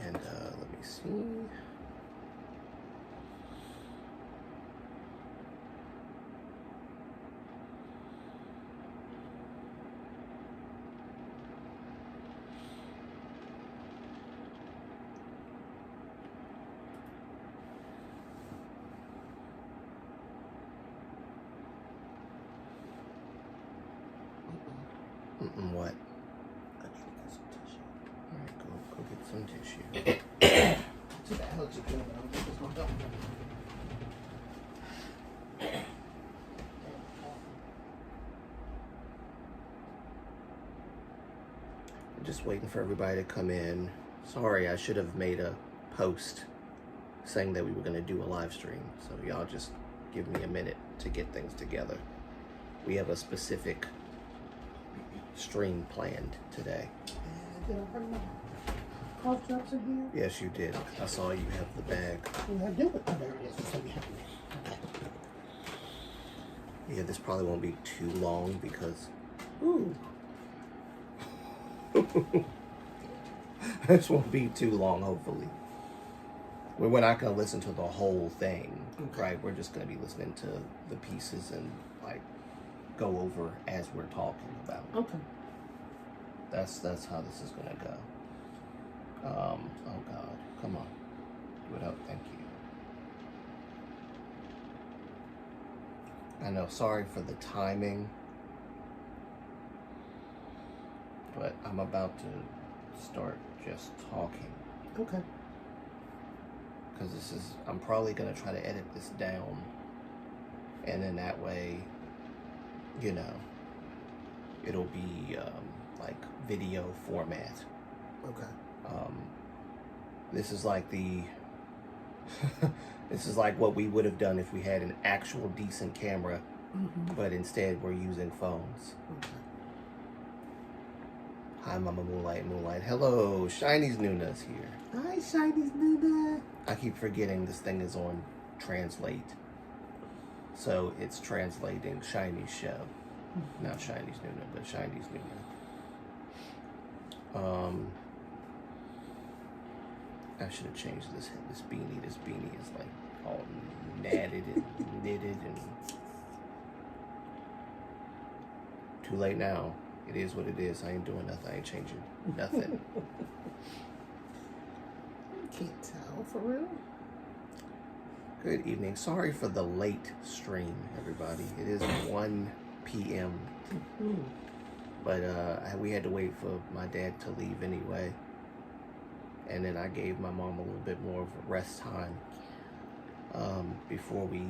And let me see. What? I need to get some tissue. Alright, go get some tissue. To the allergy pill, but I don't think it's gonna help. I'm just waiting for everybody to come in. Sorry, I should have made a post saying that we were going to do a live stream. So y'all just give me a minute to get things together. We have a specific stream planned today. Did I bring my cough drops in here? Yes, you did. I saw you have the bag. Yeah, I do. Oh, there it is. It's so behind me. Okay. Yeah, this probably won't be too long because... Ooh. This won't be too long, hopefully. We're not going to listen to the whole thing, okay. right? We're just going to be listening to the pieces and, like, go over as we're talking about. Okay. That's how this is going to go. Oh, God. Come on. Do it up. Thank you. I know. Sorry for the timing. But I'm about to start just talking. Okay. Because I'm probably going to try to edit this down. And then that way, you know, it'll be like video format. Okay. This is like this is like what we would have done if we had an actual decent camera, but instead we're using phones. Okay. Hi, Mama Moonlight. Hello, Shiny's Nuna's here. Hi, Shiny's Nuna. I keep forgetting this thing is on translate. So it's translating Shiny's show. Not Shiny's Nuna, but Shiny's Nuna. I should have changed this beanie. This beanie is like all natted and knitted and too late now. It is what it is. I ain't doing nothing. I ain't changing nothing. Can't tell for real. Good evening. Sorry for the late stream, everybody. It is 1 p.m. But we had to wait for my dad to leave anyway. And then I gave my mom a little bit more of a rest time before we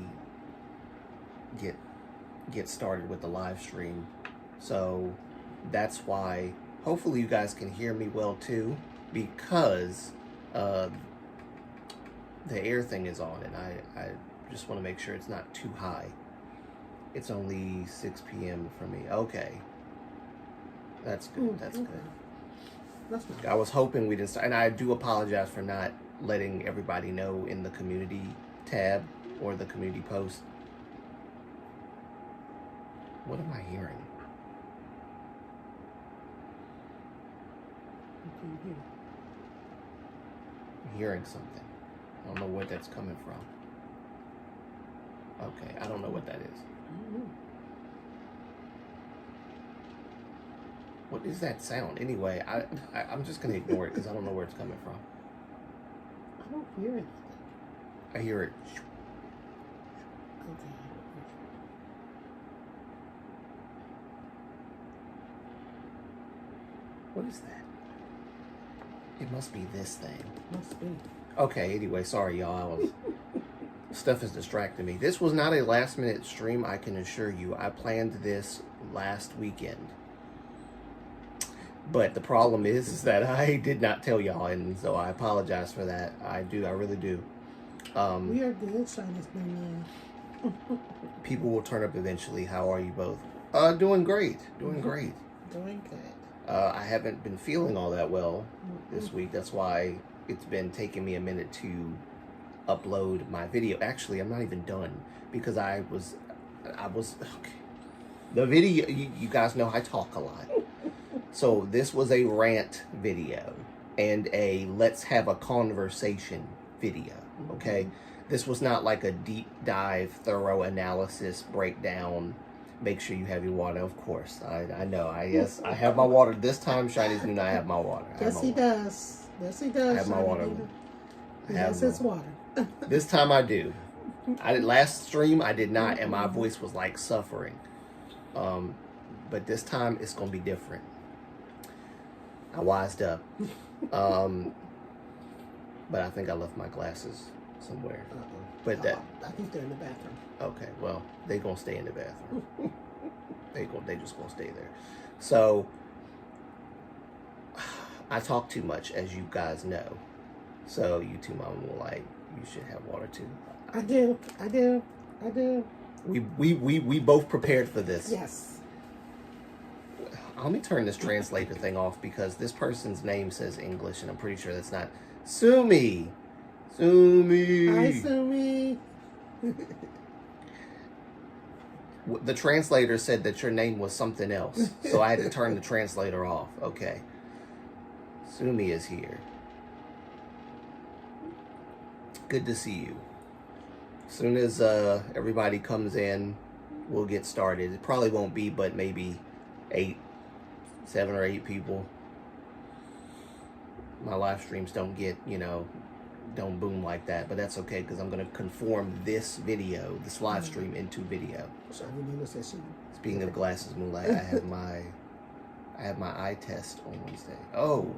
get started with the live stream. So that's why hopefully you guys can hear me well too, because the air thing is on, and I just want to make sure it's not too high. It's only 6 p.m. for me. Okay. That's good. That's good. That's nice. I was hoping we didn't start, and I do apologize for not letting everybody know in the community tab or the community post. What am I hearing? What do you hear? I'm hearing something. I don't know where that's coming from. Okay, I don't know what that is. What is that sound? Anyway, I'm just going to ignore it because I don't know where it's coming from. I don't hear anything. I hear it. Okay. What is that? It must be this thing. Must be. Okay, anyway, sorry y'all. Stuff is distracting me. This was not a last minute stream, I can assure you. I planned this last weekend. But the problem is that I did not tell y'all, and so I apologize for that. I really do. We are good, Shiny's Nuna. People will turn up eventually. How are you both? Doing great. Doing great. Doing good. I haven't been feeling all that well this week. That's why it's been taking me a minute to upload my video. Actually, I'm not even done because I was okay. The video, you guys know I talk a lot. So this was a rant video. and a let's have a conversation video, okay? This was not like a deep dive, thorough analysis, breakdown. Make sure you have your water, of course. I know. Yes, I have my water this time. Shiny's new. I have my water. Yes, he does. Yes, he does. I have my water. He has his water. This time I do. Last stream I did not, and my voice was like suffering. But this time it's gonna be different. I wised up. But I think I left my glasses somewhere. But I think they're in the bathroom. Okay, well, they gonna stay in the bathroom. they just gonna stay there. So I talk too much, as you guys know. So you two, Mama, will like, you should have water too. I do. We both prepared for this. Yes. Let me turn this translator thing off because this person's name says English, and I'm pretty sure that's not Sumi. Sumi. Hi, Sumi. The translator said that your name was something else, so I had to turn the translator off. Okay. Sumi is here. Good to see you. As soon as everybody comes in, we'll get started. It probably won't be but maybe 7 or 8 people. My live streams don't get, don't boom like that, but that's okay because I'm going to conform this video, this live stream, into video. So, speaking of glasses, Moonlight, I have my eye test on Wednesday. Oh,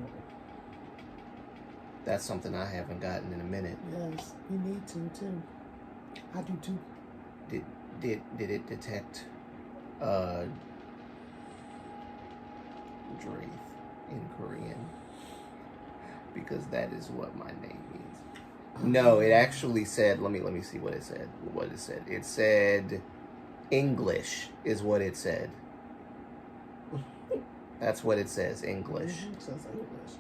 that's something I haven't gotten in a minute. Yes, you need to too. I do too. Did it detect Draith in Korean? Because that is what my name means. No, it actually said, let me see what it said. It said English is what it said. That's what it says, English. It says English.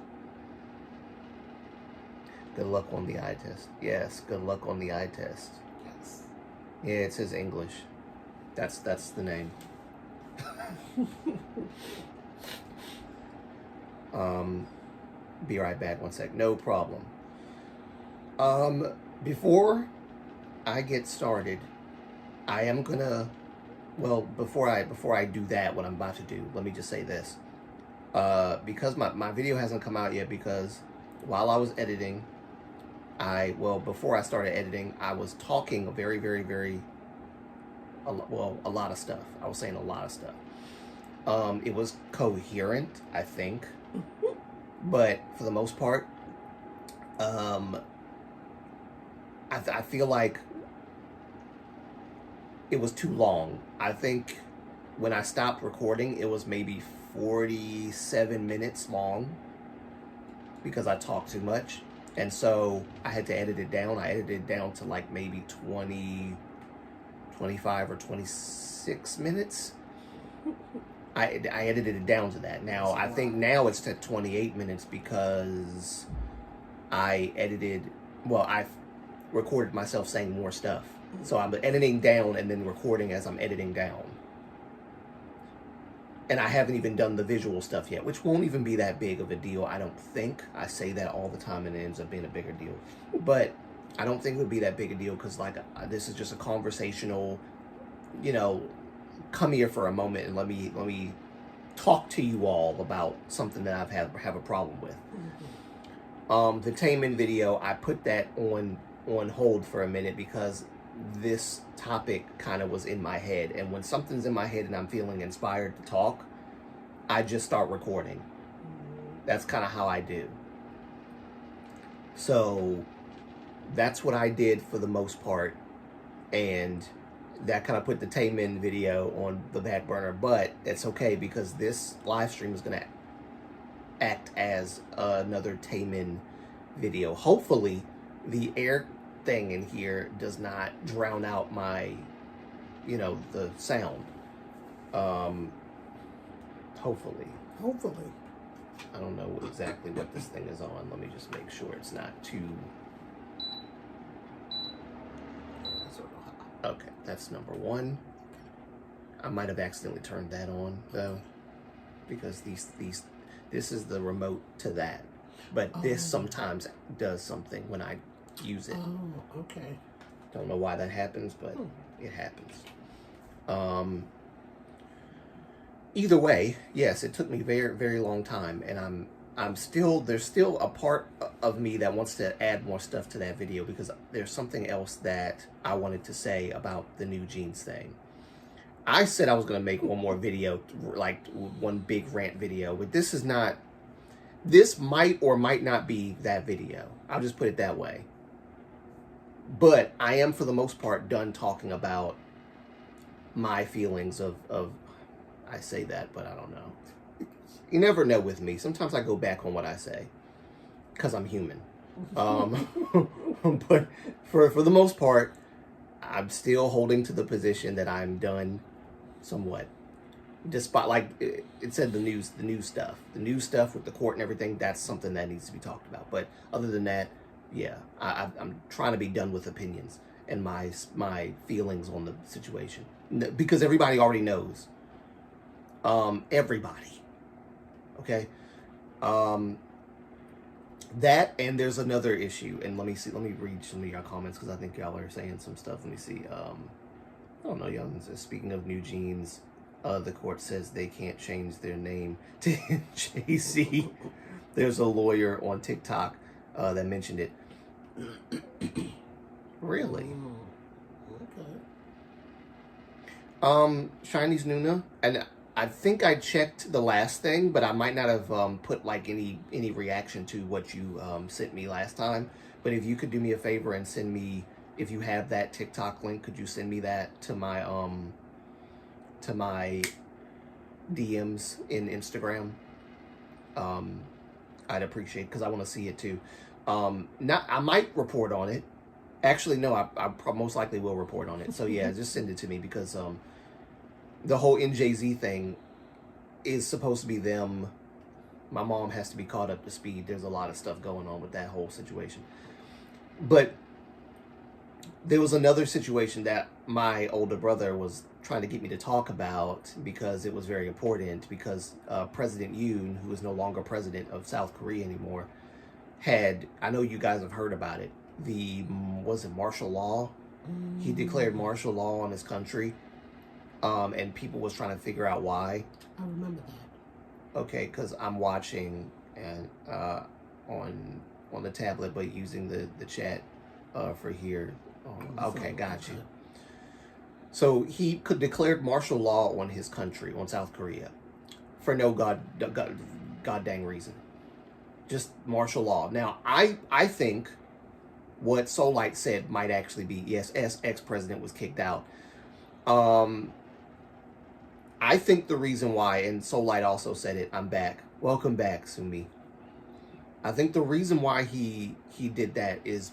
Good luck on the eye test. Yes, good luck on the eye test. Yes. Yeah, it says English. That's the name. Be right back, 1 sec. No problem. Before I get started, I am gonna, well, before I do that, what I'm about to do, let me just say this. Because my video hasn't come out yet, because while I was editing, before I started editing, I was talking a lot of stuff. I was saying a lot of stuff. It was coherent, I think, but for the most part, I feel like it was too long. I think when I stopped recording, it was maybe 47 minutes long because I talked too much. And so I had to edit it down. I edited it down to like maybe 20, 25 or 26 minutes. I edited it down to that. Now, I think now it's at 28 minutes because I recorded myself saying more stuff. So I'm editing down and then recording as I'm editing down. And I haven't even done the visual stuff yet, which won't even be that big of a deal, I don't think. I say that all the time and it ends up being a bigger deal. But I don't think it would be that big a deal because, like, this is just a conversational, come here for a moment and let me talk to you all about something that I've have a problem with. The Taman video, I put that on hold for a minute because this topic kind of was in my head, and when something's in my head and I'm feeling inspired to talk, I just start recording. That's kind of how I do. So that's what I did for the most part, and that kind of put the Taman video on the back burner, but it's okay because this live stream is going to act as another Taman video. Hopefully the air thing in here does not drown out my, the sound. Hopefully. I don't know exactly what this thing is on. Let me just make sure it's not too... Okay, that's number 1. I might have accidentally turned that on though, because this is the remote to that. But this sometimes does something when I use it. Oh, okay. Don't know why that happens, but it happens. Either way, yes, it took me very, very long time, and there's still a part of me that wants to add more stuff to that video because there's something else that I wanted to say about the new jeans thing. I said I was going to make one more video, like one big rant video, but this might or might not be that video. I'll just put it that way. But I am, for the most part, done talking about my feelings of I say that, but I don't know. You never know with me. Sometimes I go back on what I say because I'm human. But for the most part, I'm still holding to the position that I'm done somewhat. Despite, like it said, the new stuff with the court and everything, that's something that needs to be talked about. But other than that, yeah, I'm trying to be done with opinions and my feelings on the situation because everybody already knows. Everybody, okay. That, and there's another issue, and let me read some of your comments because I think y'all are saying some stuff. Let me see. I don't know, y'all. Speaking of new jeans. The court says they can't change their name to JC. There's a lawyer on TikTok that mentioned it. Really? Okay. Chinese Nuna, and I think I checked the last thing, but I might not have put like any reaction to what you sent me last time. But if you could do me a favor and send me, if you have that TikTok link, could you send me that to my DMs in Instagram? I'd appreciate it because I want to see it too. I might report on it. Actually, no, I most likely will report on it. So yeah, just send it to me because the whole NJZ thing is supposed to be them. My mom has to be caught up to speed. There's a lot of stuff going on with that whole situation. But there was another situation that my older brother was trying to get me to talk about because it was very important because President Yoon, who is no longer president of South Korea anymore, I know you guys have heard about it, was it martial law? He declared martial law on his country, and people was trying to figure out why. I remember that. Okay, because I'm watching and on the tablet, but using the chat for here. Okay, got you. So he declared martial law on his country, on South Korea, for no god dang reason. Just martial law. Now, I think what Soullight said might actually be, yes, ex-president was kicked out. I think the reason why, and Soullight also said it, I'm back. Welcome back, Sumi. I think the reason why he did that is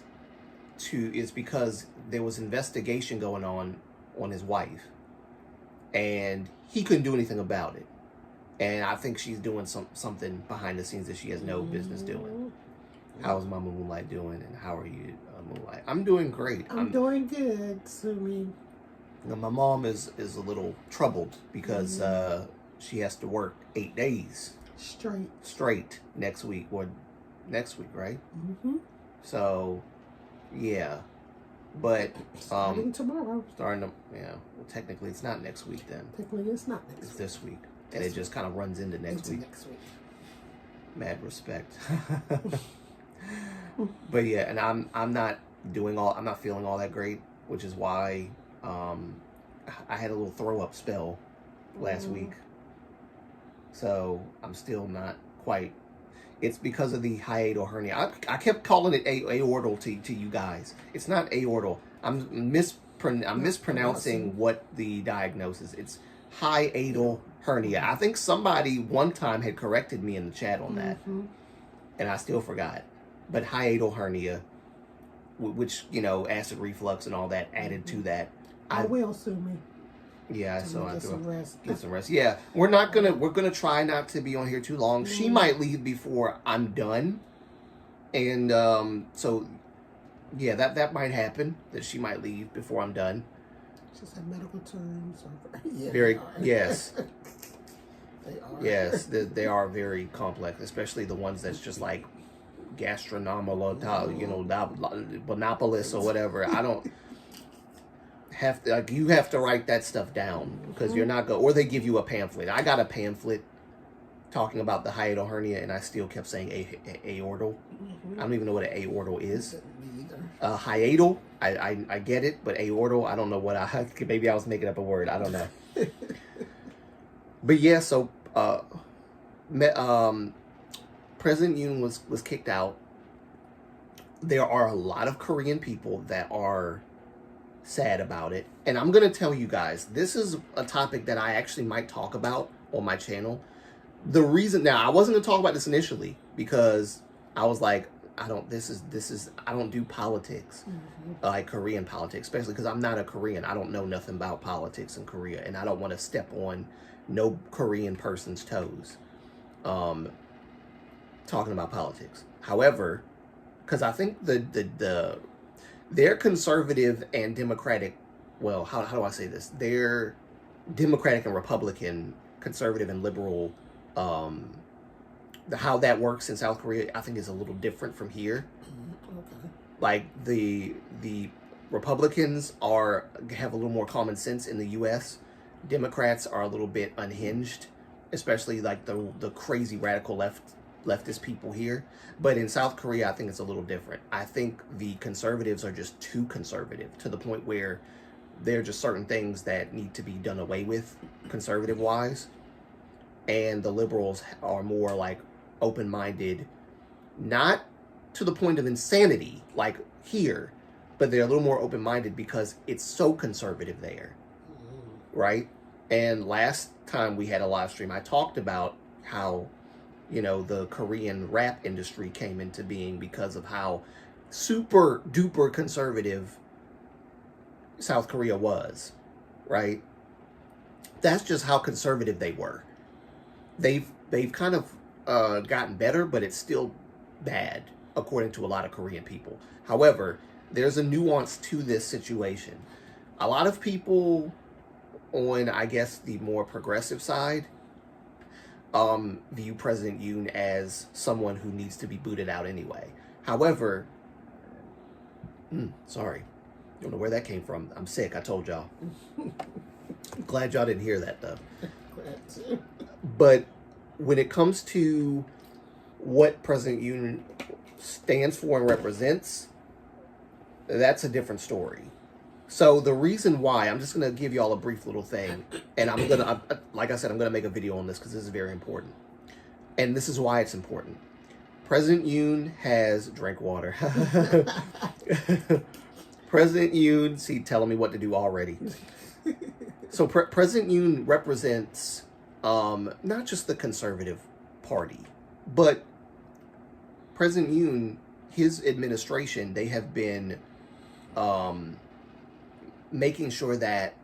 because there was investigation going on his wife, and he couldn't do anything about it. And I think she's doing something behind the scenes that she has no business doing. How's Mama Moonlight doing, and how are you, Moonlight? I'm doing great. I'm doing good, Sumi. My mom is a little troubled because she has to work 8 days straight next week, right? So, yeah. But starting tomorrow. Well, technically it's not next week then. Technically it's not next week. It's this week. And it just kind of runs into next week. Mad respect. But yeah, and I'm not feeling all that great, which is why I had a little throw up spell last week. So I'm still not quite. It's because of the hiatal hernia. I kept calling it aortal to you guys. It's not aortal. I'm mispronouncing what the diagnosis. It's hiatal hernia. I think somebody one time had corrected me in the chat on that, and I still forgot. But hiatal hernia, which, acid reflux and all that added to that. I will sue me. Yeah, so I get some rest. Get some rest. Yeah, we're gonna try not to be on here too long. She might leave before I'm done, and so yeah, that might happen. That she might leave before I'm done. Just have medical terms. Yes. They are. Yes, they are very complex, especially the ones that's just like gastronomical, monopolist or whatever. I don't have to, like, you have to write that stuff down because you're not going, or they give you a pamphlet. I got a pamphlet talking about the hiatal hernia, and I still kept saying aortal. I don't even know what an aortal is. Me either. Hiatal, I get it, but aortal, I don't know what maybe I was making up a word. I don't know. But yeah, so President Yoon was kicked out. There are a lot of Korean people that are sad about it. And I'm going to tell you guys, this is a topic that I actually might talk about on my channel. The reason, now I wasn't going to talk about this initially because I was like, I don't do politics, like Korean politics, especially because I'm not a Korean. I don't know nothing about politics in Korea, and I don't want to step on no Korean person's toes talking about politics. However, because I think they're conservative and democratic, well, how do I say this? They're Democratic and Republican, conservative and liberal, how that works in South Korea, I think, is a little different from here. Okay. Like the Republicans have a little more common sense in the U.S. Democrats are a little bit unhinged, especially like the crazy radical leftist people here. But in South Korea, I think it's a little different. I think the conservatives are just too conservative to the point where there are just certain things that need to be done away with, conservative-wise. And the liberals are more like open-minded, not to the point of insanity like here, but they're a little more open-minded because it's so conservative there, right? And last time we had a live stream, I talked about how, the Korean rap industry came into being because of how super duper conservative South Korea was, right? That's just how conservative they were. They've kind of gotten better, but it's still bad, according to a lot of Korean people. However, there's a nuance to this situation. A lot of people on, I guess, the more progressive side view President Yoon as someone who needs to be booted out anyway. However, sorry, don't know where that came from. I'm sick, I told y'all. Glad y'all didn't hear that, though. But when it comes to what President Yoon stands for and represents, that's a different story. So the reason why, I'm just going to give y'all a brief little thing, and I'm going to, like I said, I'm going to make a video on this because this is very important. And this is why it's important. President Yoon has, drink water. President Yoon, see, telling me what to do already. So President Yoon represents not just the conservative party, but President Yoon, his administration, they have been making sure that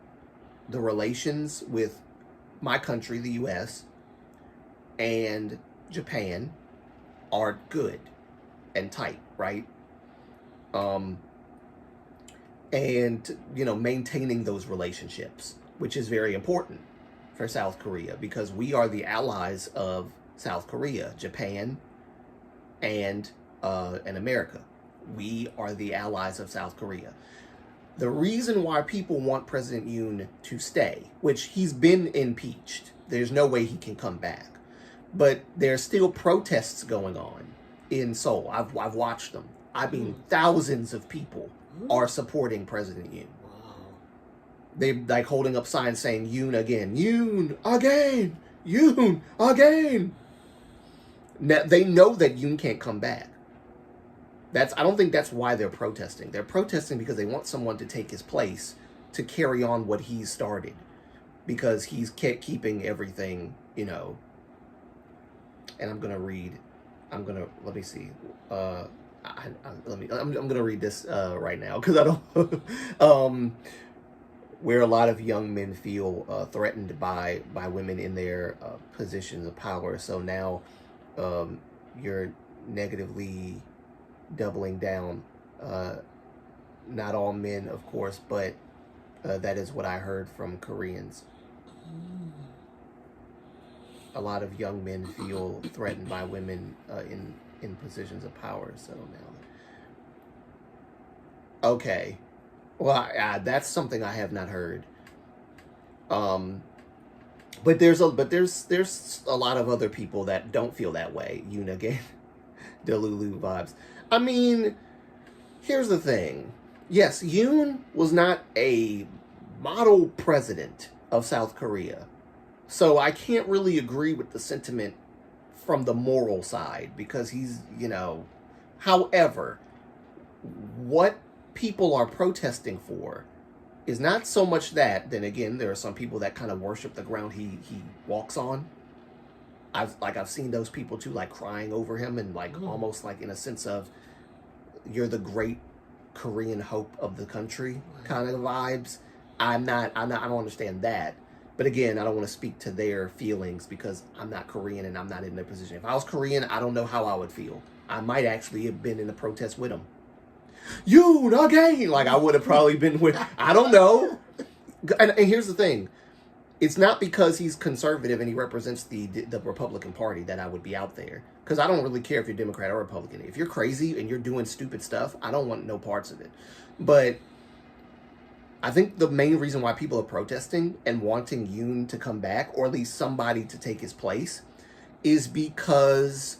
the relations with my country, the U.S., and Japan are good and tight, right? And, maintaining those relationships, which is very important for South Korea because we are the allies of South Korea, Japan, and America. We are the allies of South Korea. The reason why people want President Yoon to stay, which he's been impeached, there's no way he can come back, but there's still protests going on in Seoul. I've watched them. I mean, thousands of people are supporting President Yoon. They like holding up signs saying Yoon again, Yoon again, Yoon again. Now, they know that Yoon can't come back. I don't think that's why they're protesting. They're protesting because they want someone to take his place to carry on what he's started. Because he's kept keeping everything, And I'm gonna read. Let me see. I'm gonna read this right now because I don't. Where a lot of young men feel threatened by women in their positions of power. So now you're negatively doubling down. Not all men, of course, but that is what I heard from Koreans. A lot of young men feel threatened by women in positions of power. So now, okay, well, that's something I have not heard. But there's a lot of other people that don't feel that way. Again, Delulu vibes. I mean, here's the thing. Yes, Yoon was not a model president of South Korea. So I can't really agree with the sentiment from the moral side because he's, however, what people are protesting for is not so much that. Then again, there are some people that kind of worship the ground he walks on. I've seen those people too, like crying over him and like almost like in a sense of you're the great Korean hope of the country kind of vibes. I don't understand that. But again, I don't want to speak to their feelings because I'm not Korean and I'm not in their position. If I was Korean, I don't know how I would feel. I might actually have been in the protest with them. You again, like I would have probably been with. I don't know. And here's the thing: it's not because he's conservative and he represents the Republican Party that I would be out there. Because I don't really care if you're Democrat or Republican. If you're crazy and you're doing stupid stuff, I don't want no parts of it. But I think the main reason why people are protesting and wanting Yoon to come back, or at least somebody to take his place, is because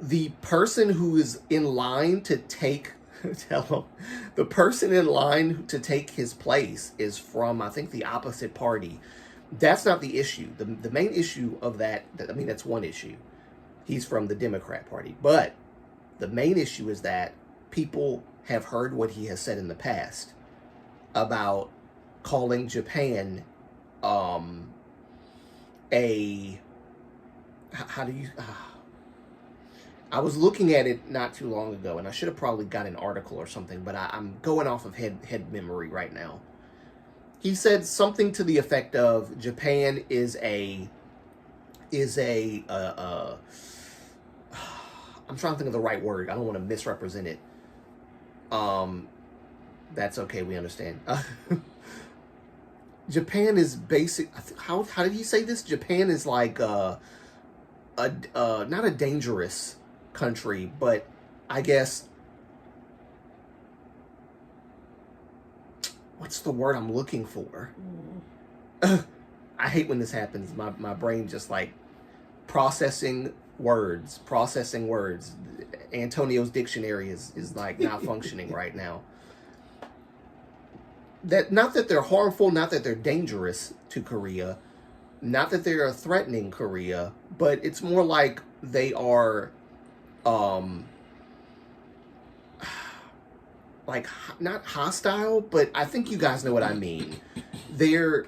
the person who is in line to take the person in line to take his place is from, I think, the opposite party. That's not the issue. The main issue of that's one issue. He's from the Democrat Party. But the main issue is that people have heard what he has said in the past about calling Japan how do you... I was looking at it not too long ago, and I should have probably got an article or something, but I'm going off of head memory right now. He said something to the effect of Japan is a I'm trying to think of the right word. I don't want to misrepresent it. That's okay. We understand. Japan is basic. How did he say this? Japan is like not a dangerous country, but I guess what's the word I'm looking for? I hate when this happens. My brain just like processing words. Antonio's dictionary is like not functioning right now. That not that they're harmful, not that they're dangerous to Korea, not that they are threatening Korea, but it's more like they are like not hostile, but I think you guys know what I mean. They're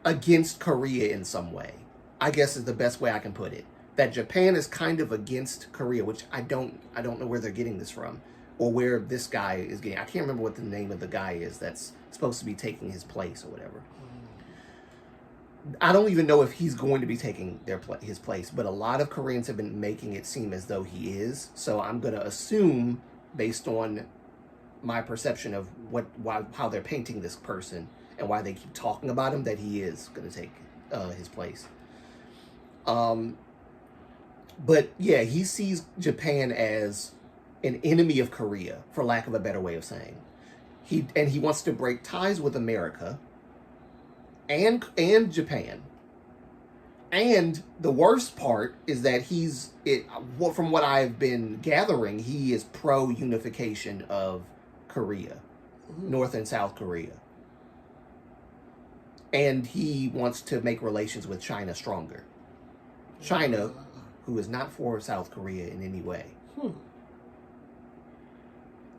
against Korea in some way, I guess is the best way I can put it. That Japan is kind of against Korea, which I don't know where they're getting this from or where this guy is getting. I can't remember what the name of the guy is that's supposed to be taking his place or whatever. I don't even know if he's going to be taking his place, but a lot of Koreans have been making it seem as though he is. So I'm going to assume, based on my perception of how they're painting this person and why they keep talking about him, that he is going to take his place. But yeah, he sees Japan as an enemy of Korea, for lack of a better way of saying. He wants to break ties with America and Japan. And the worst part is that from what I've been gathering, he is pro-unification of Korea, North and South Korea. And he wants to make relations with China stronger. China, who is not for South Korea in any way.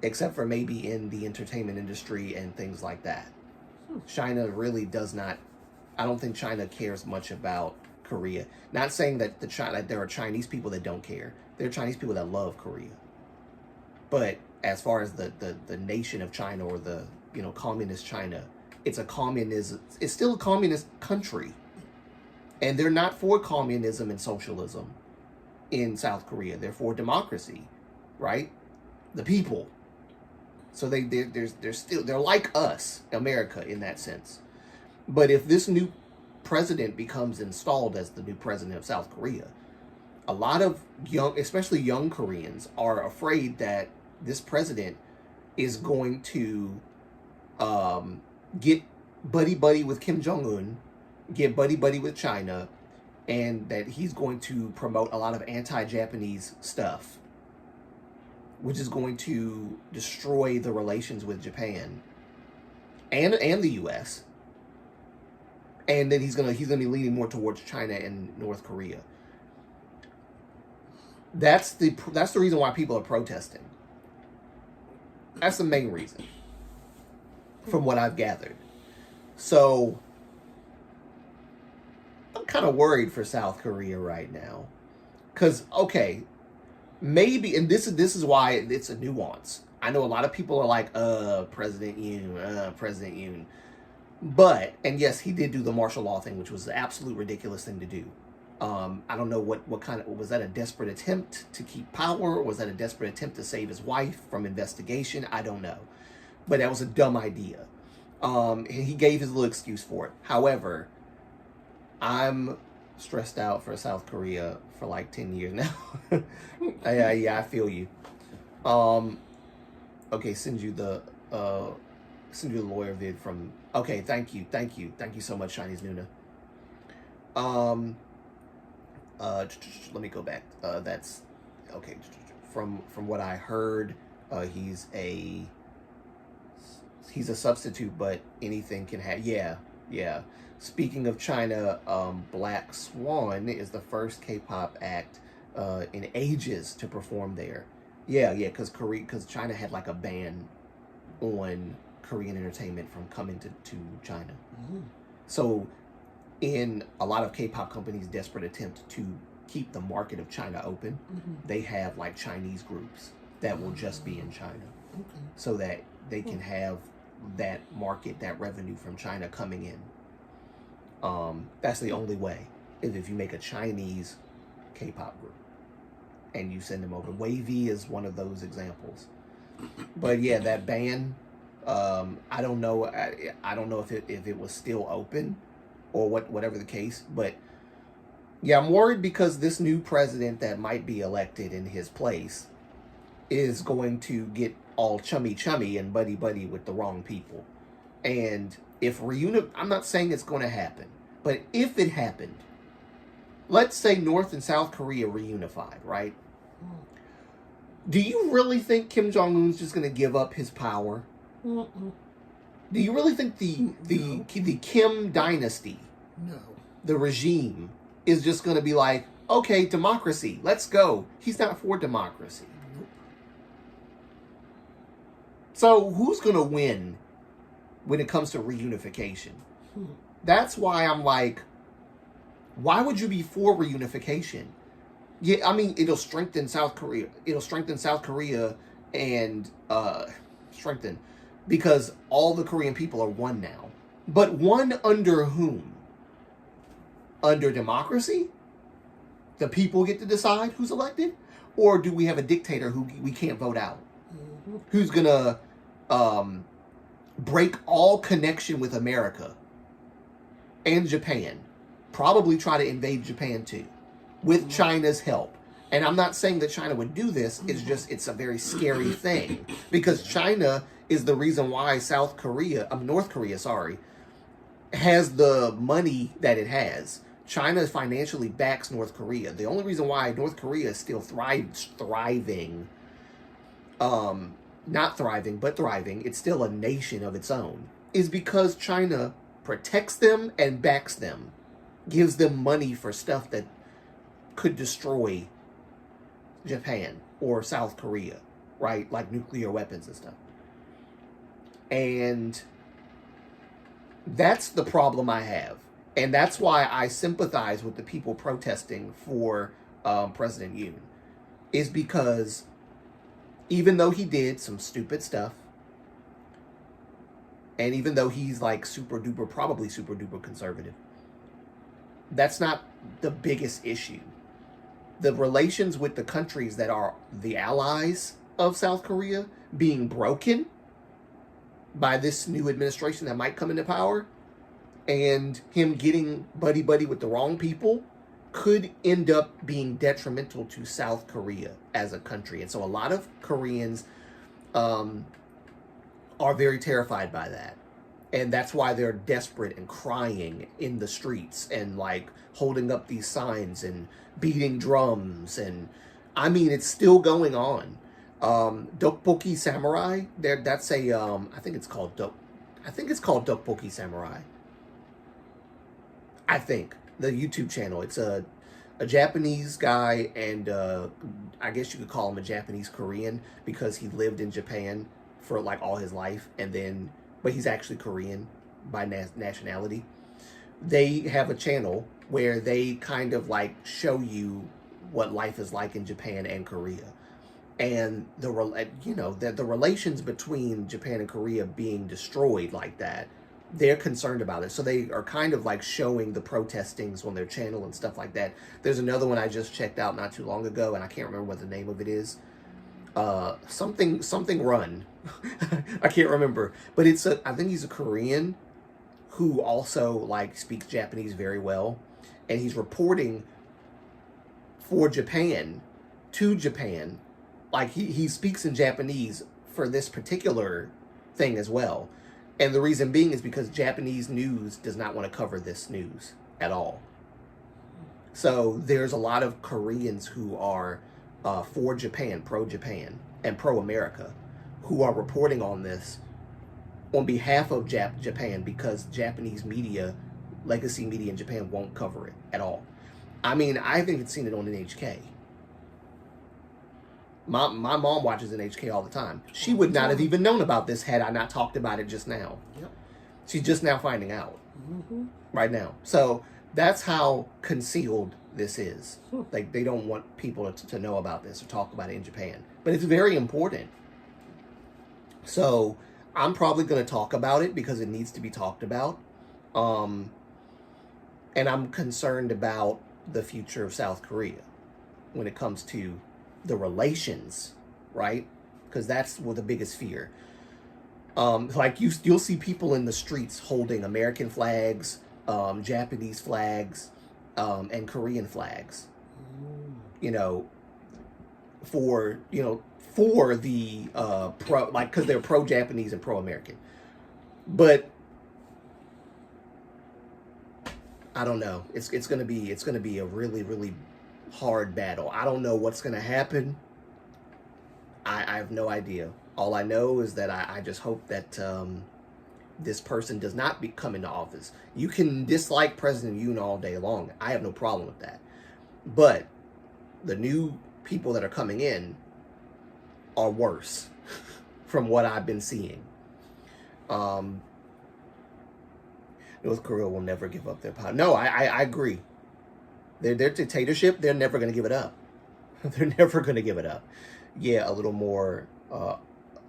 Except for maybe in the entertainment industry and things like that. China really does not... I don't think China cares much about Korea. Not saying that there are Chinese people that don't care. There are Chinese people that love Korea. But as far as the nation of China or the communist China, it's still a communist country. And they're not for communism and socialism in South Korea. They're for democracy, right? The people. So they're like us, America, in that sense. But if this new president becomes installed as the new president of South Korea, a lot of young, especially young Koreans, are afraid that this president is going to get buddy buddy with Kim Jong Un, get buddy buddy with China, and that he's going to promote a lot of anti-Japanese stuff, which is going to destroy the relations with Japan and the U.S. And then he's gonna be leaning more towards China and North Korea. That's the reason why people are protesting. That's the main reason, from what I've gathered. So I'm kind of worried for South Korea right now, because okay, maybe, and this is why it's a nuance. I know a lot of people are like, President Yoon. But, and yes, he did do the martial law thing, which was the absolute ridiculous thing to do. I don't know what kind of, was that a desperate attempt to keep power? Or was that a desperate attempt to save his wife from investigation? I don't know. But that was a dumb idea. He gave his little excuse for it. However, I'm stressed out for South Korea for like 10 years now. Yeah, I feel you. Okay, send you the lawyer vid from, okay, thank you so much, Chinese Nuna. Let me go back. That's okay. From what I heard, he's a substitute, but anything can have. Yeah. Speaking of China, Black Swan is the first K-pop act in ages to perform there. Yeah, because China had like a ban on Korean entertainment from coming to China. Mm-hmm. So in a lot of K-pop companies' desperate attempt to keep the market of China open, mm-hmm. they have like Chinese groups that will just be in China, okay. so that they can have that market, that revenue from China coming in. That's the only way, is if you make a Chinese K-pop group and you send them over. Wavy is one of those examples. But yeah, that ban, I don't know. I don't know if it was still open, or whatever the case. But yeah, I'm worried because this new president that might be elected in his place is going to get all chummy and buddy with the wrong people. And if I'm not saying it's going to happen, but if it happened, let's say North and South Korea reunified, right? Do you really think Kim Jong Un's just going to give up his power? Mm-mm. Do you really think the Kim dynasty, the regime, is just going to be like, okay, democracy, let's go? He's not for democracy. Nope. So who's going to win when it comes to reunification? That's why I'm like, why would you be for reunification? Yeah, I mean, it'll strengthen South Korea. And strengthen, because all the Korean people are one now. But one under whom? Under democracy? The people get to decide who's elected? Or do we have a dictator who we can't vote out? Mm-hmm. Who's gonna break all connection with America and Japan? Probably try to invade Japan too, with mm-hmm. China's help. And I'm not saying that China would do this. It's just, it's a very scary thing, because China is the reason why North Korea, has the money that it has. China financially backs North Korea. The only reason why North Korea is still thriving, not thriving, but thriving, it's still a nation of its own, is because China protects them and backs them, gives them money for stuff that could destroy Japan or South Korea, right? Like nuclear weapons and stuff. And that's the problem I have. And that's why I sympathize with the people protesting for President Yoon, is because even though he did some stupid stuff, and even though he's like probably super duper conservative, that's not the biggest issue. The relations with the countries that are the allies of South Korea being broken by this new administration that might come into power, and him getting buddy with the wrong people, could end up being detrimental to South Korea as a country. And so a lot of Koreans are very terrified by that. And that's why they're desperate and crying in the streets and like holding up these signs and beating drums. And I mean, it's still going on. Dokboki Samurai, that's a, I think it's called Dokboki Samurai. I think the YouTube channel, it's a Japanese guy, and I guess you could call him a Japanese Korean because he lived in Japan for like all his life, and then but he's actually Korean by nationality. They have a channel where they kind of like show you what life is like in Japan and Korea, and the relations between Japan and Korea being destroyed like that. They're concerned about it, so they are kind of like showing the protestings on their channel and stuff like that. There's another one I just checked out not too long ago, and I can't remember what the name of it is. Something Run. I can't remember, but I think he's a Korean who also like speaks Japanese very well, and he's reporting for Japan to Japan. Like he speaks in Japanese for this particular thing as well. And the reason being is because Japanese news does not want to cover this news at all. So there's a lot of Koreans who are for Japan, pro-Japan, and pro-America, who are reporting on this on behalf of Japan because Japanese media, legacy media in Japan, won't cover it at all. I mean, I've even seen it on NHK. My mom watches NHK all the time. She would not have even known about this had I not talked about it just now. Yep. She's just now finding out. Right now. So that's how concealed this is. Like, they don't want people to know about this or talk about it in Japan. But it's very important. So I'm probably going to talk about it because it needs to be talked about. And I'm concerned about the future of South Korea when it comes to the relations, right? Because that's the biggest fear. Like you'll see people in the streets holding American flags, Japanese flags, and Korean flags. For the pro, like, because they're pro-Japanese and pro-American. But I don't know. It's gonna be a really, really hard battle. I don't know what's gonna happen. I have no idea. All I know is that I just hope that this person does not come into office. You can dislike President Yoon all day long. I have no problem with that. But the new people that are coming in are worse from what I've been seeing. North Korea will never give up their power. No, I agree. Their dictatorship, they're never going to give it up. They're never going to give it up. Yeah, a little more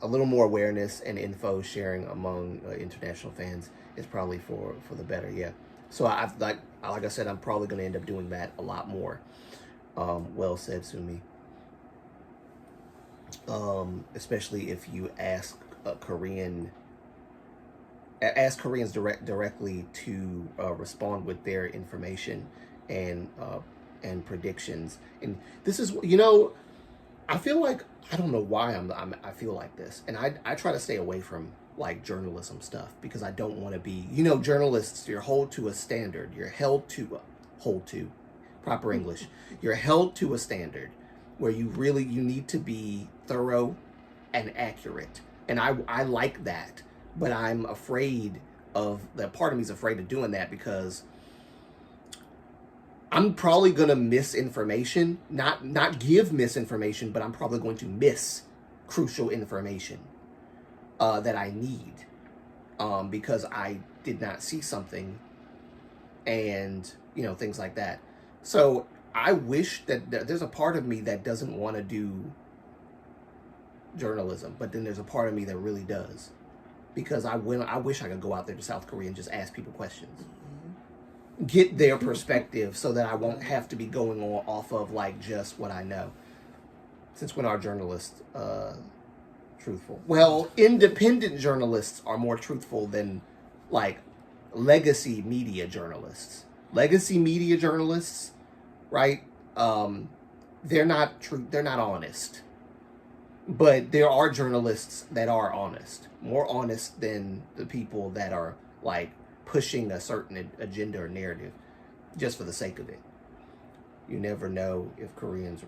awareness and info sharing among international fans is probably for the better. Yeah. So like I said, I'm probably going to end up doing that a lot more. Well said, Sumi. Especially if you ask Koreans directly to respond with their information and predictions. And this is, I feel like, I don't know why I feel like this, and I try to stay away from like journalism stuff because I don't want to be, journalists, you're held to a standard. You're held to proper English. You're held to a standard where you need to be thorough and accurate. And I like that, but I'm afraid of that. Part of me is afraid of doing that because I'm probably going to miss information, not give misinformation, but I'm probably going to miss crucial information that I need because I did not see something and, things like that. So I wish that there's a part of me that doesn't want to do journalism, but then there's a part of me that really does, because I wish I could go out there to South Korea and just ask people questions. Get their perspective so that I won't have to be going on off of like just what I know. Since when are journalists truthful? Well, independent journalists are more truthful than like legacy media journalists. Legacy media journalists right? They're not true. They're not honest. But there are journalists that are honest, more honest than the people that are like pushing a certain agenda or narrative just for the sake of it. You never know if Koreans.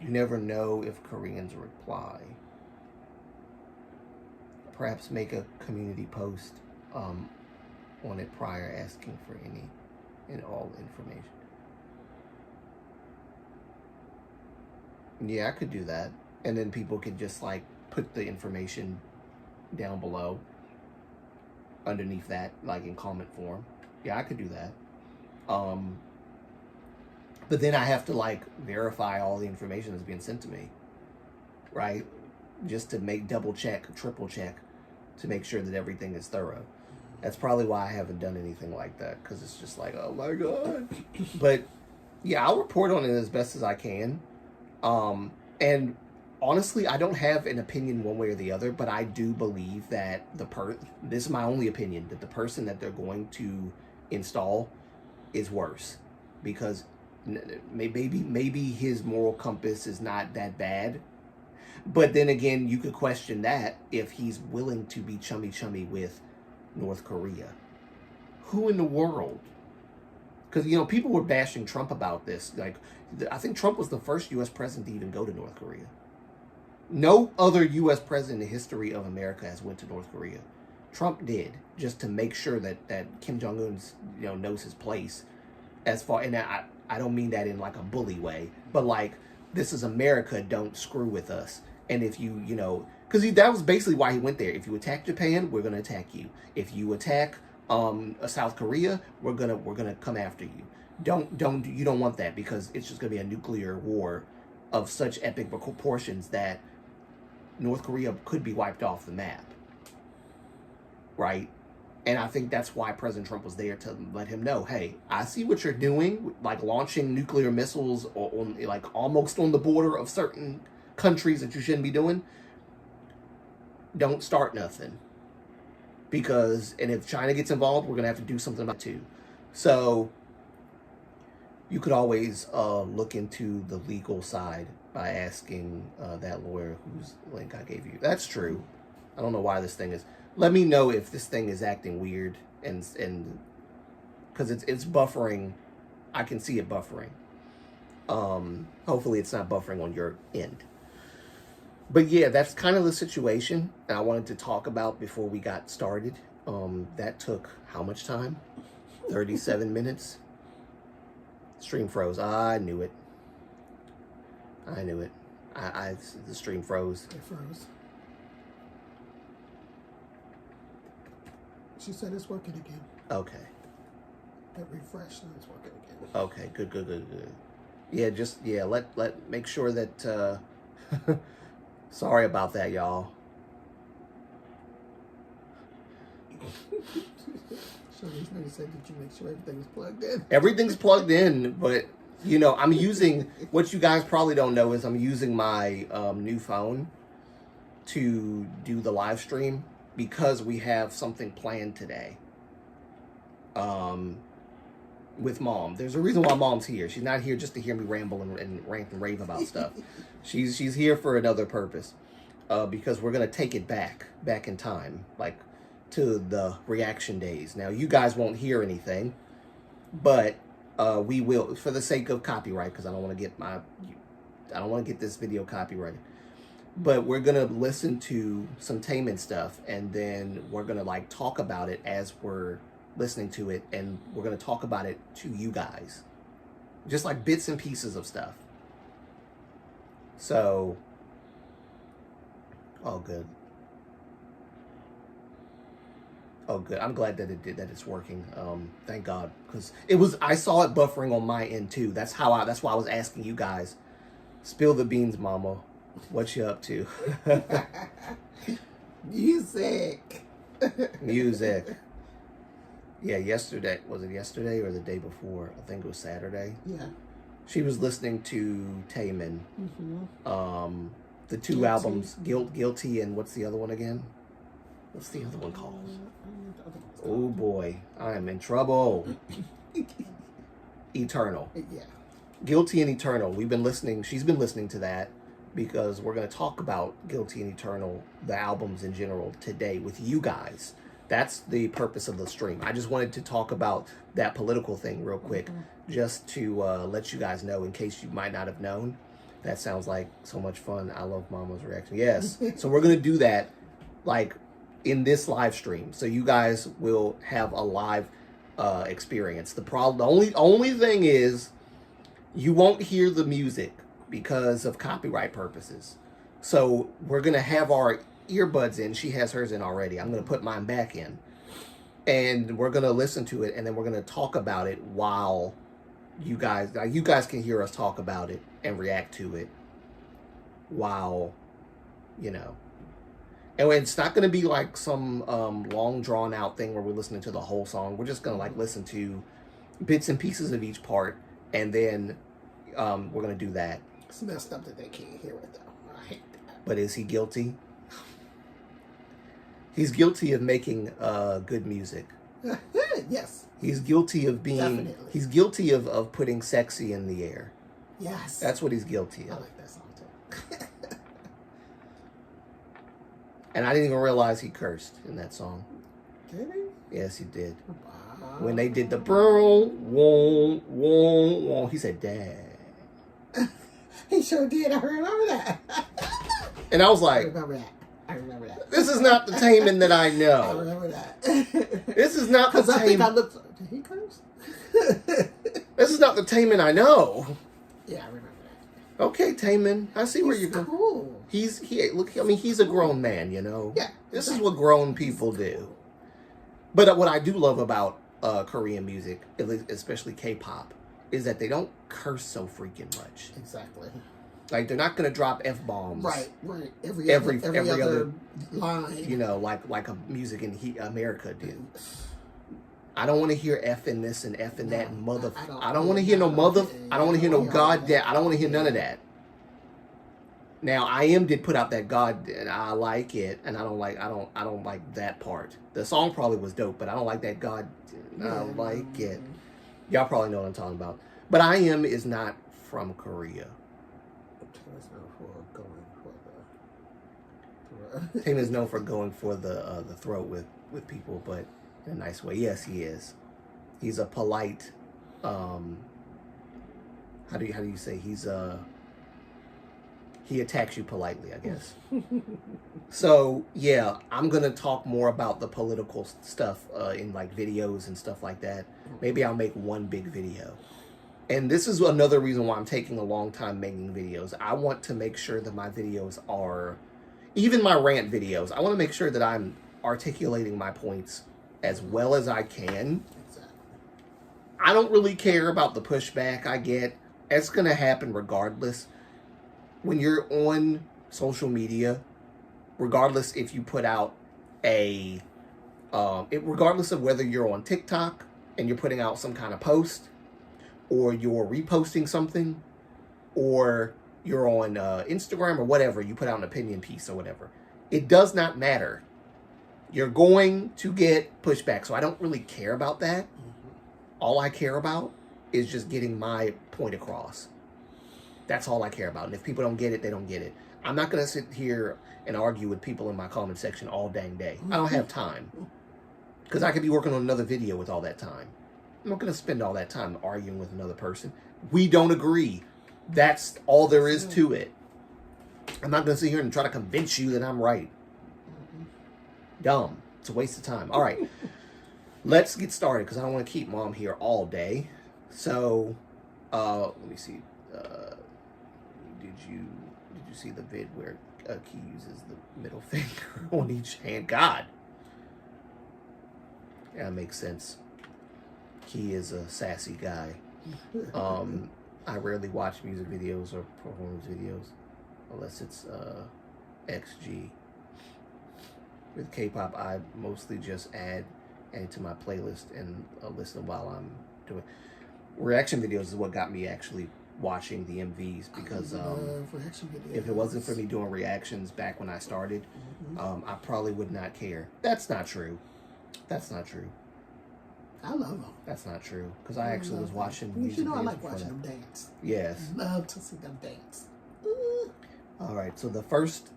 You never know if Koreans reply. Perhaps make a community post on it prior, asking for any and all information. Yeah, I could do that. And then people could just like put the information down below underneath that, like in comment form. Yeah, I could do that. But then I have to like verify all the information that's being sent to me, right? Just to make double check, triple check, to make sure that everything is thorough. That's probably why I haven't done anything like that, because it's just like, oh my God. But yeah, I'll report on it as best as I can. And honestly, I don't have an opinion one way or the other, but I do believe that this is my only opinion, that the person that they're going to install is worse, because maybe his moral compass is not that bad. But then again, you could question that if he's willing to be chummy with North Korea. Who in the world? Because, you know, people were bashing Trump about this. Like, I think Trump was the first U.S. president to even go to North Korea. No other U.S. president in the history of America has went to North Korea. Trump did, just to make sure that Kim Jong-un's, you know, knows his place. As far, and I don't mean that in like a bully way, but like, this is America, don't screw with us. And if you know, because that was basically why he went there. If you attack Japan, we're gonna attack you. If you attack South Korea, we're gonna come after you. You don't want that, because it's just gonna be a nuclear war of such epic proportions that North Korea could be wiped off the map, right? And I think that's why President Trump was there, to let him know, hey, I see what you're doing, like launching nuclear missiles on like almost on the border of certain countries that you shouldn't be doing. Don't start nothing, because, and if China gets involved, we're gonna have to do something about it too. So you could always look into the legal side by asking that lawyer whose link I gave you. That's true. I don't know why this thing is. Let me know if this thing is acting weird, and because it's buffering. I can see it buffering. Hopefully it's not buffering on your end. But yeah, that's kind of the situation that I wanted to talk about before we got started. That took how much time? 37 minutes. Stream froze. I knew it. The stream froze. It froze. She said it's working again. Okay. It refreshed and it's working again. Okay, good. Yeah, let make sure that sorry about that, y'all. So these niggas said, did you make sure everything is plugged in? Everything's plugged in, but you know, I'm using, what you guys probably don't know is I'm using my new phone to do the live stream, because we have something planned today with Mom. There's a reason why Mom's here. She's not here just to hear me ramble and rant and rave about stuff. She's here for another purpose, because we're going to take it back in time, like to the reaction days. Now, you guys won't hear anything, but we will, for the sake of copyright, because I don't want to get this video copyrighted. But we're going to listen to some Taman stuff, and then we're going to like talk about it as we're listening to it, and we're going to talk about it to you guys. Just like bits and pieces of stuff. So, oh good. I'm glad that that it's working. Thank God, because I saw it buffering on my end too. That's why I was asking you guys. Spill the beans, Mama. What you up to? Music. Yeah, yesterday. Was it yesterday or the day before? I think it was Saturday. Yeah. She was listening to Taman. Mm-hmm. The two albums, Guilty, and what's the other one again? What's the other one called? Oh boy, I am in trouble. Eternal. Yeah. Guilty and Eternal. We've been listening. She's been listening to that because we're going to talk about Guilty and Eternal, the albums in general, today with you guys. That's the purpose of the stream. I just wanted to talk about that political thing real quick, just to let you guys know in case you might not have known. That sounds like so much fun. I love Mama's reaction. Yes. So we're going to do that like in this live stream. So you guys will have a live experience. The only thing is you won't hear the music because of copyright purposes. So we're going to have our earbuds in. She has hers in already. I'm going to put mine back in. And we're going to listen to it, and then we're going to talk about it while you guys can hear us talk about it and react to it while, you know. And it's not going to be like some long drawn out thing where we're listening to the whole song. We're just going to like listen to bits and pieces of each part, and then we're going to do that. It's messed up that they can't hear it though. I hate that. But is he guilty? He's guilty of making good music. Yes. He's guilty of being. Definitely. He's guilty of putting sexy in the air. Yes. That's what he's guilty of. I like that song too. And I didn't even realize he cursed in that song. Did he? Yes, he did. Wow. When they did the boom, wong, wong, wong, he said, "Dad." He sure did. I remember that. And I was I like, remember that. I remember that. this is not the Taman that I I know. remember that. This is not the Because I think I Taman. looked. Did he curse? This is not the Taman I know. Yeah, I remember that. Okay, Taman, I see where He's you're going. cool. He's a grown man, you know. Yeah. This is what grown people do. But what I do love about Korean music, especially K-pop, is that they don't curse so freaking much. Exactly. Like they're not gonna drop F-bombs. Right. Every Every other line. You know, like a music in America do. I don't want to hear F in this and F in that and mother. I don't want to hear no mother. I don't want to hear no goddamn. I don't want to hear none of that. Now IM did put out that God, and I like it, and I don't like that part. The song probably was dope, but I don't like that God. I don't like it. Y'all probably know what I'm talking about. But IM is not from Korea. Tatum is known for going for the throat with people, but in a nice way. Yes, he is. He's a polite. How do you say he attacks you politely, I guess. So yeah, I'm gonna talk more about the political stuff in like videos and stuff like that. Maybe I'll make one big video. And this is another reason why I'm taking a long time making videos. I want to make sure that my videos are, even my rant videos, I want to make sure that I'm articulating my points as well as I can. I don't really care about the pushback I get. It's going to happen regardless. When you're on social media, regardless if you put out regardless of whether you're on TikTok and you're putting out some kind of post, or you're reposting something, or you're on Instagram or whatever, you put out an opinion piece or whatever. It does not matter. You're going to get pushback. So I don't really care about that. All I care about is just getting my point across. That's all I care about. And if people don't get it, they don't get it. I'm not going to sit here and argue with people in my comment section all dang day. I don't have time. Because I could be working on another video with all that time. I'm not going to spend all that time arguing with another person. We don't agree. That's all there is to it. I'm not going to sit here and try to convince you that I'm right. Dumb. It's a waste of time. All right. Let's get started because I don't want to keep Mom here all day. So, let me see. Did you see the vid where Key uses the middle finger on each hand? God. Yeah, that makes sense. He is a sassy guy. I rarely watch music videos or performance videos unless it's XG. With K-pop, I mostly just add to my playlist and listen while I'm doing reaction videos. Is what got me actually watching the MVs, because if it wasn't for me doing reactions back when I started, I probably would not care. That's not true. That's not true. I love them. That's not true, because I actually was watching them. music You know I videos like before watching that. them dance. Yes. Love to see them dance. All right, so the first,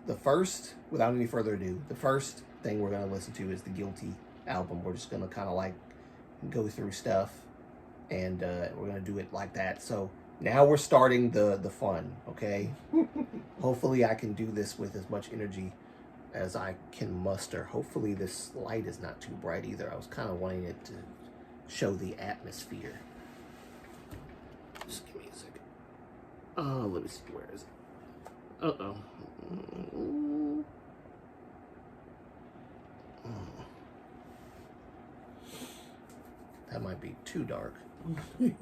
without any further ado, the first thing we're going to listen to is the Guilty album. We're just going to kind of like go through stuff, and we're going to do it like that. So now we're starting the fun, okay? Hopefully I can do this with as much energy as I can muster. Hopefully this light is not too bright either. I was kind of wanting it to show the atmosphere. Just give me a second. Let me see, where is it? Uh-oh. That might be too dark. You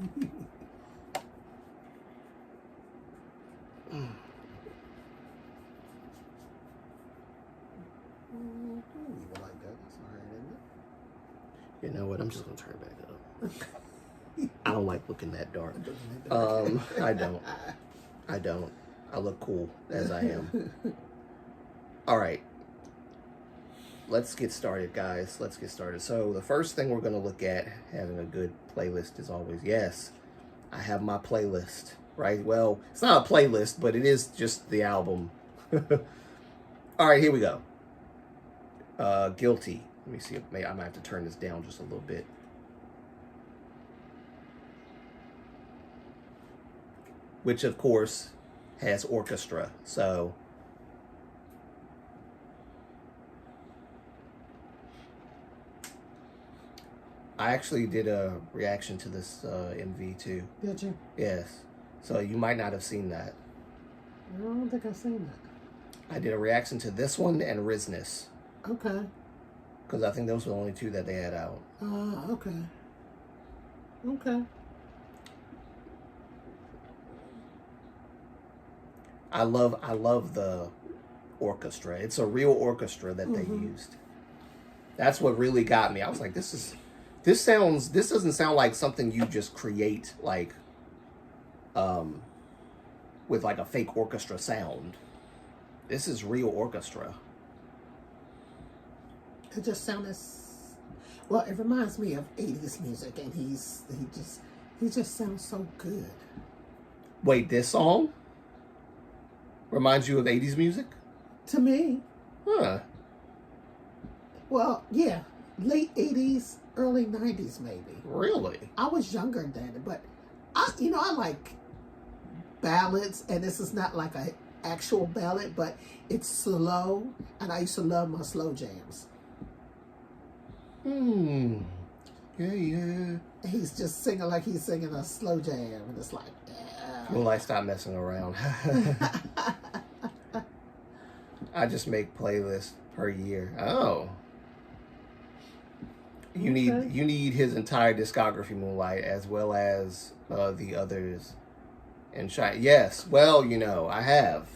like that? That's all right, isn't it? You know what? I'm just gonna turn it back up. I don't like looking that dark. I don't. I look cool as I am. All right. Let's get started, guys. Let's get started. So the first thing we're going to look at, having a good playlist as always. Yes, I have my playlist, right? Well, it's not a playlist, but it is just the album. All right, here we go. Guilty. Let me see if I might have to turn this down just a little bit. Which, of course, has orchestra. So I actually did a reaction to this MV too. Did you? Yes. So you might not have seen that. I don't think I've seen that. I did a reaction to this one and Rizness. Okay. Because I think those were the only two that they had out. Okay. Okay. I love the orchestra. It's a real orchestra that they used. That's what really got me. I was like, this doesn't sound like something you just create like with like a fake orchestra sound. This is real orchestra. It just sounded, well, it reminds me of 80s music, and he just sounds so good. Wait, this song reminds you of 80s music? To me. Huh. Well, yeah, late 80s, early 90s maybe. Really? I was younger then, but I like ballads, and this is not like an actual ballad, but it's slow, and I used to love my slow jams. Yeah. And he's just singing like he's singing a slow jam, and it's like, yeah. Moonlight, stop messing around. I just make playlists per year. Oh. You need his entire discography, Moonlight, as well as the others. And Shine. Yes, well, I have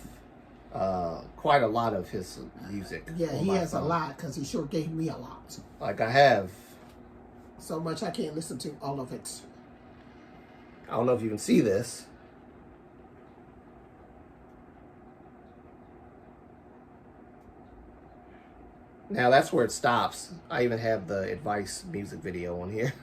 quite a lot of his music. Yeah, he has a lot, because he sure gave me a lot. Like I have. So much I can't listen to all of it. I don't know if you can see this. Now that's where it stops. I even have the Advice music video on here.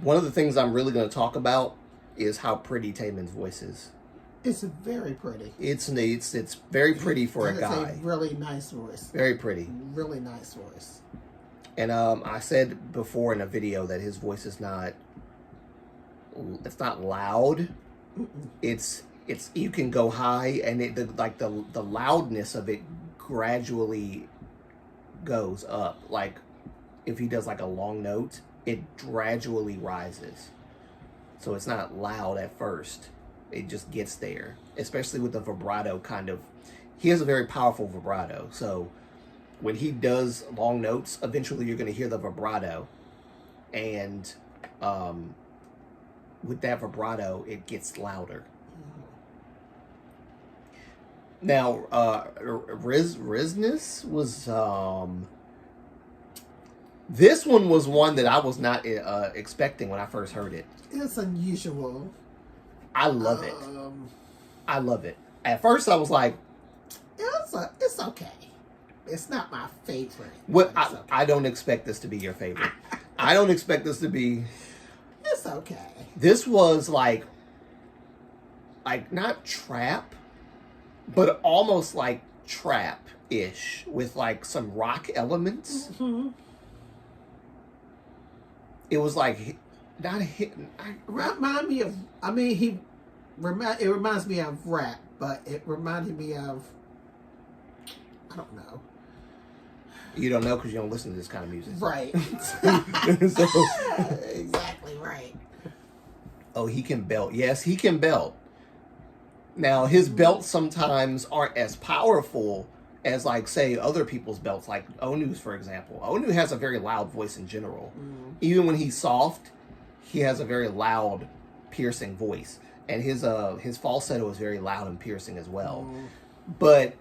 One of the things I'm really going to talk about is how pretty Taman's voice is. It's very pretty. It's very pretty for a guy. It's a really nice voice. Very pretty. Really nice voice. And I said before in a video that his voice is not. It's not loud. It's you can go high, and the loudness of it gradually goes up. Like if he does like a long note, it gradually rises. So it's not loud at first. It just gets there, especially with the vibrato kind of. He has a very powerful vibrato. So when he does long notes, eventually you're going to hear the vibrato. And with that vibrato, it gets louder. Now, Rizness was... this one was one that I was not expecting when I first heard it. It's unusual. I love it. I love it. At first, I was like, It's it's okay. It's not my favorite. What but it's okay. I don't expect this to be your favorite. I don't expect this to be. It's okay. This was like not trap, but almost like trap-ish with like some rock elements. Mm-hmm. It was like not a hit. Remind me of. I mean, it reminds me of rap, but it reminded me of. I don't know. You don't know because you don't listen to this kind of music. Right. So, exactly right. oh, he can belt. Yes, he can belt. Now, his belts sometimes aren't as powerful as, like, say, other people's belts, like Onu's, for example. Onu has a very loud voice in general. Mm. Even when he's soft, he has a very loud, piercing voice. And his falsetto is very loud and piercing as well. Mm. But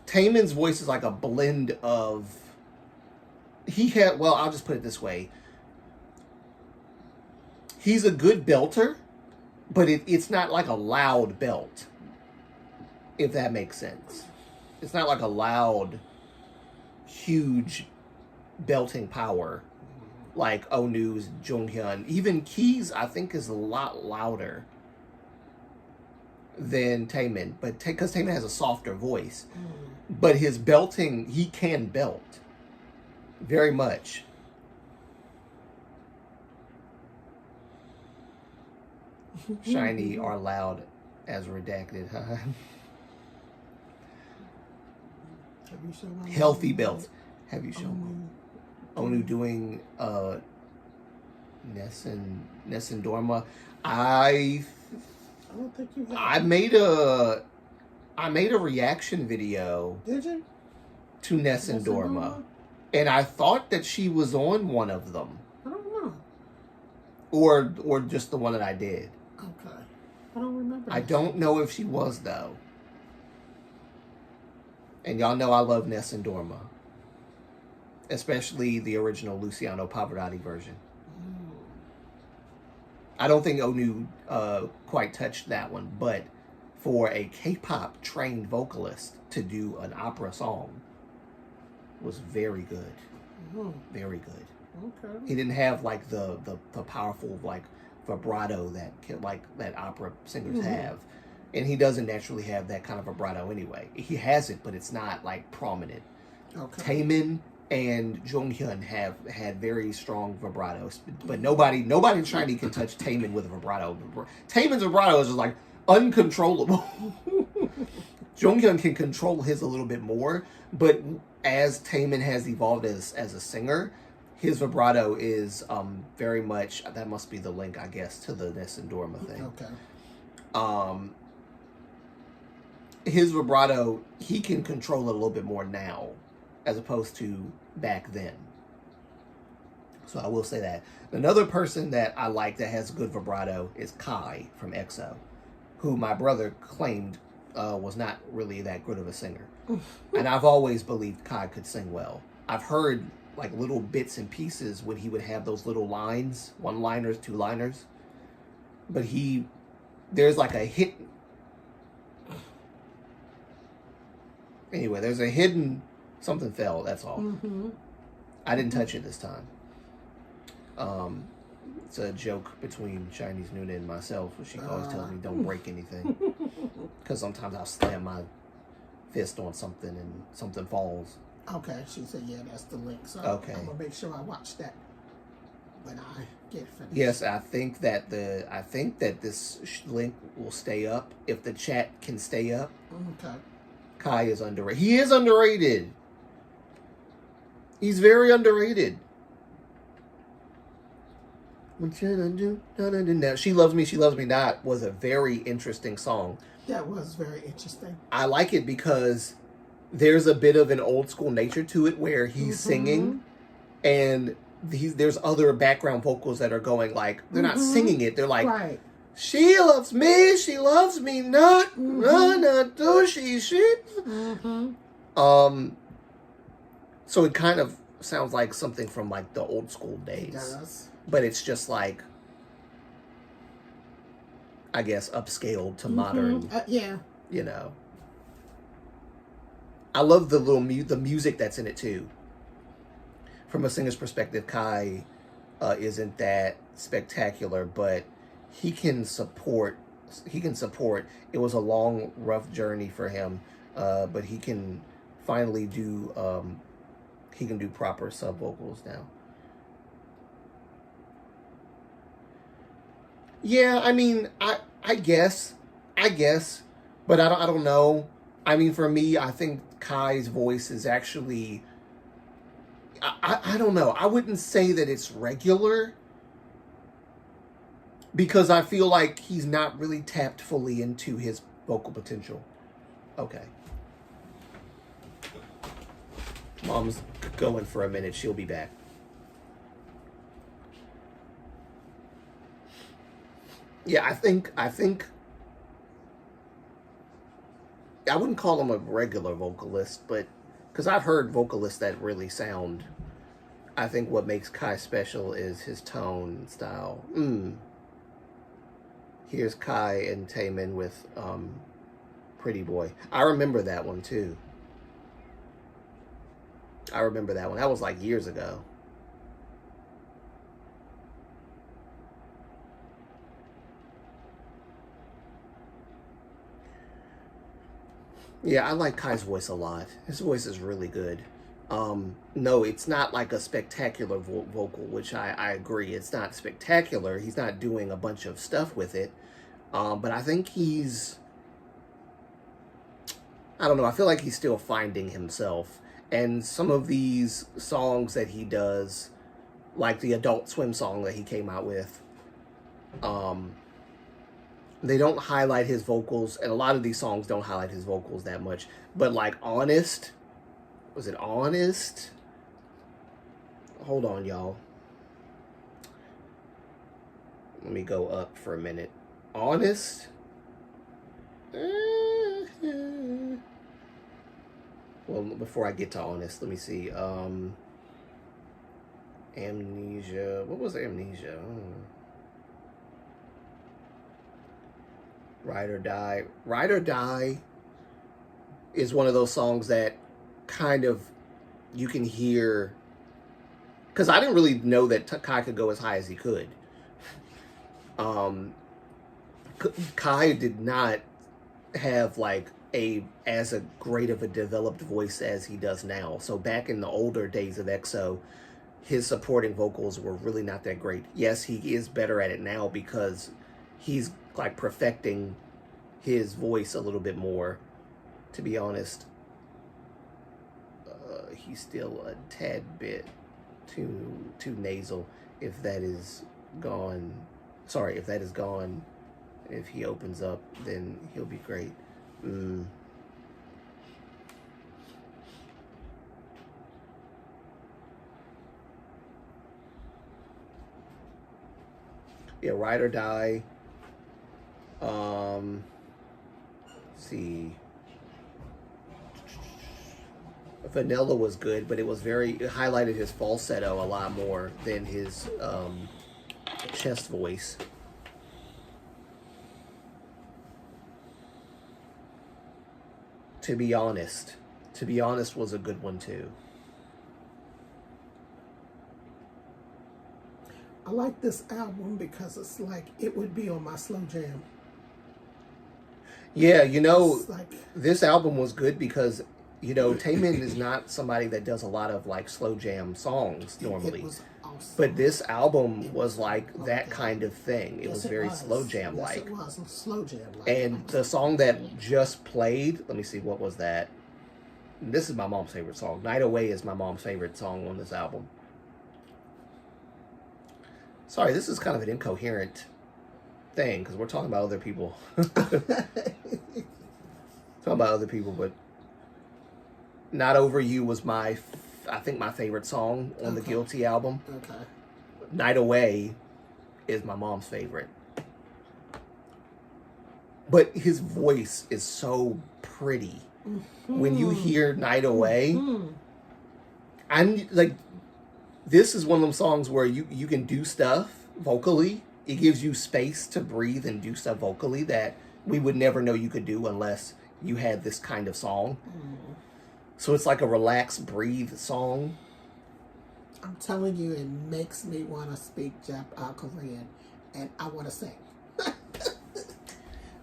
Taemin's voice is like a blend of... I'll just put it this way. He's a good belter, but it's not like a loud belt, if that makes sense. It's not like a loud, huge belting power like Onu's, Jonghyun. Even Key's, I think, is a lot louder than Taemin, but because Taemin has a softer voice. But his belting, he can belt very much. Shiny are loud as redacted. Healthy belts. Have you shown me? Onu doing Nessun Dorma. I don't think you have. I made a reaction video. Did you? To Nessun Dorma. And I thought that she was on one of them. I don't know. Or just the one that I did. Okay. I don't remember. I don't know if she was, though. And y'all know I love Nessun Dorma. Especially the original Luciano Pavarotti version. I don't think Onu quite touched that one, but for a K-pop trained vocalist to do an opera song was very good. Very good. Okay. He didn't have like the powerful like vibrato that opera singers have. And he doesn't naturally have that kind of vibrato anyway. He has it, but it's not like prominent. Okay. Taemin and Jonghyun have had very strong vibratos, but nobody in China can touch Taemin with a vibrato. Taemin's vibrato is just like uncontrollable. Jonghyun can control his a little bit more, but as Taemin has evolved as a singer, his vibrato is very much, that must be the link, I guess, to the Nessun Dorma thing. Okay. His vibrato, he can control it a little bit more now, as opposed to back then. So I will say that. Another person that I like that has good vibrato is Kai from EXO, who my brother claimed was not really that good of a singer. And I've always believed Kai could sing well. I've heard like little bits and pieces when he would have those little lines, one-liners, two-liners. But there's like a hit. Anyway, there's a hidden something fell, that's all. I didn't touch it this time. It's a joke between Chinese Nuna and myself, where she always tells me don't break anything. Because sometimes I'll slam my fist on something and something falls. Okay, she said, yeah, that's the link. So okay. I'm going to make sure I watch that when I get finished. Yes, I think that this link will stay up if the chat can stay up. Okay. Kai is underrated. He is underrated. He's very underrated. Now, She Loves Me Not was a very interesting song. That was very interesting. I like it because there's a bit of an old school nature to it where he's singing and there's other background vocals that are going like, they're not singing it, they're like, right. She loves me not, not do she. So it kind of sounds like something from like the old school days. It does. But it's just like, I guess, upscaled to modern. Yeah. You know. I love the the music that's in it too. From a singer's perspective, Kai isn't that spectacular, but he can support. He can support. It was a long, rough journey for him, but he can finally do. He can do proper sub vocals now. Yeah, I mean, I guess, but I don't know. I mean, for me, I think Kai's voice is actually. I don't know. I wouldn't say that it's regular because I feel like he's not really tapped fully into his vocal potential. Okay. Mom's going for a minute. She'll be back. Yeah, I think I wouldn't call him a regular vocalist, but because I've heard vocalists that really sound. I think what makes Kai special is his tone and style. Here's Kai and Taemin with Pretty Boy. I remember that one too. I remember that one. That was like years ago. Yeah, I like Kai's voice a lot. His voice is really good. No, it's not like a spectacular vocal, which I agree. It's not spectacular. He's not doing a bunch of stuff with it. But I think I don't know, I feel like he's still finding himself. And some of these songs that he does, like the Adult Swim song that he came out with, they don't highlight his vocals, and a lot of these songs don't highlight his vocals that much. But like Honest, was it Honest? Hold on, y'all. Let me go up for a minute. Honest? Well, before I get to Honest, let me see. Amnesia. What was Amnesia? Ride or Die. Ride or Die is one of those songs that kind of you can hear, because I didn't really know that Kai could go as high as he could. Kai did not have like as a great of a developed voice as he does now. So back in the older days of EXO, his supporting vocals were really not that great. Yes, he is better at it now because he's like perfecting his voice a little bit more. To be honest, he's still a tad bit too nasal. If that is gone, sorry, if that is gone, if he opens up, then he'll be great. Yeah, Ride or Die. Let's see. Vanilla was good, but it highlighted his falsetto a lot more than his chest voice. To Be Honest was a good one too. I like this album because it's like it would be on my slow jam. Yeah, this album was good because, Taemin is not somebody that does a lot of like slow jam songs normally. It was awesome. But this album was like that kind of thing. It was very slow jam like. Yes, it was slow jam like. And the song that just played, let me see, what was that? This is my mom's favorite song. Night Away is my mom's favorite song on this album. Sorry, this is kind of an incoherent thing because we're talking about other people. But Not Over You was I think my favorite song on the Guilty album. Okay. Night Away is my mom's favorite. But his voice is so pretty. Mm-hmm. When you hear Night Away, I'm like, this is one of them songs where you can do stuff vocally. It gives you space to breathe and do stuff vocally that we would never know you could do unless you had this kind of song. So it's like a relax, breathe song. I'm telling you, it makes me want to speak Korean, and I want to sing.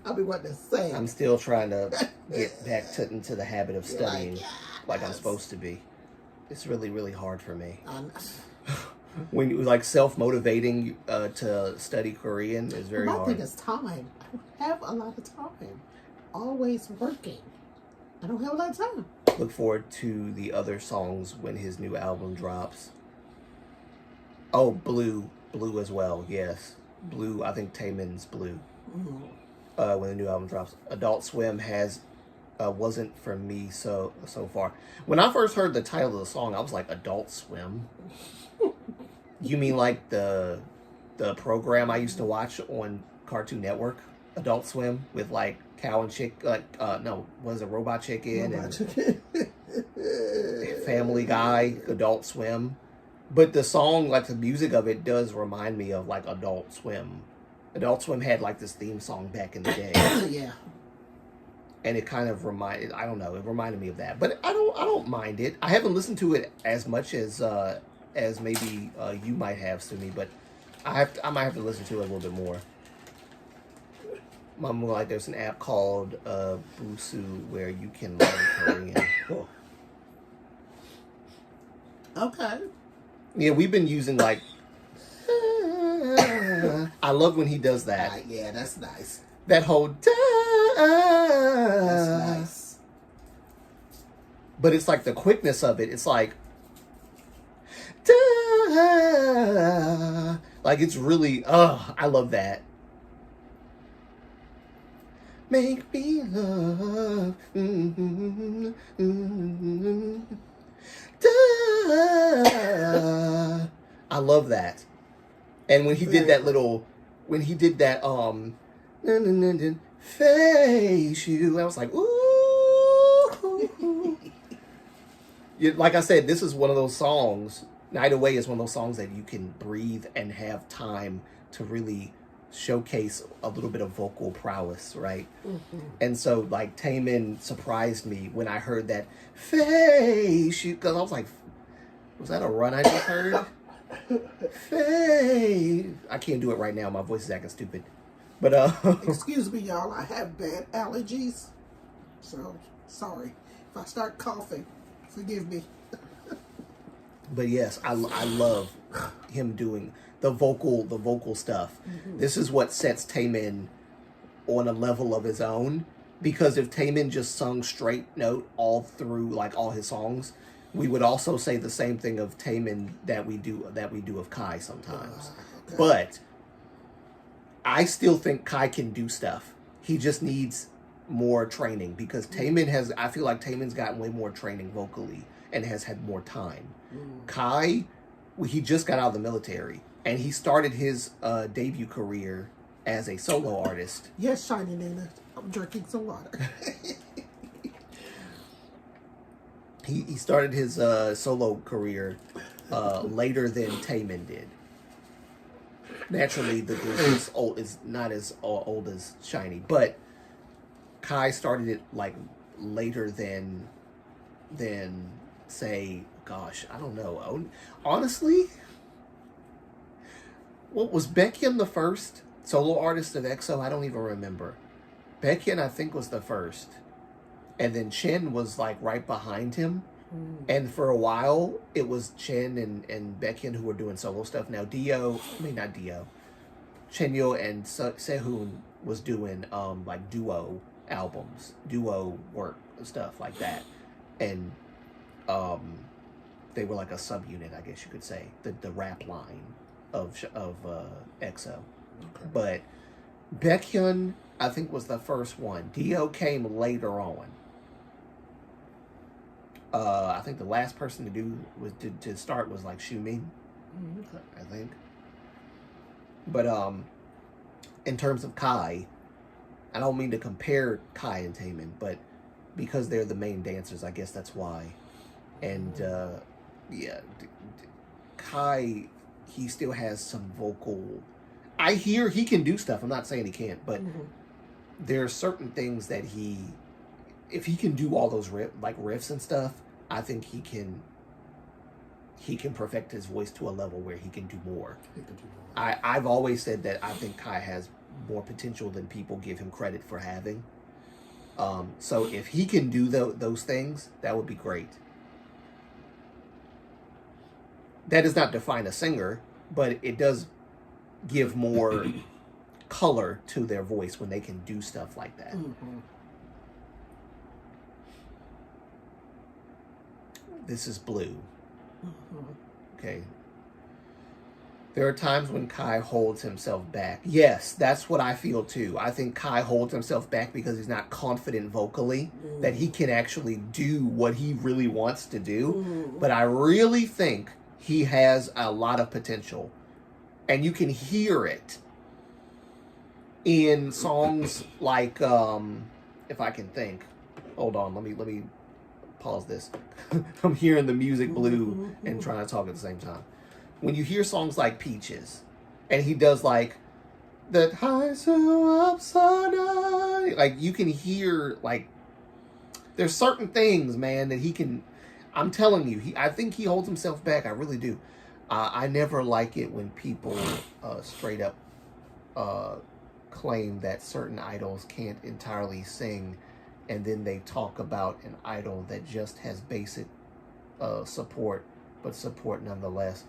I'll be wanting to sing. I'm still trying to get back into the habit of studying like I'm yes. supposed to be. It's really, really hard for me. Um, When you like self-motivating to study Korean is very My hard. thing is time. I don't have a lot of time. Always working. I don't have a lot of time. Look forward to the other songs when his new album drops. Oh, Blue as well. Yes, Blue. I think Taemin's Blue. When the new album drops, Adult Swim has wasn't for me so far. When I first heard the title of the song, I was like, Adult Swim. You mean like the program I used to watch on Cartoon Network, Adult Swim, with like Cow and Chick, no, was it Robot Chicken and Family Guy, Adult Swim. But the song, like the music of it, does remind me of like Adult Swim. Adult Swim had like this theme song back in the day. Yeah. And it kind of reminded, I don't know, it reminded me of that. But I don't mind it. I haven't listened to it as much as maybe you might have, Sumi, but I might have to listen to it a little bit more. Like there's an app called Busu where you can learn Korean. Okay. Yeah, we've been using like. I love when he does that. Yeah, that's nice. That whole. That's nice. But it's like the quickness of it. It's like. Like it's really. I love that. Make me love. I love that. And when he did that face you, I was like, ooh. Like I said, this is one of those songs. Night Away is one of those songs that you can breathe and have time to really showcase a little bit of vocal prowess, right? Mm-hmm. And so, like, Taemin surprised me when I heard that face you, because I was like, was that a run I just heard? Face. I can't do it right now. My voice is acting stupid. But excuse me, y'all. I have bad allergies, so sorry if I start coughing. Forgive me. But yes, I love him doing the vocal stuff. Mm-hmm. This is what sets Taemin on a level of his own. Because if Taemin just sung straight note all through like all his songs, we would also say the same thing of Taemin that we do of Kai sometimes. Okay. But I still think Kai can do stuff. He just needs more training because Taemin I feel like Taemin's gotten way more training vocally and has had more time. Kai, he just got out of the military and he started his debut career as a solo artist. Yes, Shiny Nina. I'm drinking some water. He started his solo career later than Taemin did. Naturally, the group is not as old as Shiny, but Kai started it like later than say, gosh, I don't know. Honestly, what was Baekhyun the first solo artist of EXO? I don't even remember. Baekhyun, I think, was the first. And then Chen was like right behind him. And for a while, it was Chen and Baekhyun who were doing solo stuff. Now not Dio. Chenyo and Sehun was doing like duo albums, duo work, stuff like that. And they were like a subunit, I guess you could say, the rap line of EXO. Okay. But Baekhyun, I think, was the first one. Dio came later on. I think the last person to start was like Xiumin, I think. But in terms of Kai, I don't mean to compare Kai and Taemin, but because they're the main dancers, I guess that's why. And Kai, he still has some vocal. I hear he can do stuff. I'm not saying he can't, but there are certain things that if he can do all those riffs and stuff, I think he can perfect his voice to a level where he can do more. I've always said that I think Kai has more potential than people give him credit for having. So if he can do those things, that would be great. That does not define a singer, but it does give more color to their voice when they can do stuff like that. Mm-hmm. This is Blue. Mm-hmm. Okay. There are times when Kai holds himself back. Yes, that's what I feel too. I think Kai holds himself back because he's not confident vocally that he can actually do what he really wants to do. But I really think he has a lot of potential. And you can hear it in songs like, if I can think. Hold on, let me pause this. I'm hearing the music Blue and trying to talk at the same time. When you hear songs like Peaches, and he does like that high so upside down, like you can hear like there's certain things, man, that he can. I'm telling you, I think he holds himself back. I really do. I never like it when people straight up claim that certain idols can't entirely sing, and then they talk about an idol that just has basic support, but support nonetheless.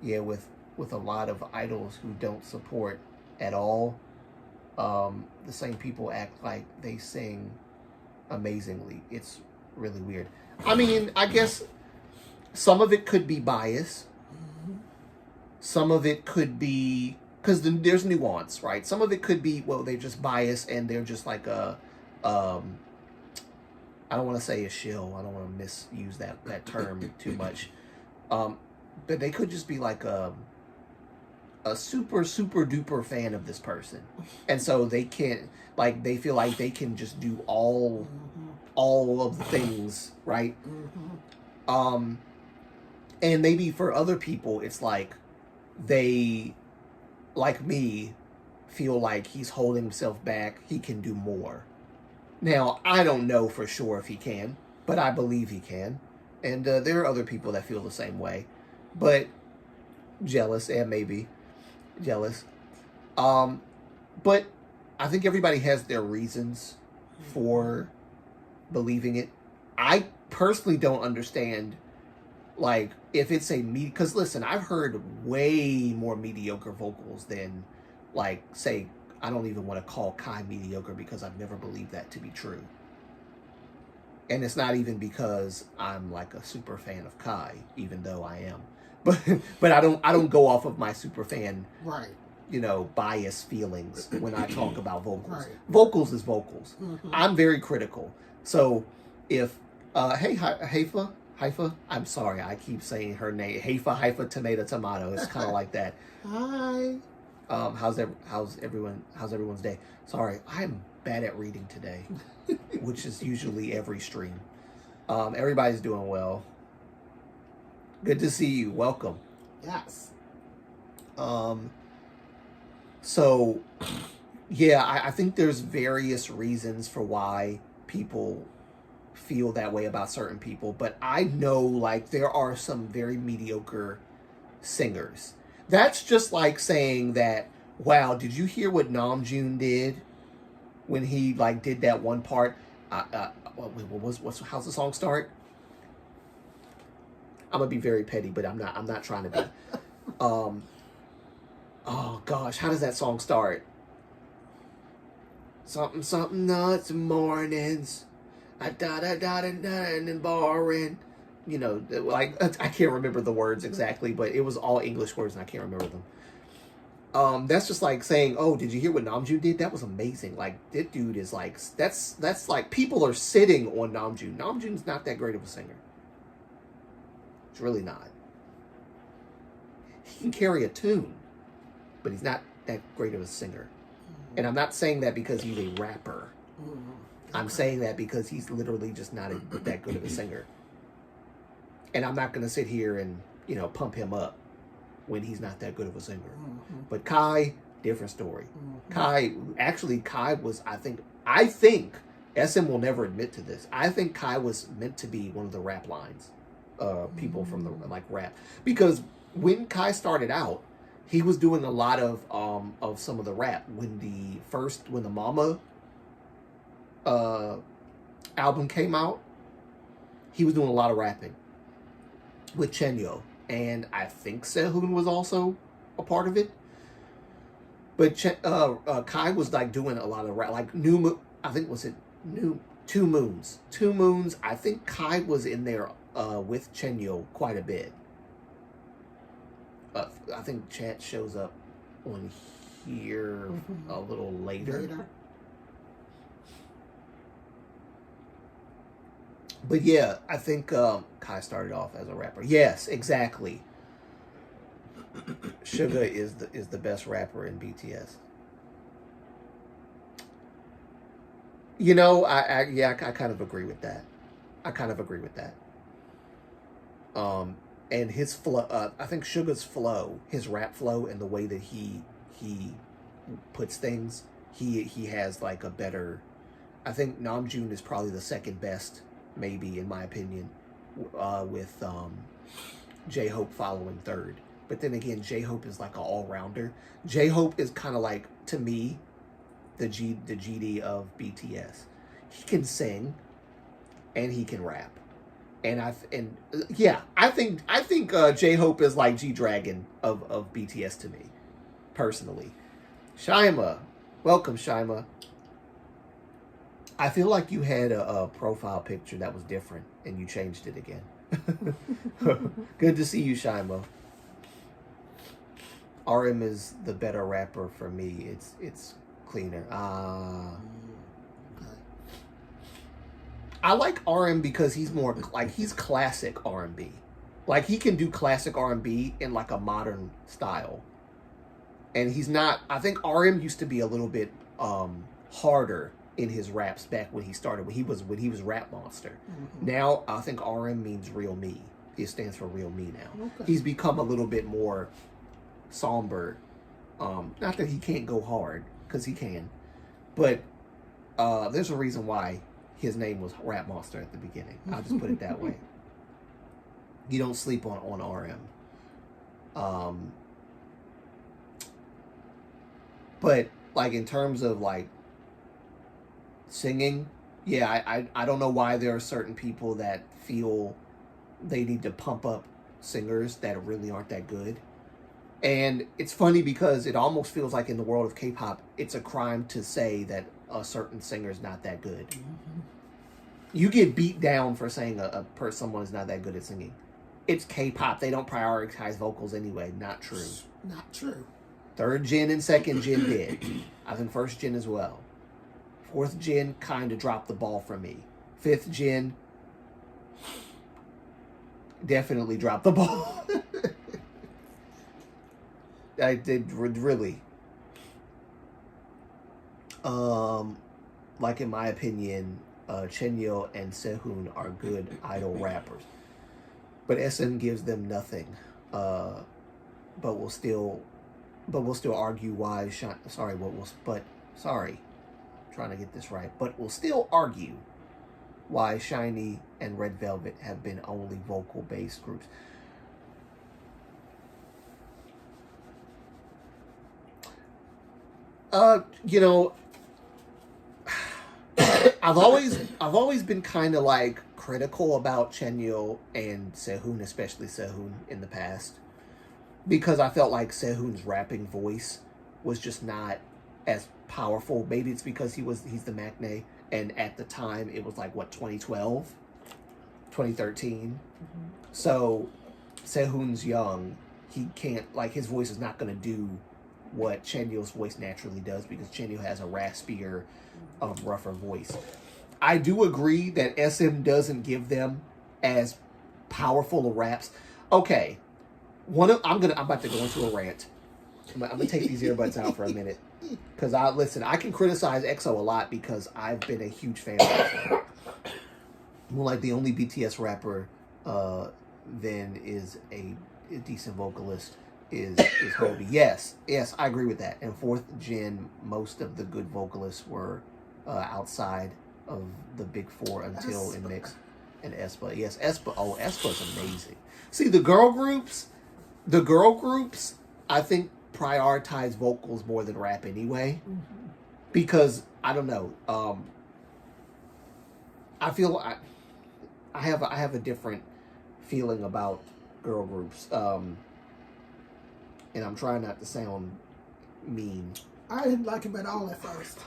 Yeah, with a lot of idols who don't support at all, the same people act like they sing amazingly. It's really weird. I mean, I guess some of it could be bias. Some of it could be because there's nuance, right? Some of it could be, well, they're just biased and they're just like I don't want to say a shill. I don't want to misuse that term too much. But they could just be like a super duper fan of this person, and so they can't, like, they feel like they can just do all of the things, right? And maybe for other people it's like they, like me, feel like he's holding himself back. He can do more. Now I don't know for sure if he can, but I believe he can, and there are other people that feel the same way. But jealous, and maybe jealous. But I think everybody has their reasons for believing it. I personally don't understand, like, if it's because listen, I've heard way more mediocre vocals than, like, say, I don't even want to call Kai mediocre because I've never believed that to be true. And it's not even because I'm like a super fan of Kai, even though I am. But I don't go off of my super fan, right, bias feelings when I talk about vocals. Right. Vocals is vocals. I'm very critical. So if hey Haifa, I'm sorry, I keep saying her name. Haifa tomato. It's kind of like that. Hi. How's everyone's day? Sorry, I'm bad at reading today, which is usually every stream. Everybody's doing well. Good to see you. Welcome. Yes. So, yeah, I think there's various reasons for why people feel that way about certain people, but I know, like, there are some very mediocre singers. That's just like saying that, wow, did you hear what Namjoon did when he, like, did that one part? How's the song start? I'm gonna be very petty, but I'm not trying to be. Oh gosh, how does that song start? Something nuts mornings. And boring. Like, I can't remember the words exactly, but it was all English words and I can't remember them. That's just like saying, oh, did you hear what Namjoon did? That was amazing. Like, that dude is like, that's like, people are sitting on Namjoon. Namjoon's not that great of a singer. It's really not. He can carry a tune, but he's not that great of a singer. And I'm not saying that because he's a rapper. I'm saying that because he's literally just not that good of a singer. And I'm not going to sit here and, pump him up when he's not that good of a singer. But Kai, different story. Kai was, I think, SM will never admit to this. I think Kai was meant to be one of the rap lines, people from the like rap, because when Kai started out, he was doing a lot of some of the rap. When the Mama album came out, he was doing a lot of rapping with Chenyo, and I think Sehun was also a part of it. But Kai was like doing a lot of rap, like I think was it New 2 Moons. 2 Moons. I think Kai was in there with Chenyo quite a bit. I think Chant shows up on here a little later. But yeah, I think Kai started off as a rapper. Yes, exactly. Suga is the best rapper in BTS. You know, I kind of agree with that. And his flow, I think Suga's flow, his rap flow, and the way that he puts things, he has like a better. I think Namjoon is probably the second best, maybe in my opinion, with J-Hope following third. But then again, J-Hope is like an all-rounder. J-Hope is kind of like, to me, the GD of BTS. He can sing, and he can rap, I think J-Hope is like G-Dragon of BTS to me, personally. Shima, welcome Shima. I feel like you had a profile picture that was different, and you changed it again. Good to see you, Shima. RM is the better rapper for me. It's cleaner. I like RM because he's more like he's classic R&B. Like he can do classic R&B in like a modern style. And he's not. I think RM used to be a little bit harder in his raps back when he started when he was Rap Monster. Now I think RM means real me. It stands for real me now. Okay. He's become a little bit more somber. Not that he can't go hard, because he can, but there's a reason why his name was Rap Monster at the beginning. I'll just put it that way. You don't sleep on RM. But like in terms of like singing, yeah, I don't know why there are certain people that feel they need to pump up singers that really aren't that good. And it's funny because it almost feels like in the world of K-pop, it's a crime to say that a certain singer is not that good. You get beat down for saying someone is not that good at singing. It's K-pop. They don't prioritize vocals anyway. Not true. Not true. Third gen and second gen did. I think first gen as well. Fourth gen kind of dropped the ball for me. Fifth gen definitely dropped the ball. I did really. Like in my opinion, Chenyo and Sehun are good idol rappers, but SM gives them nothing. But we'll still argue why. Trying to get this right. But we'll still argue why Shiny and Red Velvet have been only vocal-based groups. You know, I've always been kind of like critical about Chenyo and Sehun, especially Sehun in the past, because I felt like Sehun's rapping voice was just not as powerful. Maybe it's because he's the maknae, and at the time it was like what, 2012, 2013. So Sehun's young. He can't, like, his voice is not going to do what Chenyo's voice naturally does, because Chenyo has a raspier, rougher voice. I do agree that SM doesn't give them as powerful of raps. Okay, I'm about to go into a rant. I'm gonna take these earbuds out for a minute, because I can criticize EXO a lot because I've been a huge fan of EXO. Moonlight, the only BTS rapper, then is a decent vocalist. Is Hobie. Yes, I agree with that. And fourth gen, most of the good vocalists were outside of the big four until it aespa. mixed. And aespa, yes, aespa. Oh, aespa's amazing. See, the girl groups, I think prioritize vocals more than rap anyway, because I don't know. I feel I have a different feeling about girl groups, and I'm trying not to sound mean. I didn't like him at all at first.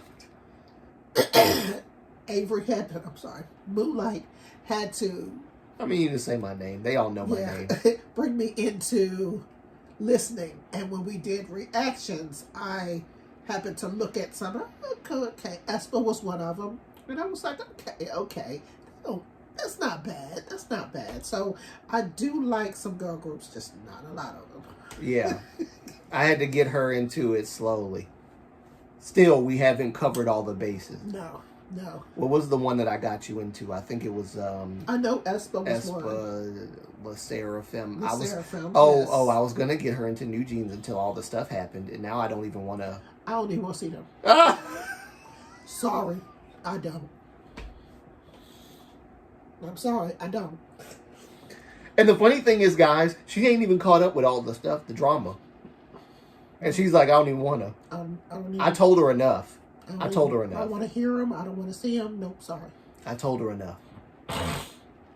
Avery had to, I'm sorry, Moonlight had to. I mean, you didn't say my name. They all know my name. Bring me into listening. And when we did reactions, I happened to look at some. Okay, aespa was one of them. And I was like, okay. Oh, that's not bad. That's not bad. So I do like some girl groups, just not a lot of them. Yeah. I had to get her into it slowly. Still, we haven't covered all the bases. No. What was the one that I got you into? I think it was I know aespa was one. La Seraphim. Seraphim, yes. I was gonna get her into New Jeans until all the stuff happened, and now I don't even want to. I don't even want to see them. Sorry, I don't. I'm sorry, I don't. And the funny thing is, guys, she ain't even caught up with all the stuff, the drama. And she's like, I don't even want to. I told her enough. I told her enough. I don't want to hear him. I don't want to see him. Nope, sorry. I told her enough.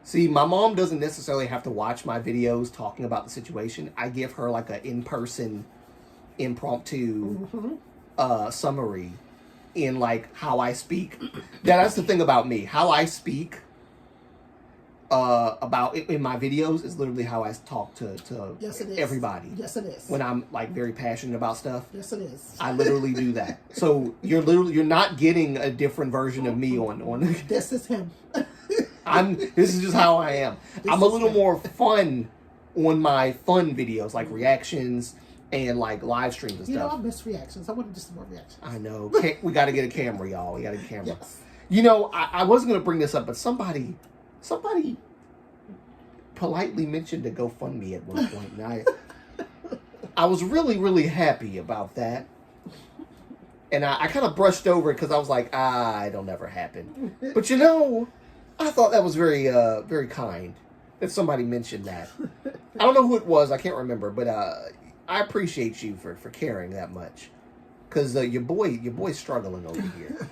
See, my mom doesn't necessarily have to watch my videos talking about the situation. I give her like an in-person, impromptu summary in like how I speak. That's the thing about me. How I speak about in my videos is literally how I talk to yes, it is. everybody. Yes, it is. When I'm like very passionate about stuff. Yes, it is. I literally do that. So you're not getting a different version of me on. This is him. This is just how I am. I'm a little more fun on my fun videos, like reactions and like live streams and stuff. You know, I miss reactions. I want to do some more reactions. I know. We got to get a camera, y'all. We got to get a camera. Yes. You know, I wasn't going to bring this up, but somebody politely mentioned a GoFundMe at one point, and I was really, really happy about that. And I kind of brushed over it because I was like, it'll never happen. But you know, I thought that was very, very kind that somebody mentioned that. I don't know who it was. I can't remember, but I appreciate you for caring that much, because your boy's struggling over here.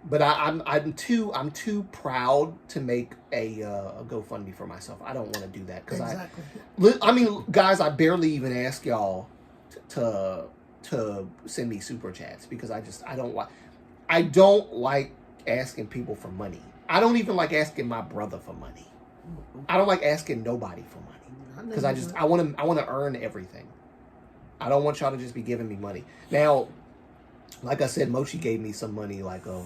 But I'm too proud to make a GoFundMe for myself. I don't want to do that because I mean, guys, I barely even ask y'all to send me super chats because I don't like asking people for money. I don't even like asking my brother for money. I don't like asking nobody for money because I want to earn everything. I don't want y'all to just be giving me money. Now, like I said, Mochi gave me some money like a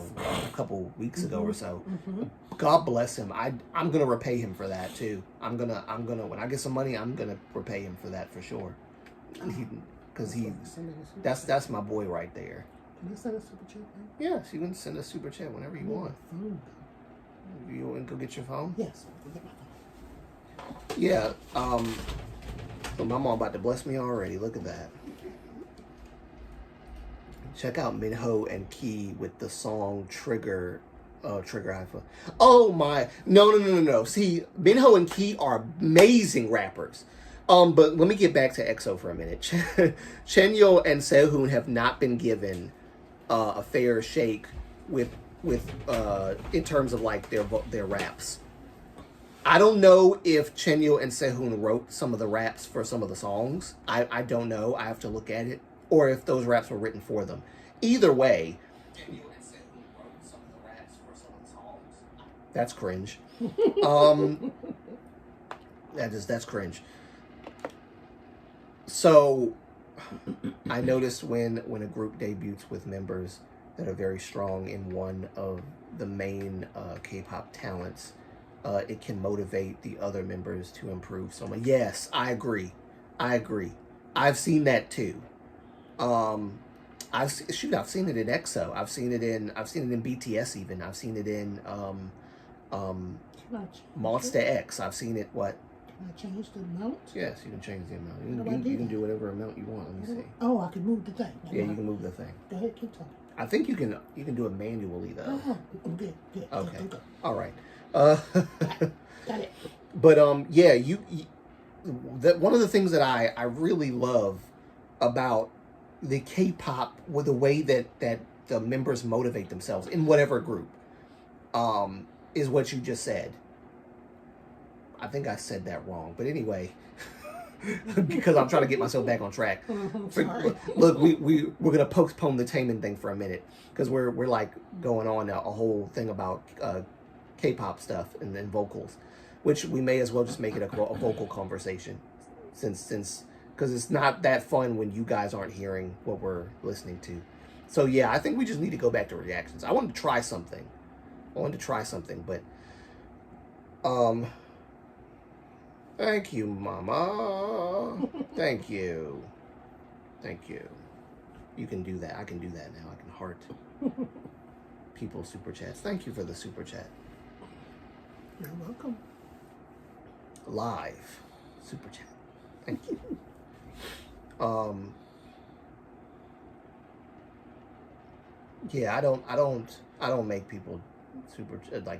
couple weeks ago or so. God bless him. I'm gonna repay him for that too. I'm gonna when I get some money, I'm gonna repay him for that for sure. Because that's my boy right there. Can you send a super chat? Yes, you can send a super chat whenever you want. You want to go get your phone? Yes, I'll get my phone. Yeah. So my mom about to bless me already. Look at that. Check out Minho and Key with the song Trigger Alpha. Oh my, no. See, Minho and Key are amazing rappers. But let me get back to EXO for a minute. Chenyo and Sehun have not been given a fair shake with in terms of like their raps. I don't know if Chenyo and Sehun wrote some of the raps for some of the songs. I don't know. I have to look at it. Or if those raps were written for them. Either way, that's cringe. That's cringe. So, I noticed when a group debuts with members that are very strong in one of the main K-pop talents, it can motivate the other members to improve so much. Yes, I agree. I've seen that too. I've seen it in EXO. I've seen it in BTS even. I've seen it in Monster X. I've seen it. What? Can I change the amount? Yes, you can change the amount. You can do whatever amount you want. Let me see. Oh, I can move the thing. Yeah, you can move the thing. Go ahead, keep talking. I think you can do it manually though. Good. Okay. Go. All right. Got it. But yeah, that one of the things that I really love about the K-pop with the way that the members motivate themselves in whatever group, is what you just said. I think I said that wrong, but anyway, because I'm trying to get myself back on track. Sorry. Look, we're gonna postpone the Taemin thing for a minute because we're like going on a whole thing about K-pop stuff and then vocals, which we may as well just make it a vocal conversation, since because it's not that fun when you guys aren't hearing what we're listening to. So yeah, I think we just need to go back to reactions. I wanted to try something, but thank you, Mama. Thank you. You can do that. I can do that now. I can heart people super chats. Thank you for the super chat. You're welcome. Live super chat. Thank you. Yeah, I don't make people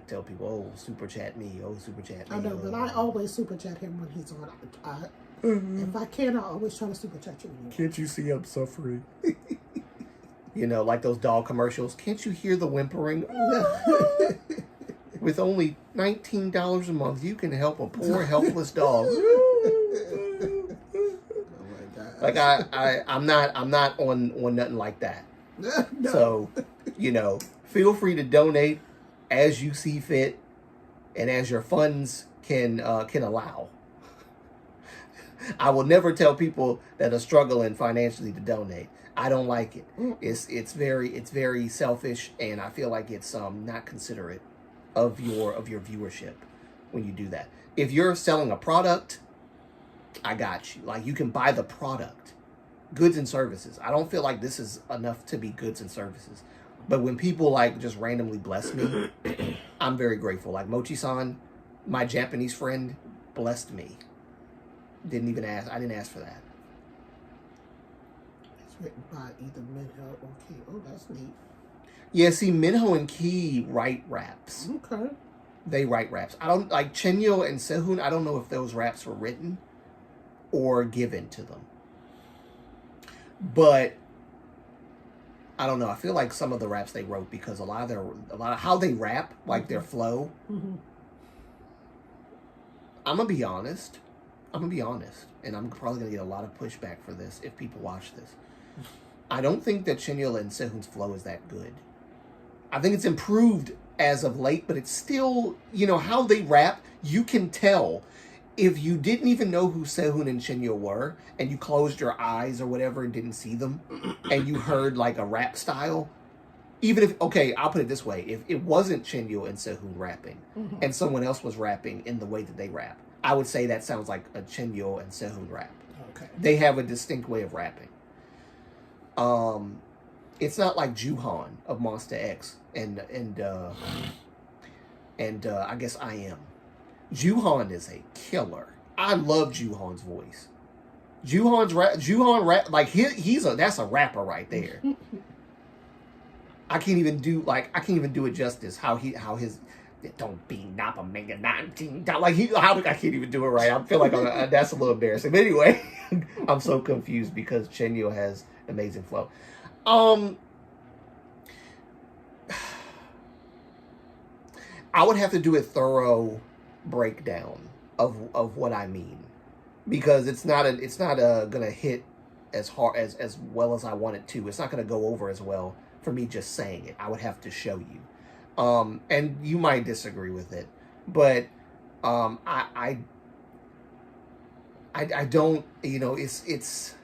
tell people, oh, super chat me, oh, super chat me. I know, but I always super chat him when he's on. If I can, I always try to super chat you. Can't you see I'm suffering? Like those dog commercials. Can't you hear the whimpering? With only $19 a month, you can help a poor, helpless dog. Oh my God. Like I'm not on nothing like that. No. So, feel free to donate as you see fit and as your funds can allow. I will never tell people that are struggling financially to donate. I don't like it. It's very selfish, and I feel like it's not considerate of your viewership when you do that. If you're selling a product, I got you. Like, you can buy the product, goods and services. I don't feel like this is enough to be goods and services. But when people just randomly bless me, I'm very grateful. Like Mochi-san, my Japanese friend, blessed me. Didn't even ask. I didn't ask for that. It's written by either Minho or Key. Oh, that's neat. Yeah, see, Minho and Key write raps. Okay. They write raps. I don't like Chenyo and Sehun. I don't know if those raps were written or given to them. But I don't know. I feel like some of the raps they wrote, because a lot of how they rap, like their flow. Mm-hmm. I'm gonna be honest, and I'm probably gonna get a lot of pushback for this if people watch this. I don't think that Chenyo and Sehun's flow is that good. I think it's improved as of late, but it's still, how they rap, you can tell. If you didn't even know who Sehun and Chenyo were, and you closed your eyes or whatever and didn't see them, and you heard like a rap style, even if, okay, I'll put it this way, if it wasn't Chenyo and Sehun rapping, and someone else was rapping in the way that they rap, I would say that sounds like a Chenyo and Sehun rap. Okay. They have a distinct way of rapping. It's not like Juhan of Monster X and I guess I Am. Juhan is a killer. I love Juhan's voice. Juhan rap, like that's a rapper right there. I can't even do it justice. How his don't be Napa Mega 19. Like I can't even do it right. I feel like that's a little embarrassing. But anyway, I'm so confused because Chenyo has amazing flow. I would have to do a thorough breakdown of what I mean, because it's not gonna hit as hard as well as I want it to. It's not gonna go over as well for me just saying it. I would have to show you, and you might disagree with it, but I don't, it's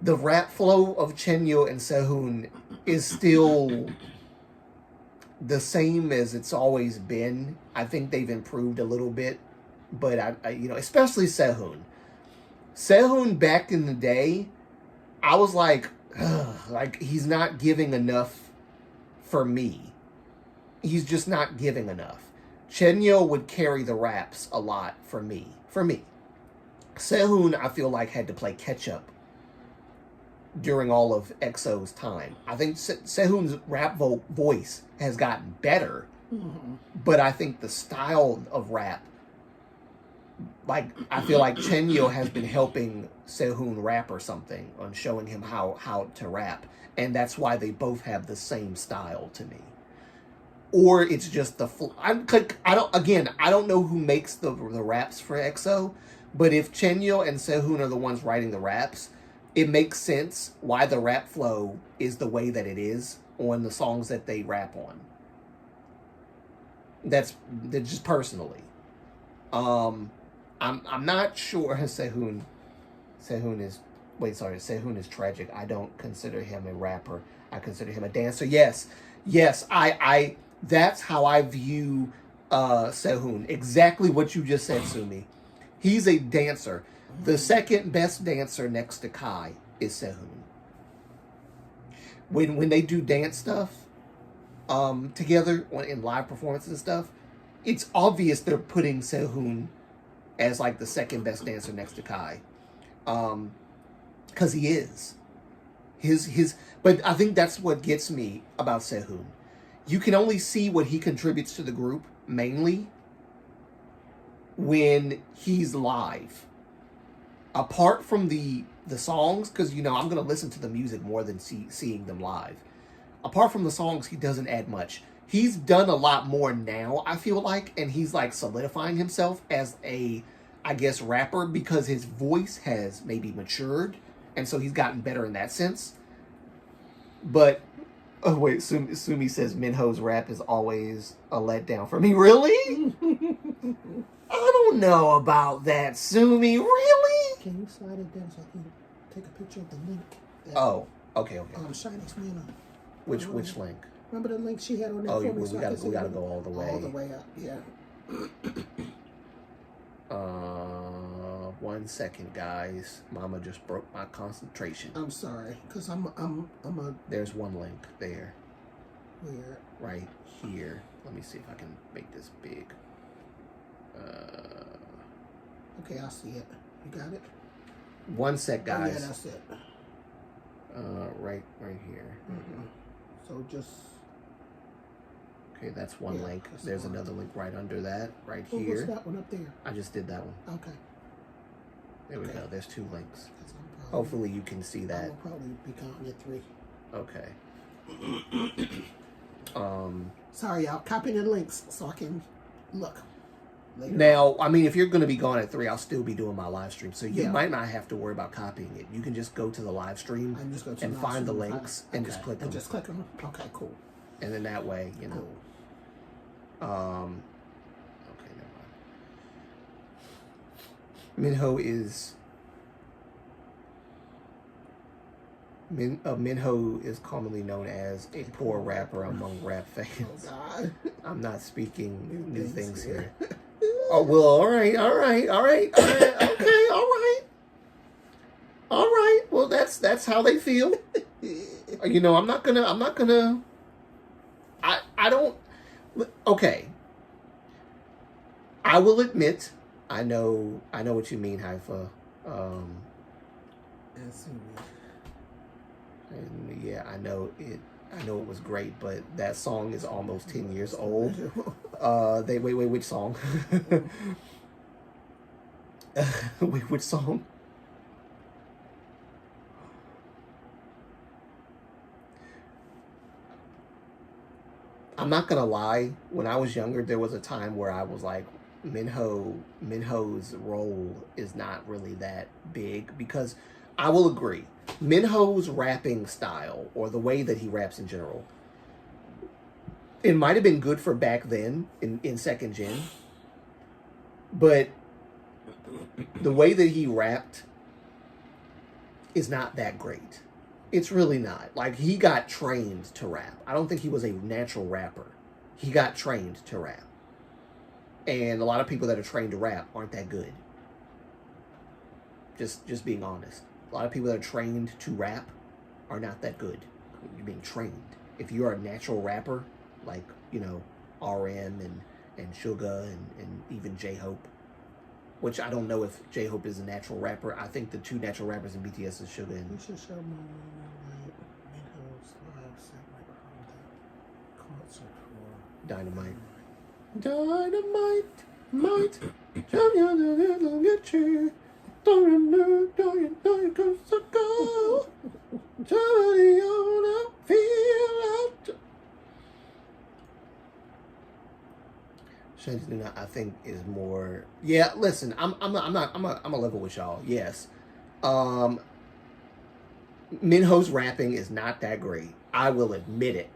the rap flow of Chenyo and Sehun is still the same as it's always been. I think they've improved a little bit, but I especially Sehun. Sehun back in the day, I was like, ugh, like he's not giving enough for me. He's just not giving enough. Chenyo would carry the raps a lot for me. Sehun, I feel like, had to play catch up during all of EXO's time. I think Sehun's rap voice has gotten better, but I think the style of rap, like, I feel like Chenyo has been helping Sehun rap or something, on showing him how to rap, and that's why they both have the same style to me. Or it's just the I don't know who makes the raps for EXO, but if Chenyo and Sehun are the ones writing the raps, it makes sense why the rap flow is the way that it is on the songs that they rap on. That's just personally. I'm not sure Sehun is tragic. I don't consider him a rapper. I consider him a dancer. Yes, I that's how I view Sehun. Exactly what you just said, Sumi. He's a dancer. The second best dancer next to Kai is Sehun. When they do dance stuff together in live performances and stuff, it's obvious they're putting Sehun as like the second best dancer next to Kai. Because he is. But I think that's what gets me about Sehun. You can only see what he contributes to the group, mainly, when he's live. Apart from the songs, because, I'm going to listen to the music more than seeing them live. Apart from the songs, he doesn't add much. He's done a lot more now, I feel like, and he's like solidifying himself as a, I guess, rapper, because his voice has maybe matured, and so he's gotten better in that sense. But, oh wait, Sumi says Minho's rap is always a letdown for me. Really? I don't know about that, Sumi. Really? Can you slide it down so I can take a picture of the link? Oh, okay. Shiny's Mina. Which link? Remember the link she had on there? Oh, we gotta go all the way. All the way up, yeah. 1 second, guys. Mama just broke my concentration. I'm sorry, cause I'm a. There's one link there. Where? Right here. Let me see if I can make this big. Okay, I see it. You got it? 1 sec, guys. Oh, yeah, that's it. Right here. Mm-hmm. So just. Okay, that's one link. There's another link right under that, right here. What's that one up there? I just did that one. Okay. There we go. There's 2 links. Hopefully you can see that. I'll probably be counting at 3. Okay. Sorry, y'all. Copying the links so I can look. Later. Now, I mean, if you're going to be gone at 3, I'll still be doing my live stream. So you might not have to worry about copying it. You can just go to the live stream and find the links and just click them. Just click them. Okay, cool. And then that way, Cool. Okay, never mind. Minho is commonly known as a poor rapper among rap fans. Oh, God. I'm not speaking new things here. Oh, well, all right. Okay, all right. Well, that's how they feel. I'm not gonna. I don't. Okay. I will admit, I know what you mean, Haifa. And yeah, I know it was great, but that song is almost 10 years old. Wait, which song? Wait, which song? I'm not gonna lie, when I was younger, there was a time where I was like, Minho's role is not really that big, because I will agree, Minho's rapping style, or the way that he raps in general, it might have been good for back then in second gen, but the way that he rapped is not that great. It's really not. Like, he got trained to rap. I don't think he was a natural rapper. He got trained to rap. And a lot of people that are trained to rap aren't that good. Just being honest. A lot of people that are trained to rap are not that good. You're being trained. If you're a natural rapper, like, RM and Suga and even J-Hope, which I don't know if J-Hope is a natural rapper. I think the two natural rappers in BTS is Suga and... You should show Moonlight Minho's live segment from the concert for Dynamite. Dynamite, might, jump your little get you. Don't you go so go. Somebody on a feel. Shanty's New, I think, is more. Yeah, listen, I'm a level with y'all. Yes, Minho's rapping is not that great. I will admit it.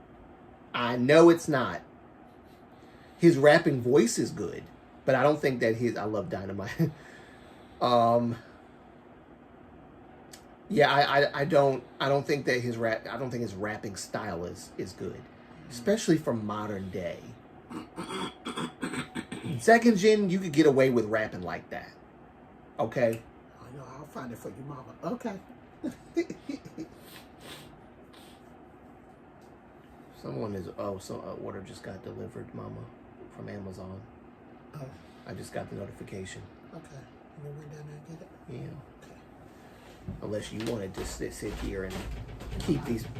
I know it's not. His rapping voice is good, but I don't think that his. I love Dynamite. Yeah, I don't think that his rap. I don't think his rapping style is good, especially for modern day. Second gen, you could get away with rapping like that. Okay. I know. I'll find it for you, Mama. Okay. Someone is. Oh, so order just got delivered, Mama, from Amazon. Oh. I just got the notification. Okay. You want to run down there and get it? Yeah. Okay. Unless you wanted to sit here and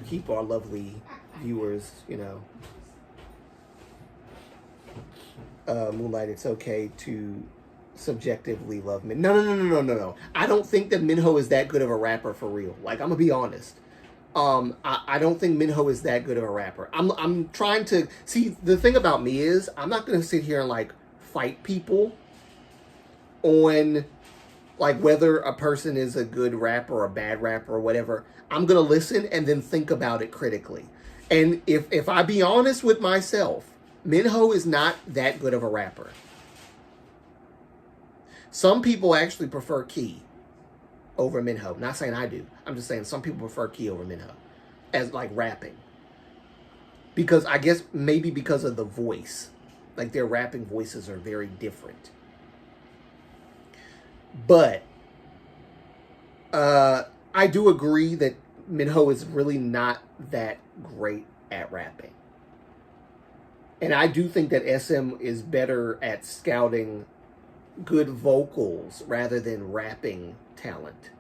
keep our lovely viewers, you know. Moonlight, it's okay to subjectively love Min. No. I don't think that Minho is that good of a rapper for real. Like, I'm gonna be honest. I don't think Minho is that good of a rapper. I'm trying to see. The thing about me is I'm not gonna sit here and like fight people on like whether a person is a good rapper or a bad rapper or whatever. I'm gonna listen and then think about it critically. And if I be honest with myself, Minho is not that good of a rapper. Some people actually prefer Key over Minho. Not saying I do. I'm just saying some people prefer Key over Minho as like rapping. Because I guess maybe because of the voice. Like their rapping voices are very different. But I do agree that Minho is really not that great at rapping. And I do think that SM is better at scouting good vocals rather than rapping talent.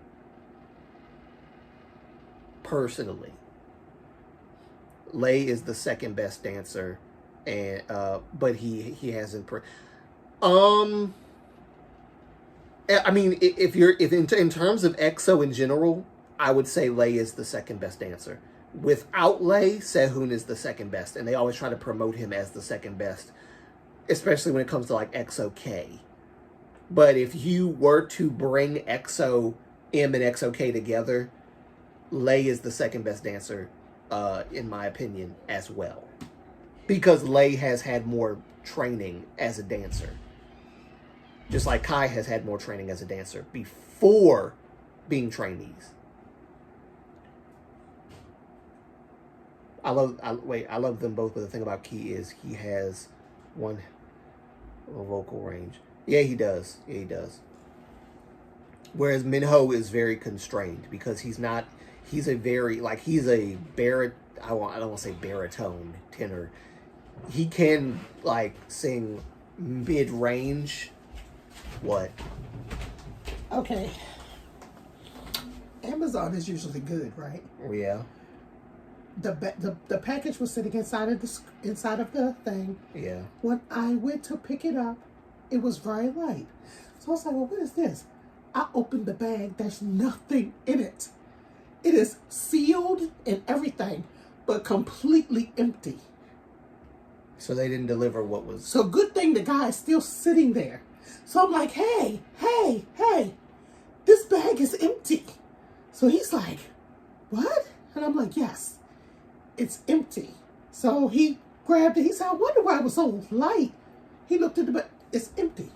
Personally. Lay is the second best dancer, and but he hasn't. I mean, if in terms of EXO in general, I would say Lay is the second best dancer. Without Lay, Sehun is the second best, and they always try to promote him as the second best, especially when it comes to like EXO-K. But if you were to bring EXO-M and EXO-K together, Lay is the second best dancer, in my opinion, as well. Because Lay has had more training as a dancer. Just like Kai has had more training as a dancer before being trainees. I love them both, but the thing about Key is he has one vocal range. Yeah, he does. Whereas Minho is very constrained because he's a baritone. I don't want to say baritone tenor. He can like sing mid-range. What? Okay. Amazon is usually good, right? Yeah. The package was sitting inside of the thing. Yeah. When I went to pick it up, it was very light. So I was like, well, what is this? I opened the bag. There's nothing in it. It is sealed and everything, but completely empty. So they didn't deliver what was... So good thing the guy is still sitting there. So I'm like, hey, this bag is empty. So he's like, what? And I'm like, yes, it's empty. So he grabbed it. He said, I wonder why it was so light. He looked at the bag. It's empty.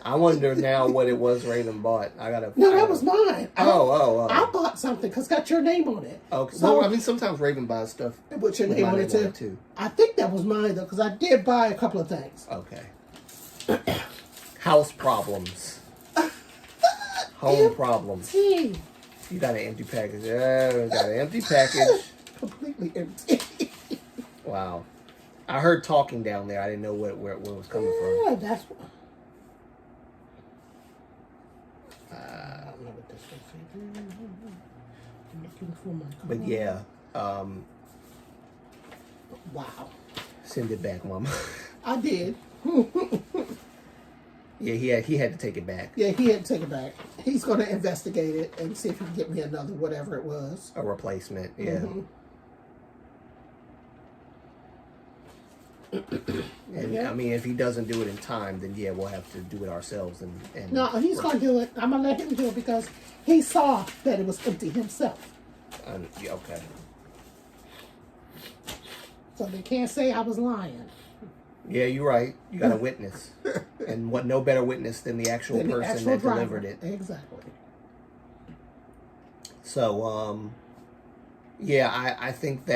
I wonder now what it was Raven bought. No, that was mine. Oh. I bought something because it's got your name on it. Okay. So, well, I mean, sometimes Raven buys stuff with your name on it too. I think that was mine though, because I did buy a couple of things. Okay. House problems. Home problems. You got an empty package. Yeah, got an empty package. Completely empty. Wow. I heard talking down there. I didn't know where it was coming from. Yeah, that's... don't know what this is. I'm looking for my But card. yeah, Wow. send it back, Mama. I did. Yeah, he had to take it back. Yeah, he had to take it back. He's going to investigate it and see if he can get me another whatever it was. A replacement, yeah. And Yeah. I mean, if he doesn't do it in time, then yeah, we'll have to do it ourselves. And No, he's going to do it. I'm going to let him do it because he saw that it was empty himself. Yeah, okay. So they can't say I was lying. Yeah, you're right. You got a witness, and what? No better witness than the actual Than the person actual that driver. delivered it. Exactly. So, yeah, I think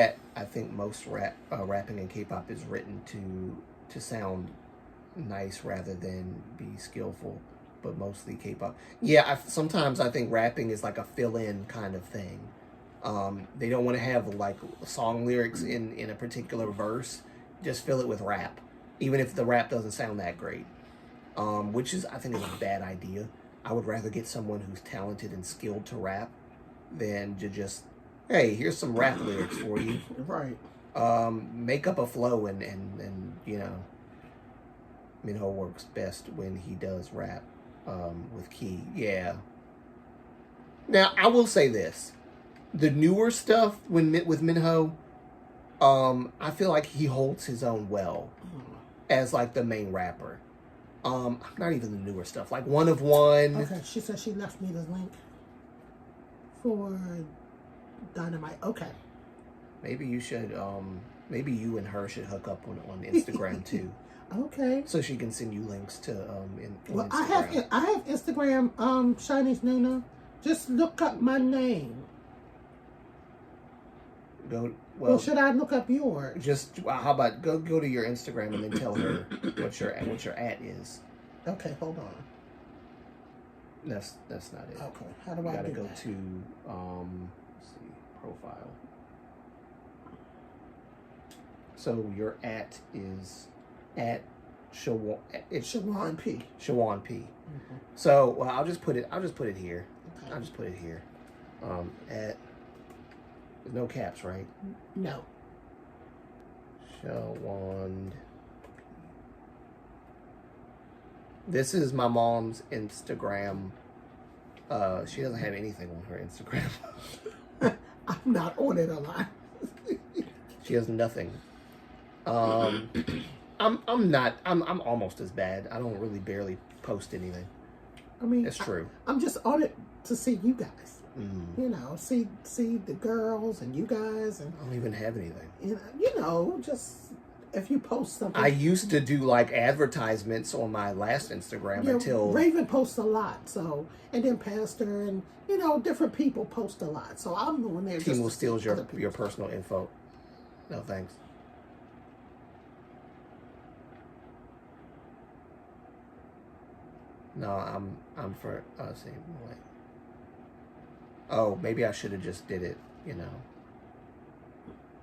most rapping in K-pop is written to sound nice rather than be skillful, but mostly K-pop. Yeah, sometimes I think rapping is like a fill-in kind of thing. They don't want to have like song lyrics in a particular verse. Just fill it with rap, even if the rap doesn't sound that great. Which is, I think, is a bad idea. I would rather get someone who's talented and skilled to rap than to just, hey, here's some rap lyrics for you. Right. Make up a flow and you know, Minho works best when he does rap with Key. Yeah. Now, I will say this. The newer stuff with Minho, I feel like he holds his own well as like the main rapper. Not even the newer stuff, like One of One. Okay, she said she left me the link for Dynamite. Okay. Maybe you should, maybe you and her should hook up on Instagram too. Okay. So she can send you links to on Well, Instagram. I have Instagram. Chinese Nuna. Just look up my name. Go Well, should I look up yours? Just how about go to your Instagram and then tell her what your at is. Okay, hold on. That's not it. Okay, how do You I gotta do go that? to let's see, profile. So your at is at Shawan. It's Shawan P. Shawan P. Mhm. So well, I'll just put it here. Okay. I'll just put it here. At no caps, right? No. Shawan. This is my mom's Instagram. She doesn't have anything on her Instagram. I'm not on it a lot. She has nothing. I'm almost as bad. I don't really barely post anything. I mean, It's true. I'm just on it to see you guys. Mm. You know, see the girls and you guys, and I don't even have anything. you know, just if you post something. I used to do like advertisements on my last Instagram Yeah, until Raven posts a lot, so, and then Pastor and different people post a lot. So I'm the one there. just Timo to see steals other your people's personal info. No thanks. No, I'm for see like. Oh, maybe I should have just did it.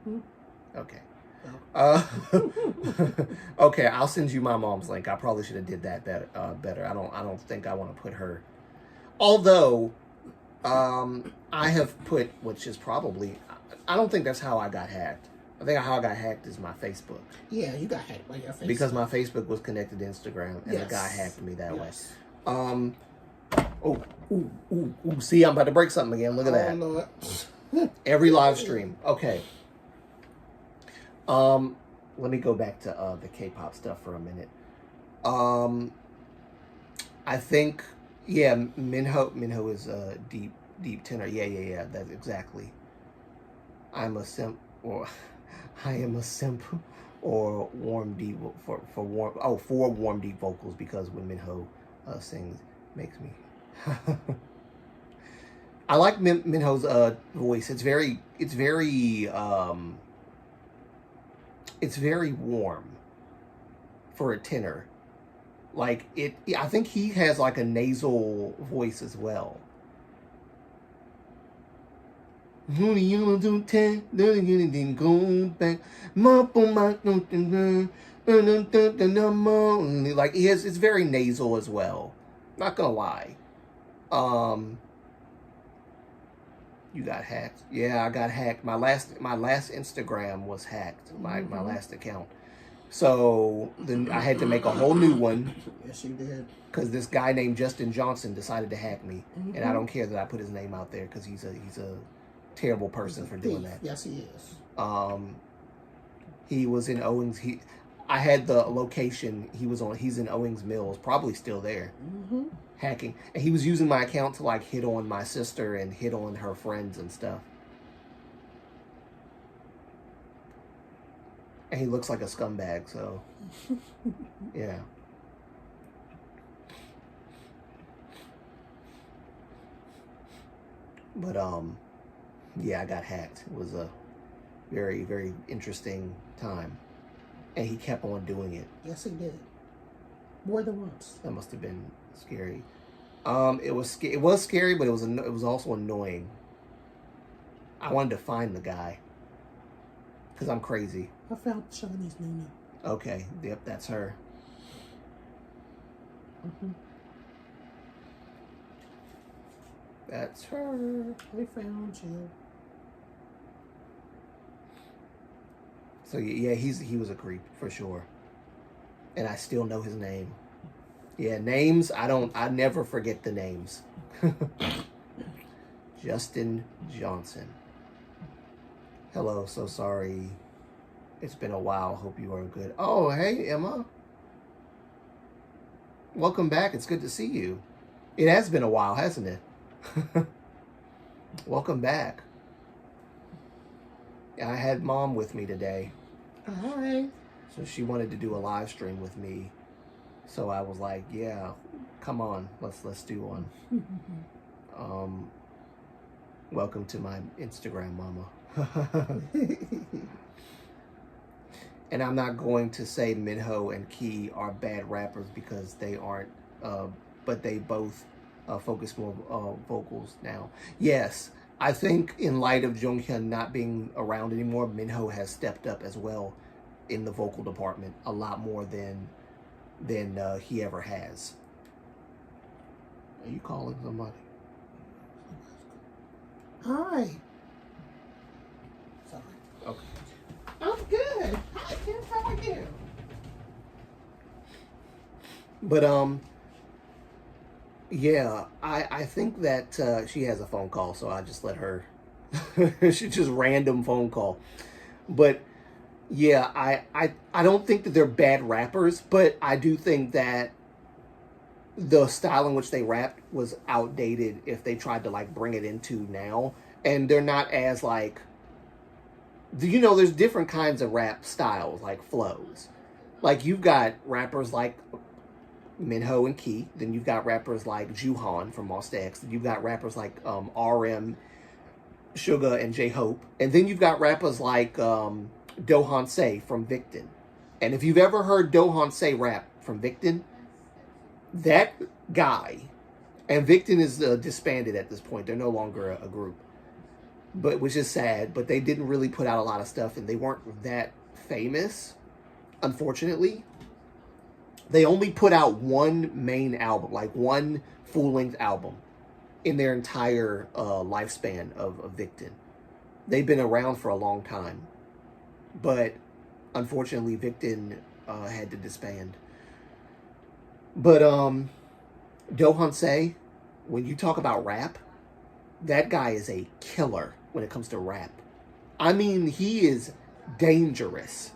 Hmm? Okay. Oh. Okay, I'll send you my mom's link. I probably should have did that better. I don't think I want to put her. Although, I have put, which is probably, I don't think that's how I got hacked. I think how I got hacked is my Facebook. Yeah, you got hacked by your Facebook. Because my Facebook was connected to Instagram, and Yes. the guy hacked me that Yes. way. See, I'm about to break something again. Look at that. Lord. Every live stream. Okay. Let me go back to the K-pop stuff for a minute. I think, yeah, Minho is a deep tenor. Yeah. That's exactly. I am a simp or warm deep for warm deep vocals, because when Minho sings makes me. I like Minho's voice. It's very warm for a tenor. Like I think he has like a nasal voice as well. Like it's very nasal as well. Not gonna lie. You got hacked? Yeah, I got hacked. My last Instagram was hacked. My last account. So then I had to make a whole new one. Yes, you did. Because this guy named Justin Johnson decided to hack me, and I don't care that I put his name out there because he's a terrible person for doing that. Yes, he is. He was in Owings. I had the location. He's in Owings Mills, probably still there, hacking. And he was using my account to like hit on my sister and hit on her friends and stuff. And he looks like a scumbag, so yeah. But yeah, I got hacked. It was a very, very interesting time, and he kept on doing it. Yes, he did. More than once. That must have been scary. It was scary, but it was also annoying. I wanted to find the guy because I'm crazy. I found Shawnee's Nina. Okay, yep, that's her. That's her. I found you. So yeah, he was a creep for sure, and I still know his name. Yeah, names. I never forget the names. Justin Johnson. Hello, so sorry. It's been a while. Hope you are good. Oh, hey Emma. Welcome back. It's good to see you. It has been a while, hasn't it? Welcome back. I had Mom with me today. Hi. So she wanted to do a live stream with me. So I was like, yeah, come on, let's do one. Welcome to my Instagram, Mama. And I'm not going to say Minho and Key are bad rappers because they aren't, but they both focus more vocals now. Yes, I think in light of Jonghyun not being around anymore, Minho has stepped up as well in the vocal department a lot more than he ever has. Are you calling somebody? Hi. Sorry. Okay. I'm good. Hi, Kim. How are you? But yeah, I think that she has a phone call, so I just let her. She just random phone call, but yeah, I don't think that they're bad rappers, but I do think that the style in which they rapped was outdated if they tried to like bring it into now, and they're not as like, you know, there's different kinds of rap styles, like flows. Like you've got rappers like Minho and Key, then you've got rappers like Juhan from Monsta X, then you've got rappers like RM, Suga, and J-Hope, and then you've got rappers like Dohan Say from Victon. And if you've ever heard Dohan Say rap from Victon, that guy, and Victon is disbanded at this point, they're no longer a group, but which is sad, but they didn't really put out a lot of stuff and they weren't that famous, unfortunately. They only put out one main album, like one full-length album in their entire lifespan of Victon. They've been around for a long time, but unfortunately Victon had to disband. But Dohan Say, when you talk about rap, that guy is a killer when it comes to rap. I mean, he is dangerous.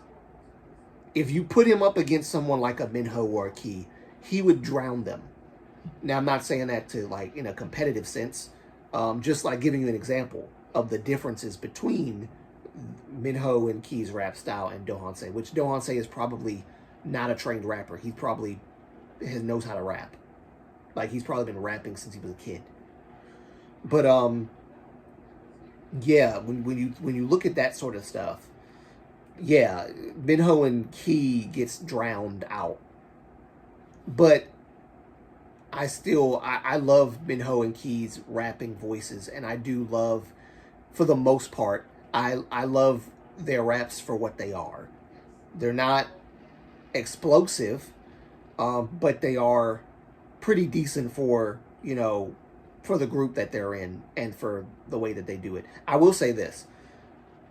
If you put him up against someone like a Minho or a Key, he would drown them. Now, I'm not saying that to like in a competitive sense, just like giving you an example of the differences between Minho and Key's rap style and Dohan Say, which Dohan Say is probably not a trained rapper. He probably knows how to rap. Like he's probably been rapping since he was a kid. But yeah, when you look at that sort of stuff, yeah, Minho and Key gets drowned out. But I love Minho and Key's rapping voices, and I do love, for the most part, I love their raps for what they are. They're not explosive, but they are pretty decent for, you know, for the group that they're in and for the way that they do it. I will say this.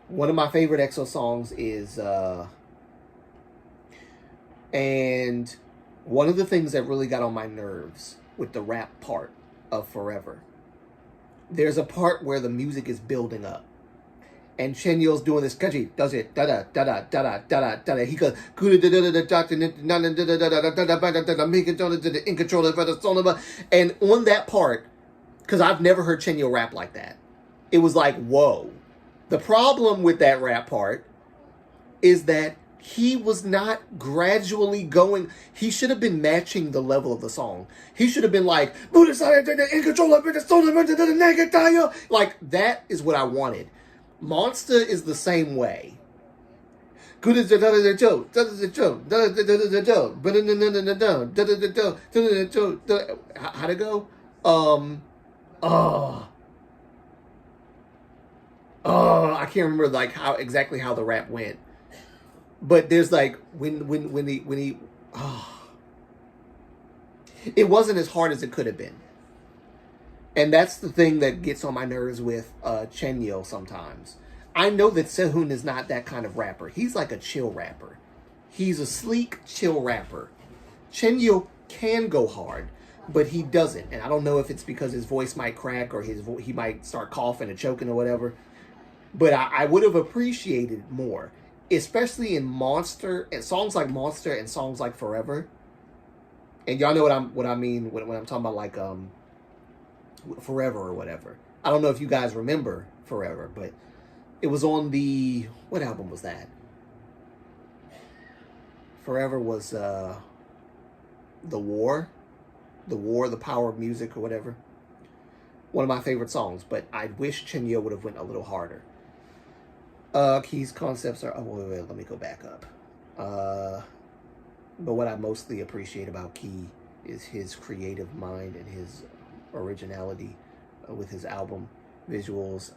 One of my favorite EXO songs is and one of the things that really got on my nerves with the rap part of Forever, there's a part where the music is building up. And Chen Yo's doing this country, does it, da da da da da da da da da. He goes, and on that part, because I've never heard Chen Yo rap like that, it was like, whoa. The problem with that rap part is that he was not gradually going. He should have been matching the level of the song. He should have been like, like that is what I wanted. Monster is the same way. How'd it go? I can't remember like how exactly how the rap went. But there's like when he it wasn't as hard as it could have been. And that's the thing that gets on my nerves with Chen Yo sometimes. I know that Sehun is not that kind of rapper. He's like a chill rapper. He's a sleek, chill rapper. Chen Yo can go hard, but he doesn't. And I don't know if it's because his voice might crack or he might start coughing and choking or whatever. But I would have appreciated more, especially in Monster and songs like Monster and songs like Forever. And y'all know what I mean when I'm talking about like Forever or whatever. I don't know if you guys remember Forever, but it was on the, what album was that? Forever was The War, The Power of Music or whatever. One of my favorite songs, but I wish Chen Yo would have went a little harder. Key's concepts are, wait, let me go back up. But what I mostly appreciate about Key is his creative mind and his originality with his album visuals.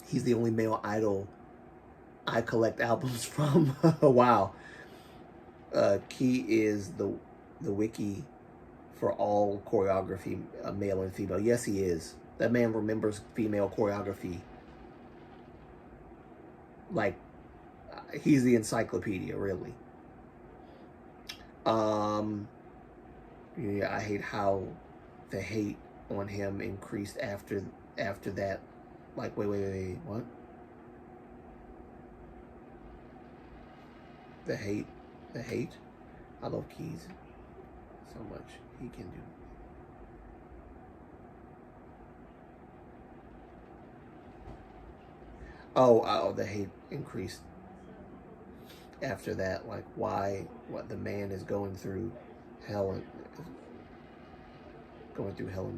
He's the only male idol I collect albums from. Wow. Key is the wiki for all choreography, male and female. Yes, he is. That man remembers female choreography. Like, he's the encyclopedia, really. Yeah, I hate how the hate on him increased after that. Like, wait, what? The hate? I love Keys so much. He can do. Oh, the hate increased after that. Like, what the man is going through hell and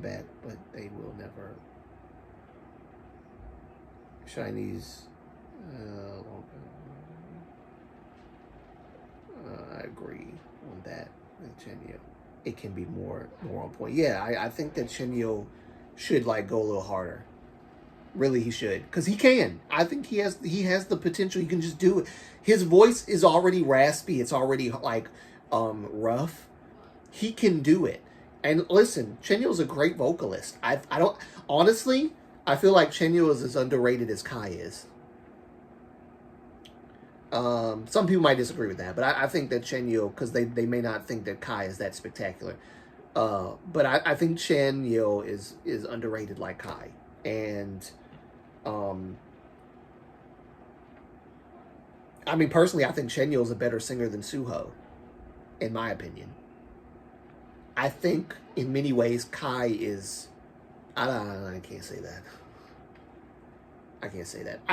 back, but they will never. Chinese, I agree on that with Chen Yo. It can be more on point. Yeah, I think that Chen Yo should like go a little harder. Really, he should, because he can. I think he has the potential. He can just do it. His voice is already raspy. It's already like rough. He can do it. And listen, Chen Yo's a great vocalist. I don't honestly. I feel like Chen Yo is as underrated as Kai is. Some people might disagree with that, but I think that Chen Yo, because they may not think that Kai is that spectacular. But I think Chen Yo is underrated like Kai. And I mean, personally, I think Chen Yo is a better singer than Suho, in my opinion. I think in many ways Kai is. I can't say that. I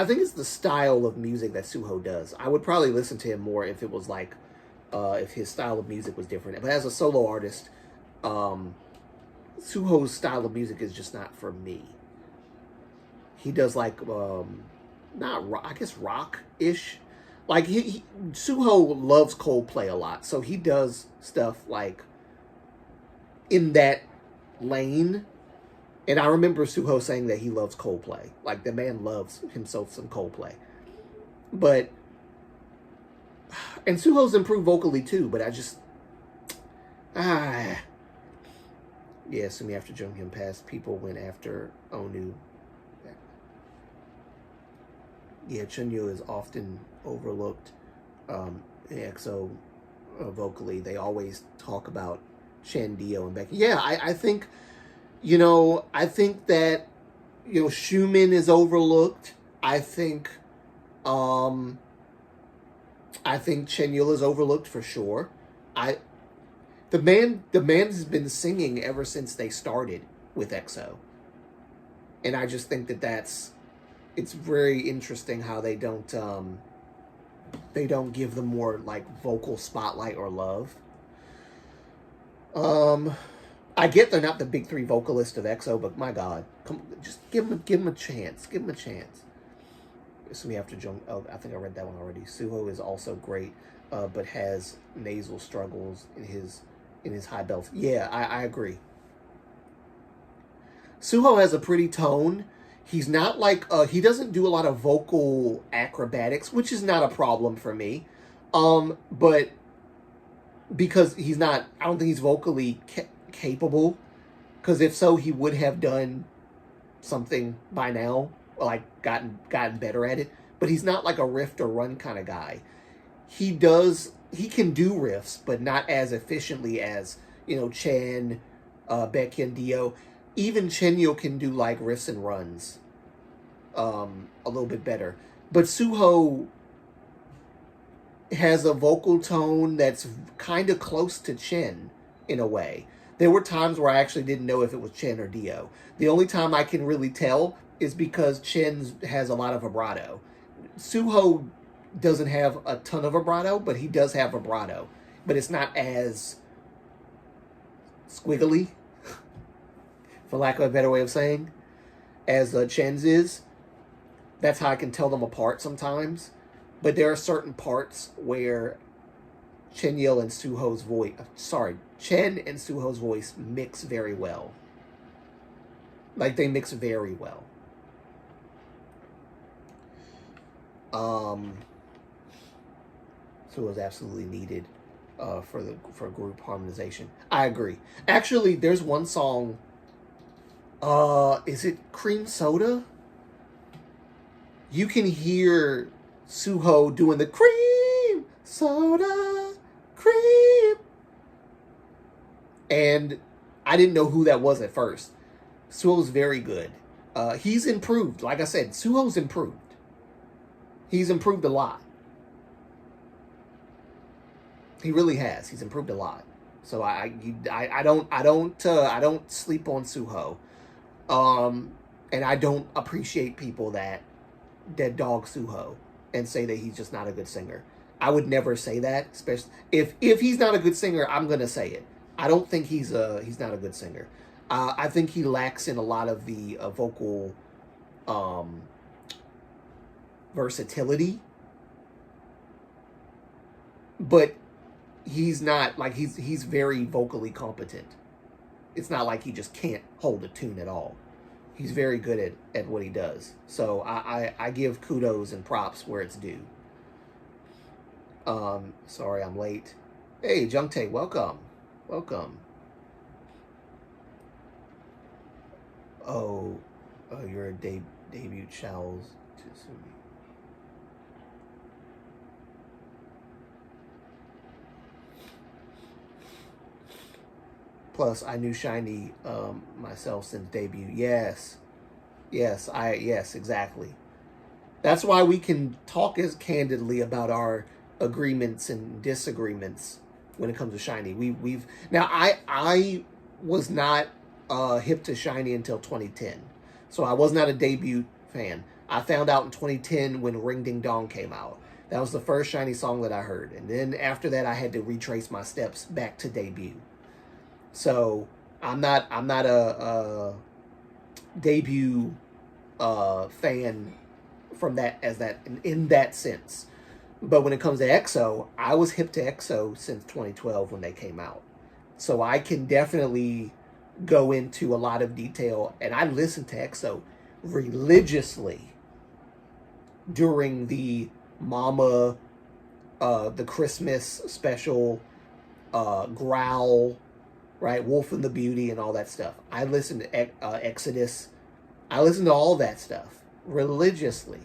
think it's the style of music that Suho does. I would probably listen to him more if it was like, if his style of music was different. But as a solo artist, Suho's style of music is just not for me. He does like, not rock, I guess rock-ish. Like Suho loves Coldplay a lot, so he does stuff like in that lane. And I remember Suho saying that he loves Coldplay. Like, the man loves himself some Coldplay. But, and Suho's improved vocally too, but I just, Yeah, Sumi after Jonghyun passed, people went after Onu. Yeah, Chunyo is often overlooked in EXO vocally. They always talk about Chen, Dio, and Becky. Yeah, I think, I think that, Schumann is overlooked. Um, I think Chen Yul is overlooked for sure. I the man has been singing ever since they started with EXO, and I just think that it's very interesting how they don't give them more like vocal spotlight or love. I get they're not the big three vocalists of EXO, but my God, just give them a chance. Give them a chance. So we have to jump. Oh, I think I read that one already. Suho is also great, but has nasal struggles in his high belts. Yeah, I agree. Suho has a pretty tone. He's not like he doesn't do a lot of vocal acrobatics, which is not a problem for me. But because he's not, I don't think he's vocally capable. Because if so, he would have done something by now, like gotten better at it. But he's not like a riff or run kind of guy. He can do riffs, but not as efficiently as Chen, Becky, and Dio. Even Chenyo can do like riffs and runs, a little bit better. But Suho has a vocal tone that's kind of close to Chen in a way. There were times where I actually didn't know if it was Chen or Dio. The only time I can really tell is because Chen has a lot of vibrato. Suho doesn't have a ton of vibrato, but he does have vibrato. But it's not as squiggly, for lack of a better way of saying, as Chen's is. That's how I can tell them apart sometimes. But there are certain parts where Chen and Suho's voice mix very well. Like, they mix very well. Suho's absolutely needed for group harmonization. I agree. Actually, there's one song. Is it Cream Soda? You can hear Suho doing the cream soda cream, and I didn't know who that was at first. Suho's very good. He's improved. Like I said, Suho's improved. He's improved a lot. He really has. He's improved a lot. So I don't sleep on Suho. And I don't appreciate people that dog Suho and say that he's just not a good singer. I would never say that, especially if he's not a good singer, I'm gonna say it. I don't think he's not a good singer. I think he lacks in a lot of the vocal versatility, but he's not like he's very vocally competent. It's not like he just can't hold a tune at all. He's very good at what he does. So I give kudos and props where it's due. Sorry I'm late. Hey, Jungtae, welcome. Welcome. Oh, you're a debut Charles Tsumi. Plus, I knew SHINee myself since debut. Yes, exactly. That's why we can talk as candidly about our agreements and disagreements when it comes to SHINee. We've now I was not hip to SHINee until 2010, so I was not a debut fan. I found out in 2010 when Ring Ding Dong came out. That was the first SHINee song that I heard, and then after that, I had to retrace my steps back to debut. So I'm not a debut fan from that in that sense. But when it comes to EXO, I was hip to EXO since 2012 when they came out. So I can definitely go into a lot of detail, and I listened to EXO religiously during the Mama, the Christmas special, Growl, right? Wolf and the Beauty and all that stuff. I listened to Exodus. I listened to all that stuff religiously,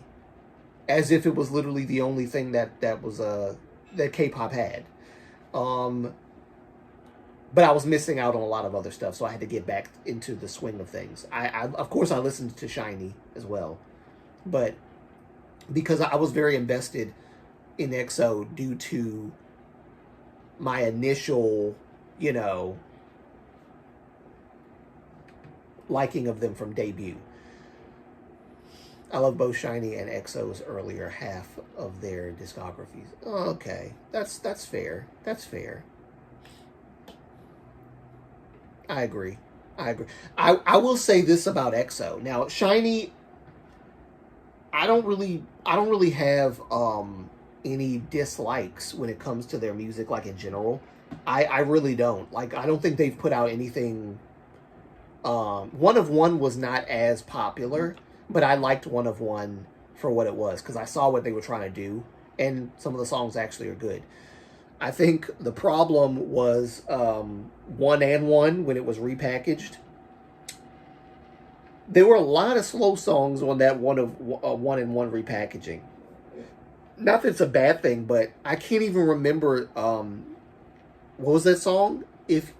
as if it was literally the only thing that was that K-pop had. But I was missing out on a lot of other stuff, so I had to get back into the swing of things. I of course I listened to Shiny as well, but because I was very invested in EXO due to my initial, liking of them from debut. I love both Shiny and EXO's earlier half of their discographies. Okay, that's fair. That's fair. I agree. I will say this about EXO. Now, Shiny, I don't really have any dislikes when it comes to their music, like in general. I really don't. Like, I don't think they've put out anything. One of One was not as popular, but I liked One of One for what it was because I saw what they were trying to do, and some of the songs actually are good. I think the problem was One and One when it was repackaged. There were a lot of slow songs on that One and One repackaging. Not that it's a bad thing, but I can't even remember what was that song? If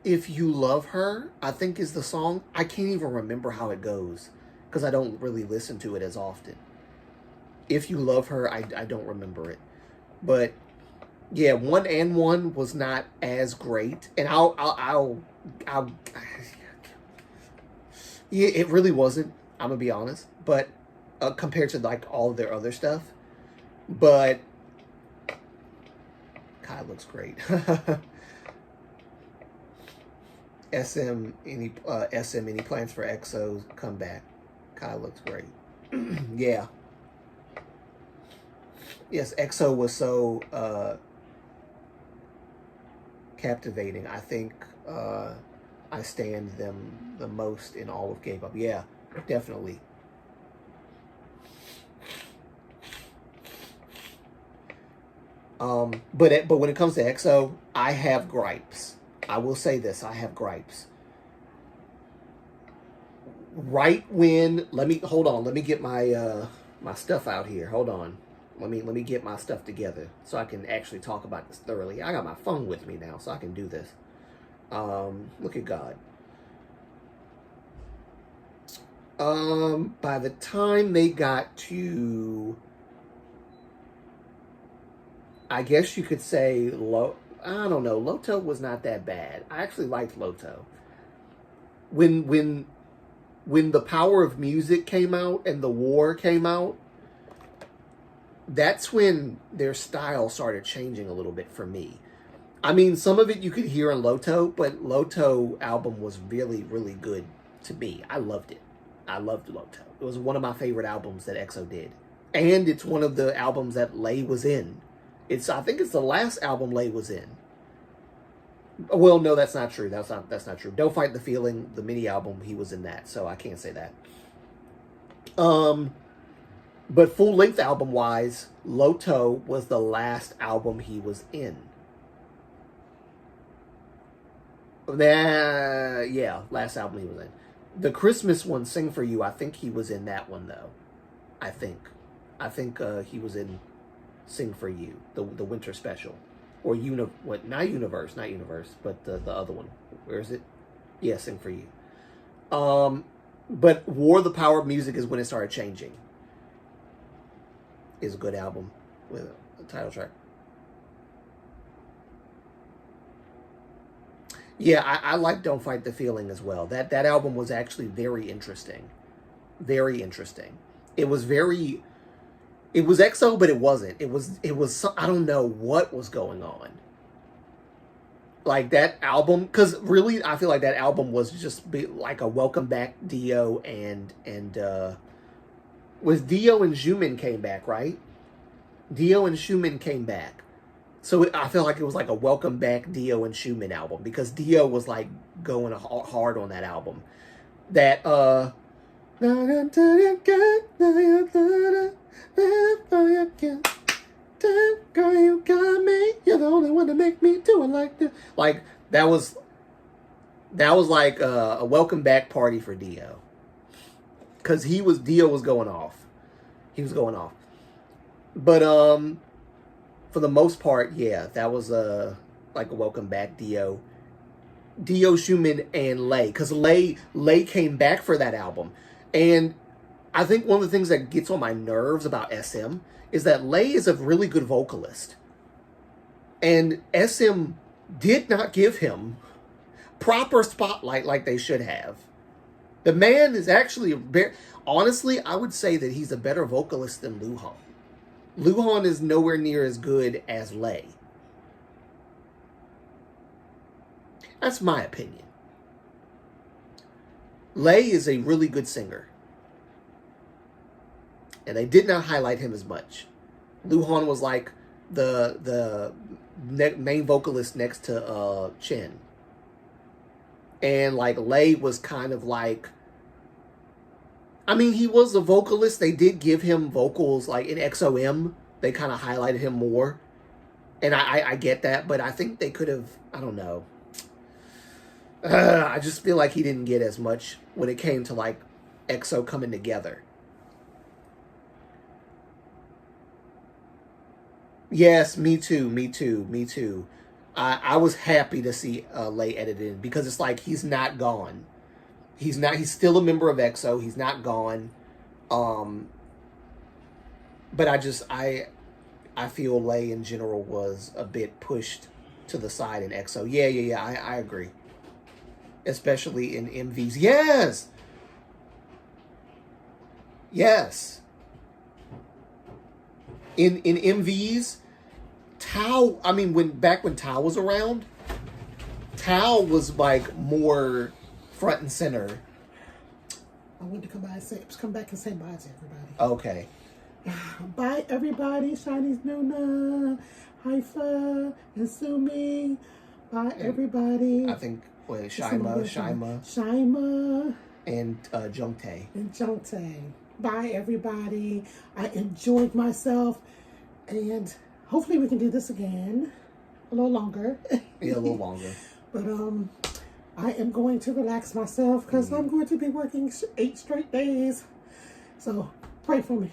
You Love Her, I think is the song. I can't even remember how it goes because I don't really listen to it as often. If You Love Her, I don't remember it. But yeah, One and One was not as great, and I'll yeah, it really wasn't. I'm gonna be honest, but compared to like all of their other stuff, but Kai looks great. SM any plans for EXO's comeback? Kai looks great. Yeah. Yes, EXO was so captivating. I think I stand them the most in all of K-pop. Yeah, definitely. But when it comes to EXO, I have gripes. I will say this: I have gripes. Right when let me get my my stuff out here. Hold on. Let me get my stuff together so I can actually talk about this thoroughly. I got my phone with me now, so I can do this. Look at God. By the time they got to, I guess you could say I don't know. Loto was not that bad. I actually liked Loto. When The Power of Music came out and The War came out, that's when their style started changing a little bit for me. I mean, some of it you could hear in Loto, but Loto album was really, really good to me. I loved it. I loved Loto. It was one of my favorite albums that EXO did. And it's one of the albums that Lay was in. I think it's the last album Lay was in. Well, no, that's not true. That's not true. Don't Fight the Feeling, the mini album, he was in that, so I can't say that. But full-length album-wise, Loto was the last album he was in. Yeah, last album he was in. The Christmas one, Sing For You, I think he was in that one, though. I think he was in Sing For You, the winter special. Or not Universe, but the other one. Where is it? Yeah, Sing For You. But War, The Power of Music is when it started changing. Is a good album with a title track. Yeah, I like Don't Fight the Feeling as well. That album was actually very interesting. Very interesting. It was EXO, but it wasn't. It was I don't know what was going on. Like that album, because really I feel like that album was just like a welcome back Dio and was Dio and Jumin came back, right? Dio and Schumann came back. So I feel like it was like a welcome back Dio and Schumann album because Dio was like going hard on that album. That time, girl, you got me. You're the only one to make me do it like this. Like, that was like a welcome back party for Dio. Because Dio was going off. He was going off. But, for the most part, yeah, that was like a welcome back Dio. Dio, Schumann, and Lay. Because Lay came back for that album. And I think one of the things that gets on my nerves about SM is that Lay is a really good vocalist. And SM did not give him proper spotlight like they should have. The man is actually, honestly, I would say that he's a better vocalist than Luhan. Luhan is nowhere near as good as Lay. That's my opinion. Lay is a really good singer. And they did not highlight him as much. Luhan was like the main vocalist next to Chen. And like Lay was kind of like, I mean, he was a vocalist. They did give him vocals like in XOM. They kind of highlighted him more. And I get that, but I think they could have, I don't know. I just feel like he didn't get as much when it came to like EXO coming together. Yes, me too. I was happy to see Lay edited because it's like he's not gone. He's still a member of EXO. He's not gone. But I feel Lay in general was a bit pushed to the side in EXO. Yeah, I agree. Especially in MVs. Yes. In MVs, Tao, I mean, back when Tao was around, Tao was like more front and center. I want to come back and say bye to everybody. Okay. Bye, everybody. Chinese Nuna, Haifa, and Sumi. Bye, everybody. I think, Shima. And Jungtae. Bye, everybody. I enjoyed myself. And hopefully we can do this again. A little longer. Yeah, a little longer. But, I am going to relax myself because I'm going to be working 8 straight days. So, pray for me.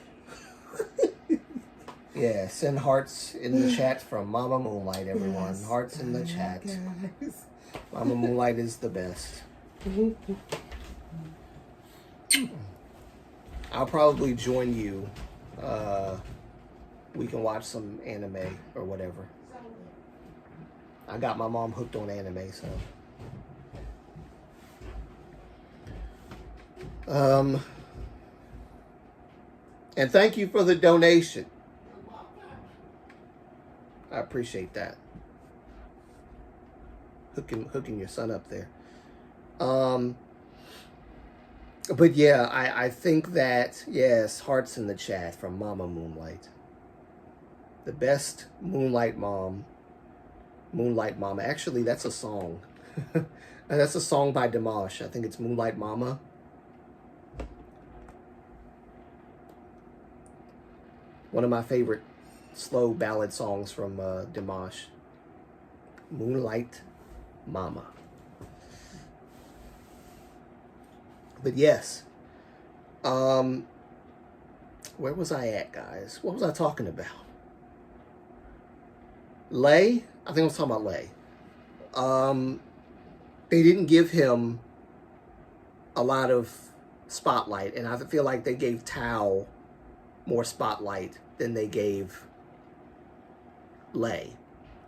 Yeah, send hearts in the chat from Mama Moonlight, everyone. Yes. Hearts in the chat. Guys. Mama Moonlight is the best. I'll probably join you. We can watch some anime or whatever. I got my mom hooked on anime, so. And thank you for the donation. I appreciate that. Hooking your son up there. But yeah, I think that, yes, hearts in the chat from Mama Moonlight. The best Moonlight Mama. Actually, that's a song. That's a song by Dimash. I think it's Moonlight Mama. One of my favorite slow ballad songs from Dimash. Moonlight Mama. But yes. Where was I at, guys? What was I talking about? Lay? I think I was talking about Lay. They didn't give him a lot of spotlight, and I feel like they gave Tao more spotlight than they gave Lay.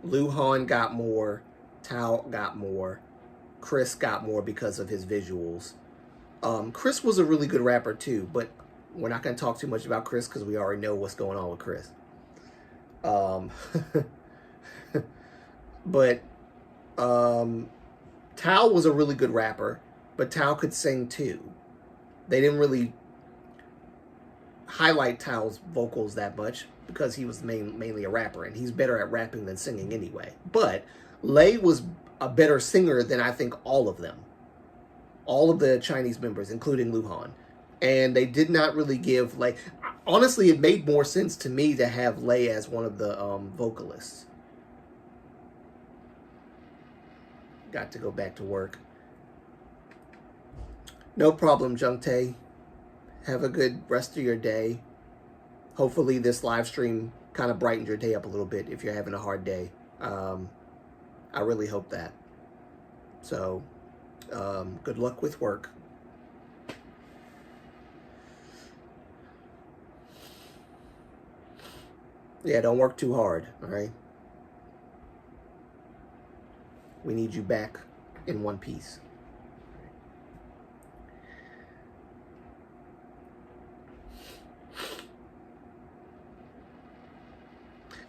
Luhan got more, Tao got more, Chris got more because of his visuals. Chris was a really good rapper too, but we're not going to talk too much about Chris because we already know what's going on with Chris. But Tao was a really good rapper, but Tao could sing too. They didn't really highlight Tao's vocals that much because he was mainly a rapper, and he's better at rapping than singing anyway. But Lay was a better singer than I think all of them. All of the Chinese members, including Luhan. And they did not really give, like, honestly, it made more sense to me to have Lay as one of the vocalists. Got to go back to work. No problem, Jungtae. Have a good rest of your day. Hopefully this live stream kind of brightened your day up a little bit if you're having a hard day. I really hope that. So, good luck with work. Yeah, don't work too hard, all right? We need you back in one piece.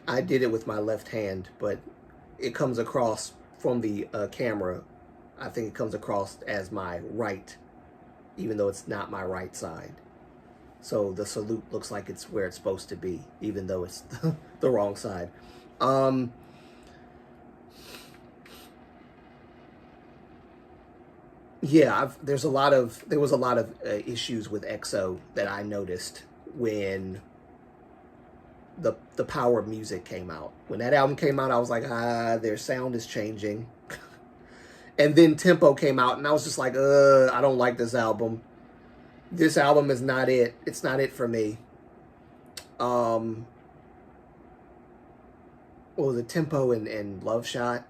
I did it with my left hand, but it comes across from the camera. I think it comes across as my right, even though it's not my right side. So the salute looks like it's where it's supposed to be, even though it's the wrong side. Yeah, there was a lot of issues with EXO that I noticed when the Power of Music came out. When that album came out, I was like, their sound is changing. And then Tempo came out, and I was just like, I don't like this album. This album is not it. It's not it for me. What was it, Tempo and Love Shot?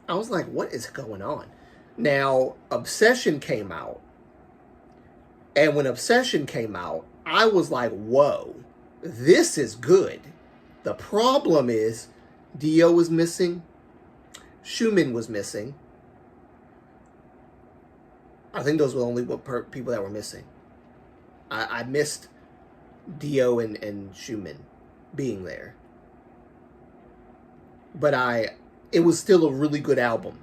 I was like, what is going on? Now, Obsession came out. And when Obsession came out, I was like, whoa, this is good. The problem is Dio was missing. Schumann was missing. I think those were the only people that were missing. I missed Dio and Schumann being there. But it was still a really good album.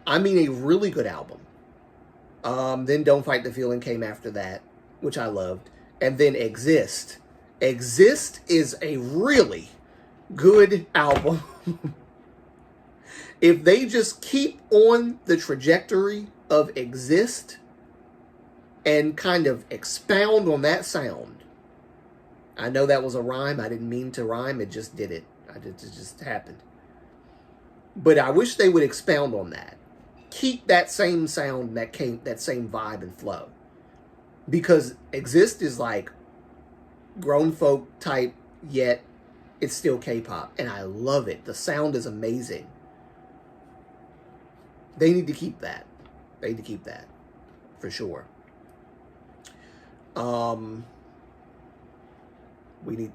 I mean, a really good album. Then Don't Fight the Feeling came after that, which I loved. And then Exist. Exist is a really good album. If they just keep on the trajectory of Exist and kind of expound on that sound. I know that was a rhyme. I didn't mean to rhyme. It just did it. It just happened. But I wish they would expound on that. Keep that same sound, that same vibe and flow. Because Exist is like grown folk type, yet it's still K-pop. And I love it. The sound is amazing. They need to keep that. They need to keep that. For sure. We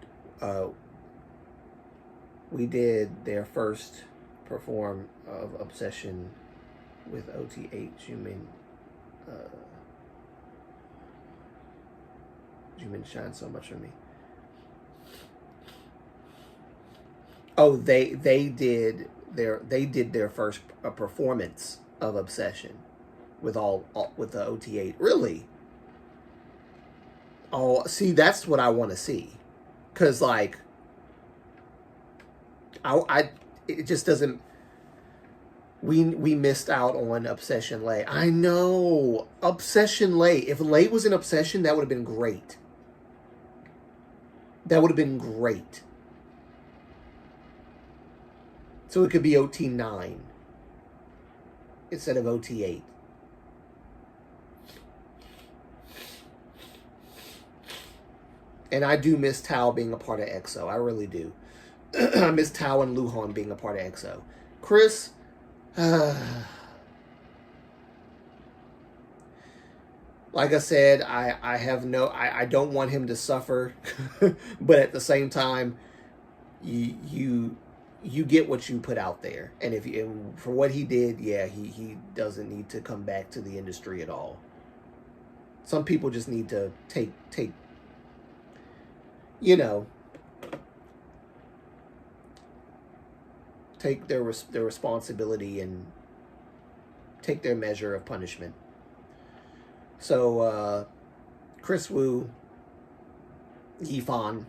did their first perform of Obsession with OT8. Jimin shines so much for me. Oh, they did their first performance of Obsession with with the OT8. Really? Oh, see, that's what I want to see, cause like, it just doesn't. We missed out on Obsession Lay. I know, Obsession Lay. If Lay was in Obsession, that would have been great. That would have been great. So it could be OT9 instead of OT8. And I do miss Tao being a part of EXO. I really do. I miss Tao and Luhan being a part of EXO. Chris, like I said, I don't want him to suffer, but at the same time, you get what you put out there, and for what he did, yeah, he doesn't need to come back to the industry at all. Some people just need to take take their responsibility and take their measure of punishment. So, Chris Wu, Yifan,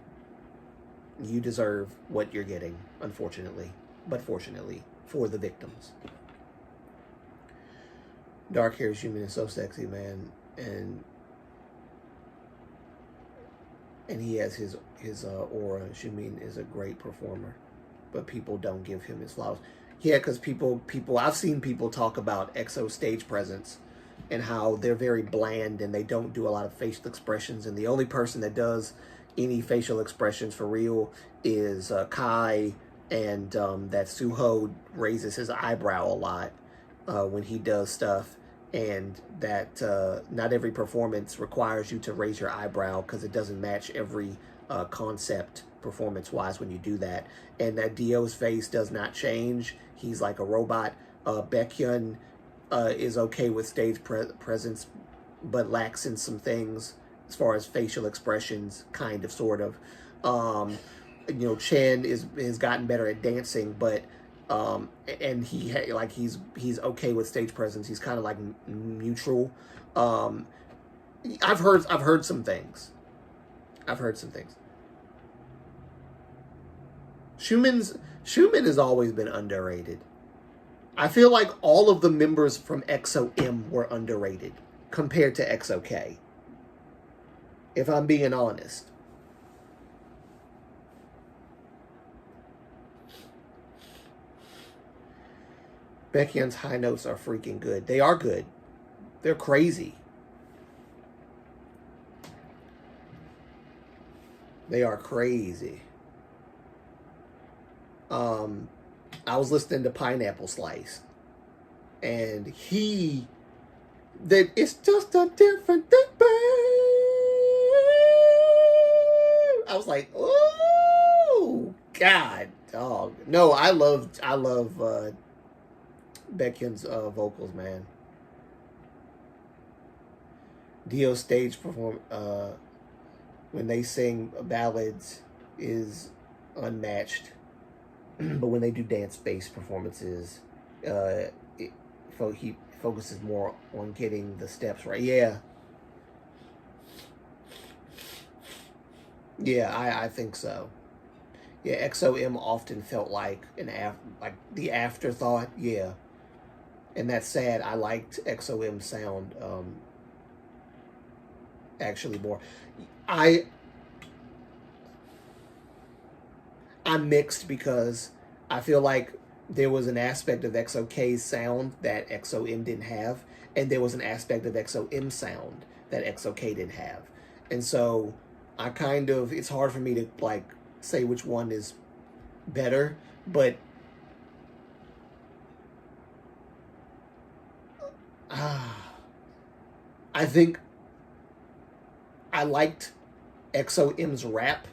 you deserve what you're getting, unfortunately, but fortunately for the victims. Dark hair human is so sexy, man, and and he has his aura. Xiumin is a great performer, but people don't give him his flowers. Yeah, because people I've seen people talk about EXO stage presence and how they're very bland and they don't do a lot of facial expressions, and the only person that does any facial expressions for real is Kai, and that Suho raises his eyebrow a lot when he does stuff, and that not every performance requires you to raise your eyebrow because it doesn't match every concept performance-wise when you do that. And that Dio's face does not change. He's like a robot. Baekhyun is okay with stage presence, but lacks in some things as far as facial expressions, kind of, sort of. Chen has gotten better at dancing, but and he's okay with stage presence. He's kind of like neutral. I've heard some things. Xiumin has always been underrated. I feel like all of the members from EXO-M were underrated compared to EXO-K, if I'm being honest. Baekhyun's high notes are freaking good. They are good. They're crazy. They are crazy. I was listening to Pineapple Slice, and that it's just a different thing, babe. I was like, oh God, dog. No, I love Baekhyun's vocals, man. Dio's stage perform when they sing ballads is unmatched. But when they do dance-based performances, he focuses more on getting the steps right. Yeah. Yeah, I think so. Yeah, EXO-M often felt like the afterthought. Yeah. And that's sad. I liked EXO-M's sound actually more. I'm mixed because I feel like there was an aspect of EXO-K's sound that EXO-M didn't have, and there was an aspect of EXO-M sound that EXO-K didn't have. And so it's hard for me to say which one is better, but I think I liked EXO-M's rap,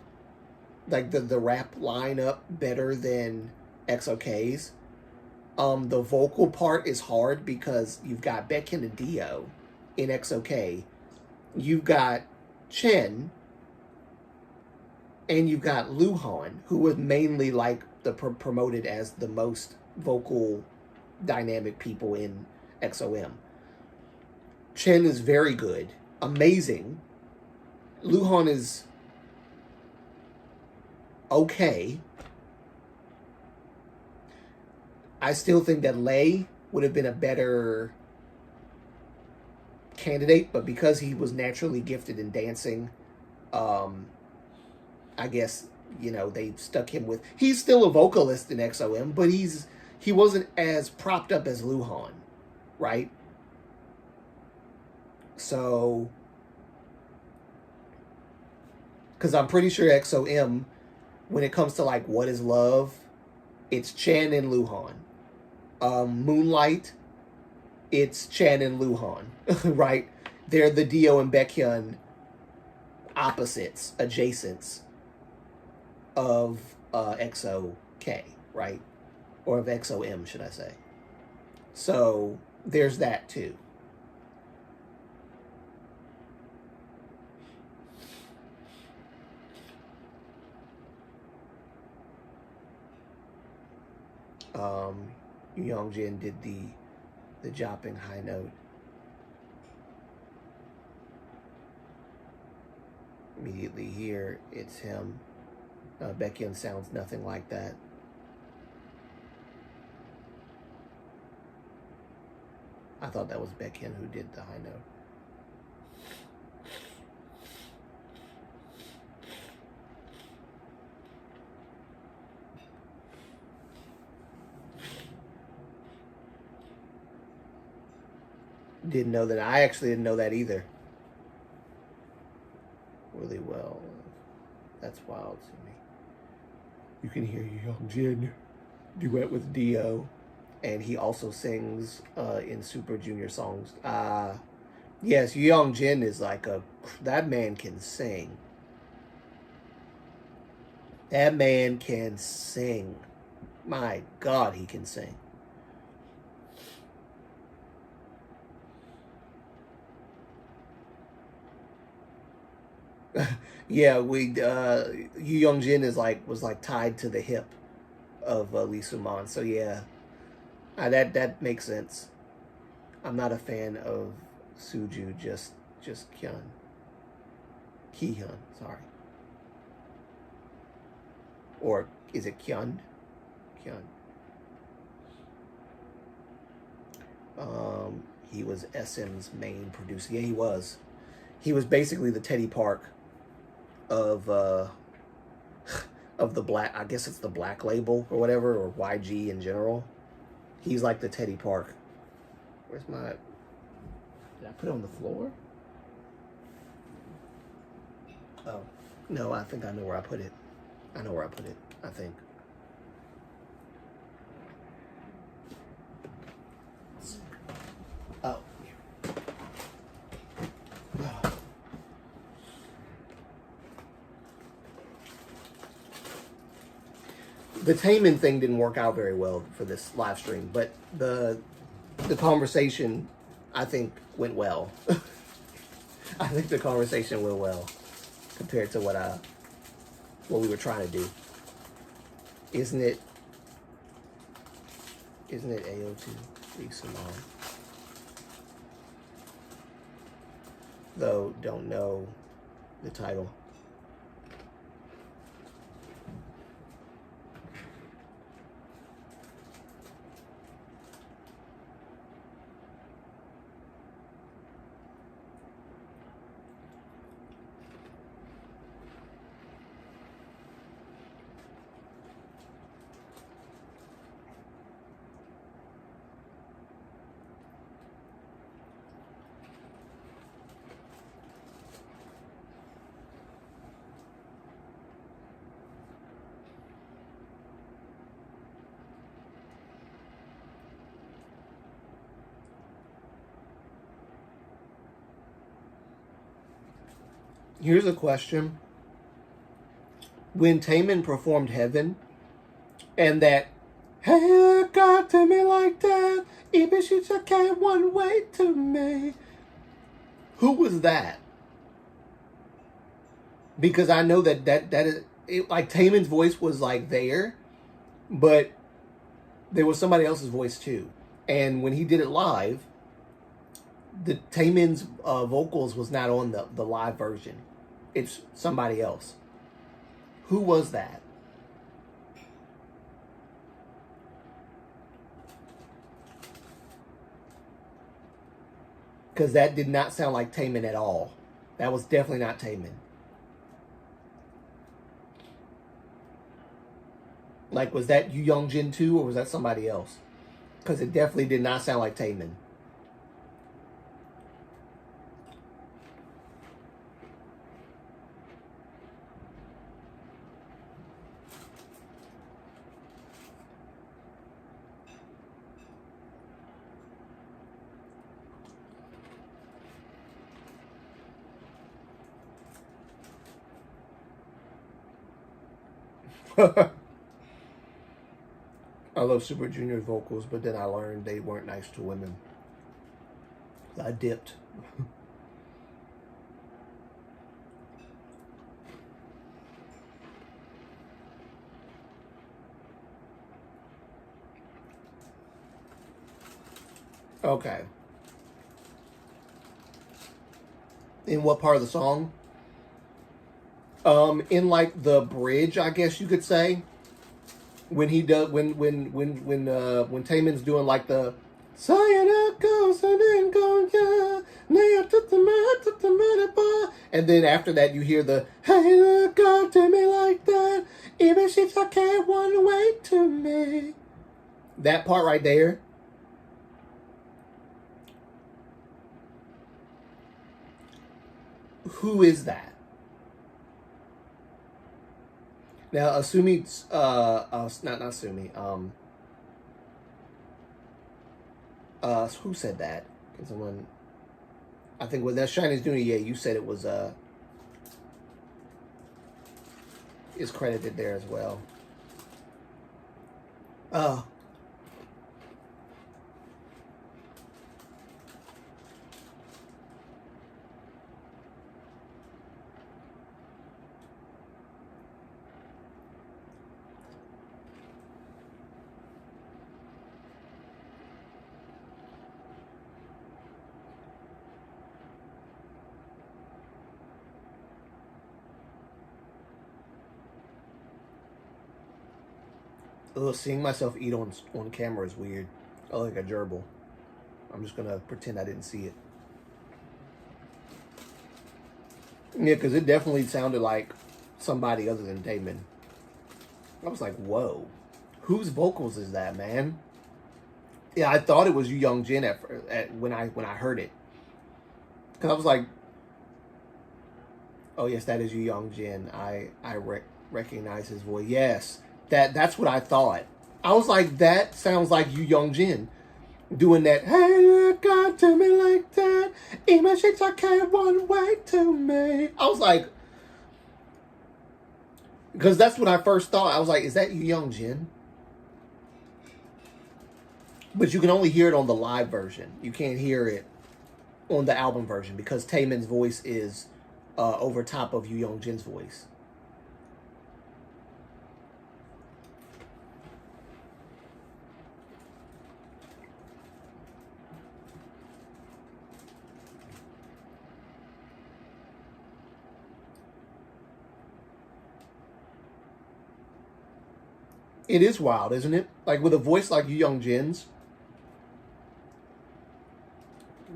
like the rap lineup, better than EXO-K's. The vocal part is hard because you've got Baekhyun and Dio in EXO-K. You've got Chen, and you've got Luhan, who was mainly promoted as the most vocal dynamic people in EXO-M. Chen is very good, amazing. Luhan is okay. I still think that Lay would have been a better candidate, but because he was naturally gifted in dancing, I guess, they stuck him with... He's still a vocalist in EXO-M, but he wasn't as propped up as Luhan, right? So... Because I'm pretty sure EXO-M, when it comes to what is love, it's Chen and Luhan. Moonlight, it's Chen and Luhan, right? They're the Dio and Baekhyun opposites, adjacents of EXO-K, right? Or of EXO-M, should I say. So there's that too. Youngjin did the dropping high note. Immediately here, it's him. Baekhyun sounds nothing like that. I thought that was Baekhyun who did the high note. Didn't know that. I actually didn't know that either. Really well. That's wild to me. You can hear Young Jin duet with Dio. And he also sings in Super Junior songs. Yes, Young Jin is like that man can sing. That man can sing. My God, he can sing. Yeah, Yu Young Jin was tied to the hip of Lee Suman. So yeah, that makes sense. I'm not a fan of Suju, just Kyun. Kihyun, sorry. Or is it Kyun? Kyun. He was SM's main producer. Yeah, he was. He was basically the Teddy Park of the black. I guess it's the Black Label or whatever, or YG in general. He's like the Teddy Park. Where's my? Did I put it on the floor? Oh no, I think I know where I put it. I know where I put it. I think. Oh. The Taemin thing didn't work out very well for this live stream, but the conversation, I think, went well. I think the conversation went well compared to what we were trying to do. Isn't it AO2 Lee Suman? Though don't know the title. Here's a question. When Taemin performed Heaven, and that, hey, God, to me like that, even she just can't one way to me. Who was that? Because I know that is, it, like, Taemin's voice was, like, there, but there was somebody else's voice, too. And when he did it live, the Taemin's vocals was not on the live version. It's somebody else. Who was that? Because that did not sound like Taemin at all. That was definitely not Taemin. Like, was that Yu Young Jin too, or was that somebody else? Because it definitely did not sound like Taemin. I love Super Junior vocals, but then I learned they weren't nice to women. I dipped. Okay. In what part of the song? In like the bridge, I guess you could say. When he does, when Taemin's doing like the and then after that you hear the hey, look up to me like that, even she just can't one way to me. That part right there. Who is that? Now, Asumi, not Asumi, who said that? Can someone, I think with that Chinese New Year, you said it was, is credited there as well. Seeing myself eat on camera is weird. I look like a gerbil. I'm just gonna pretend I didn't see it. Yeah, because it definitely sounded like somebody other than Damon. I was like, whoa. Whose vocals is that, man? Yeah, I thought it was Yu Young Jin when I heard it. Because I was like, oh yes, that is Yu Young Jin. I recognize his voice. Yes, that's what I thought. I was like, that sounds like Yu Young Jin doing that. Hey, you got to me like that. Even shakes I can't one way to me. I was like, because that's what I first thought. I was like, is that Yu Young Jin? But you can only hear it on the live version. You can't hear it on the album version because Taemin's voice is over top of Yu Young Jin's voice. It is wild, isn't it? Like with a voice like Yu Young Jin's,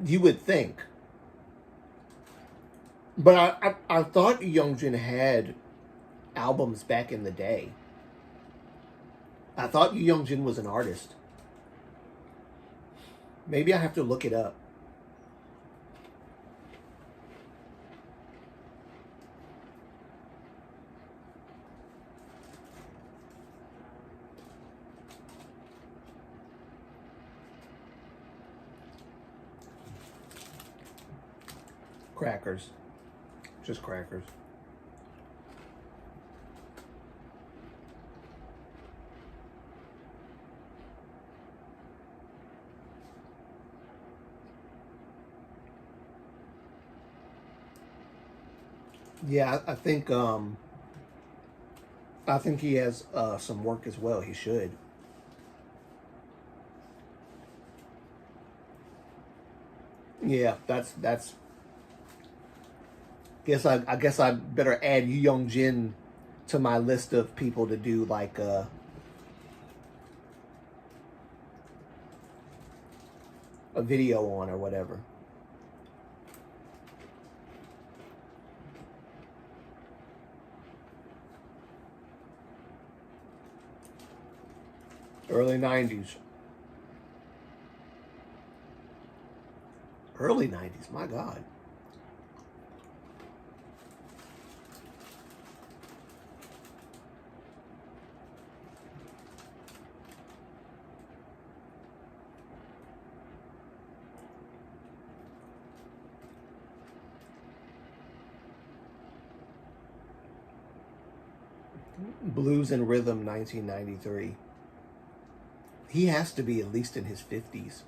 you would think. But I thought Yu Young Jin had albums back in the day. I thought Yu Young Jin was an artist. Maybe I have to look it up. Crackers. Just crackers. Yeah, I think he has some work as well. He should. Yeah, that's I guess I better add Yu Young Jin to my list of people to do like a video on or whatever. Early 90s. Early 90s, my God. Blues and Rhythm, 1993. He has to be at least in his 50s.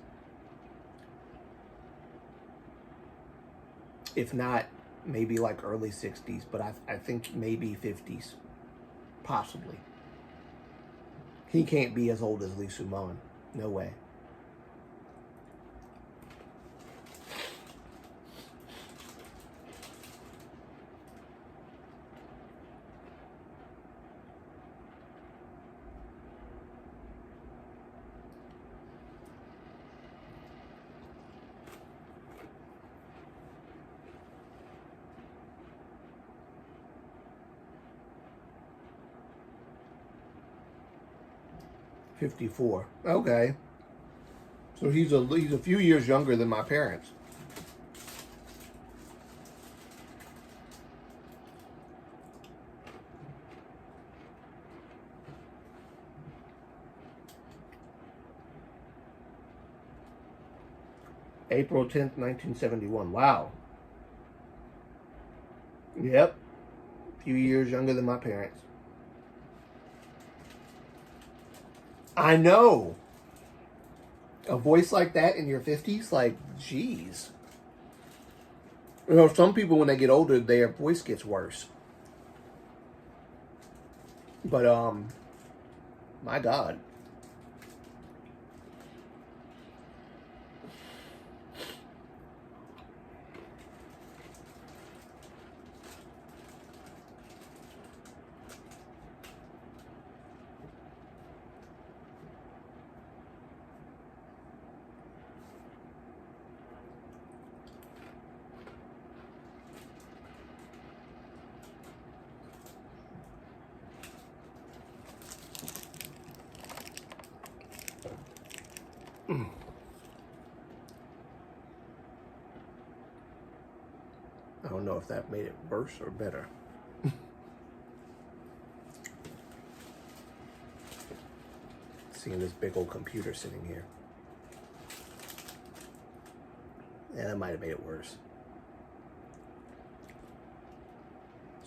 If not, maybe like early 60s, but I think maybe 50s. Possibly. He can't be as old as Lee Soo-man. No way. '54. Okay. So he's a few years younger than my parents. April 10th, 1971. Wow. Yep. A few years younger than my parents. I know. A voice like that in your 50s, like, geez. You know, some people, when they get older, their voice gets worse. But, my God. I don't know if that made it worse or better. Seeing this big old computer sitting here. Yeah, that might have made it worse.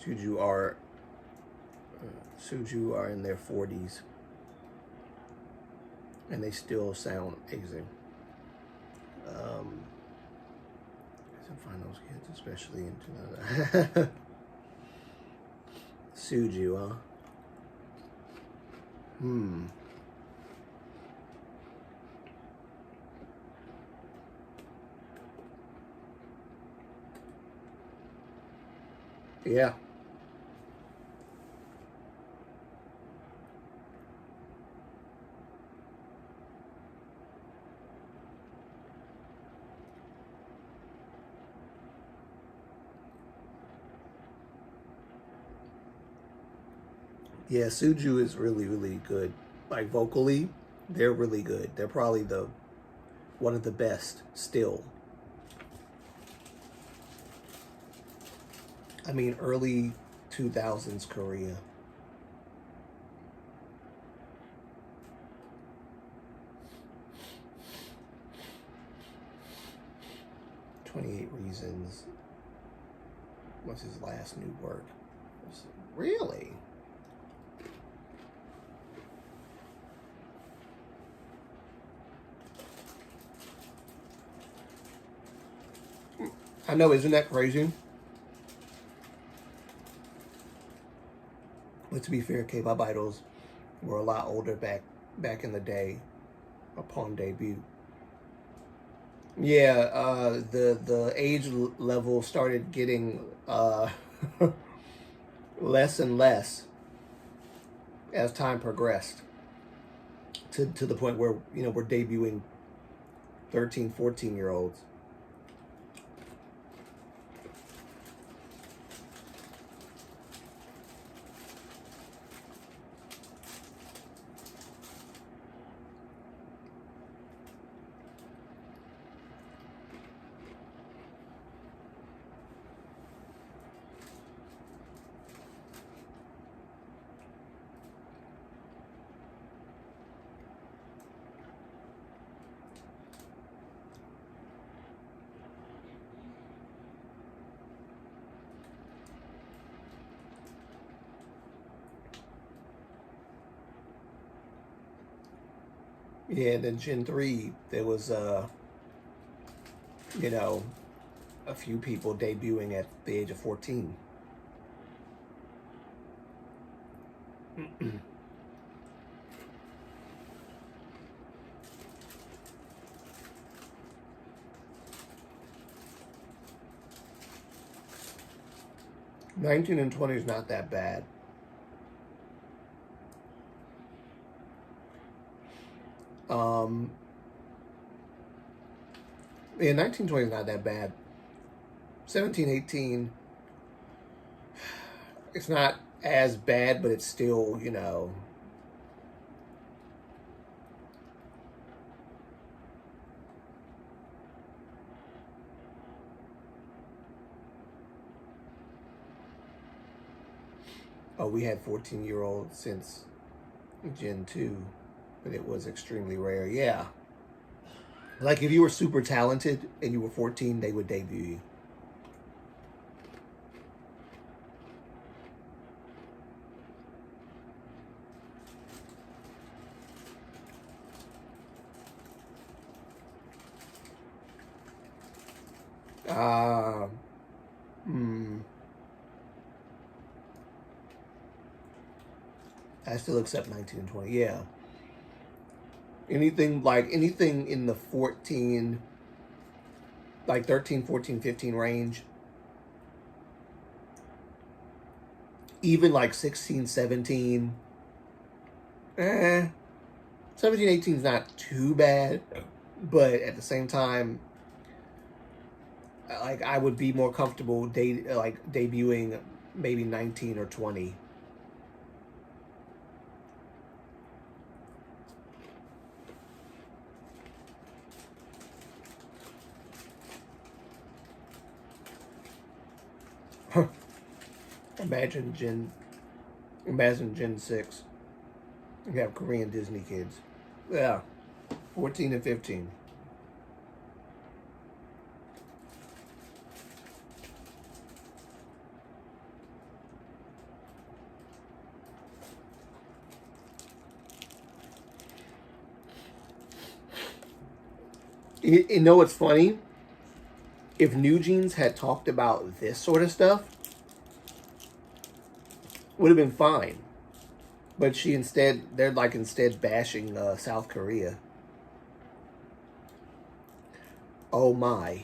Suju are in their 40s, and they still sound amazing. I find those kids, especially into Suju, huh? Yeah. Yeah, Suju is really, really good. Like vocally, they're really good. They're probably one of the best still. I mean, early 2000s Korea. "28 Reasons." What's his last new work? Really? I know, isn't that crazy? But to be fair, K-pop idols were a lot older back in the day upon debut. Yeah, the age level started getting less and less as time progressed to the point where, we're debuting 13, 14-year-olds. Yeah, and then Gen 3, there was, you know, a few people debuting at the age of 14. 19 and 20 is not that bad. Yeah, 19, 20 is not that bad. 17, 18, it's not as bad, but it's still, Oh, we had 14-year-olds since Gen 2, but it was extremely rare. Yeah. Like if you were super talented and you were 14, they would debut you. Hmm. I still accept 19 and 20. Yeah. Anything in the 14, like 13, 14, 15 range, even like 16, 17, 17, 18 is not too bad, but at the same time, like I would be more comfortable debuting maybe 19 or 20. Imagine Gen 6. You have Korean Disney kids. Yeah. 14 and 15. You know what's funny? If New Jeans had talked about this sort of stuff, would have been fine. But they're instead bashing South Korea. Oh my.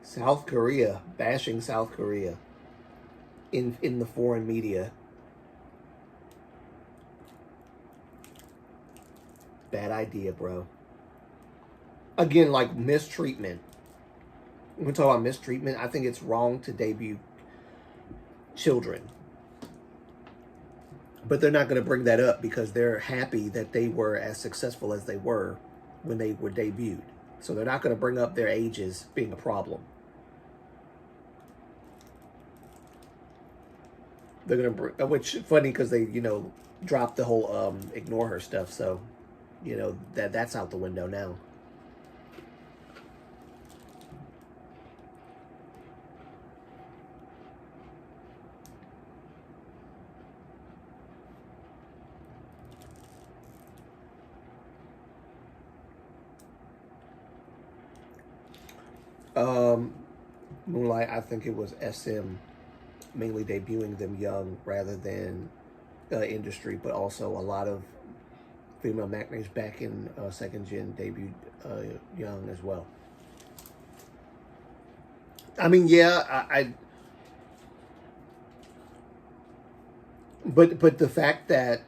South Korea, bashing South Korea in the foreign media. Bad idea, bro. Again, like mistreatment. When we talk about mistreatment, I think it's wrong to debut children. But they're not going to bring that up because they're happy that they were as successful as they were when they were debuted. So they're not going to bring up their ages being a problem. They're going to bring, which is funny because they, dropped the whole ignore her stuff. So, that's out the window now. Moonlight, I think it was SM mainly debuting them young rather than industry, but also a lot of female matinee back in second gen debuted young as well. I mean, yeah, but the fact that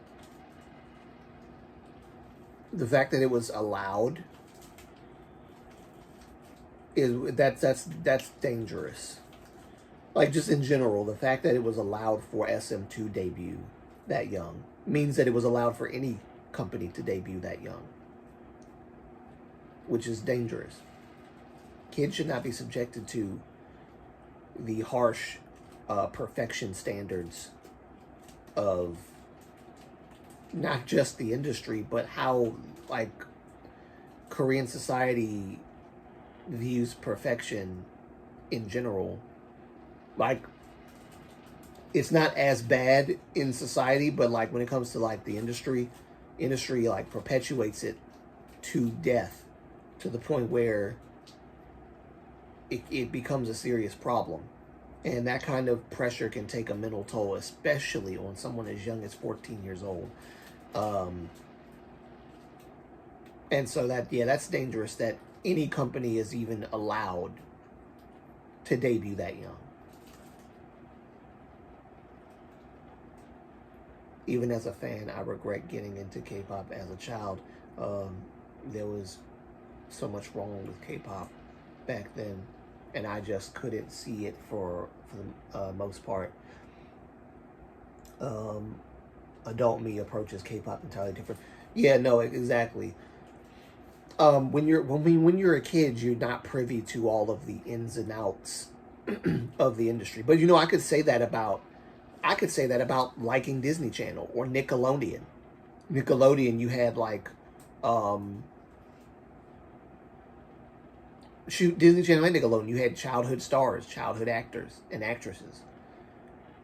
it was allowed is that's dangerous. Like just in general, the fact that it was allowed for SM to debut that young means that it was allowed for any company to debut that young, which is dangerous. Kids should not be subjected to the harsh perfection standards of not just the industry, but how like Korean society views perfection in general. Like it's not as bad in society, but like when it comes to like the industry like perpetuates it to death to the point where it becomes a serious problem. And that kind of pressure can take a mental toll, especially on someone as young as 14 years old. And so that's dangerous that any company is even allowed to debut that young. Even as a fan, I regret getting into K-pop as a child. There was so much wrong with K-pop back then, and I just couldn't see it for the most part. Adult me approaches K-pop entirely different. Yeah, no, exactly. When you're a kid, you're not privy to all of the ins and outs of the industry. But I could say that about liking Disney Channel or Nickelodeon. Nickelodeon, you had like Shoot, Disney Channel and Nickelodeon, you had childhood stars, childhood actors and actresses.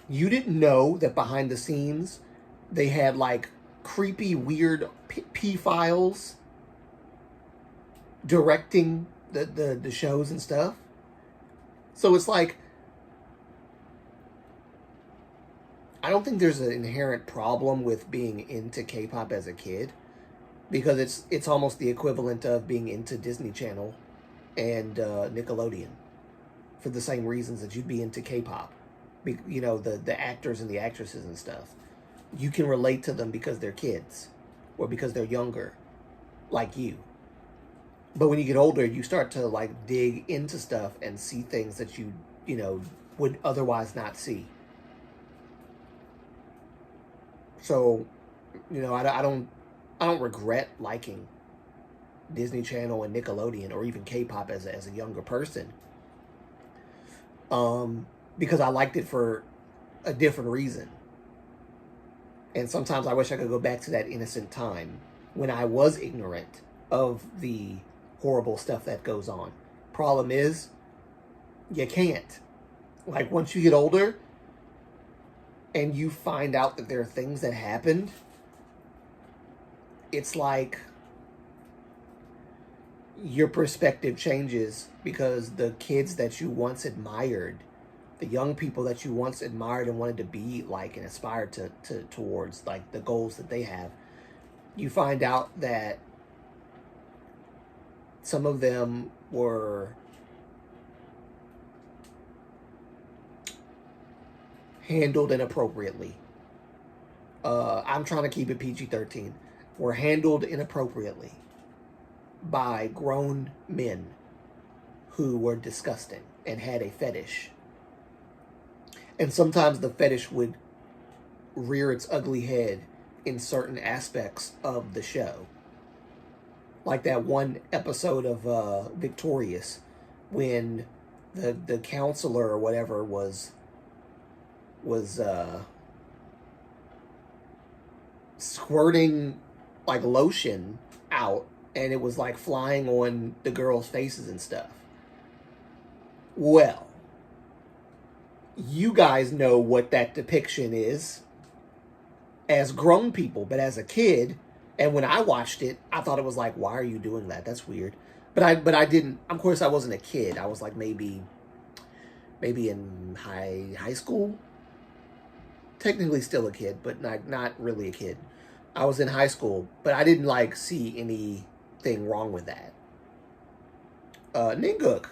You didn't know that behind the scenes they had like creepy, weird P-files directing the shows and stuff. So it's like, I don't think there's an inherent problem with being into K-pop as a kid, because it's almost the equivalent of being into Disney Channel and Nickelodeon for the same reasons that you'd be into K-pop. You know, the actors and the actresses and stuff. You can relate to them because they're kids or because they're younger, like you. But when you get older, you start to like dig into stuff and see things that you know, would otherwise not see. So, you know, I don't regret liking Disney Channel and Nickelodeon or even K-pop as a younger person. Because I liked it for a different reason. And sometimes I wish I could go back to that innocent time when I was ignorant of the horrible stuff that goes on. Problem is, you can't. Like, once you get older and you find out that there are things that happened, it's like your perspective changes, because the kids that you once admired, the young people that you once admired and wanted to be like and aspired towards, like the goals that they have, you find out that some of them were handled inappropriately. I'm trying to keep it PG-13. Were handled inappropriately by grown men who were disgusting and had a fetish. And sometimes the fetish would rear its ugly head in certain aspects of the show. Like that one episode of Victorious, when the counselor or whatever was squirting like lotion out, and it was like flying on the girls' faces and stuff. Well, you guys know what that depiction is as grown people, but as a kid, and when I watched it, I thought it was like, why are you doing that? That's weird. But I didn't, of course I wasn't a kid. I was like maybe in high school. Technically still a kid, but not really a kid. I was in high school, but I didn't like see anything wrong with that. Ninguk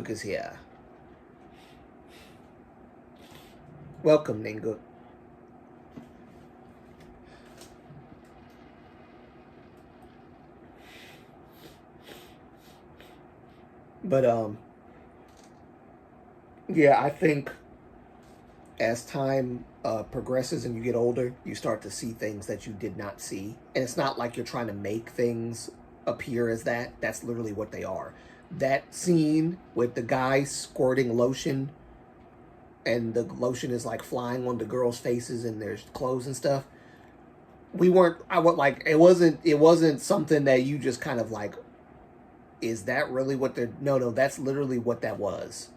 is here. Welcome, Ninguk. But yeah, I think as time progresses and you get older, you start to see things that you did not see. And it's not like you're trying to make things appear as that. That's literally what they are. That scene with the guy squirting lotion, and the lotion is like flying on the girls' faces and their clothes and stuff. It wasn't something that you just kind of like, is that really what they're, no, that's literally what that was.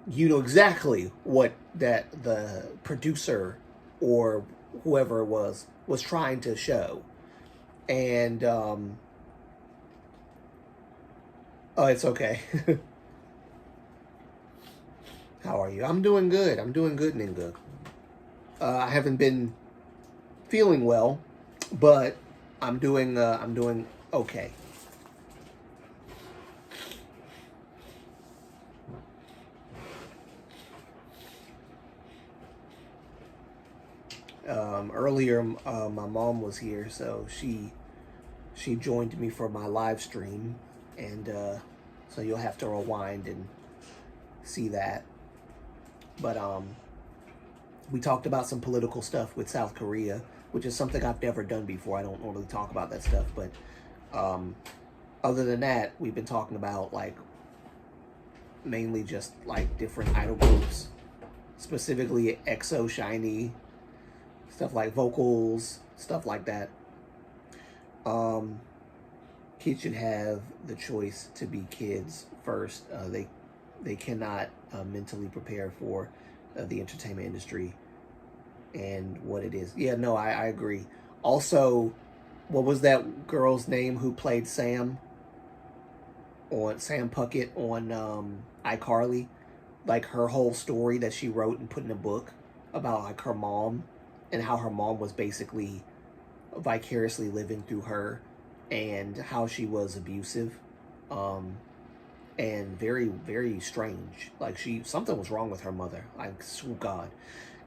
You know exactly what that the producer or whoever it was trying to show. And oh, it's okay. How are you? I'm doing good, Ninga. I haven't been feeling well, but I'm doing okay. Earlier, my mom was here, so she joined me for my live stream, and so you'll have to rewind and see that. But we talked about some political stuff with South Korea, which is something I've never done before. I don't normally talk about that stuff, but other than that, we've been talking about like mainly just like different idol groups, specifically EXO, Shiny, stuff like vocals, stuff like that. Kids should have the choice to be kids first. They cannot mentally prepare for the entertainment industry and what it is. Yeah, no, I agree. Also, what was that girl's name who played Sam Puckett on iCarly? Like her whole story that she wrote and put in a book about like her mom and how her mom was basically vicariously living through her and how she was abusive and very, very strange. Like something was wrong with her mother. Like, oh God.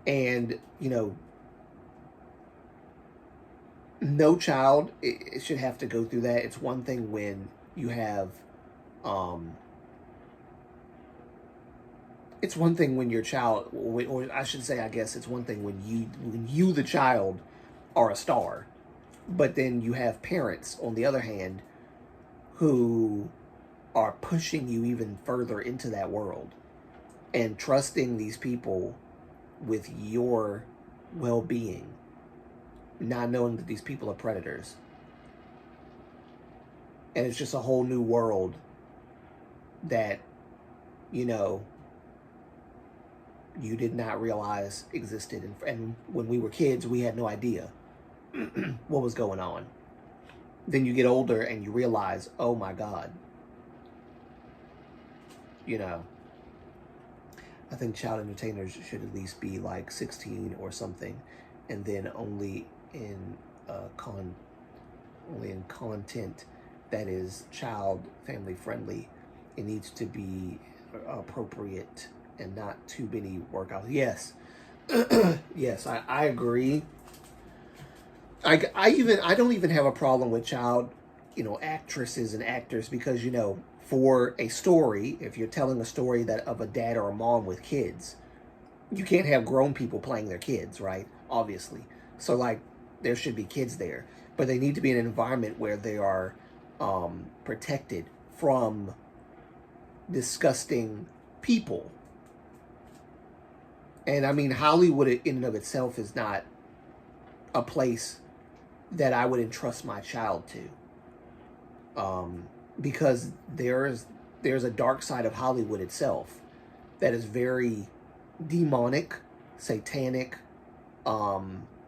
And, you know, no child it should have to go through that. It's one thing when you have, it's one thing when your child, or I should say, I guess it's one thing when you the child are a star, but then you have parents on the other hand who are pushing you even further into that world and trusting these people with your well-being, not knowing that these people are predators. And it's just a whole new world that, you know, you did not realize existed. And when we were kids, we had no idea what was going on. Then you get older and you realize, oh my God. You know, I think child entertainers should at least be like 16 or something, and then only in content that is child family friendly. It needs to be appropriate and not too many workouts. Yes. Yes, I agree. I don't even have a problem with child, you know, actresses and actors because, you know, for a story, if you're telling a story that of a dad or a mom with kids, you can't have grown people playing their kids, right? Obviously. So like there should be kids there, but they need to be in an environment where they are protected from disgusting people. And I mean, Hollywood in and of itself is not a place that I would entrust my child to. Because there's a dark side of Hollywood itself that is very demonic, satanic,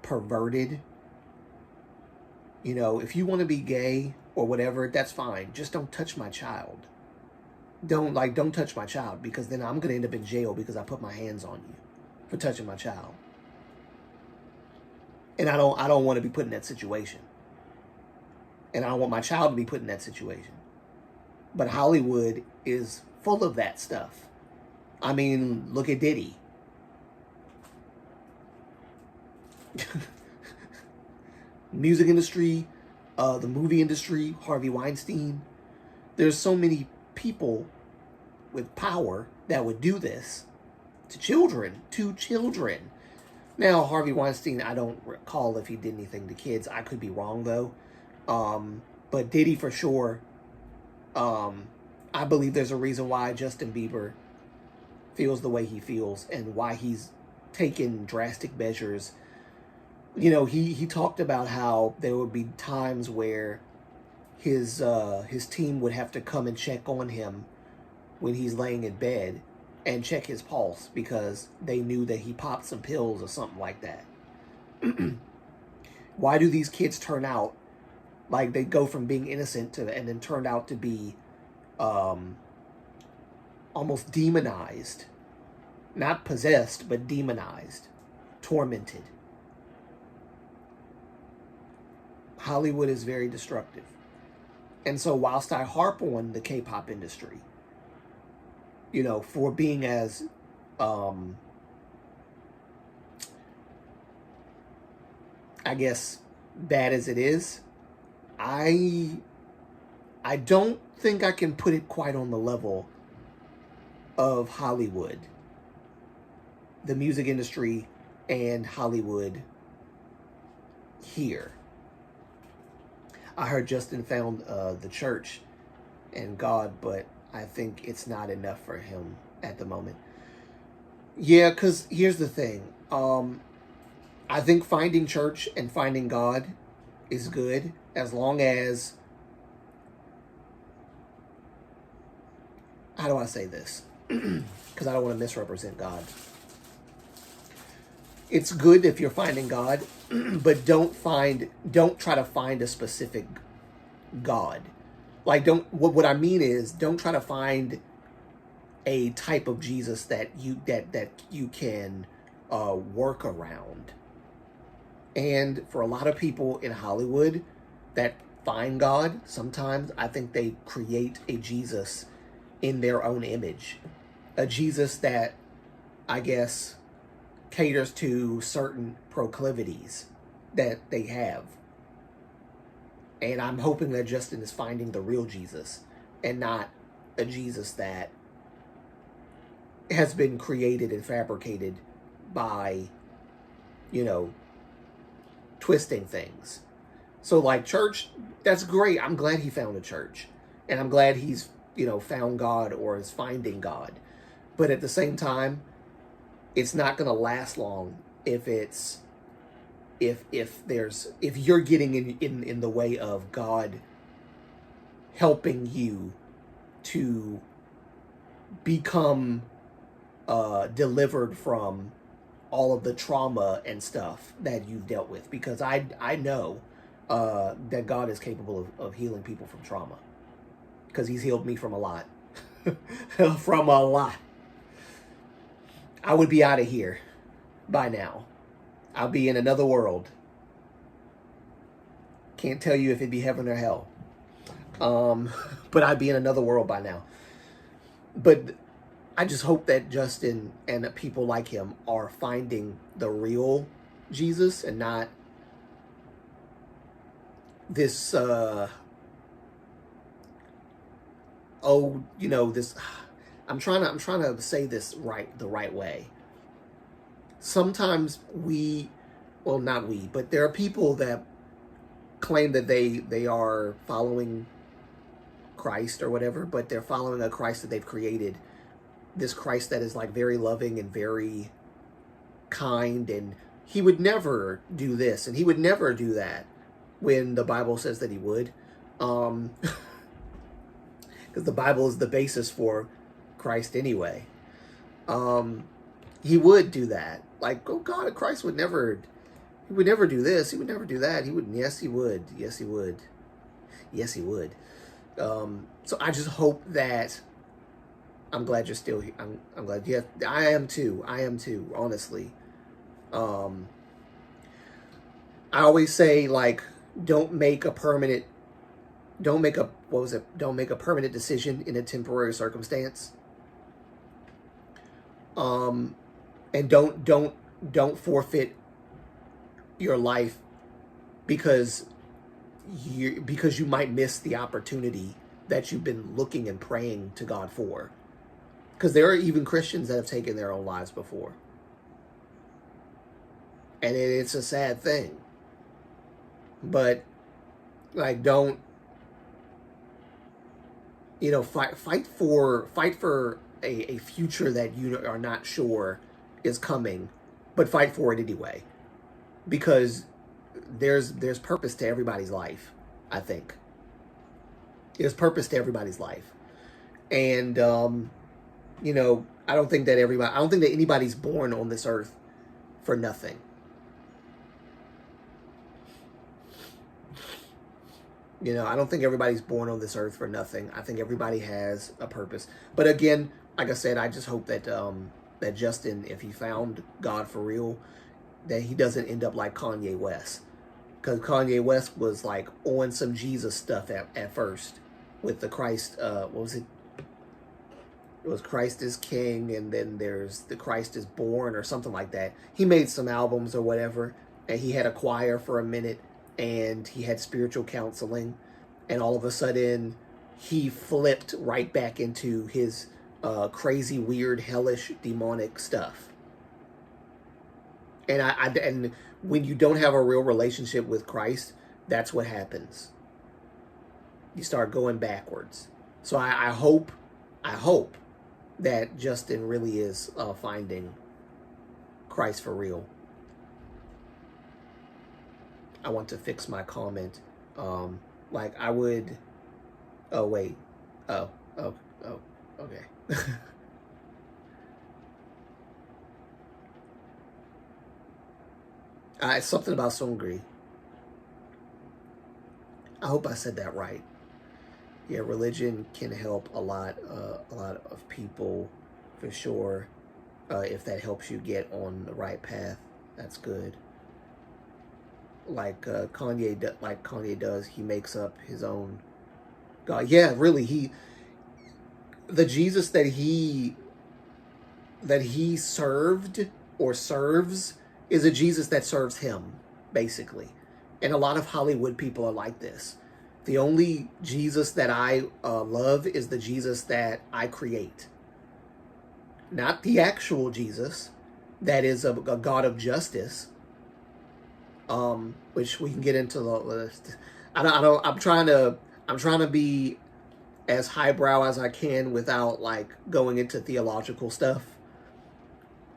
perverted. You know, if you want to be gay or whatever, that's fine. Just don't touch my child. Don't touch my child, because then I'm going to end up in jail because I put my hands on you for touching my child. And I don't want to be put in that situation. And I don't want my child to be put in that situation. But Hollywood is full of that stuff. I mean, look at Diddy. Music industry, the movie industry, Harvey Weinstein. There's so many people with power that would do this to children. Now, Harvey Weinstein, I don't recall if he did anything to kids. I could be wrong, though. But Diddy, for sure. I believe there's a reason why Justin Bieber feels the way he feels and why he's taken drastic measures. You know, he talked about how there would be times where his team would have to come and check on him when he's laying in bed and check his pulse because they knew that he popped some pills or something like that. Why do these kids turn out like they go from being innocent and then turned out to be almost demonized? Not possessed, but demonized, tormented. Hollywood is very destructive. And so whilst I harp on the K-pop industry, you know, for being as I guess bad as it is, I don't think I can put it quite on the level of Hollywood, the music industry, and Hollywood here. I heard Justin found the church and God, but I think it's not enough for him at the moment. Yeah, because here's the thing. I think finding church and finding God is good as long as, how do I say this? Because I don't want to misrepresent God. It's good if you're finding God, but don't try to find a specific God. Like, what I mean is, don't try to find a type of Jesus that you can work around. And for a lot of people in Hollywood that find God, sometimes I think they create a Jesus in their own image. A Jesus that, I guess, caters to certain proclivities that they have. And I'm hoping that Justin is finding the real Jesus and not a Jesus that has been created and fabricated by, twisting things. So, like, church, that's great. I'm glad he found a church. And I'm glad he's, found God or is finding God. But at the same time, it's not going to last long if you're getting in the way of God helping you to become delivered from all of the trauma and stuff that you've dealt with, because I know that God is capable of healing people from trauma, because he's healed me from a lot. From a lot. I would be out of here by now. I'll be in another world. Can't tell you if it'd be heaven or hell. But I'd be in another world by now. But I just hope that Justin and people like him are finding the real Jesus and not this, this, I'm trying to say this the right way. Sometimes not we, but there are people that claim that they are following Christ or whatever, but they're following a Christ that they've created. This Christ that is like very loving and very kind, and he would never do this and he would never do that when the Bible says that he would. Because the Bible is the basis for Christ anyway. He would do that. Like, oh God, Christ would never, he would never do this. He would never do that. He would. Yes, he would. Yes, he would. Yes, he would. So I just hope that, I'm glad you're still here. I'm glad. Yeah, I am too. Honestly. I always say, like, don't make a permanent decision in a temporary circumstance. And don't forfeit your life because you might miss the opportunity that you've been looking and praying to God for. Because there are even Christians that have taken their own lives before. And it's a sad thing. But, like, don't, fight for a future that you are not sure is coming, but fight for it anyway. Because there's purpose to everybody's life, I think. There's purpose to everybody's life. And, I don't think that anybody's born on this earth for nothing. I don't think everybody's born on this earth for nothing. I think everybody has a purpose. But again, like I said, I just hope that that Justin, if he found God for real, that he doesn't end up like Kanye West. Because Kanye West was like on some Jesus stuff at first with the Christ, what was it? It was Christ is King, and then there's the Christ is Born or something like that. He made some albums or whatever, and he had a choir for a minute, and he had spiritual counseling, and all of a sudden he flipped right back into his crazy, weird, hellish, demonic stuff. And and when you don't have a real relationship with Christ, that's what happens. You start going backwards. So I hope that Justin really is finding Christ for real. I want to fix my comment. Like I would. Oh wait. Oh. Okay. Something about Sungri. I hope I said that right. Yeah, religion can help a lot of people, for sure. If that helps you get on the right path, that's good. Like Kanye does, he makes up his own God. Yeah, really, the Jesus that he served or serves is a Jesus that serves him, basically. And a lot of Hollywood people are like this. The only Jesus that I love is the Jesus that I create. Not the actual Jesus that is a God of justice, which we can get into. I'm trying to be as highbrow as I can without like going into theological stuff,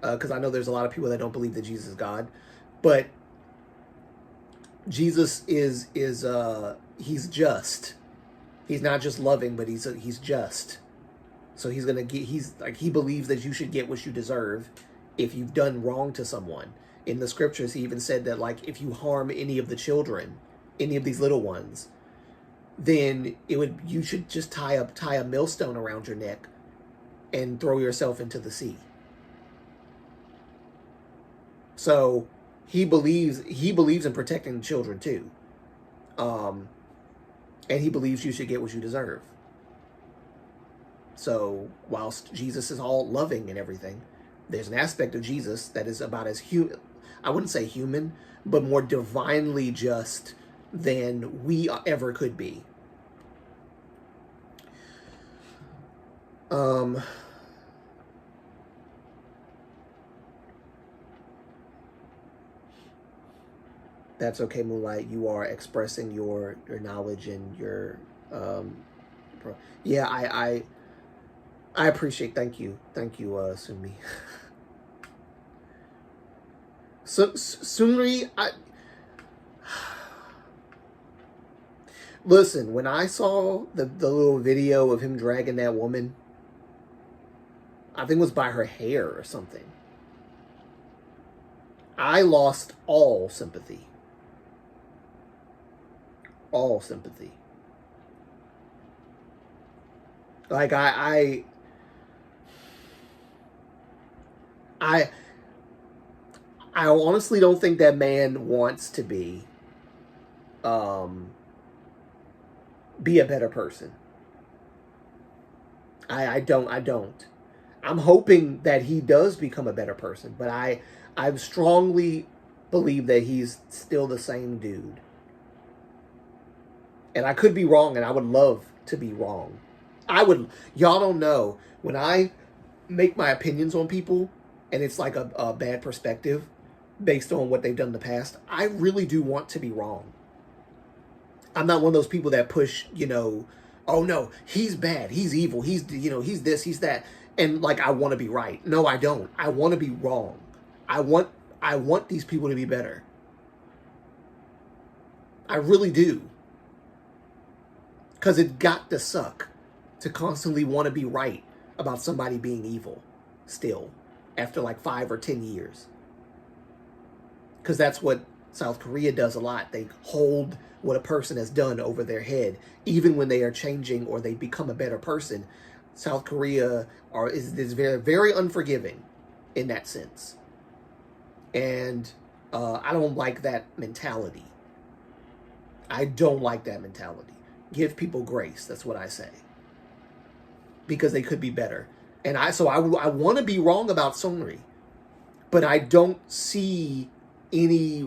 because I know there's a lot of people that don't believe that Jesus is God, but Jesus is he's just. He's not just loving, but he's just. So he's he believes that you should get what you deserve if you've done wrong to someone. In the scriptures, he even said that like if you harm any of the children, any of these little ones, then you should just tie a millstone around your neck and throw yourself into the sea. So he believes in protecting the children too. And he believes you should get what you deserve. So whilst Jesus is all loving and everything, there's an aspect of Jesus that is about as human, I wouldn't say human, but more divinely just than we ever could be. That's okay, Moonlight. You are expressing your knowledge and your yeah. I appreciate. Thank you, Sumi. So Sumri, listen. When I saw the little video of him dragging that woman, I think it was by her hair or something, I lost all sympathy. All sympathy. Like I honestly don't think that man wants to be a better person. I don't. I'm hoping that he does become a better person, but I strongly believe that he's still the same dude. And I could be wrong, and I would love to be wrong. Y'all don't know, when I make my opinions on people, and it's like a bad perspective based on what they've done in the past, I really do want to be wrong. I'm not one of those people that push, oh no, he's bad, he's evil, he's this, he's that, and like I want to be right. No, I don't. I want to be wrong. I want these people to be better. I really do. Because it got to suck to constantly want to be right about somebody being evil still after like 5 or 10 years. Because that's what South Korea does a lot. They hold what a person has done over their head, even when they are changing or they become a better person. South Korea is very, very unforgiving in that sense. And I don't like that mentality. I don't like that mentality. Give people grace. That's what I say. Because they could be better. And I want to be wrong about Seungri. But I don't see any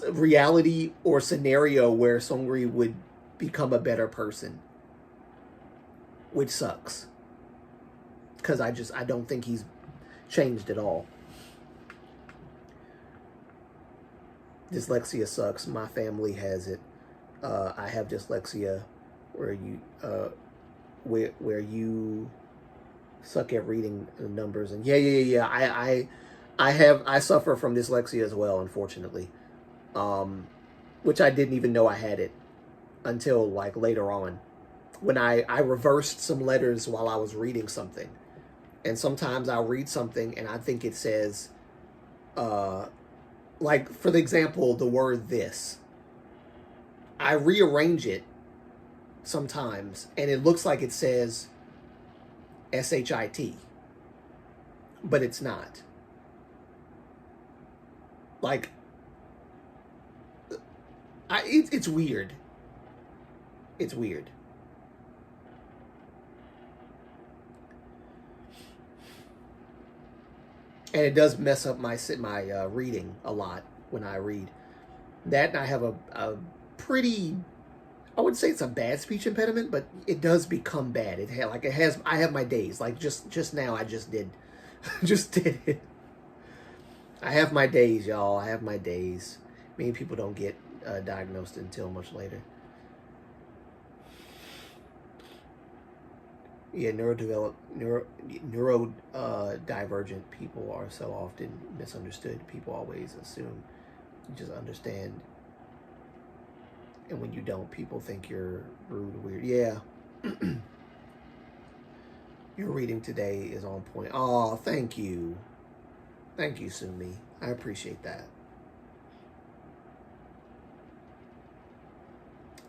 reality or scenario where Seungri would become a better person. Which sucks. Because I don't think he's changed at all. Dyslexia sucks. My family has it. I have dyslexia, where you suck at reading numbers, and I suffer from dyslexia as well, unfortunately. which I didn't even know I had it until like later on, when I reversed some letters while I was reading something. And sometimes I'll read something and I think it says, like for the example, the word this. I rearrange it sometimes and it looks like it says SHIT, but it's not. Like, it's weird. It's weird. And it does mess up my reading a lot when I read. That, and I have a pretty, I wouldn't say it's a bad speech impediment, but it does become bad. I have my days. Like just now, I just did it. I have my days, y'all. I have my days. Many people don't get diagnosed until much later. Yeah, neurodivergent people are so often misunderstood. People always assume you just understand, and when you don't, people think you're rude or weird. Yeah. Your reading today is on point. Oh, thank you. Thank you, Sumi. I appreciate that.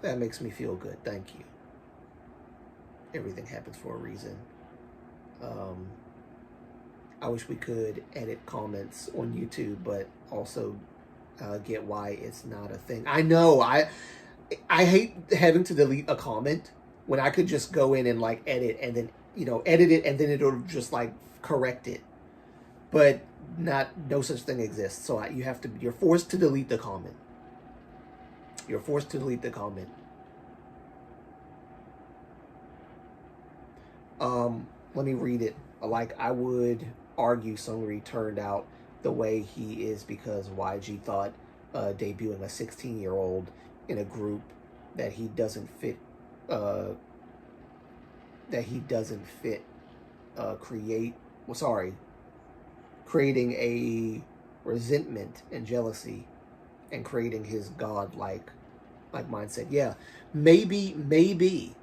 That makes me feel good. Thank you. Everything happens for a reason. I wish we could edit comments on YouTube, but also get why it's not a thing. I know. I hate having to delete a comment when I could just go in and like edit and then edit it and then it'll just like correct it. But no such thing exists. So you're forced to delete the comment. You're forced to delete the comment. Let me read it. Like, I would argue Seungri turned out the way he is because YG thought debuting a 16-year-old in a group that he doesn't fit creating a resentment and jealousy and creating his godlike mindset. Yeah, maybe.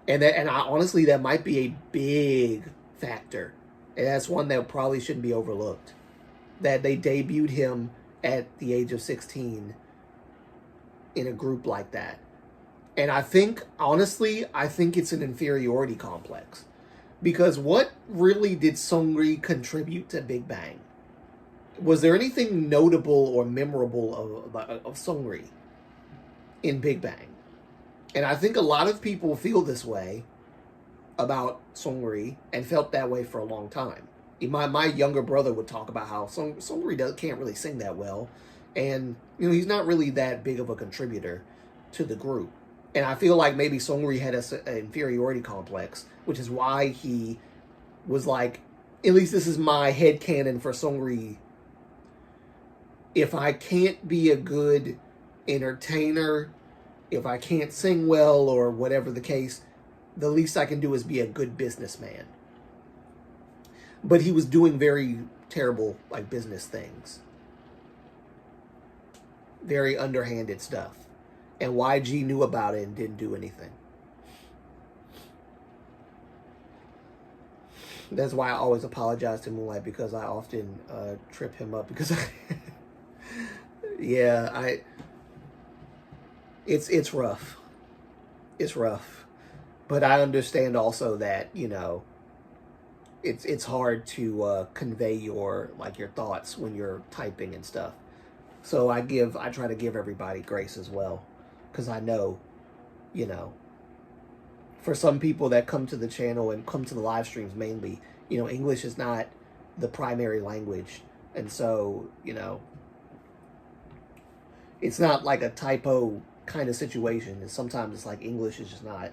And I honestly, that might be a big factor. And that's one that probably shouldn't be overlooked. That they debuted him at the age of 16 in a group like that. And honestly, I think it's an inferiority complex. Because what really did Seungri contribute to Big Bang? Was there anything notable or memorable of Seungri in Big Bang? And I think a lot of people feel this way about Seungri and felt that way for a long time. My younger brother would talk about how Seungri can't really sing that well. And, he's not really that big of a contributor to the group. And I feel like maybe Seungri had an inferiority complex, which is why he was like, at least this is my headcanon for Seungri. If I can't be a good entertainer, if I can't sing well or whatever the case, the least I can do is be a good businessman. But he was doing very terrible business things. Very underhanded stuff. And YG knew about it and didn't do anything. That's why I always apologize to Moonlight, because I often trip him up because it's rough. It's rough. But I understand also that, it's hard to convey your thoughts when you're typing and stuff. So I try to give everybody grace as well. Because I know, for some people that come to the channel and come to the live streams mainly, English is not the primary language. And so, it's not like a typo kind of situation. And sometimes it's like English is just not,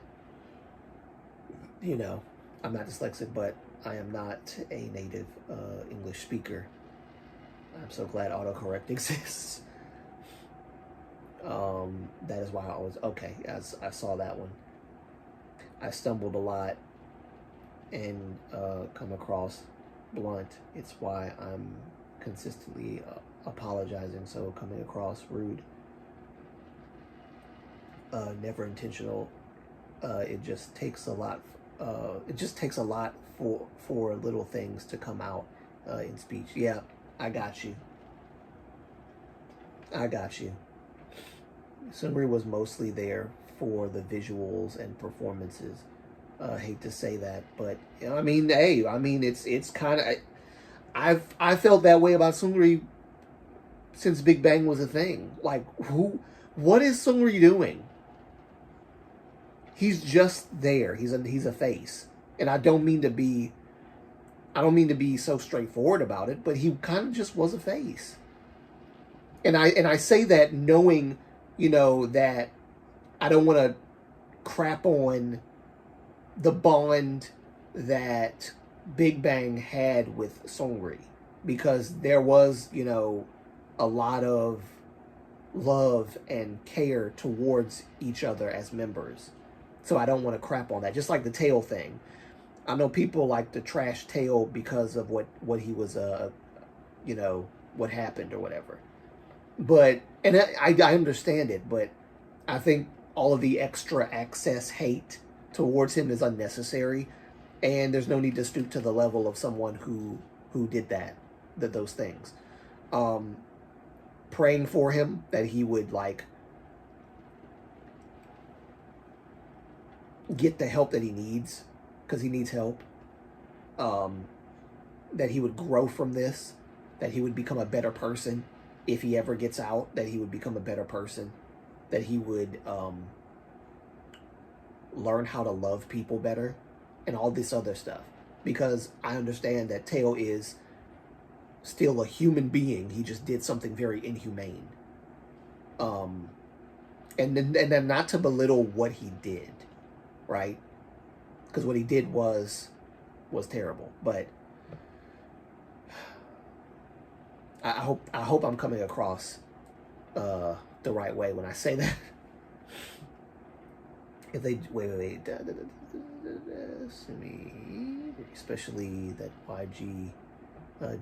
I'm not dyslexic, but I am not a native English speaker. I'm so glad autocorrect exists. That is why I always, as I saw that one. I stumbled a lot and come across blunt. It's why I'm consistently apologizing, so coming across rude. never intentional. It just takes a lot. It just takes a lot for little things to come out in speech. Yeah, I got you. I got you. Sungri was mostly there for the visuals and performances. I hate to say that, but I mean, hey, I mean, it's kind of. I felt that way about Sungri since Big Bang was a thing. Like, what is Sungri doing? He's just there. He's a face, and I don't mean to be so straightforward about it, but he kind of just was a face. And I say that knowing, that I don't want to crap on the bond that Big Bang had with Songri, because there was, a lot of love and care towards each other as members. So I don't want to crap on that. Just like the Tail thing. I know people like to trash Tail because of what he was, what happened or whatever. But, and I understand it, but I think all of the extra access hate towards him is unnecessary, and there's no need to stoop to the level of someone who did those things. Praying for him that he would get the help that he needs, because he needs help. That he would grow from this, that he would become a better person if he ever gets out, that he would become a better person, that he would learn how to love people better, and all this other stuff. Because I understand that Teo is still a human being. He just did something very inhumane. And then not to belittle what he did, right? Because what he did was terrible. But I hope I'm coming across the right way when I say that. If they wait, especially that YG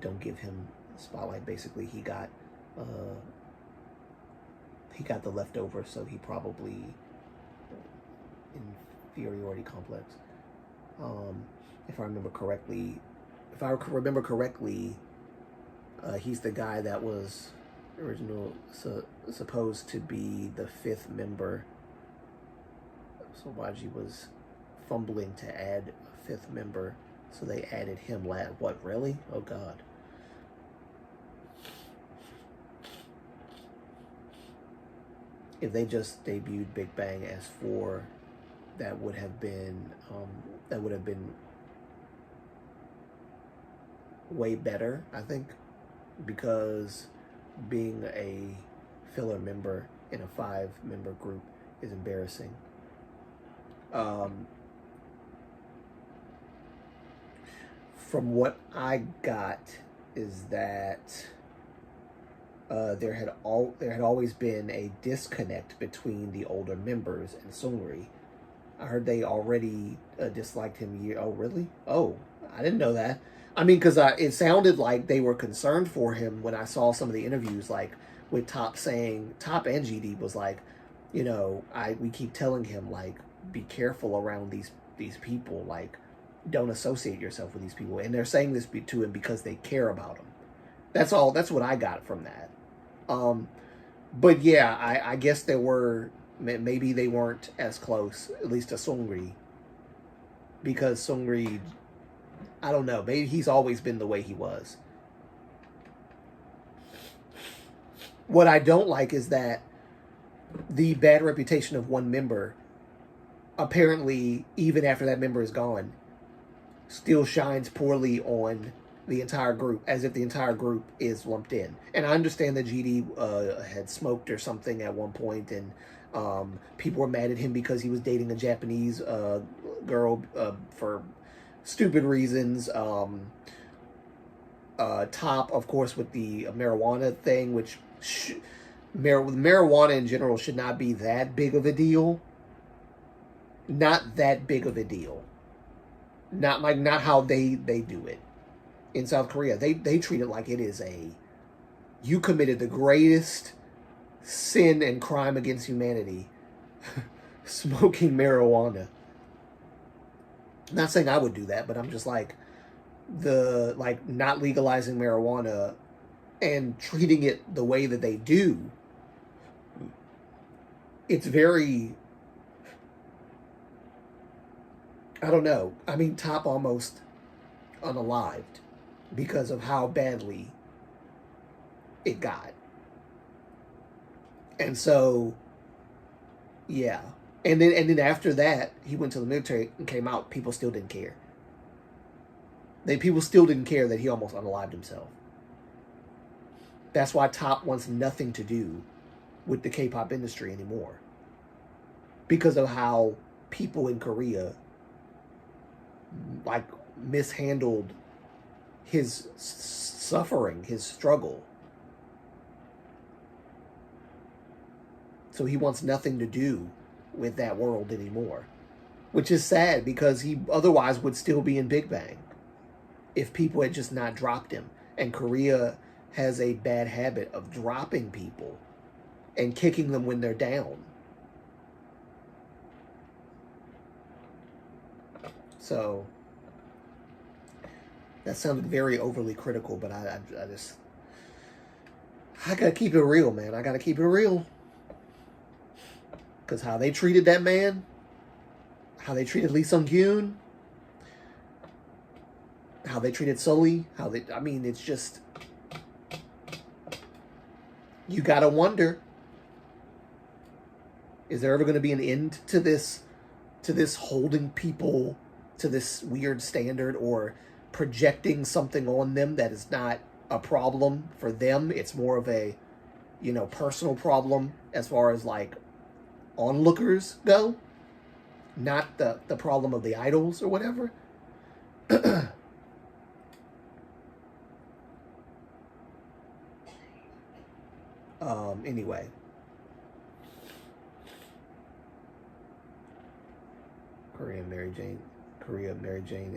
don't give him a spotlight. Basically, he got the leftover, so he probably inferiority complex. If I remember correctly, he's the guy that was supposed to be the fifth member. So YG was fumbling to add a fifth member, so they added him. What, really? Oh God. If they just debuted Big Bang as 4, that would have been way better, I think, because being a filler member in a 5-member group is embarrassing. From what I got is that there had always been a disconnect between the older members and Sungri. I heard they already disliked him. Oh, really? Oh, I didn't know that. I mean, because it sounded like they were concerned for him when I saw some of the interviews, like with Top and GD was like, we keep telling him, like, be careful around these people, like, don't associate yourself with these people. And they're saying this to him because they care about him. That's all. That's what I got from that. But yeah, I guess maybe they weren't as close, at least to Sungri, because Sungri, I don't know, maybe he's always been the way he was. What I don't like is that the bad reputation of one member, apparently, even after that member is gone, still shines poorly on the entire group, as if the entire group is lumped in. And I understand that GD had smoked or something at one point, and people were mad at him because he was dating a Japanese girl for stupid reasons. Top, of course, with the marijuana thing, which marijuana in general should not be that big of a deal. Not that big of a deal. Not how they do it in South Korea. They treat it like it is you committed the greatest sin and crime against humanity, smoking marijuana. Not saying I would do that, but I'm just like not legalizing marijuana and treating it the way that they do. It's very, I don't know. I mean, Top almost unalived because of how badly it got. And so, yeah. And then after that, he went to the military and came out. People still didn't care. People still didn't care that he almost unalived himself. That's why Top wants nothing to do with the K-pop industry anymore, because of how people in Korea like mishandled his suffering, his struggle. So he wants nothing to do with that world anymore, which is sad because he otherwise would still be in Big Bang if people had just not dropped him. And Korea has a bad habit of dropping people and kicking them when they're down. So that sounded very overly critical, but I gotta keep it real, man. I gotta keep it real. Because how they treated that man, how they treated Lee Sung-kyun, how they treated Sully, it's just, you gotta wonder, is there ever going to be an end to this holding people to this weird standard, or projecting something on them that is not a problem for them? It's more of a, personal problem as far as like onlookers go, not the problem of the idols or whatever. Anyway, Korea Mary Jane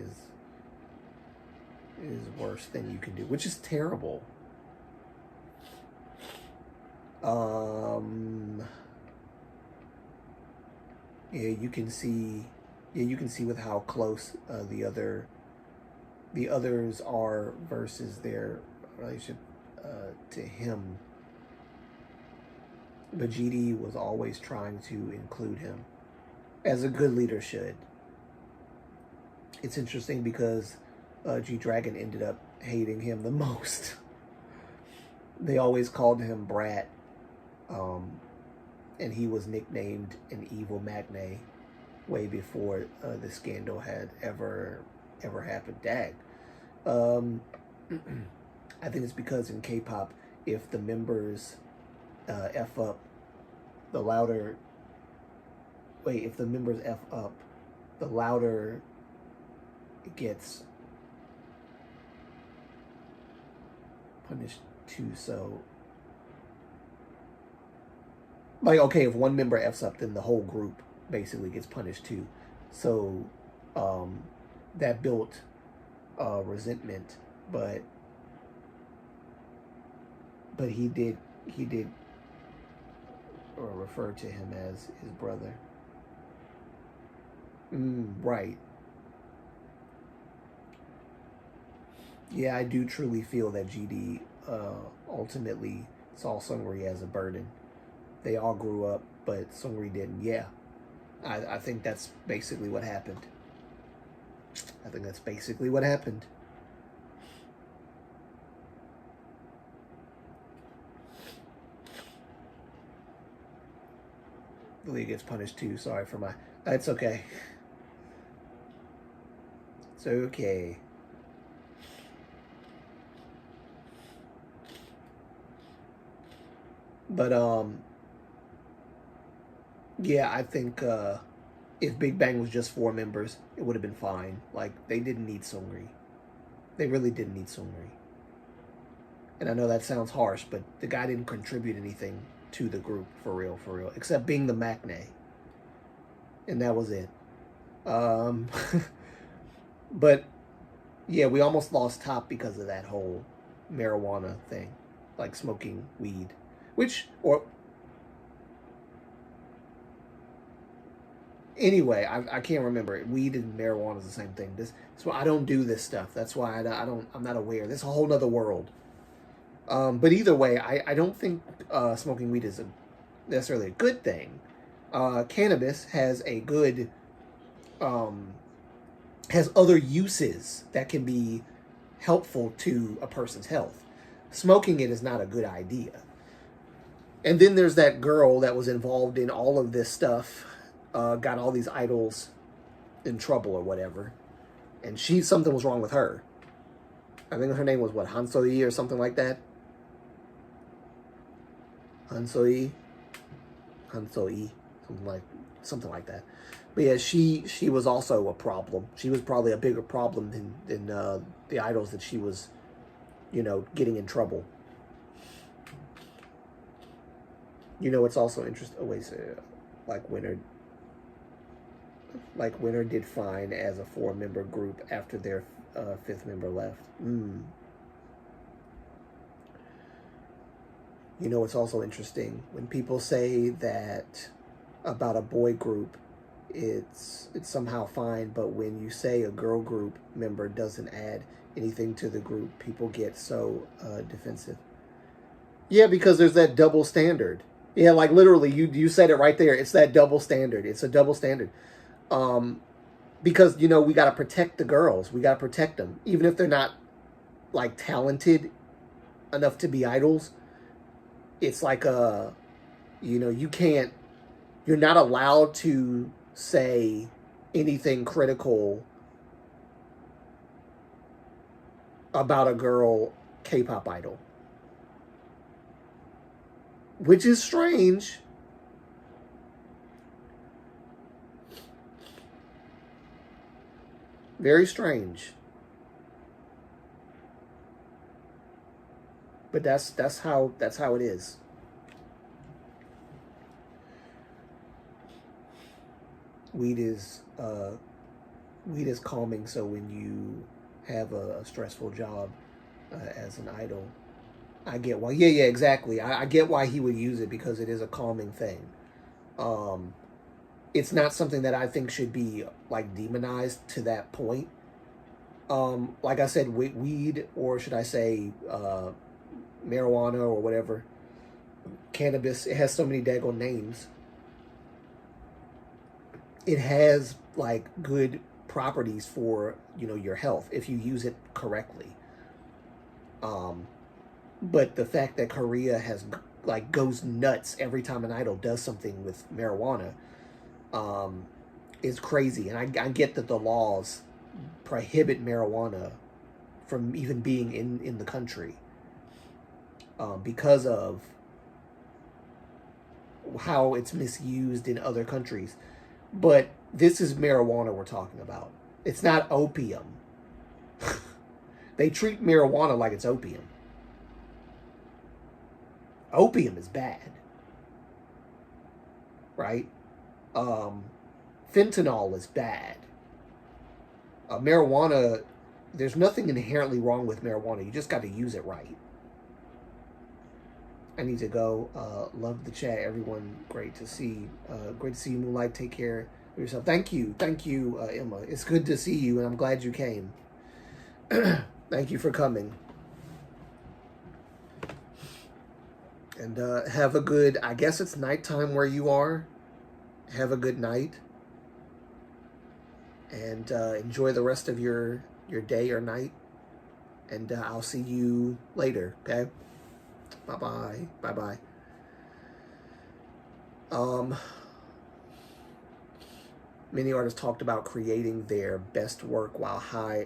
is worse than you can do, which is terrible. Yeah, you can see with how close the others are versus their relationship to him. But GD was always trying to include him, as a good leader should. It's interesting because G-Dragon ended up hating him the most. They always called him Brat, and he was nicknamed an evil magne way before the scandal had ever happened. Dag. I think it's because in K-pop, if the members F up, the louder... Wait, if the members F up, the louder it gets punished too. So, like, okay, if one member F's up, then the whole group basically gets punished too. So, that built resentment, but he did refer to him as his brother. Right. Yeah, I do truly feel that GD ultimately saw Seungri as a burden. They all grew up, but Seungri didn't. Yeah, I think that's basically what happened. Lee gets punished too. Sorry for my... It's okay. It's okay. But, yeah, I think, if Big Bang was just 4 members, it would have been fine. Like, they didn't need Seungri. They really didn't need Seungri. And I know that sounds harsh, but the guy didn't contribute anything to the group, for real, except being the matinee. And that was it. But, yeah, we almost lost Top because of that whole marijuana thing. Like, smoking weed. Which, or... Anyway, I can't remember. Weed and marijuana is the same thing. That's why I don't do this stuff. That's why I'm not aware. This is a whole nother world. But either way, I don't think smoking weed is necessarily a good thing. Cannabis has a good has other uses that can be helpful to a person's health. Smoking it is not a good idea. And then there's that girl that was involved in all of this stuff, got all these idols in trouble or whatever, and something was wrong with her. I think her name was what, Hansoi or something like that. Hansoi, something like that. But yeah, she was also a problem. She was probably a bigger problem than the idols that she was, getting in trouble. It's also interesting. Oh wait, so like Winner did fine as a 4-member group after their 5th member left. It's also interesting when people say that about a boy group, it's somehow fine, but when you say a girl group member doesn't add anything to the group, people get so defensive. Yeah, because there's that double standard. Yeah, like literally, you said it right there. It's that double standard. It's a double standard. Because we got to protect the girls. We got to protect them, even if they're not like talented enough to be idols. It's like you can't. You're not allowed to say anything critical about a girl K-pop idol, which is strange. Very strange. But that's how it is. Weed is calming. So when you have a stressful job as an idol, I get why. Yeah, exactly. I get why he would use it, because it is a calming thing. It's not something that I think should be like demonized to that point. Like I said, weed, or should I say marijuana or whatever, cannabis, it has so many daggone names. It has like good properties for your health if you use it correctly. But the fact that Korea has goes nuts every time an idol does something with marijuana is crazy. And I get that the laws prohibit marijuana from even being in the country because of how it's misused in other countries. But this is marijuana we're talking about. It's not opium. They treat marijuana like it's opium. Opium is bad, right? Fentanyl is bad. Marijuana, there's nothing inherently wrong with marijuana. You just got to use it right. I need to go. Love the chat, everyone. Great to see. Great to see you, Moonlight. Take care of yourself. Thank you, Emma. It's good to see you, and I'm glad you came. Thank you for coming. And have a good. I guess it's nighttime where you are. Have a good night, and enjoy the rest of your day or night. And I'll see you later. Okay. Bye-bye. Bye-bye. Many artists talked about creating their best work while high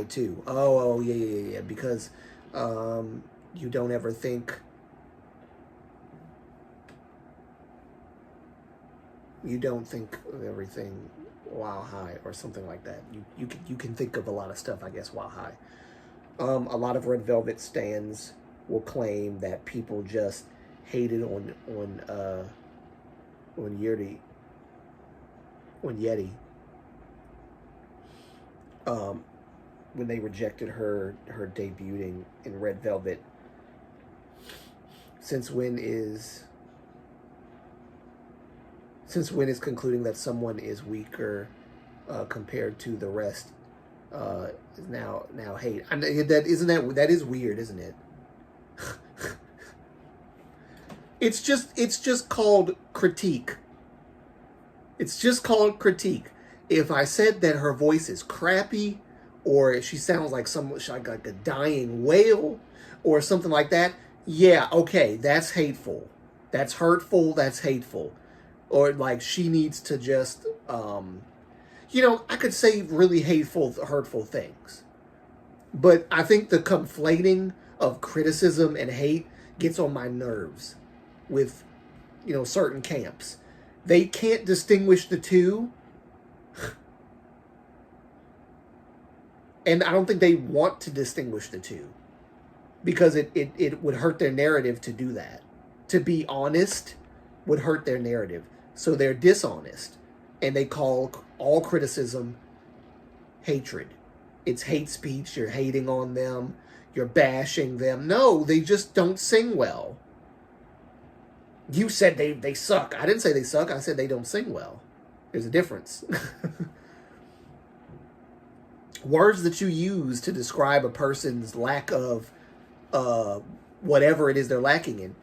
too. Oh, yeah. Because you don't ever think of everything while high or something like that. You can think of a lot of stuff, I guess, while high. A lot of Red Velvet stans will claim that people just hated on Yeti. When they rejected her debuting in Red Velvet. Since when Since when is concluding that someone is weaker compared to the rest is now hate? That is weird, isn't it? It's just called critique. It's just called critique. If I said that her voice is crappy, or she sounds like like a dying whale, or something like that, yeah, okay, that's hateful. That's hurtful. That's hateful. Or like she needs to just, I could say really hurtful things. But I think the conflating of criticism and hate gets on my nerves with, certain camps. They can't distinguish the two. And I don't think they want to distinguish the two. Because it would hurt their narrative to do that. To be honest would hurt their narrative. So they're dishonest. And they call all criticism hatred. It's hate speech. You're hating on them. You're bashing them. No, they just don't sing well. You said they suck. I didn't say they suck. I said they don't sing well. There's a difference. Words that you use to describe a person's lack of whatever it is they're lacking in,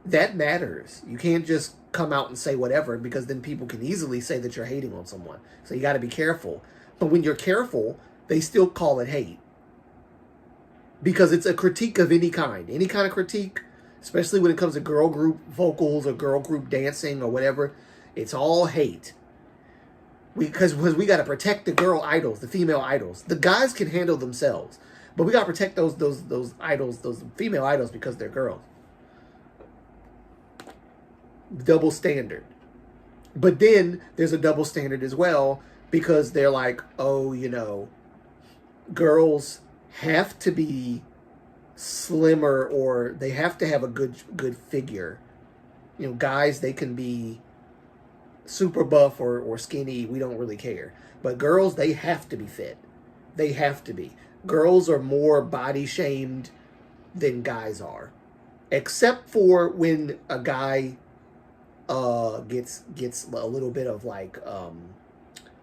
that matters. You can't just come out and say whatever, because then people can easily say that you're hating on someone. So you got to be careful. But when you're careful, they still call it hate. Because it's a critique of any kind. Any kind of critique, especially when it comes to girl group vocals or girl group dancing or whatever, it's all hate. Because we got to protect the girl idols, the female idols. The guys can handle themselves, but we got to protect those idols, those female idols, because they're girls. Double standard. But then there's a double standard as well, because they're like, oh, girls have to be slimmer, or they have to have a good figure. Guys, they can be super buff or skinny. We don't really care. But girls, they have to be fit. They have to be. Girls are more body shamed than guys are, except for when a guy gets a little bit of like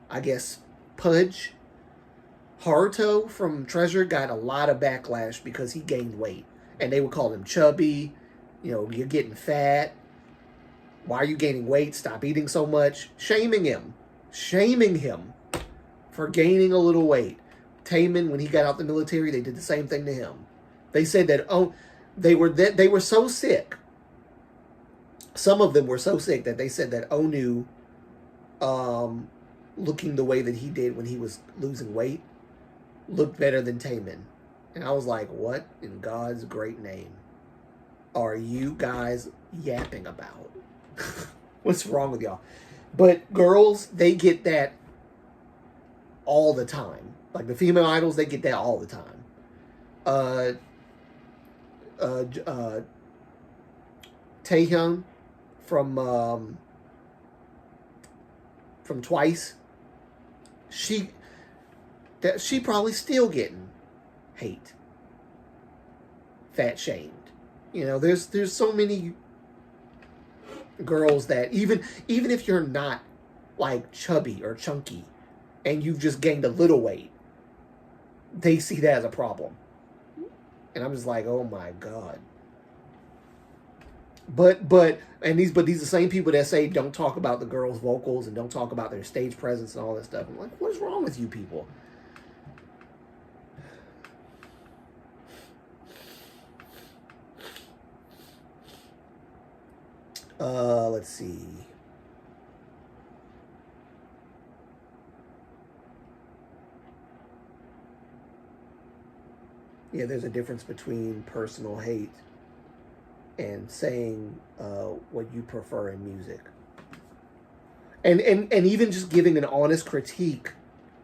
I guess Pudge. Haruto from Treasure got a lot of backlash because he gained weight, and they would call him chubby. You're getting fat. Why are you gaining weight? Stop eating so much. Shaming him for gaining a little weight. Taemin, when he got out the military, they did the same thing to him. They said that they were so sick. Some of them were so sick that they said that Onu, looking the way that he did when he was losing weight, looked better than Taemin. And I was like, what in God's great name are you guys yapping about? What's wrong with y'all? But girls, they get that all the time. Like the female idols, they get that all the time. Taehyung from Twice, she probably still getting hate, fat shamed. There's so many girls that even if you're not like chubby or chunky and you've just gained a little weight, they see that as a problem. And I'm just like, oh my God. But these are the same people that say don't talk about the girls' vocals and don't talk about their stage presence and all that stuff. I'm like, what is wrong with you people? Let's see. Yeah, there's a difference between personal hate and saying what you prefer in music. And even just giving an honest critique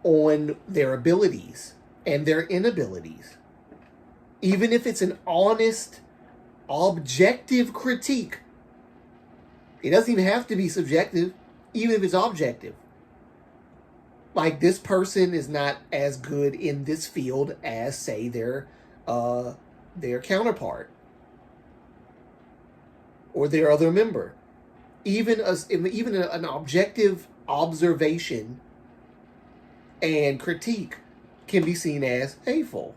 on their abilities and their inabilities. Even if it's an honest, objective critique. It doesn't even have to be subjective, even if it's objective. Like, this person is not as good in this field as, say, their counterpart or their other member. even an objective observation and critique can be seen as hateful.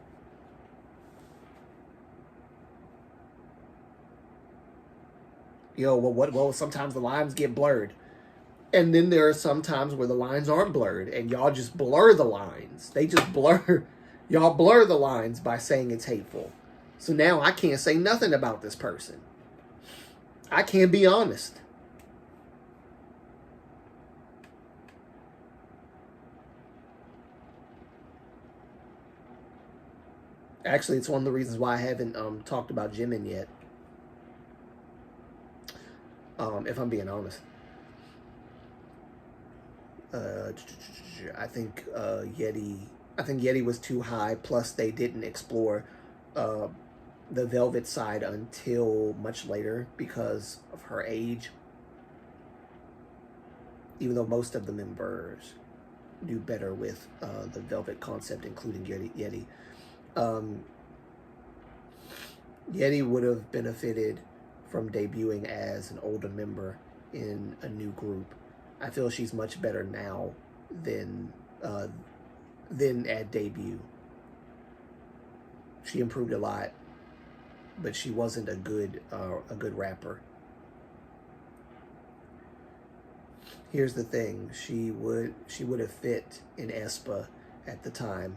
Well, sometimes the lines get blurred. And then there are some times where the lines aren't blurred and y'all just blur the lines. They just blur. Y'all blur the lines by saying it's hateful. So now I can't say nothing about this person. I can't be honest. Actually, it's one of the reasons why I haven't talked about Jimin yet. If I'm being honest. I think Yeti was too high. Plus, they didn't explore the Velvet side until much later because of her age. Even though most of the members do better with the Velvet concept, including Yeti. Yeti would have benefited from debuting as an older member in a new group. I feel she's much better now than at debut. She improved a lot, but she wasn't a good rapper. Here's the thing: she would have fit in aespa at the time.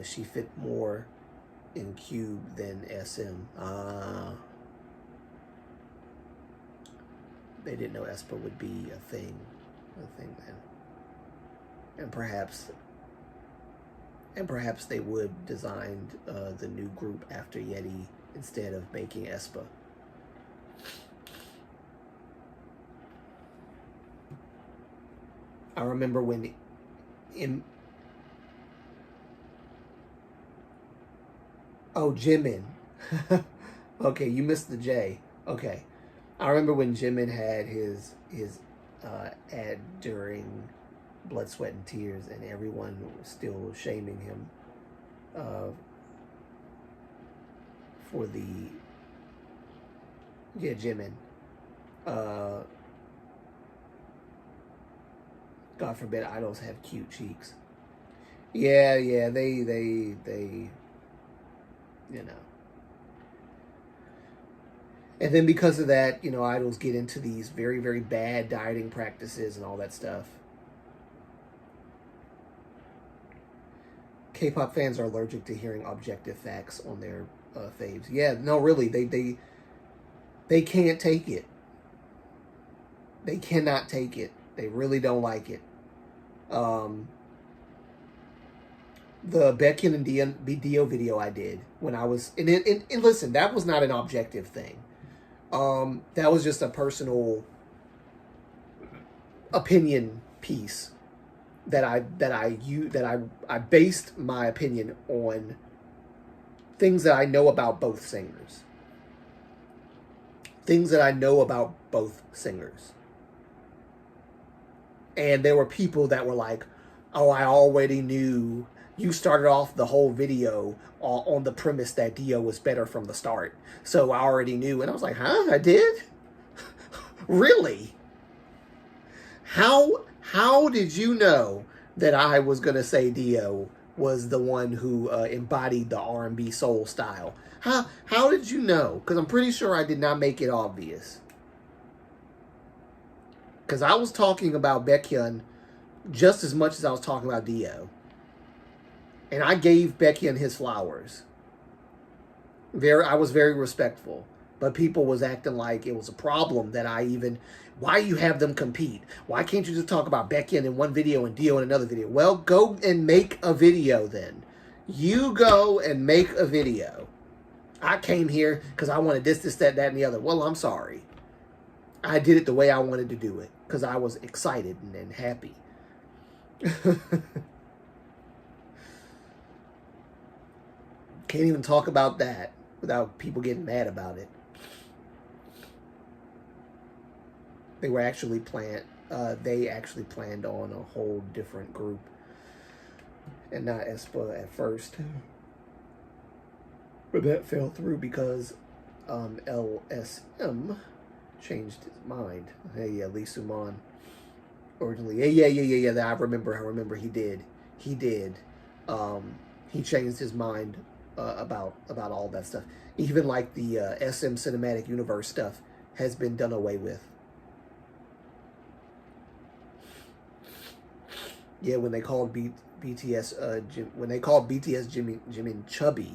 She fit more in Cube than SM. They didn't know aespa would be a thing then. And perhaps they would design the new group after Yeti instead of making aespa. I remember when Jimin. Okay, you missed the J. Okay. I remember when Jimin had his ad during Blood, Sweat, and Tears, and everyone was still shaming him for the Jimin. God forbid idols have cute cheeks. Yeah, they you know. And then because of that, idols get into these very, very bad dieting practices and all that stuff. K-pop fans are allergic to hearing objective facts on their faves. Yeah, no, really, they can't take it. They cannot take it. They really don't like it. The Baekhyun and Dio video I did when I was... And listen, that was not an objective thing. That was just a personal opinion piece that I based my opinion on things that I know about both singers. Things that I know about both singers. And there were people that were like, oh, I already knew. You started off the whole video on the premise that Dio was better from the start. So I already knew. And I was like, huh? I did? Really? How did you know that I was going to say Dio was the one who embodied the R&B soul style? How did you know? Because I'm pretty sure I did not make it obvious. Because I was talking about Baekhyun just as much as I was talking about Dio. And I gave Baekhyun his flowers. I was very respectful. But people was acting like it was a problem that why you have them compete? Why can't you just talk about Baekhyun in one video and Dio in another video? Well, go and make a video then. You go and make a video. I came here because I wanted this, that, and the other. Well, I'm sorry. I did it the way I wanted to do it. Because I was excited and happy. Can't even talk about that without people getting mad about it. They actually planned on a whole different group. And not aespa at first. But that fell through because LSM changed his mind. Hey, yeah, Lee Suman originally. Yeah. I remember he did. He did. He changed his mind about all that stuff. Even like the SM Cinematic Universe stuff has been done away with. Yeah, when they called BTS Jimin chubby,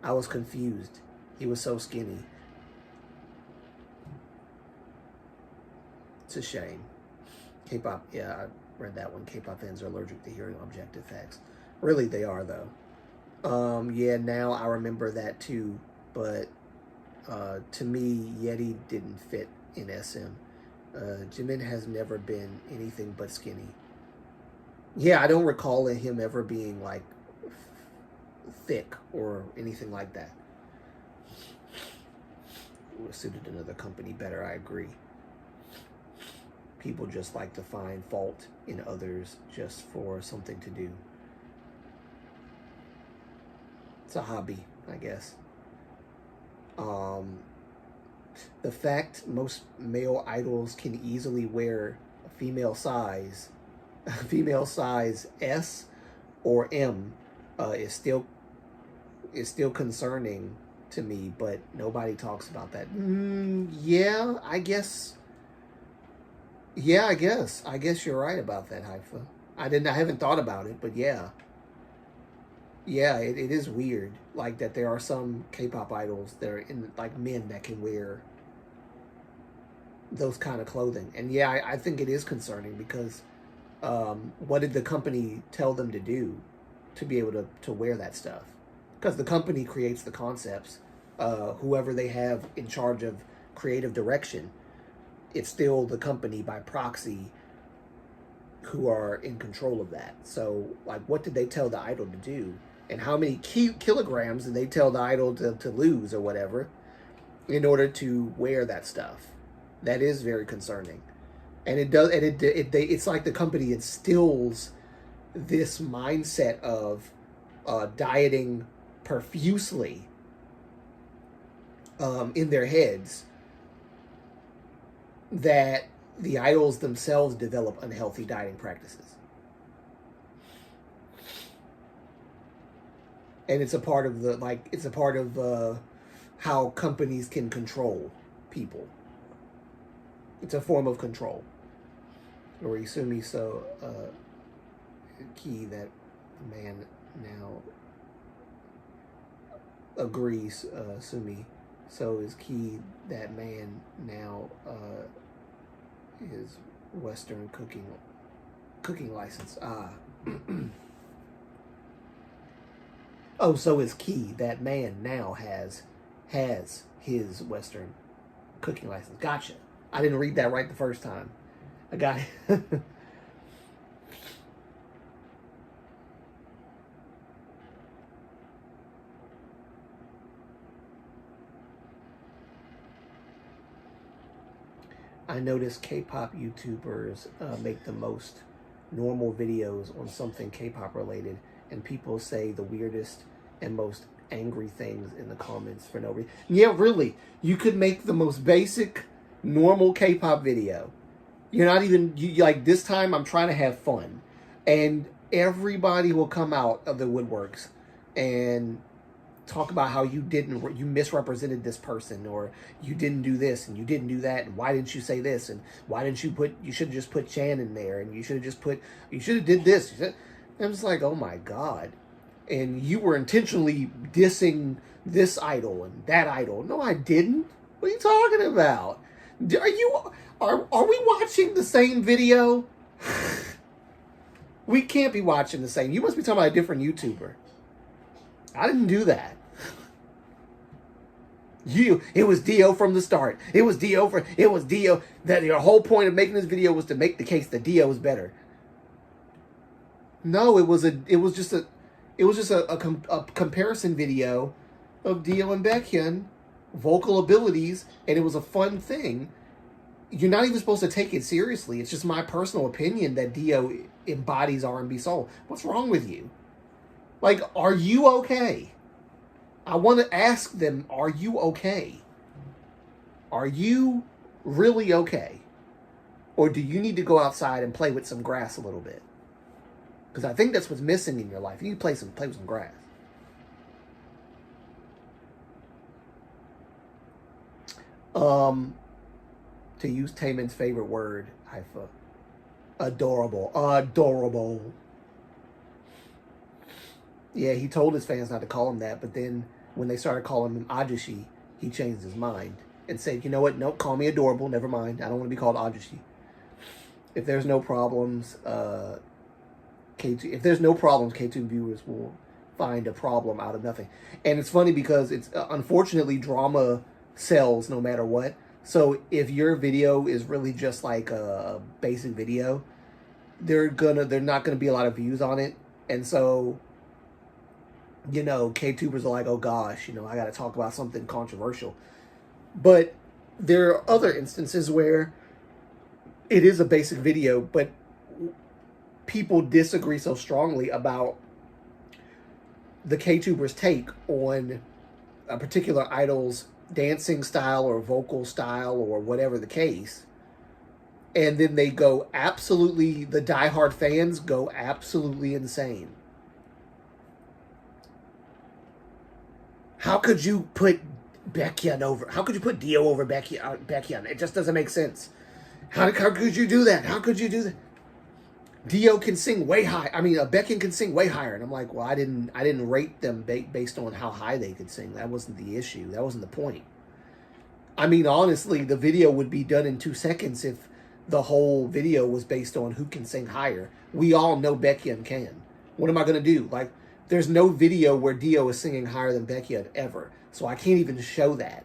I was confused. He was so skinny. It's a shame. K-pop, yeah, I read that one. K-pop fans are allergic to hearing objective facts. Really, they are, though. Yeah, now I remember that, too. But to me, Yeti didn't fit in SM. Jimin has never been anything but skinny. Yeah, I don't recall him ever being, like, thick or anything like that. Would have suited another company better, I agree. People just like to find fault in others just for something to do. It's a hobby, I guess. The fact most male idols can easily wear a female size S or M is still concerning to me, but nobody talks about that. Yeah, I guess. Yeah, I guess you're right about that, Haifa. I haven't thought about it, but yeah. Yeah, it is weird. Like that there are some K-pop idols that are in like men that can wear those kind of clothing. And yeah, I think it is concerning because what did the company tell them to do to be able to wear that stuff? Because the company creates the concepts. Whoever they have in charge of creative direction, it's still the company by proxy who are in control of that. So, like, what did they tell the idol to do? And how many kilograms did they tell the idol to lose or whatever in order to wear that stuff? That is very concerning. And it's like the company instills this mindset of dieting profusely in their heads that the idols themselves develop unhealthy dieting practices. And it's a part of how companies can control people. It's a form of control. Or Isumi so key that the man now agrees, Sumi. So is key that man now his Western cooking license. Oh, so is key that man now has his Western cooking license. Gotcha. I didn't read that right the first time. I got it. I noticed K-pop YouTubers make the most normal videos on something K-pop related, and people say the weirdest and most angry things in the comments for no reason. Yeah, really. You could make the most basic, normal K-pop video. You're not even, like, this time I'm trying to have fun. And everybody will come out of the woodworks and talk about how you misrepresented this person, or you didn't do this and you didn't do that, and why didn't you say this, and why didn't you should have just put Chan in there, and you should have did this. I'm just like, oh my God. And you were intentionally dissing this idol and that idol. No, I didn't. What are you talking about? Are we watching the same video? We can't be watching the same. You must be talking about a different YouTuber. I didn't do that. It was Dio from the start. It was Dio. That your whole point of making this video was to make the case that Dio was better. No, it was just a comparison video of Dio and Baekhyun vocal abilities, and it was a fun thing. You're not even supposed to take it seriously. It's just my personal opinion that Dio embodies R&B soul. What's wrong with you? Like, are you okay? I want to ask them, are you okay? Are you really okay? Or do you need to go outside and play with some grass a little bit? Because I think that's what's missing in your life. You need to play with some grass. To use Taman's favorite word, Haifa. Adorable. Adorable. Yeah, he told his fans not to call him that, but then when they started calling him Ajashi, he changed his mind and said, you know what, nope, call me adorable, never mind. I don't want to be called Ajashi. If there's no problems, if there's no problems, K2 viewers will find a problem out of nothing. And it's funny because it's unfortunately drama sells no matter what. So if your video is really just like a basic video, they're not gonna be a lot of views on it. And so, you know, K-tubers are like, oh gosh, you know, I gotta talk about something controversial. But there are other instances where it is a basic video, but people disagree so strongly about the K-tubers' take on a particular idol's dancing style or vocal style or whatever the case. And then they go absolutely, the diehard fans go absolutely insane. How could you put Baekhyun over? How could you put Dio over Baekhyun? It just doesn't make sense. How could you do that? How could you do that? Dio can sing way high. I mean, Baekhyun can sing way higher. And I'm like, well, I didn't rate them based on how high they could sing. That wasn't the issue. That wasn't the point. I mean, honestly, the video would be done in 2 seconds if the whole video was based on who can sing higher. We all know Baekhyun can. What am I going to do? Like, there's no video where Dio is singing higher than Baekhyun ever. So I can't even show that.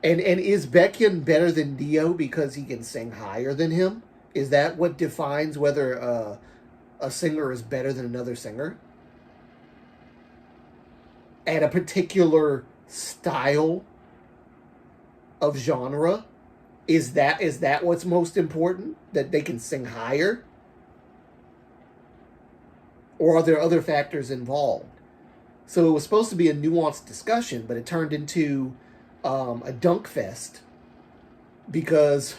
And is Baekhyun better than Dio because he can sing higher than him? Is that what defines whether a singer is better than another singer? At a particular style of genre? Is that what's most important? That they can sing higher? Or are there other factors involved? So it was supposed to be a nuanced discussion, but it turned into a dunk fest because...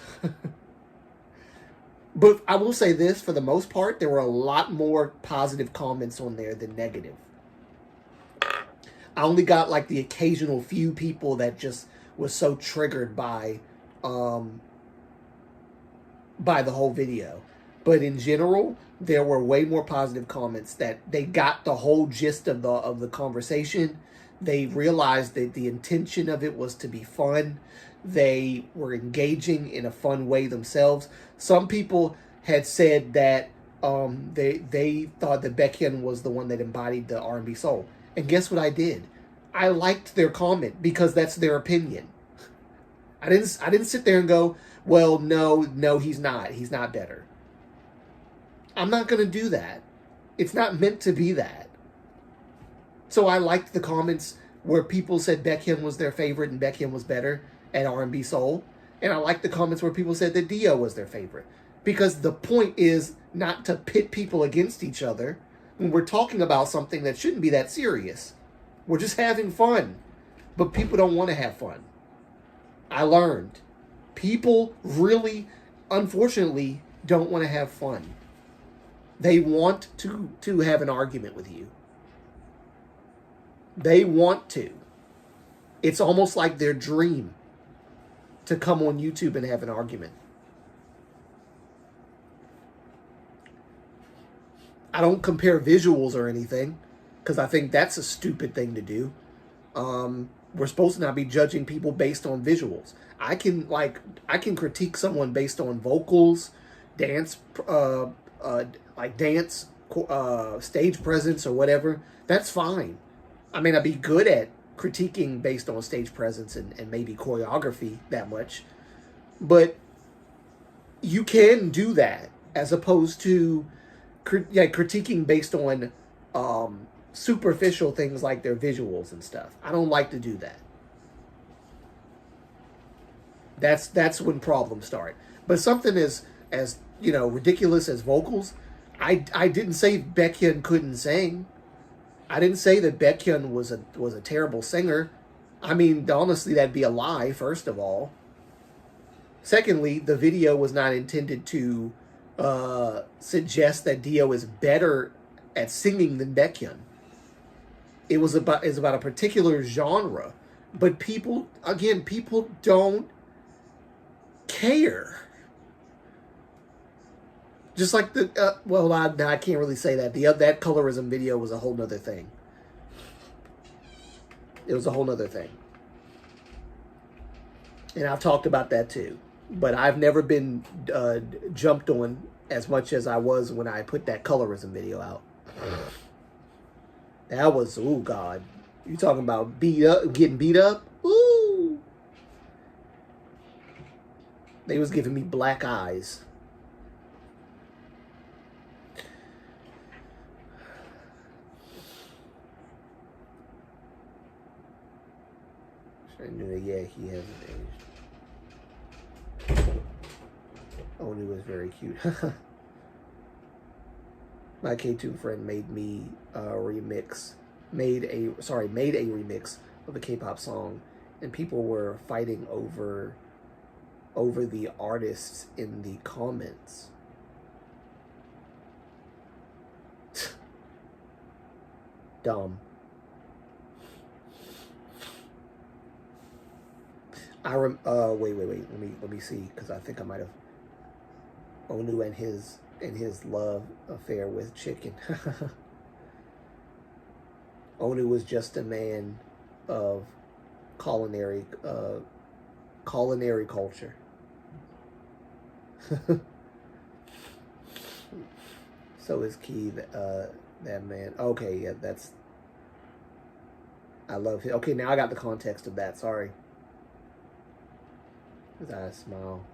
But I will say this, for the most part, there were a lot more positive comments on there than negative. I only got like the occasional few people that just was so triggered by the whole video. But in general, there were way more positive comments that they got the whole gist of the conversation. They realized that the intention of it was to be fun. They were engaging in a fun way themselves. Some people had said that they thought that Baekhyun was the one that embodied the R&B soul. And guess what I did? I liked their comment because that's their opinion. I didn't sit there and go, well, no, he's not. He's not better. I'm not going to do that. It's not meant to be that. So I liked the comments where people said Baekhyun was their favorite and Baekhyun was better at R&B soul. And I liked the comments where people said that Dio was their favorite. Because the point is not to pit people against each other when we're talking about something that shouldn't be that serious. We're just having fun. But people don't want to have fun. I learned. People really, unfortunately, don't want to have fun. They want to have an argument with you. They want to. It's almost like their dream to come on YouTube and have an argument. I don't compare visuals or anything because I think that's a stupid thing to do. We're supposed to not be judging people based on visuals. I can critique someone based on vocals, dance, stage presence or whatever. That's fine. I may not be good at critiquing based on stage presence and maybe choreography that much, but you can do that as opposed to critiquing based on superficial things like their visuals and stuff. I don't like to do that. That's when problems start. But something as ridiculous as vocals, I didn't say Baekhyun couldn't sing. I didn't say that Baekhyun was a terrible singer. I mean, honestly, that'd be a lie, first of all. Secondly, the video was not intended to suggest that Dio is better at singing than Baekhyun. It was about is about a particular genre, but people don't care. Just like I can't really say that. That colorism video was a whole nother thing. It was a whole nother thing, and I've talked about that too. But I've never been jumped on as much as I was when I put that colorism video out. That was, oh God. You talking about getting beat up? Ooh. They was giving me black eyes. Yeah, he hasn't aged. Oni was very cute. My K2 friend made me made a remix of a K-pop song, and people were fighting over the artists in the comments. Dumb. Wait. Let me see, because I think I might have Onu and his love affair with chicken. Onu was just a man of culinary culture. So is Key that man. Okay, yeah, that's. I love him. Okay, now I got the context of that. Sorry. His eyes smile.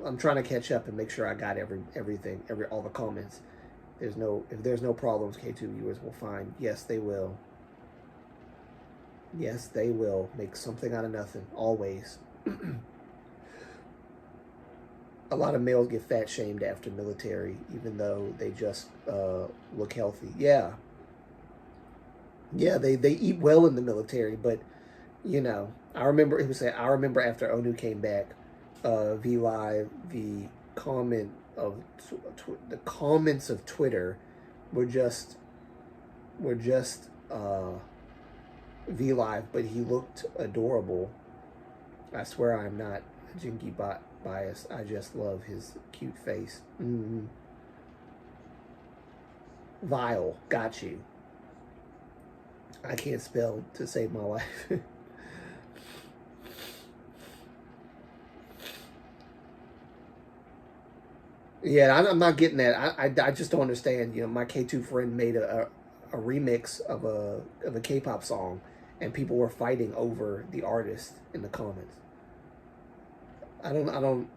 I'm trying to catch up and make sure I got everything, all the comments. If there's no problems, K2 viewers will find. Yes, they will. Yes, they will make something out of nothing. Always. A lot of males get fat shamed after military, even though they just look healthy. Yeah. Yeah, they eat well in the military, but you know, I remember after Onu came back, V Live, the comments of Twitter were just V Live, but he looked adorable. I swear I'm not Jinky biased. I just love his cute face. Mm-hmm. Vile, got you. I can't spell to save my life. Yeah, I'm not getting that. I just don't understand. You know, my K2 friend made a remix of a K-pop song, and people were fighting over the artist in the comments. I don't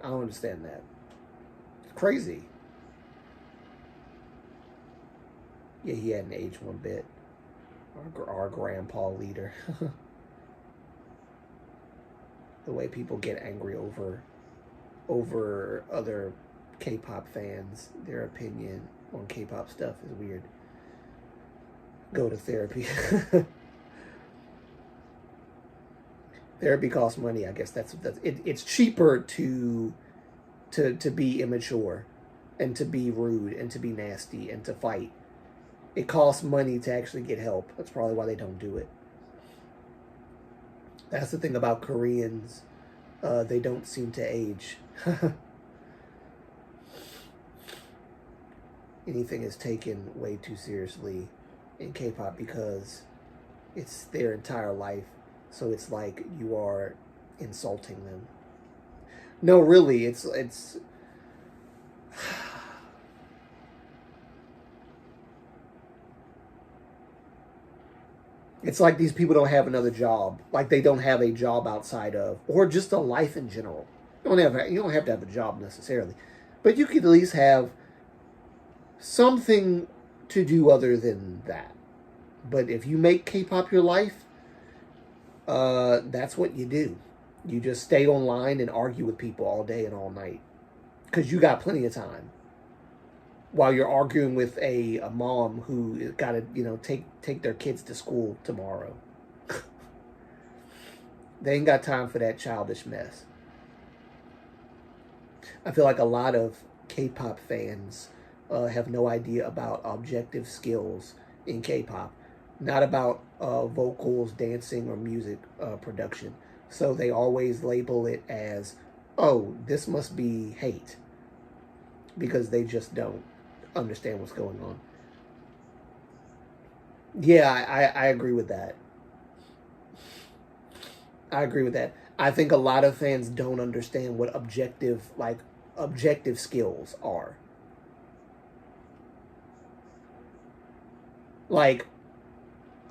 understand that. It's crazy. Yeah, he hadn't aged one bit. Our grandpa leader. The way people get angry over other K-pop fans, their opinion on K-pop stuff is weird. Go to therapy. Therapy costs money. I guess that's it. It's cheaper to be immature, and to be rude, and to be nasty, and to fight. It costs money to actually get help. That's probably why they don't do it. That's the thing about Koreans. They don't seem to age. Anything is taken way too seriously in K-pop because it's their entire life. So it's like you are insulting them. No, really, it's it's like these people don't have another job. Like they don't have a job outside of, or just a life in general. You don't have to have a job necessarily, but you could at least have something to do other than that. But if you make K-pop your life, that's what you do. You just stay online and argue with people all day and all night because you got plenty of time. While you're arguing with a mom who got to, take their kids to school tomorrow. They ain't got time for that childish mess. I feel like a lot of K-pop fans have no idea about objective skills in K-pop. Not about vocals, dancing, or music production. So they always label it as, oh, this must be hate. Because they just don't understand what's going on. Yeah, I agree with that. I agree with that. I think a lot of fans don't understand what objective skills are. Like,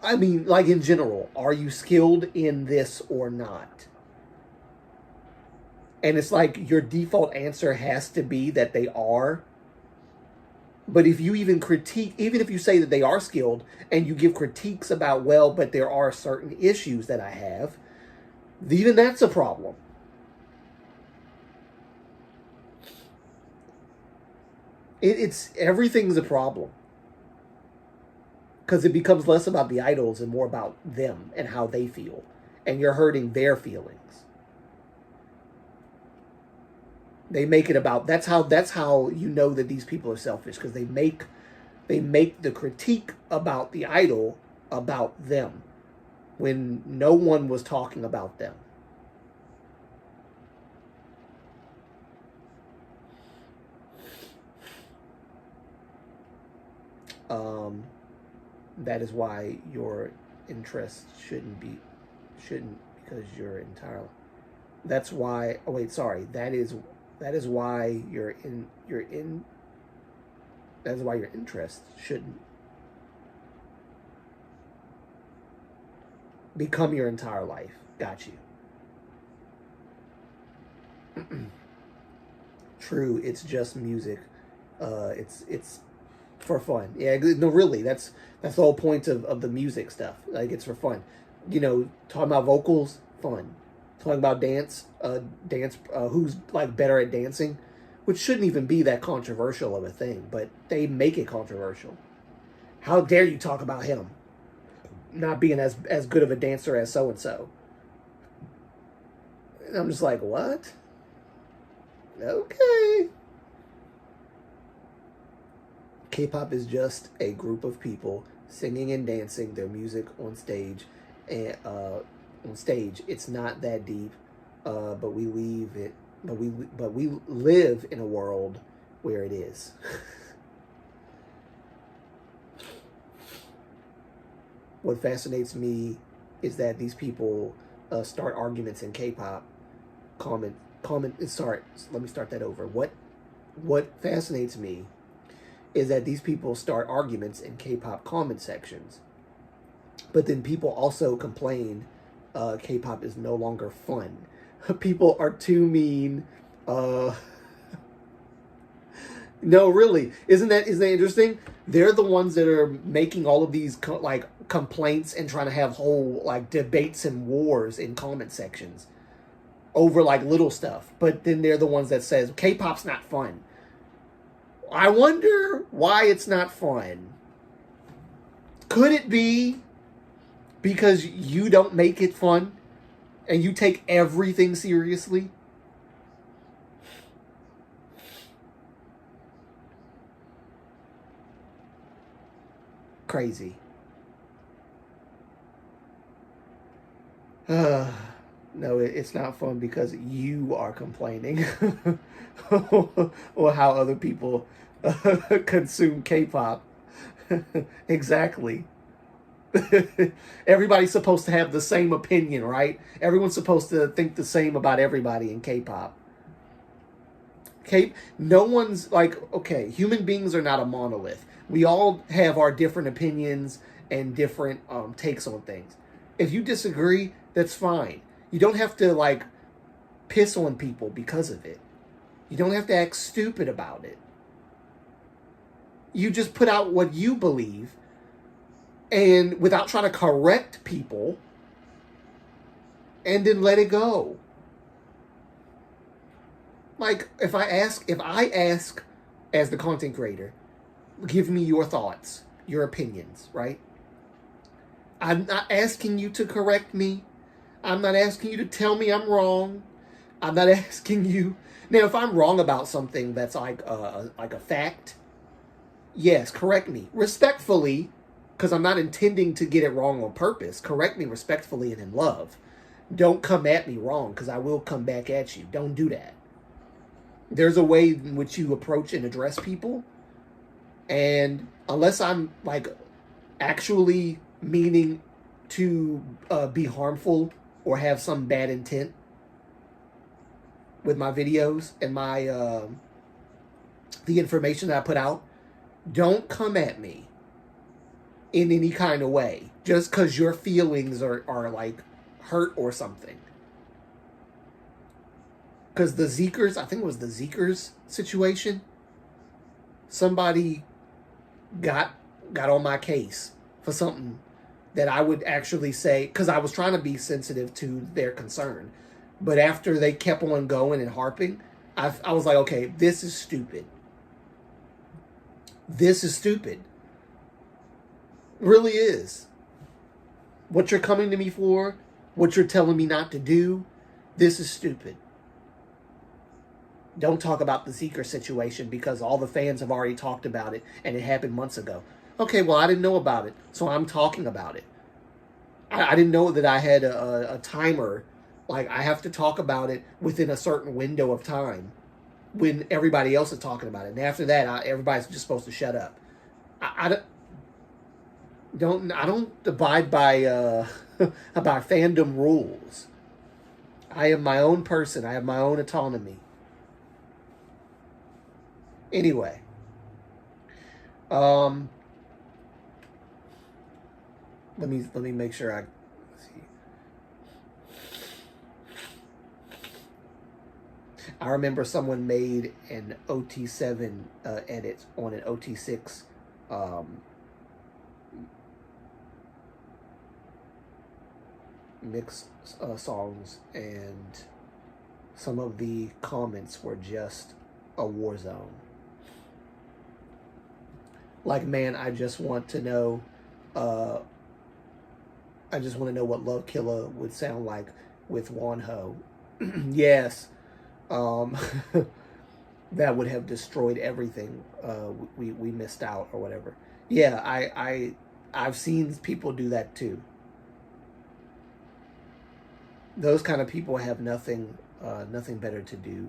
I mean, like in general, are you skilled in this or not? And it's like your default answer has to be that they are. But if you even if you say that they are skilled and you give critiques about, well, but there are certain issues that I have, even that's a problem. Everything's a problem. Because it becomes less about the idols and more about them and how they feel. And you're hurting their feelings. They make it about, that's how you know that these people are selfish, because they make the critique about the idol about them when no one was talking about them. That is why your interest shouldn't because you're entirely. That's why. Oh wait, sorry. That is why That is why your interest shouldn't become your entire life. Got you. True, it's just music. It's for fun. Yeah, no, really, that's the whole point of the music stuff. Like, it's for fun. Talking about vocals, fun. Talking about dance, who's like better at dancing, which shouldn't even be that controversial of a thing, but they make it controversial. How dare you talk about him not being as good of a dancer as so and so? And I'm just like, what? Okay. K-pop is just a group of people singing and dancing their music on stage, and it's not that deep, but we leave it. But we live in a world where it is. What fascinates me is that these people start arguments in K-pop. Let me start that over. What fascinates me is that these people start arguments in K-pop comment sections. But then people also complain K-pop is no longer fun. People are too mean. No, really. Isn't that interesting? They're the ones that are making all of these complaints and trying to have whole debates and wars in comment sections over little stuff. But then they're the ones that says K-pop's not fun. I wonder why it's not fun. Could it be because you don't make it fun and you take everything seriously? Crazy. No, it's not fun because you are complaining or how other people consume K-pop. Exactly. Everybody's supposed to have the same opinion, right? Everyone's supposed to think the same about everybody in K-pop. No one's okay, human beings are not a monolith. We all have our different opinions and different takes on things. If you disagree, that's fine. You don't have to piss on people because of it. You don't have to act stupid about it. You just put out what you believe, and without trying to correct people, and then let it go. Like, if I ask as the content creator, give me your thoughts, your opinions, right? I'm not asking you to correct me. I'm not asking you to tell me I'm wrong. I'm not asking you. Now, if I'm wrong about something that's like a fact, yes, correct me respectfully, because I'm not intending to get it wrong on purpose. Correct me respectfully and in love. Don't come at me wrong, because I will come back at you. Don't do that. There's a way in which you approach and address people, and unless I'm like actually meaning to be harmful or have some bad intent with my videos and my the information that I put out, don't come at me in any kind of way just because your feelings are like hurt or something. Because the Zekers, I think it was the Zekers situation, somebody got on my case for something that I would actually say, because I was trying to be sensitive to their concern. But after they kept on going and harping, I was like, okay, this is stupid. This is stupid. It really is. What you're coming to me for, what you're telling me not to do, this is stupid. Don't talk about the Zeker situation because all the fans have already talked about it and it happened months ago. Okay, well, I didn't know about it, so I'm talking about it. I didn't know that I had a timer. Like, I have to talk about it within a certain window of time when everybody else is talking about it. And after that, everybody's just supposed to shut up. I don't abide by by fandom rules. I am my own person. I have my own autonomy. Anyway, let me make sure I see. I remember someone made an OT7 edit on an OT6 mix songs, and some of the comments were just a war zone. Like, man, I just want to know what Love Killer would sound like with Wonho. Yes. That would have destroyed everything. We missed out or whatever. Yeah, I've seen people do that too. Those kind of people have nothing better to do.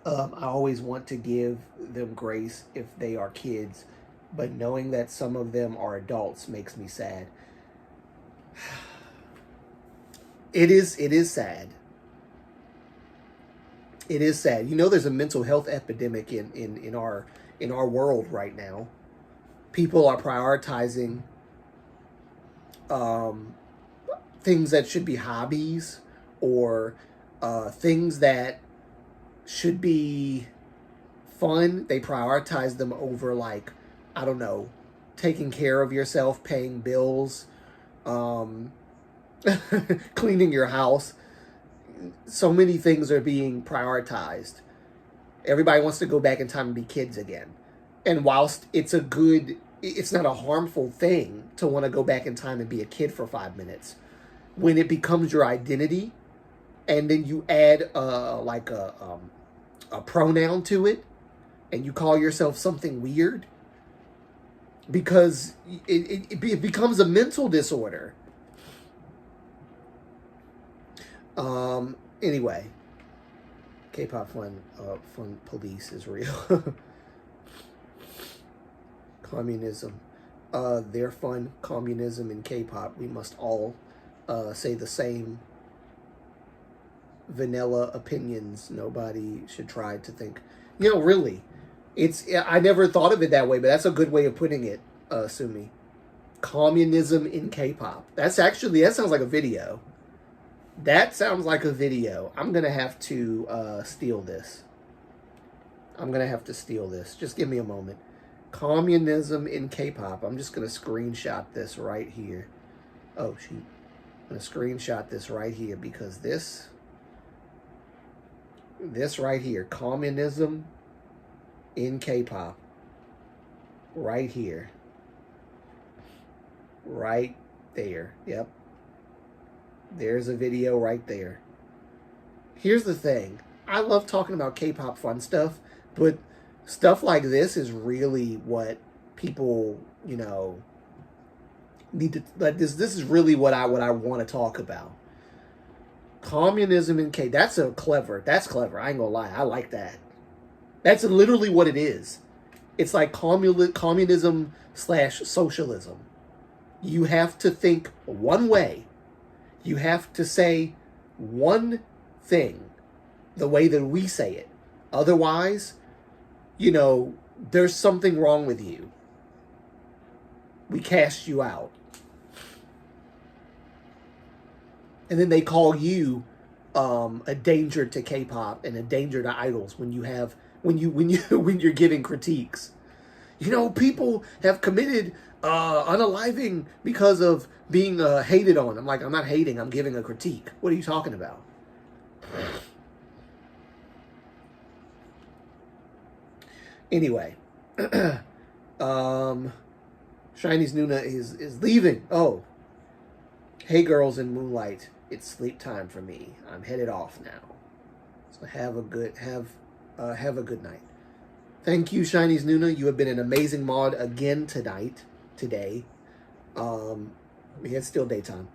I always want to give them grace if they are kids, but knowing that some of them are adults makes me sad. It is sad. It is sad. You know, there's a mental health epidemic in our world right now. People are prioritizing things that should be hobbies, or things that should be fun. They prioritize them over, like, I don't know, taking care of yourself, paying bills, cleaning your house. So many things are being prioritized. Everybody wants to go back in time and be kids again. And whilst it's not a harmful thing to want to go back in time and be a kid for 5 minutes, when it becomes your identity, and then you add a pronoun to it, and you call yourself something weird, because it becomes a mental disorder. Anyway, K-pop fun police is real. Communism. They're fun. Communism and K-pop. We must all say the same vanilla opinions. Nobody should try to think. You know, really, I never thought of it that way, but that's a good way of putting it, Sumi. Communism in K-pop. That sounds like a video. That sounds like a video. I'm going to have to steal this. Just give me a moment. Communism in K-pop. I'm just going to screenshot this right here. Oh, shoot. I'm going to screenshot this right here because this This right here, communism in K-pop. Right here. Right there. Yep. There's a video right there. Here's the thing. I love talking about K-pop fun stuff, but stuff like this is really what people, need to, like, this is really what I want to talk about. Communism in K. That's clever. I ain't gonna lie. I like that. That's literally what it is. It's like communism / socialism. You have to think one way. You have to say one thing the way that we say it. Otherwise, there's something wrong with you. We cast you out. And then they call you a danger to K-pop and a danger to idols when you're giving critiques. People have committed unaliving because of being hated on. I'm like, I'm not hating. I'm giving a critique. What are you talking about? Anyway, Shiny's Nuna is leaving. Oh, hey girls in Moonlight, it's sleep time for me. I'm headed off now. So have a good night. Thank you, Shiny's Nuna. You have been an amazing mod again today. It's still daytime,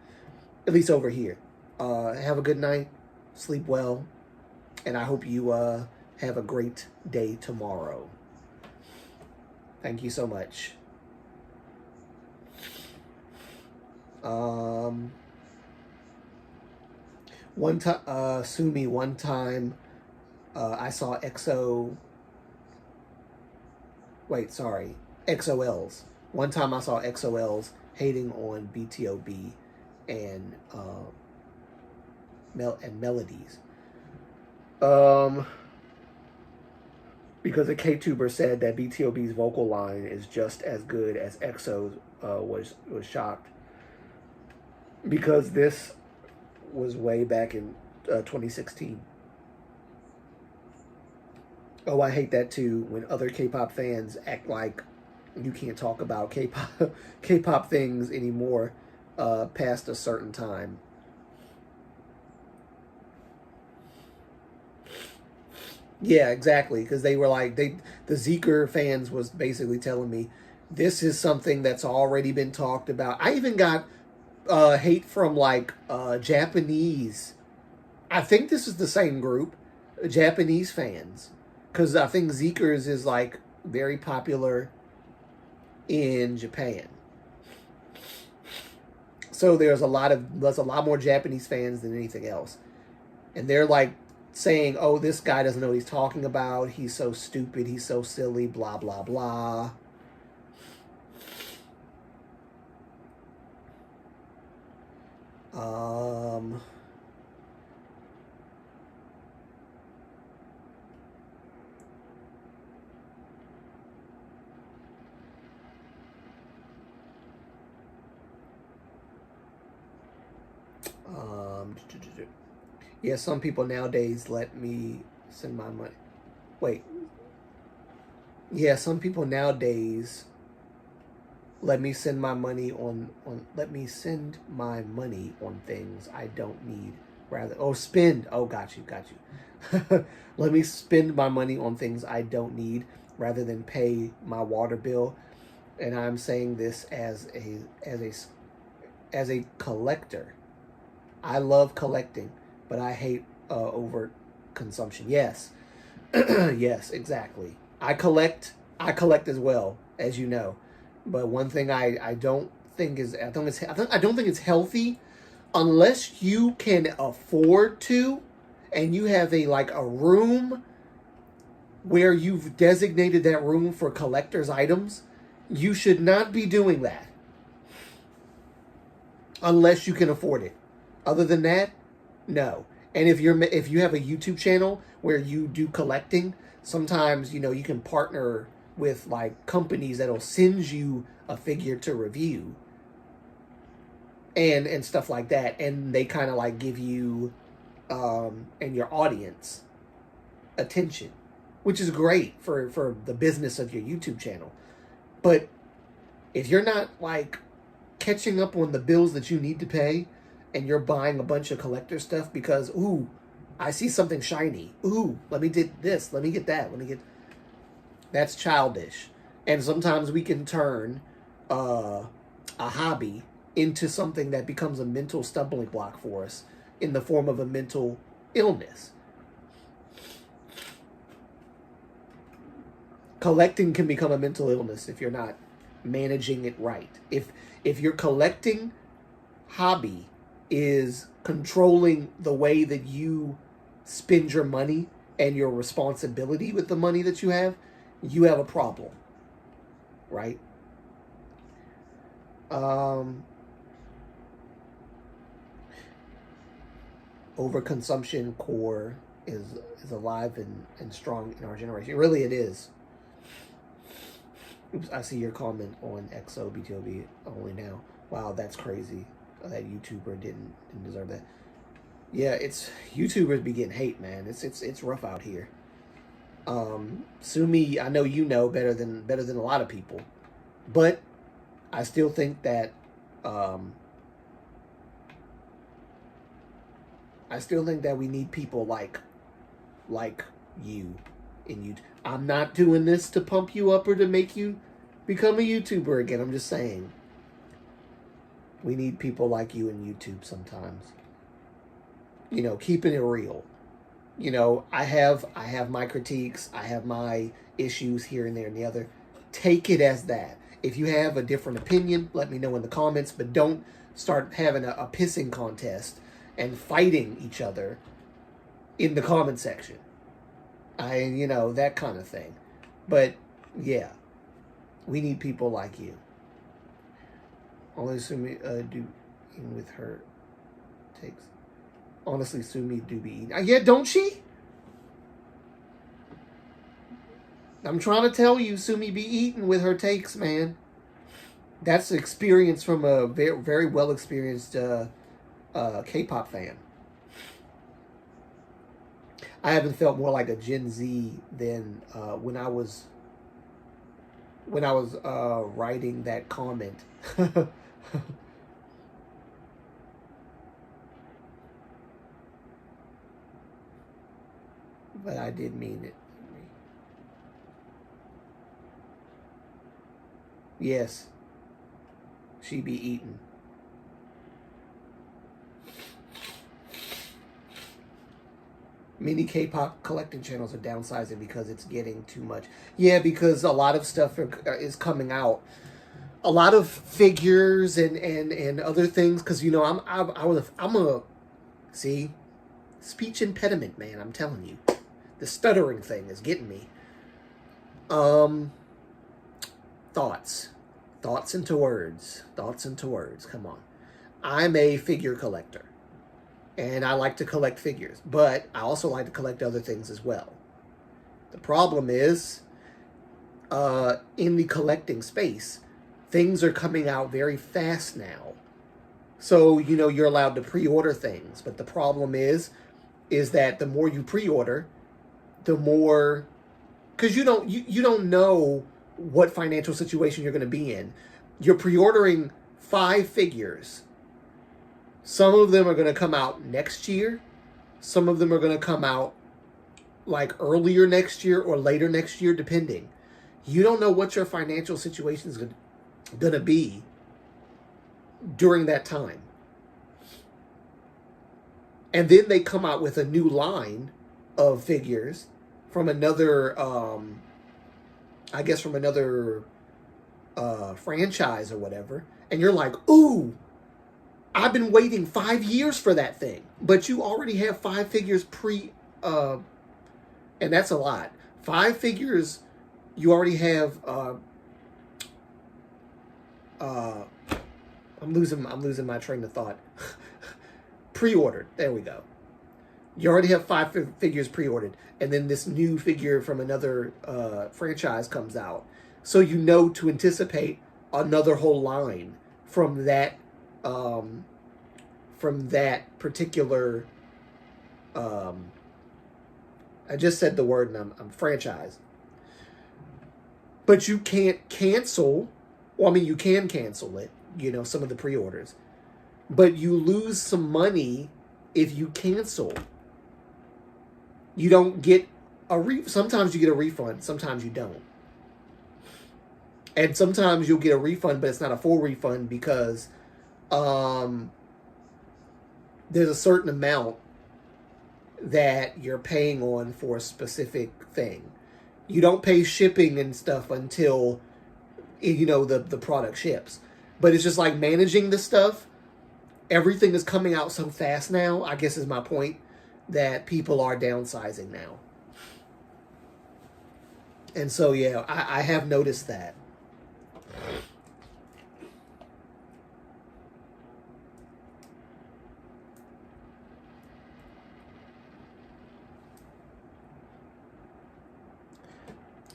at least over here. Have a good night. Sleep well, and I hope you have a great day tomorrow. Thank you so much. One time, Sumi, one time, I saw XOLs. One time I saw XOLs hating on BTOB and melodies. Because a K-tuber said that BTOB's vocal line is just as good as EXO's, was shocked. Because this was way back in 2016. Oh, I hate that too, when other K-pop fans act like you can't talk about K-pop things anymore past a certain time. Yeah, exactly. Because they were like, the Zeker fans was basically telling me, this is something that's already been talked about. I even got hate from Japanese. I think this is the same group, Japanese fans. Because I think Zeker's is very popular in Japan. So there's a lot more Japanese fans than anything else. And they're saying, oh, this guy doesn't know what he's talking about. He's so stupid. He's so silly. Blah, blah, blah. Yeah, some people nowadays let me send my money. Wait. Yeah, some people nowadays let me send my money on things I don't need. Spend. Oh, got you. Let me spend my money on things I don't need rather than pay my water bill. And I'm saying this as a collector. I love collecting, but I hate over consumption. Yes. Yes, exactly. I collect as well, as you know. But one thing I don't think is I don't think it's healthy unless you can afford to, and you have a room where you've designated that room for collector's items. You should not be doing that unless you can afford it. Other than that, no. And if you have a YouTube channel where you do collecting, sometimes you can partner with companies that'll send you a figure to review and stuff like that, and they kind of give you and your audience attention, which is great for the business of your YouTube channel. But if you're not like catching up on the bills that you need to pay, and you're buying a bunch of collector stuff because, ooh, I see something shiny. Ooh, let me get this. Let me get that. That's childish. And sometimes we can turn a hobby into something that becomes a mental stumbling block for us in the form of a mental illness. Collecting can become a mental illness if you're not managing it right. If your collecting hobby is controlling the way that you spend your money and your responsibility with the money that you have a problem, right? Overconsumption core is alive and strong in our generation. Really, it is. Oops, I see your comment on XOBTOB only now. Wow, that's crazy. That YouTuber didn't deserve that. Yeah, it's YouTubers be getting hate, man. It's rough out here. Sue me, I know you know better than a lot of people, but I still think that we need people like you in YouTube. I'm not doing this to pump you up or to make you become a YouTuber again. I'm just saying we need people like you in YouTube sometimes. You know, keeping it real. You know, I have my critiques. I have my issues here and there and the other. Take it as that. If you have a different opinion, let me know in the comments. But don't start having a pissing contest and fighting each other in the comment section. That kind of thing. But, yeah. We need people like you. Only Sumi do with her takes. Honestly, Sumi do be eating. Yeah, don't she? I'm trying to tell you, Sumi be eating with her takes, man. That's experience from a very, very well-experienced K-pop fan. I haven't felt more like a Gen Z than when I was writing that comment. But I did mean it. Yes. She be eating. Many K-pop collecting channels are downsizing because it's getting too much. Yeah, because a lot of stuff is coming out. A lot of figures and other things. Because, I'm a speech impediment, man. I'm telling you. The stuttering thing is getting me. Thoughts into words. Come on. I'm a figure collector. And I like to collect figures. But I also like to collect other things as well. The problem is, in the collecting space, things are coming out very fast now. So, you're allowed to pre-order things. But the problem is that the more you pre-order, the more... Because you don't know what financial situation you're going to be in. You're pre-ordering 5 figures. Some of them are going to come out next year. Some of them are going to come out like earlier next year or later next year, depending. You don't know what your financial situation is going to be during that time. And then they come out with a new line of figures from another, franchise or whatever. And you're like, ooh, I've been waiting 5 years for that thing. But you already have 5 figures and that's a lot. 5 figures you already have, I'm losing my train of thought. Pre-ordered. There we go. You already have 5 figures pre-ordered. And then this new figure from another franchise comes out. So you know to anticipate another whole line from that particular, I just said the word, and I'm franchise. But you can't cancel. Well, I mean, you can cancel it, some of the pre-orders. But you lose some money if you cancel. You don't get sometimes you get a refund, sometimes you don't. And sometimes you'll get a refund, but it's not a full refund because there's a certain amount that you're paying on for a specific thing. You don't pay shipping and stuff until the product ships. But it's just like managing the stuff. Everything is coming out so fast now, I guess is my point, that people are downsizing now. And so, yeah, I have noticed that.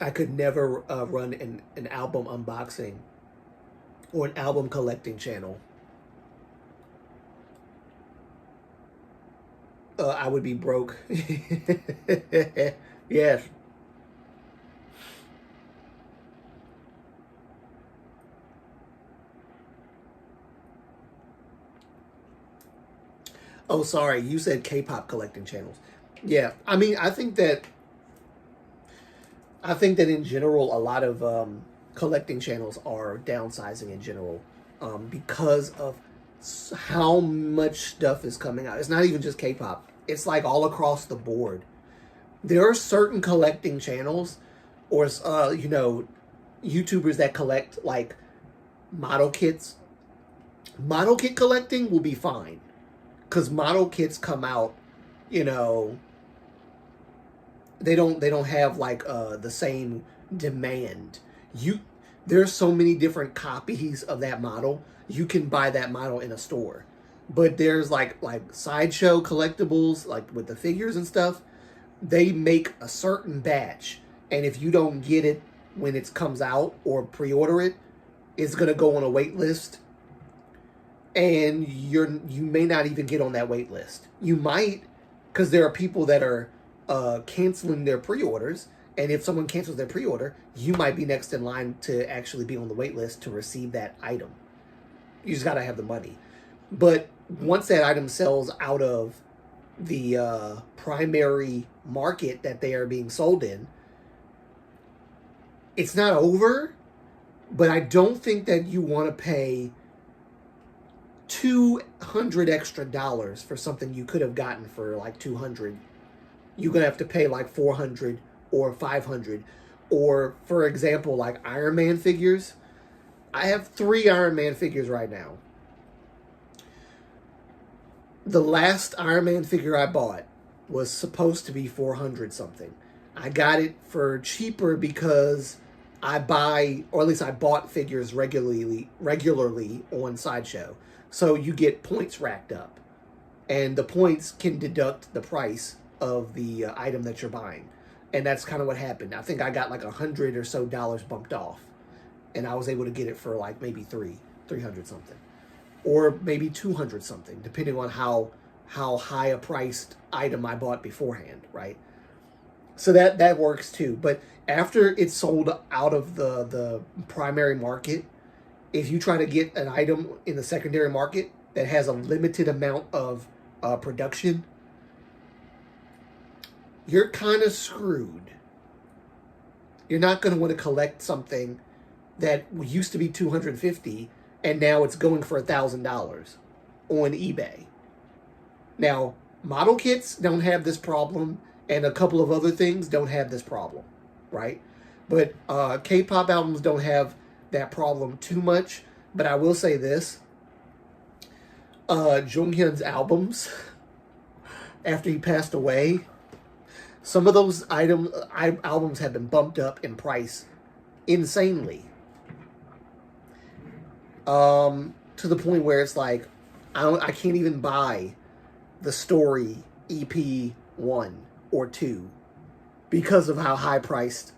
I could never run an album unboxing or an album collecting channel. I would be broke. Yes. Oh, sorry. You said K-pop collecting channels. Yeah. I mean, I think that in general, a lot of collecting channels are downsizing in general because of how much stuff is coming out. It's not even just K-pop. It's like all across the board. There are certain collecting channels or, YouTubers that collect like model kits. Model kit collecting will be fine because model kits come out, they don't have like the same demand. There's so many different copies of that model. You can buy that model in a store. But there's like sideshow collectibles, like with the figures and stuff, they make a certain batch, and if you don't get it when it comes out or pre-order it, it's gonna go on a wait list, and you may not even get on that wait list. You might, because there are people that are canceling their pre-orders, and if someone cancels their pre-order, you might be next in line to actually be on the wait list to receive that item. You just gotta have the money. But once that item sells out of the primary market that they are being sold in, it's not over, but I don't think that you want to pay $200 extra for something you could have gotten for like $200. You're gonna have to pay like $400 or $500. Or for example, like Iron Man figures. I have 3 Iron Man figures right now. The last Iron Man figure I bought was supposed to be $400 something. I got it for cheaper because I buy, or at least I bought figures regularly on Sideshow. So you get points racked up. And the points can deduct the price of the item that you're buying. And that's kind of what happened. I think I got like $100 or so bumped off. And I was able to get it for like maybe $300 something. Or maybe $200 something, depending on how high a priced item I bought beforehand, right? So that works too. But after it's sold out of the primary market, if you try to get an item in the secondary market that has a limited amount of production, you're kind of screwed. You're not going to want to collect something that used to be $250 and now it's going for $1,000 on eBay. Now, model kits don't have this problem, and a couple of other things don't have this problem, right? But K-pop albums don't have that problem too much. But I will say this: Jonghyun's albums, after he passed away, some of those albums have been bumped up in price insanely. To the point where it's like, I can't even buy the Story EP 1 or 2 because of how high priced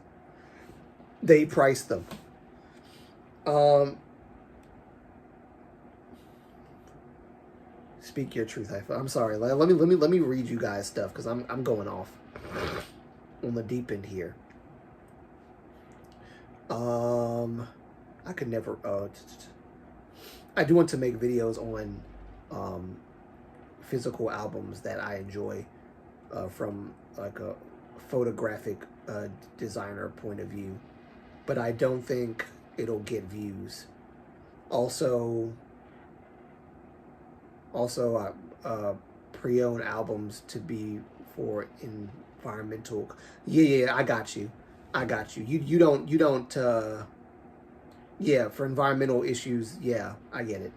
they priced them. Speak your truth. I'm sorry. Let me read you guys stuff because I'm going off. on the deep end here. I could never. I do want to make videos on physical albums that I enjoy from like a photographic designer point of view, but I don't think it'll get views. Also, pre-owned albums to be for environmental. Yeah, I got you. You don't. Yeah, for environmental issues. Yeah, I get it.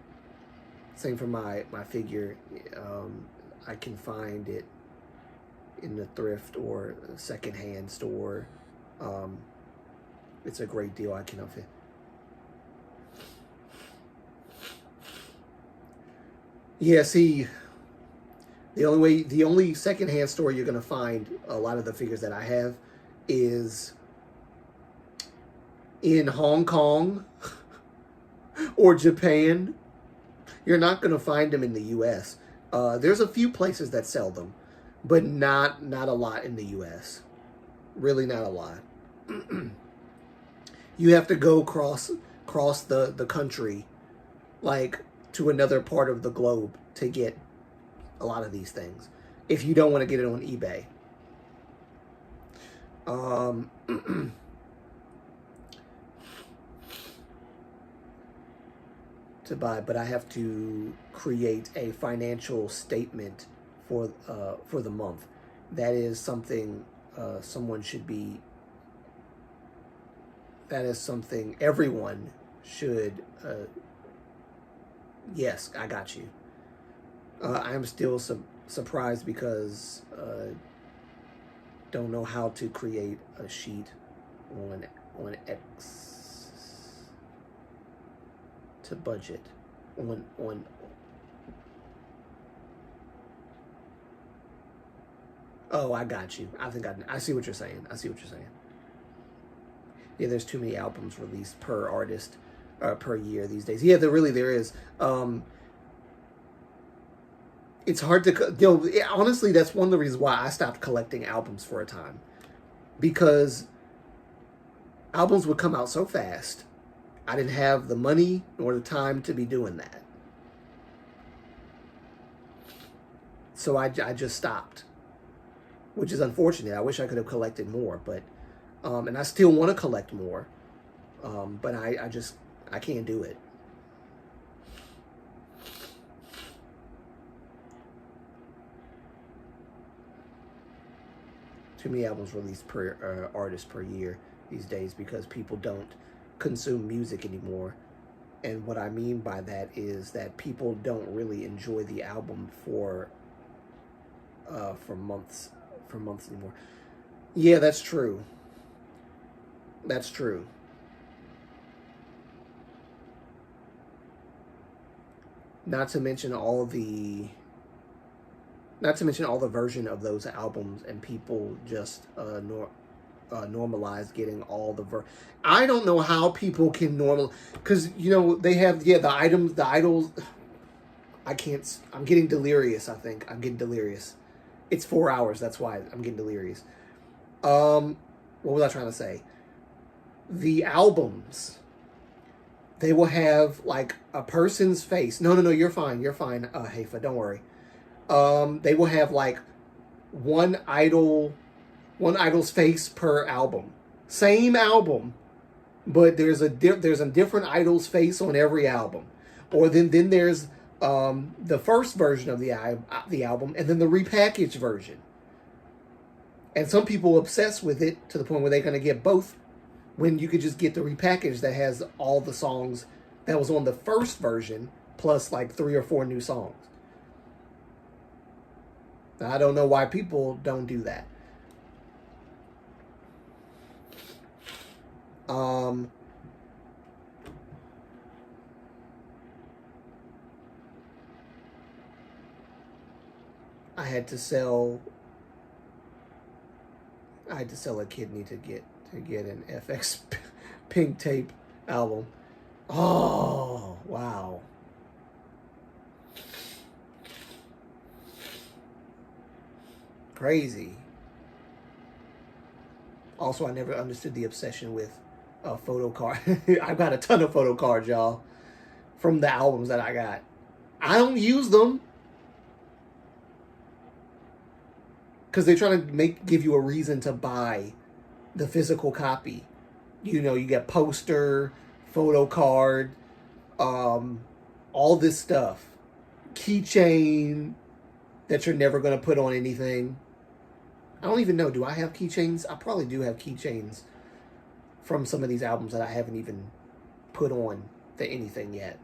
Same for my figure. I can find it in the thrift or secondhand store. It's a great deal. I cannot fit. Yeah, see, the only secondhand store you're gonna find a lot of the figures that I have is in Hong Kong or Japan. You're not gonna find them in the U.S. There's a few places that sell them, but not a lot in the U.S. Really, not a lot. You have to go cross the country, like to another part of the globe to get a lot of these things. If you don't want to get it on eBay. To buy, but I have to create a financial statement for the month. That is something someone should be. That is something everyone should. Yes, I got you. I am still surprised because don't know how to create a sheet on X to budget on. Oh, I got you. I think I see what you're saying. Yeah, there's too many albums released per artist per year these days. Yeah, there is. It's hard to, honestly, that's one of the reasons why I stopped collecting albums for a time. Because albums would come out so fast. I didn't have the money nor the time to be doing that. So I just stopped. Which is unfortunate. I wish I could have collected more, but, and I still want to collect more. But I can't do it. Too many albums released per artist per year these days because people don't consume music anymore. And what I mean by that is that people don't really enjoy the album for months anymore. Yeah, that's true. That's true. Not to mention all the version of those albums, and people just normalize getting all the I don't know how people can because they have the idols. I can't. I'm getting delirious. I think I'm getting delirious. It's 4 hours. That's why I'm getting delirious. What was I trying to say? The albums. They will have like a person's face. No, you're fine. You're fine. Haifa, don't worry. They will have like one idol's face per album. Same album, but there's a different idol's face on every album. Or then there's the first version of the album, and then the repackaged version. And some people obsess with it to the point where they're going to get both, when you could just get the repackaged that has all the songs that was on the first version plus like 3 or 4 new songs. Now, I don't know why people don't do that. I had to sell a kidney to get an FX Pink Tape album. Oh, wow. Crazy. Also, I never understood the obsession with photo card. I've got a ton of photo cards, y'all, from the albums that I got. I don't use them because they're trying to give you a reason to buy the physical copy. You know, you get poster, photo card, all this stuff, keychain that you're never going to put on anything. I don't even know. Do I have keychains? I probably do have keychains from some of these albums that I haven't even put on to anything yet.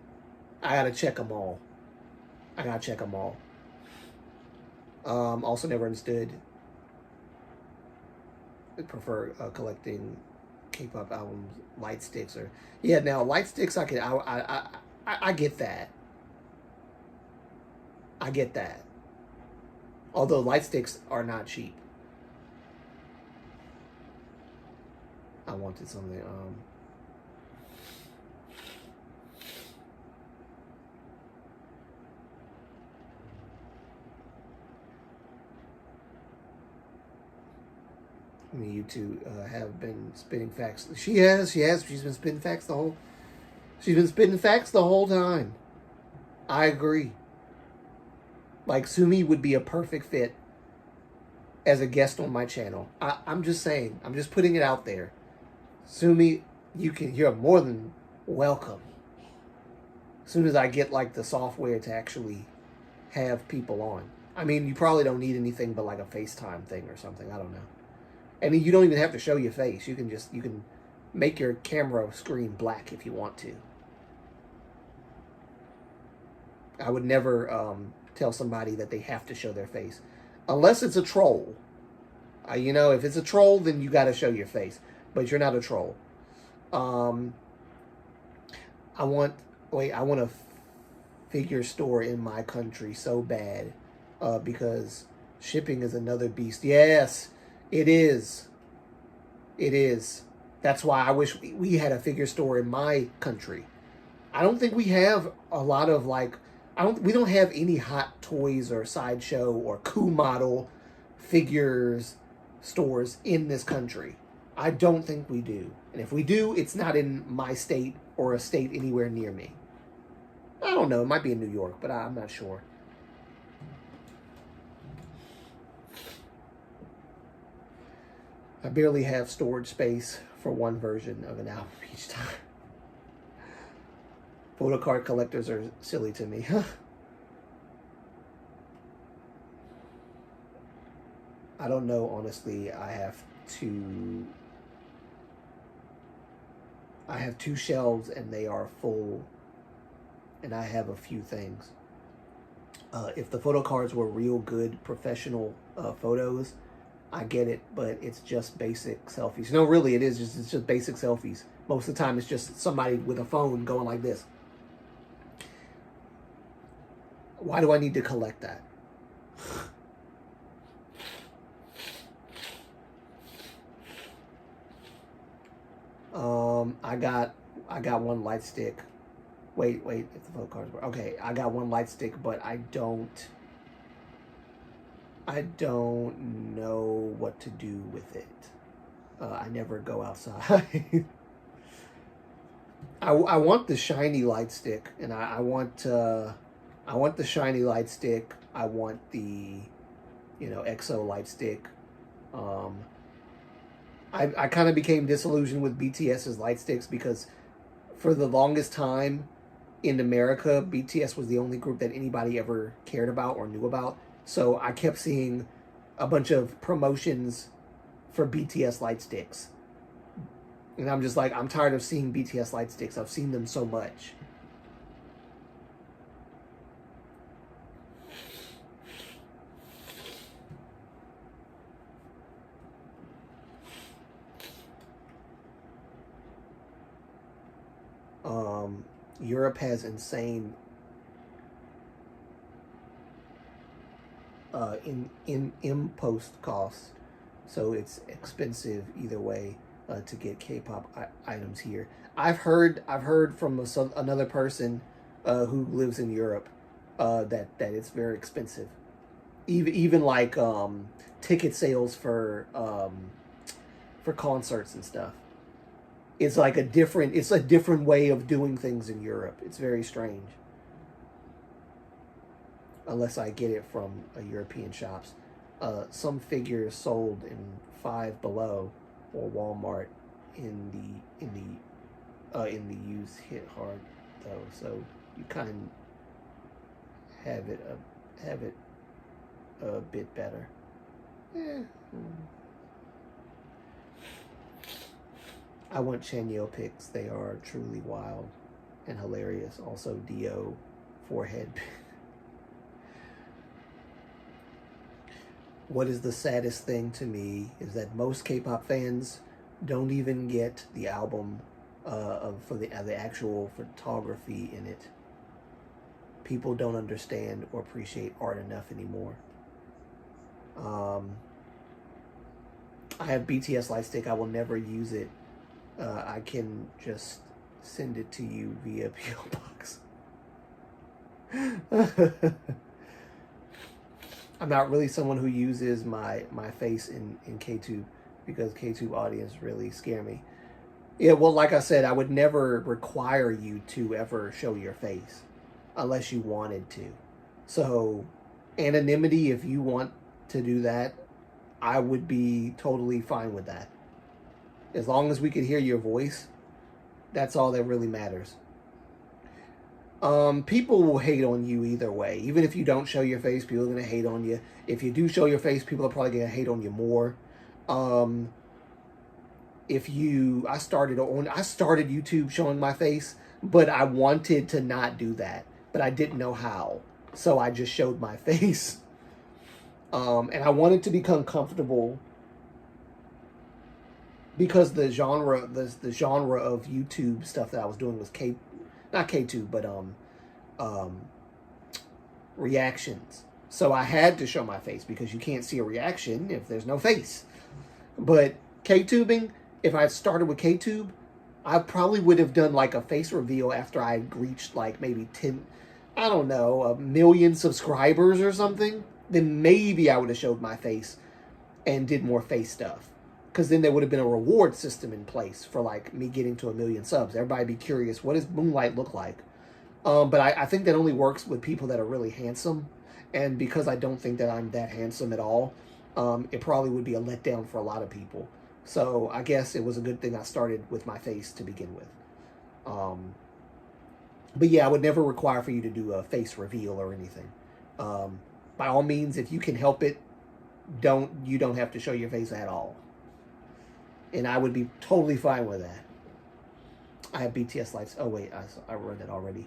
I gotta check them all. Also never understood. I prefer collecting K-pop albums, light sticks, or yeah. Now light sticks, I get that. I get that. Although light sticks are not cheap. I wanted something. I mean, you two have been spitting facts. She has. She's been spitting facts the whole. She's been spitting facts the whole time. I agree. Like Sumi would be a perfect fit as a guest on my channel. I'm just saying. I'm just putting it out there. Sumi, you're more than welcome. As soon as I get like the software to actually have people on. I mean, you probably don't need anything but like a FaceTime thing or something. I don't know. And you don't even have to show your face. You can make your camera screen black if you want to. I would never tell somebody that they have to show their face. Unless it's a troll. You know, if it's a troll, then you got to show your face. But you're not a troll. I want a figure store in my country so bad. Because shipping is another beast. Yes, it is. It is. That's why I wish we had a figure store in my country. I don't think we have a lot of we don't have any Hot Toys or Sideshow or Coup Model figures stores in this country. I don't think we do. And if we do, it's not in my state or a state anywhere near me. I don't know. It might be in New York, but I'm not sure. I barely have storage space for one version of an album each time. Photo card collectors are silly to me. I don't know, honestly. I have two shelves and they are full, and I have a few things. If the photo cards were real good professional photos, I get it, but it's just basic selfies. No, really, it's just basic selfies. Most of the time, it's just somebody with a phone going like this. Why do I need to collect that? I got one light stick. Wait, if the photo cards were okay, I got one light stick, but I don't know what to do with it. I never go outside. I want the shiny light stick, and I want the shiny light stick. I want the, EXO light stick. I kind of became disillusioned with BTS's light sticks because for the longest time in America, BTS was the only group that anybody ever cared about or knew about. So I kept seeing a bunch of promotions for BTS light sticks. And I'm just like, I'm tired of seeing BTS light sticks. I've seen them so much. Europe has insane in impost costs, so it's expensive either way to get K-pop items here. I've heard from another person who lives in Europe that it's very expensive. Even like ticket sales for for concerts and stuff. It's like a different way of doing things in Europe. It's very strange. Unless I get it from European shops. Some figures sold in Five Below or Walmart in the used hit hard though, so you kind of have it a bit better. I want Chanyeol pics. They are truly wild and hilarious. Also, Dio forehead. What is the saddest thing to me is that most K-pop fans don't even get the album for the actual photography in it. People don't understand or appreciate art enough anymore. I have BTS Lightstick. I will never use it. I can just send it to you via P.O. Box. I'm not really someone who uses my face in KTube because KTube audience really scare me. Yeah, well, like I said, I would never require you to ever show your face unless you wanted to. So, anonymity, if you want to do that, I would be totally fine with that. As long as we could hear your voice, that's all that really matters. People will hate on you either way. Even if you don't show your face, people are going to hate on you. If you do show your face, people are probably going to hate on you more. I started YouTube showing my face, but I wanted to not do that, but I didn't know how. So I just showed my face. And I wanted to become comfortable because the genre of YouTube stuff that I was doing was not K2, but reactions. So I had to show my face because you can't see a reaction if there's no face. But K-tubing, if I had started with K-tube, I probably would have done like a face reveal after I reached like maybe 1 million subscribers or something. Then maybe I would have showed my face and did more face stuff. Because then there would have been a reward system in place for like me getting to 1 million subs. Everybody be curious, what does Moonlight look like? But I think that only works with people that are really handsome. And because I don't think that I'm that handsome at all, it probably would be a letdown for a lot of people. So I guess it was a good thing I started with my face to begin with. But yeah, I would never require for you to do a face reveal or anything. By all means, if you can help it, you don't have to show your face at all. And I would be totally fine with that. I have BTS lights. Oh wait, I read that already.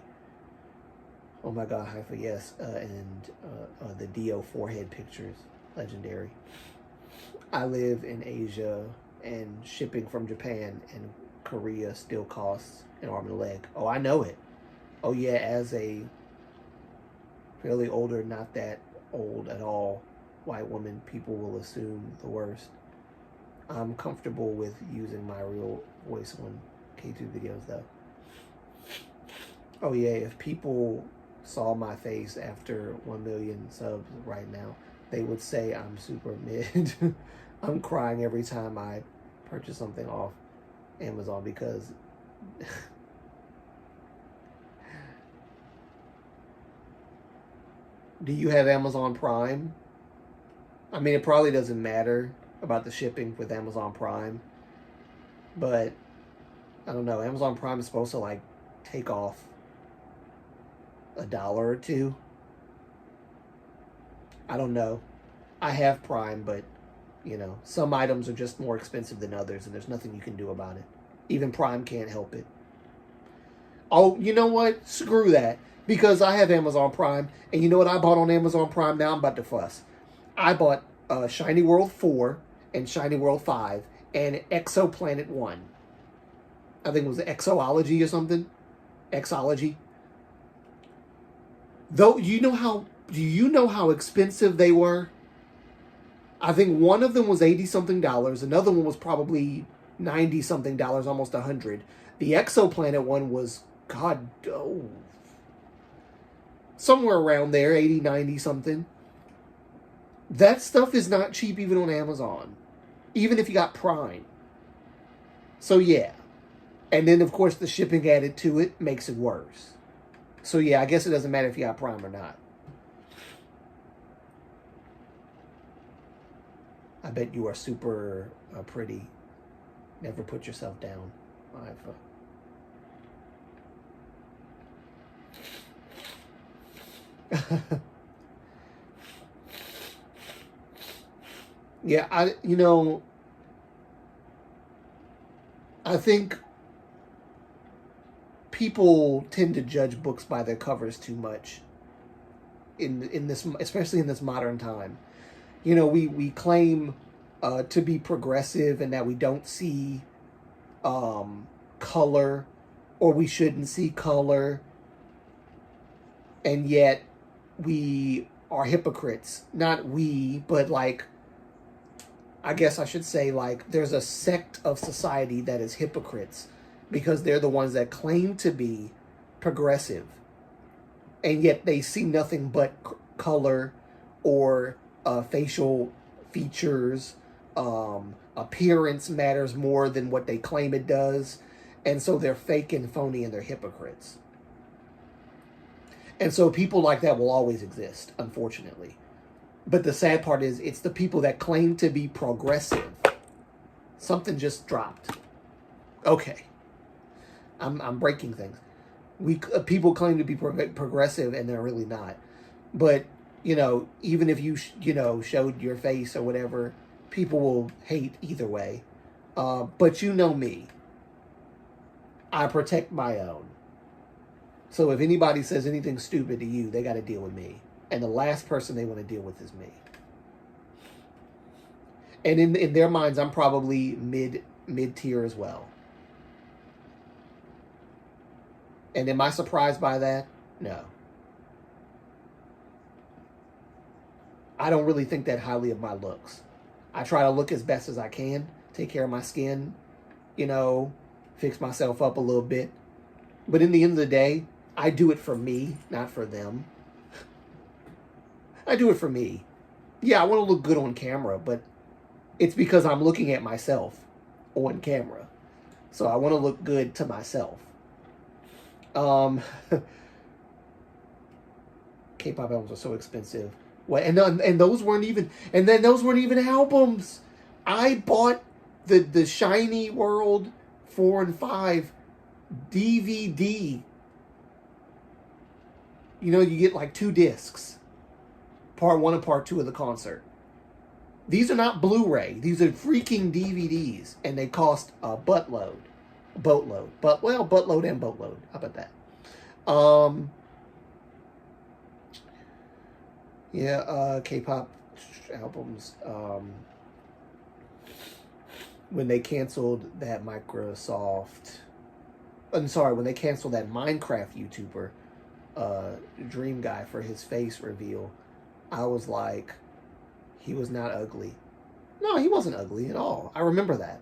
Oh my god, Haifa, yes. And the Dio forehead pictures, legendary. I live in Asia, and shipping from Japan and Korea still costs an arm and a leg. Oh, I know it. Oh yeah, as a fairly older, not that old at all, white woman, people will assume the worst. I'm comfortable with using my real voice on K2 videos though. Oh yeah, if people saw my face after 1 million subs right now, they would say I'm super mid. I'm crying every time I purchase something off Amazon because do you have Amazon Prime? I mean, it probably doesn't matter about the shipping with Amazon Prime, but I don't know. Amazon Prime is supposed to like take off $1 or $2. I don't know. I have Prime, but you know, some items are just more expensive than others, and there's nothing you can do about it. Even Prime can't help it. Oh, you know what? Screw that. Because I have Amazon Prime, and you know what I bought on Amazon Prime? Now I'm about to fuss. I bought Shiny World 4 and Shiny World 5 and Exoplanet 1. I think it was Exology or something. Exology. Though, do you know how expensive they were? I think one of them was $80-something. Another one was probably $90-something, almost $100. The Exoplanet one was, somewhere around there, 80, 90 something. That stuff is not cheap even on Amazon. Even if you got Prime. So yeah. And then, of course, the shipping added to it makes it worse. So yeah, I guess it doesn't matter if you got Prime or not. I bet you are super pretty. Never put yourself down. Yeah, I think people tend to judge books by their covers too much in this, especially in this modern time. We claim to be progressive and that we don't see color, or we shouldn't see color, and yet we are hypocrites. Not we, but like, I guess I should say, like, there's a sect of society that is hypocrites because they're the ones that claim to be progressive, and yet they see nothing but color or facial features. Appearance matters more than what they claim it does, and so they're fake and phony and they're hypocrites. And so people like that will always exist, unfortunately. But the sad part is, it's the people that claim to be progressive. Something just dropped. Okay, I'm breaking things. People claim to be progressive and they're really not. But even if you showed your face or whatever, people will hate either way. But you know me, I protect my own. So if anybody says anything stupid to you, they got to deal with me. And the last person they want to deal with is me. And in their minds, I'm probably mid tier as well. And am I surprised by that? No. I don't really think that highly of my looks. I try to look as best as I can, take care of my skin, fix myself up a little bit. But in the end of the day, I do it for me, not for them. I do it for me. Yeah, I want to look good on camera, but it's because I'm looking at myself on camera. So I want to look good to myself. K-pop albums are so expensive. What? And those weren't even. And then those weren't even albums. I bought the Shiny World 4 and 5 DVD. You get like 2 discs. Part 1 and part 2 of the concert. These are not Blu-ray. These are freaking DVDs. And they cost a boatload. Buttload and boatload. How about that? K-pop albums. When they canceled that when they canceled that Minecraft YouTuber, Dream Guy, for his face reveal, I was like, he was not ugly. No, he wasn't ugly at all. I remember that.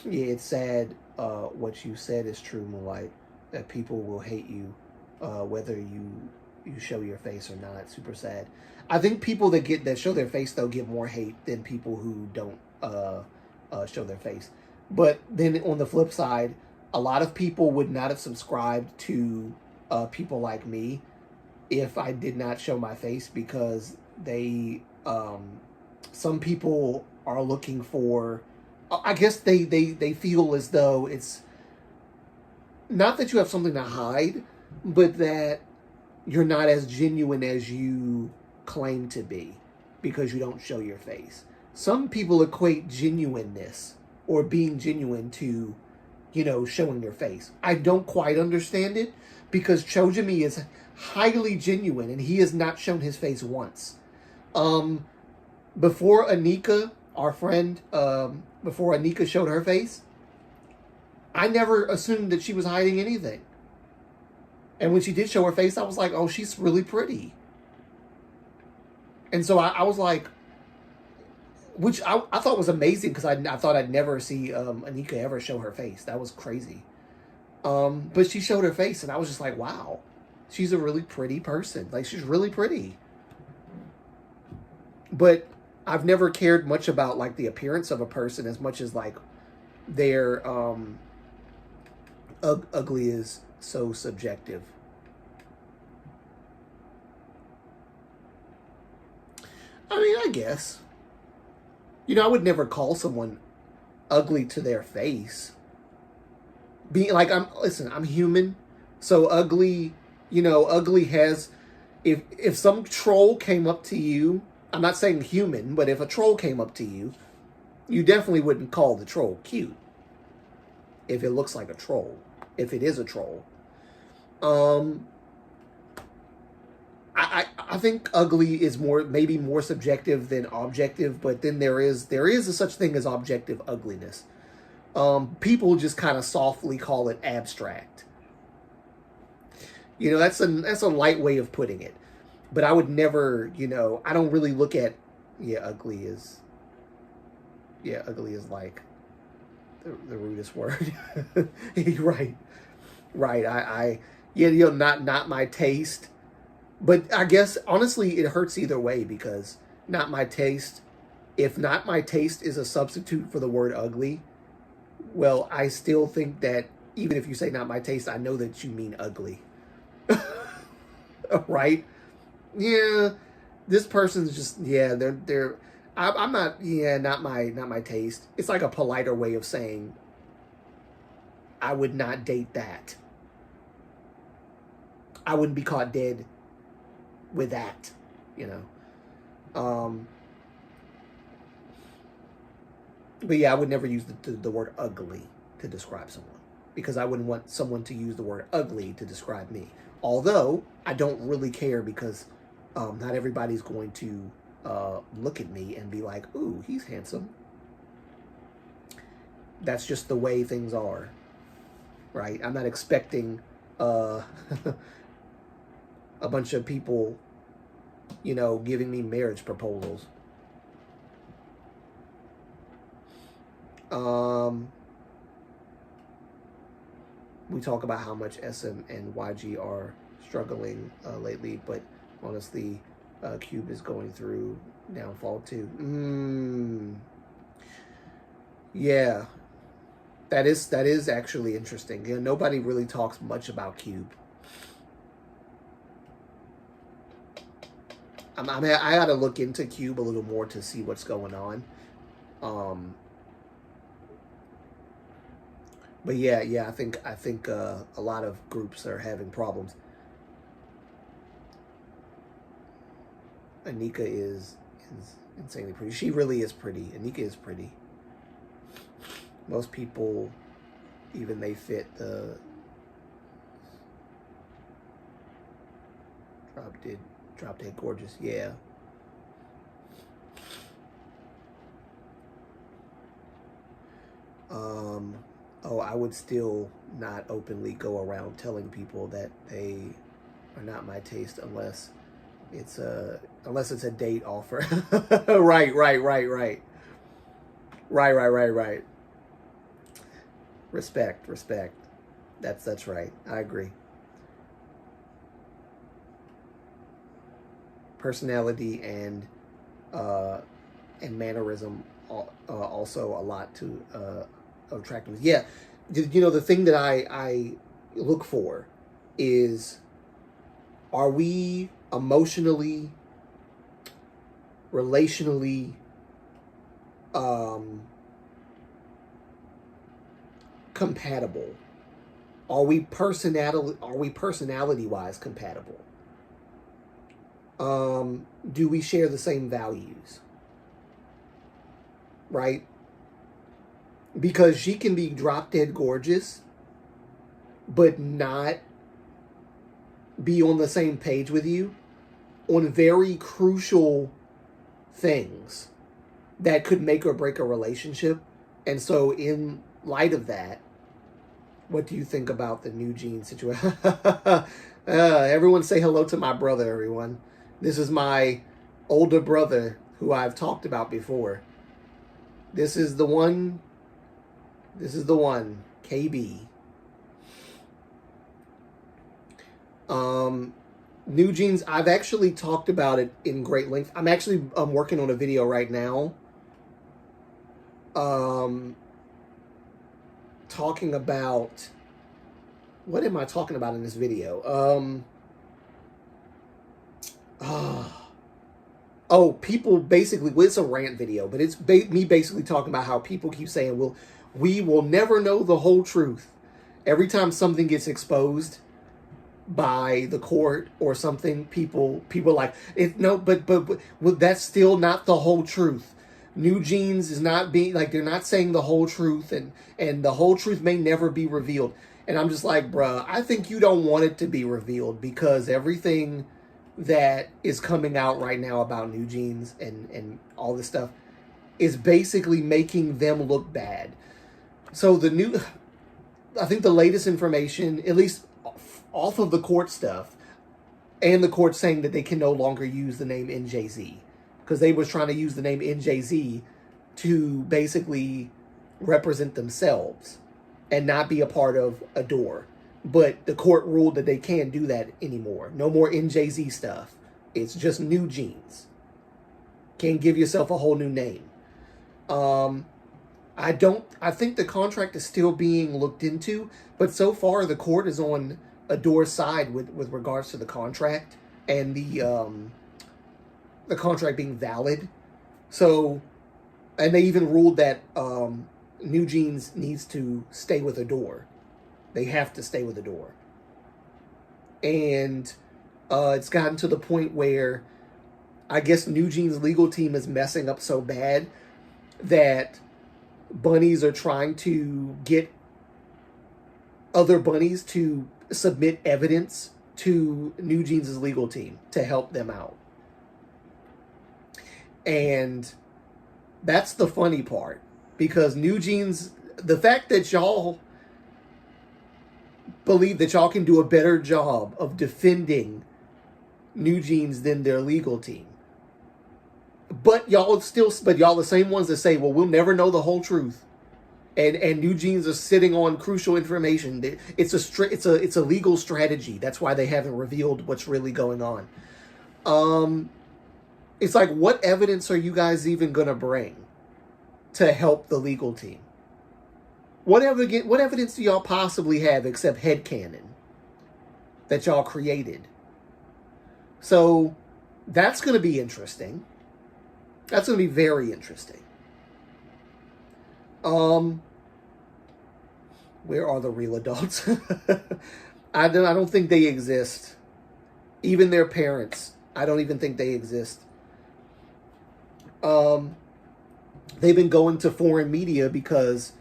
Yeah, it's sad. What you said is true, Moonlight. That people will hate you, whether you show your face or not. Super sad. I think people that show their face though get more hate than people who don't show their face. But then on the flip side, a lot of people would not have subscribed to people like me if I did not show my face, because some people are looking for, I guess they feel as though it's not that you have something to hide, but that you're not as genuine as you claim to be because you don't show your face. Some people equate genuineness or being genuine to, showing your face. I don't quite understand it, because Chojimi is highly genuine and he has not shown his face once. Before Anika, our friend, before Anika showed her face, I never assumed that she was hiding anything. And when she did show her face, I was like, oh, she's really pretty. And so I was like, which I thought was amazing, because I thought I'd never see Anika ever show her face. That was crazy. But she showed her face, and I was just like, wow, she's a really pretty person. Like, she's really pretty. But I've never cared much about like the appearance of a person as much as like their ugly is so subjective. I mean, I guess. You know, I would never call someone ugly to their face. Being like, I'm human, so ugly. You know, ugly has. If some troll came up to you, I'm not saying human, but if a troll came up to you, you definitely wouldn't call the troll cute. If it looks like a troll, if it is a troll, um, I think ugly is maybe more subjective than objective, but then there is a such thing as objective ugliness. People just kind of softly call it abstract. You know, that's a light way of putting it. But I would never, you know, I don't really look at ugly is like the rudest word. Right. Right. Not my taste. But I guess honestly it hurts either way because not my taste. If not my taste is a substitute for the word ugly, well, I still think that even if you say not my taste, I know that you mean ugly. Right? Yeah, this person's just they're I'm not not my taste. It's like a politer way of saying I would not date that. I wouldn't be caught dead with that, you know. But yeah, I would never use the word ugly to describe someone because I wouldn't want someone to use the word ugly to describe me. Although I don't really care because not everybody's going to look at me and be like, ooh, he's handsome. That's just the way things are, right? I'm not expecting a bunch of people, you know, giving me marriage proposals. We talk about how much SM and YG are struggling lately, but honestly, Cube is going through downfall too. Yeah, that is actually interesting. You know, nobody really talks much about Cube. I gotta look into Cube a little more to see what's going on. But yeah, I think a lot of groups are having problems. Anika is insanely pretty. She really is pretty. Anika is pretty. Most people, even they fit the drop dead gorgeous. Yeah. Oh, I would still not openly go around telling people that they are not my taste unless it's a date offer. Right. Respect. That's right. I agree. Personality and mannerism also a lot to attractiveness. Yeah, you know the thing that I look for is, are we emotionally, relationally, compatible? Are we personality wise compatible? Do we share the same values? Right? Because she can be drop dead gorgeous, but not be on the same page with you on very crucial things that could make or break a relationship. And so in light of that, what do you think about the New Jeans situation? Everyone say hello to my brother, everyone. This is my older brother who I've talked about before. This is the one, KB. New Jeans, I've actually talked about it in great length. I'm actually working on a video right now talking about, what am I talking about in this video? Oh, people basically, well, it's a rant video, but it's me basically talking about how people keep saying, well, we will never know the whole truth. Every time something gets exposed by the court or something, people like it. No, but well, that's still not the whole truth. New Jeans is not being, like, they're not saying the whole truth, and the whole truth may never be revealed. And I'm just like, bruh, I think you don't want it to be revealed, because everything that is coming out right now about New Jeans and all this stuff is basically making them look bad. So I think the latest information, at least off of the court stuff, and the court saying that they can no longer use the name NJZ, because they was trying to use the name NJZ to basically represent themselves and not be a part of Adore. But the court ruled that they can't do that anymore. No more NJZ stuff. It's just New Jeans. Can't give yourself a whole new name. I think the contract is still being looked into, but so far the court is on Adore's side with regards to the contract and the contract being valid. So, and they even ruled that New Jeans needs to stay with Adore. They have to stay with Adore. And it's gotten to the point where I guess New Jeans' legal team is messing up so bad that bunnies are trying to get other bunnies to submit evidence to New Jeans' legal team to help them out. And that's the funny part, because New Jeans, the fact that y'all believe that y'all can do a better job of defending New Jeans than their legal team. But y'all the same ones that say, well, we'll never know the whole truth. And New Jeans are sitting on crucial information. It's a legal strategy. That's why they haven't revealed what's really going on. It's like, what evidence are you guys even going to bring to help the legal team? What evidence do y'all possibly have except headcanon that y'all created? So that's going to be interesting. That's going to be very interesting. Where are the real adults? I don't think they exist. Even their parents, I don't even think they exist. They've been going to foreign media because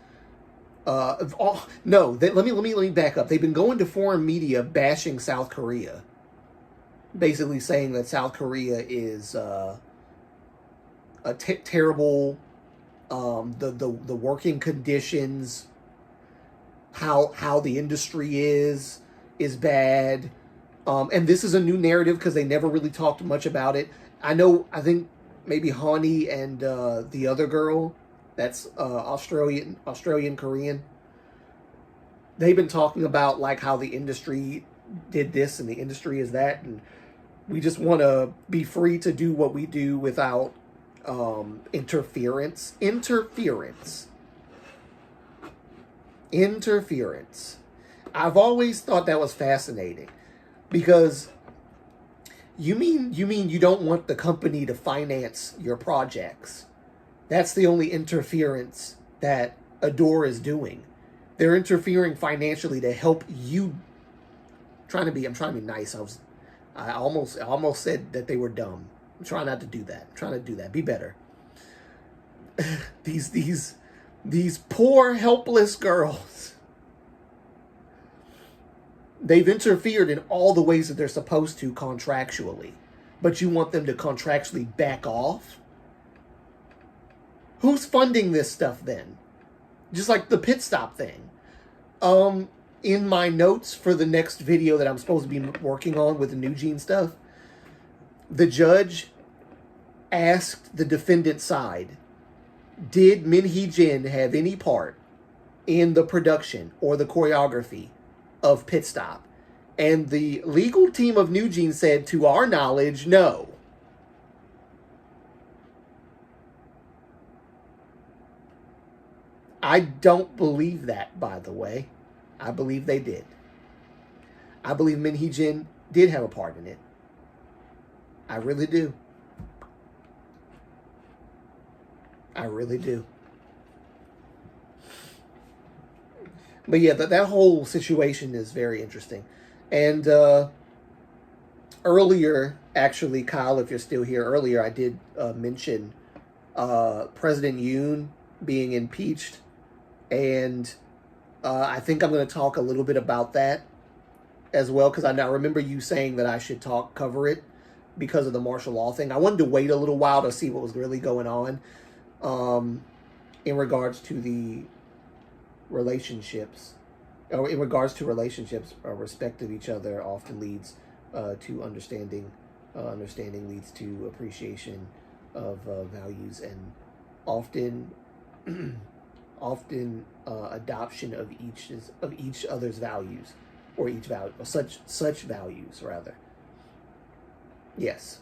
let me back up. They've been going to foreign media bashing South Korea, basically saying that South Korea is a terrible, the working conditions, how the industry is bad, and this is a new narrative because they never really talked much about it. I think maybe Hani and the other girl, that's Australian Korean. They've been talking about like how the industry did this and the industry is that, and we just want to be free to do what we do without interference. I've always thought that was fascinating, because you mean you don't want the company to finance your projects. That's the only interference that Adore is doing. They're interfering financially to help you. I'm trying to be nice. I almost said that they were dumb. I'm trying not to do that. Be better. These poor, helpless girls. They've interfered in all the ways that they're supposed to contractually. But you want them to contractually back off? Who's funding this stuff then? Just like the pit stop thing. In my notes for the next video that I'm supposed to be working on with the New Jeans stuff, the judge asked the defendant side, did Min Hee Jin have any part in the production or the choreography of Pit Stop? And the legal team of New Gene said, to our knowledge, no. I don't believe that, by the way. I believe they did. I believe Min Hee Jin did have a part in it. I really do. I really do. But yeah, that whole situation is very interesting. And earlier, actually, Kyle, if you're still here, earlier I did mention President Yoon being impeached. And I think I'm going to talk a little bit about that as well, because I now remember you saying that I should cover it because of the martial law thing. I wanted to wait a little while to see what was really going on in regards to the relationships. Or in regards to relationships, respect of each other often leads to understanding. Understanding leads to appreciation of values, and often adoption of each other's values, or each value, or such values rather. Yes,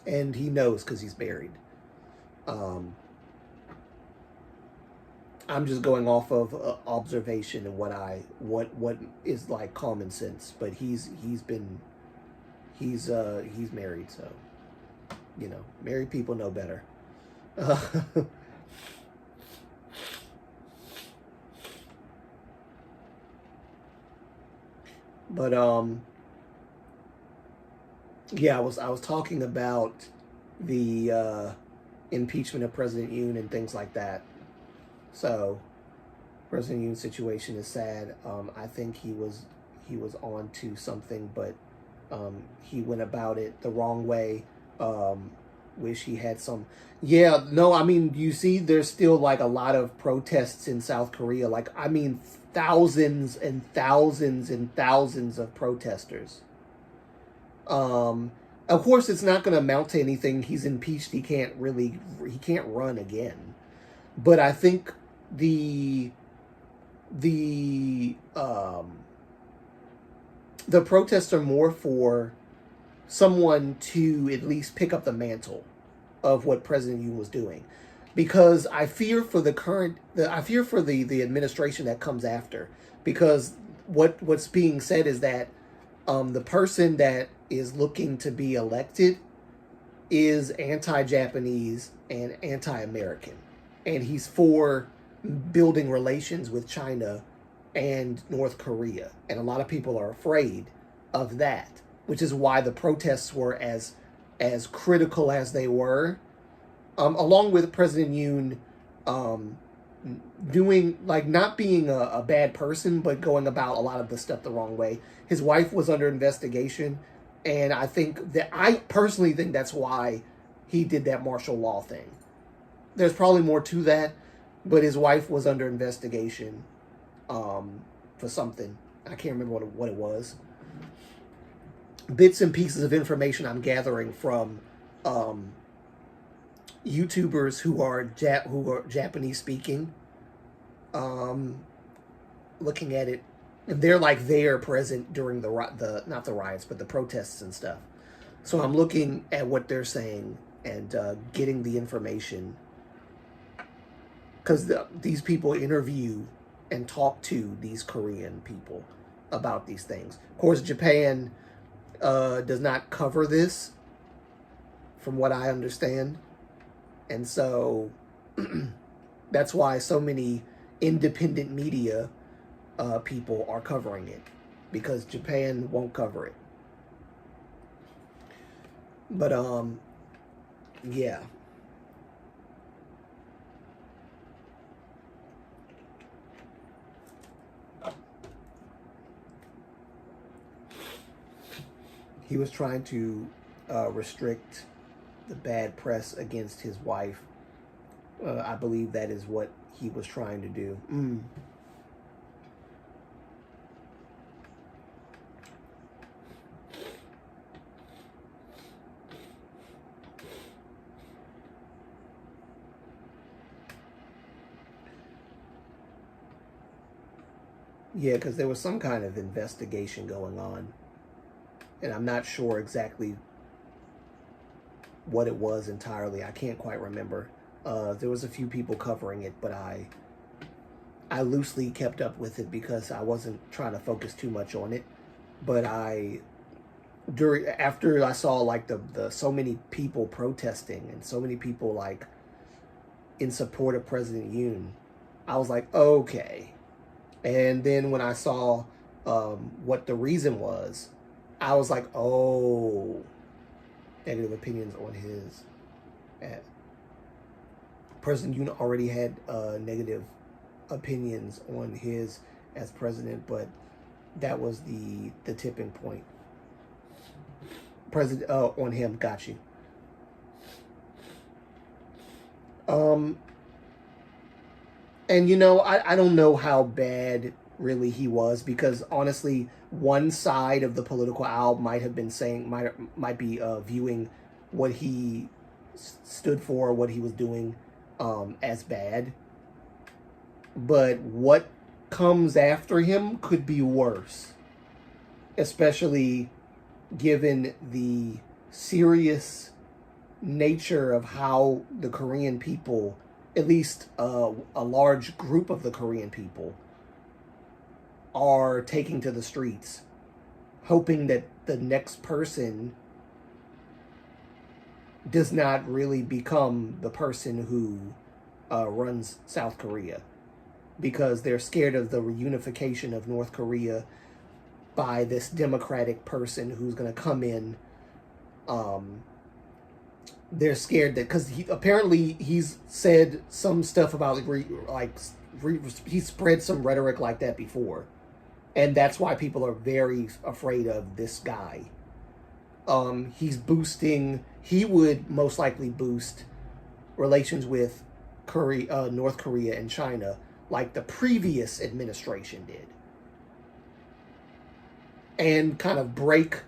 and he knows because he's married. I'm just going off of observation and what is like common sense. But he's married, so married people know better. But yeah, I was talking about the impeachment of President Yoon and things like that. So, President Yoon's situation is sad. I think he was on to something, but he went about it the wrong way. Wish he had some. Yeah, no, I mean, you see, there's still like a lot of protests in South Korea. Like, I mean, thousands and thousands and thousands of protesters. Of course, it's not going to amount to anything. He's impeached. He can't run again. But I think the protests are more for someone to at least pick up the mantle of what President Yoon was doing, because I fear for the administration that comes after, because what's being said is that the person that is looking to be elected is anti-Japanese and anti-American, and he's for building relations with China and North Korea, and a lot of people are afraid of that, which is why the protests were as critical as they were, along with President Yoon doing, like, not being a bad person, but going about a lot of the stuff the wrong way. His wife was under investigation, and I personally think that's why he did that martial law thing. There's probably more to that, but his wife was under investigation for something. I can't remember what it was. Bits and pieces of information I'm gathering from YouTubers who are Japanese speaking, looking at it, and they're present during the not the riots, but the protests and stuff. So I'm looking at what they're saying and getting the information, because these people interview and talk to these Korean people about these things. Of course, Japan does not cover this, from what I understand. And so that's why so many independent media people are covering it, because Japan won't cover it. But yeah. He was trying to restrict the bad press against his wife. I believe that is what he was trying to do. Yeah, because there was some kind of investigation going on, and I'm not sure exactly what it was entirely. I can't quite remember. There was a few people covering it, but I loosely kept up with it because I wasn't trying to focus too much on it. But after I saw like the so many people protesting and so many people like in support of President Yoon, I was like, okay. And then when I saw what the reason was, I was like, oh, negative opinions on his. President Yoon already had negative opinions on his as president, but that was the tipping point. President on him, got you. And you know, I don't know how bad really he was, because honestly, one side of the political aisle might have been saying might be viewing what he stood for, what he was doing, as bad. But what comes after him could be worse, especially given the serious nature of how the Korean people, at least a large group of the Korean people, are taking to the streets, hoping that the next person does not really become the person who runs South Korea, because they're scared of the reunification of North Korea by this democratic person who's going to come in. They're scared that because apparently he's said some stuff about he spread some rhetoric like that before, and that's why people are very afraid of this guy. He would most likely boost relations with North Korea and China like the previous administration did, and kind of break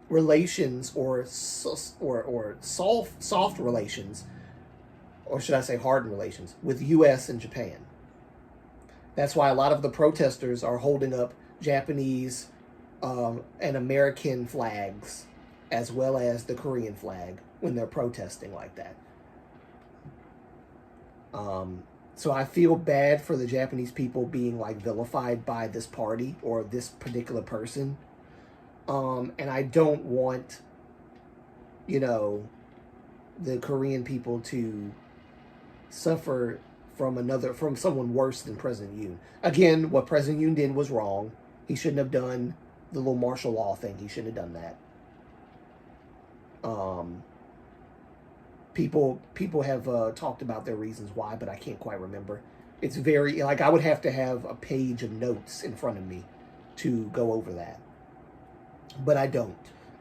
relations or soft relations, or should I say hardened relations, with U.S. and Japan. That's why a lot of the protesters are holding up Japanese and American flags as well as the Korean flag when they're protesting like that. So I feel bad for the Japanese people being like vilified by this party or this particular person. And I don't want, the Korean people to suffer from someone worse than President Yoon. Again, what President Yoon did was wrong. He shouldn't have done the little martial law thing. He shouldn't have done that. People have talked about their reasons why, but I can't quite remember. It's very, like, I would have to have a page of notes in front of me to go over that. But I don't.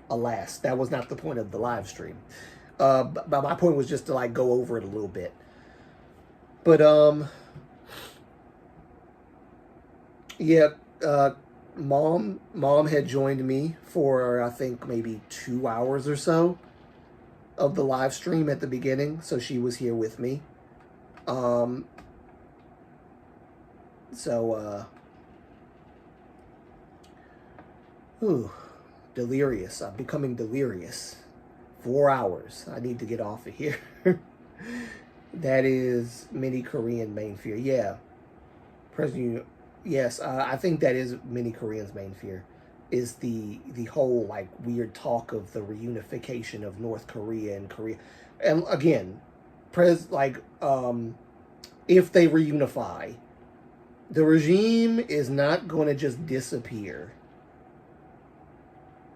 Alas, that was not the point of the live stream. But my point was just to like go over it a little bit. But yeah, mom had joined me for I think maybe 2 hours or so of the live stream at the beginning, so she was here with me. Delirious. I'm becoming delirious. 4 hours. I need to get off of here. That is many Korean main fear. Yeah. President, yes, I think that is many Koreans' main fear, is the whole like weird talk of the reunification of North Korea and Korea. And again, if they reunify, the regime is not going to just disappear.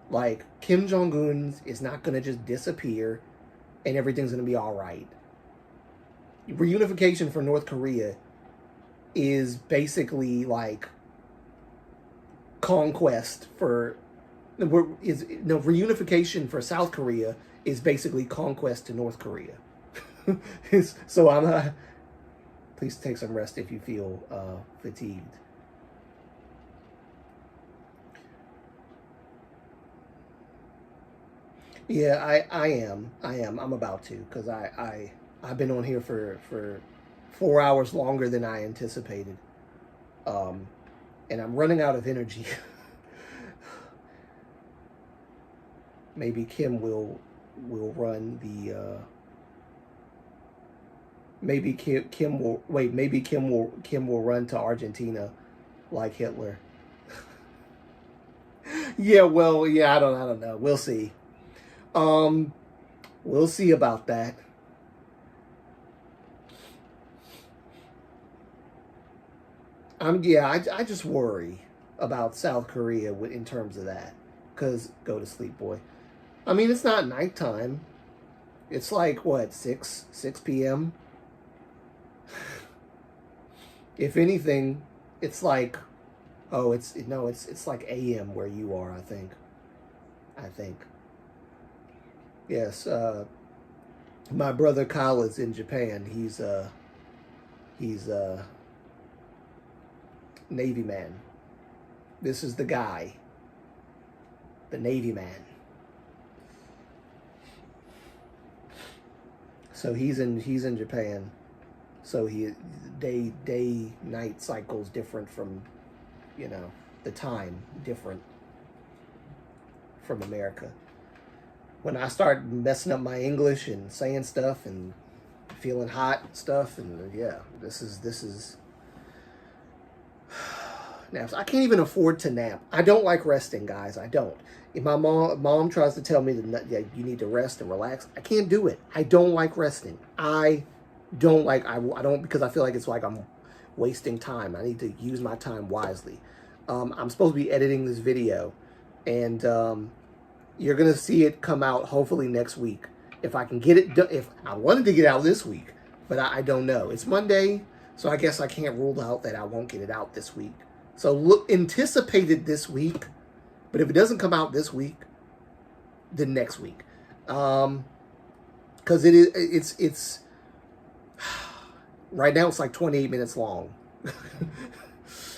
Like, Kim Jong-un is not going to just disappear and everything's going to be all right. Reunification for North Korea is basically like conquest for... reunification for South Korea is basically conquest to North Korea. So please take some rest if you feel fatigued. Yeah, I am. I'm about to, because I've been on here for 4 hours longer than I anticipated. And I'm running out of energy. Maybe Kim will run the. Maybe Kim will wait. Maybe Kim will run to Argentina, like Hitler. Yeah, well, yeah, I don't know. We'll see. We'll see about that. I just worry about South Korea in terms of that. Cause go to sleep, boy. I mean, it's not nighttime. It's like what 6 p.m. If anything, it's like, oh, it's like a.m. where you are. I think. Yes. My brother Kyle is in Japan. He's Navy man. This is the guy. The Navy man. So he's in Japan. So day night cycle's different from, the time different from America. When I start messing up my English and saying stuff and feeling hot and stuff, and yeah, this is naps. I can't even afford to nap. I don't like resting, guys. I don't. If my mom tries to tell me that you need to rest and relax, I can't do it. I don't like resting. I don't because I feel like it's like I'm wasting time. I need to use my time wisely. I'm supposed to be editing this video, and you're gonna see it come out hopefully next week. If I can get it done, if I wanted to get out this week, but I don't know. It's Monday, so I guess I can't rule out that I won't get it out this week. So anticipate it this week, but if it doesn't come out this week, then next week, because it's right now it's like 28 minutes long.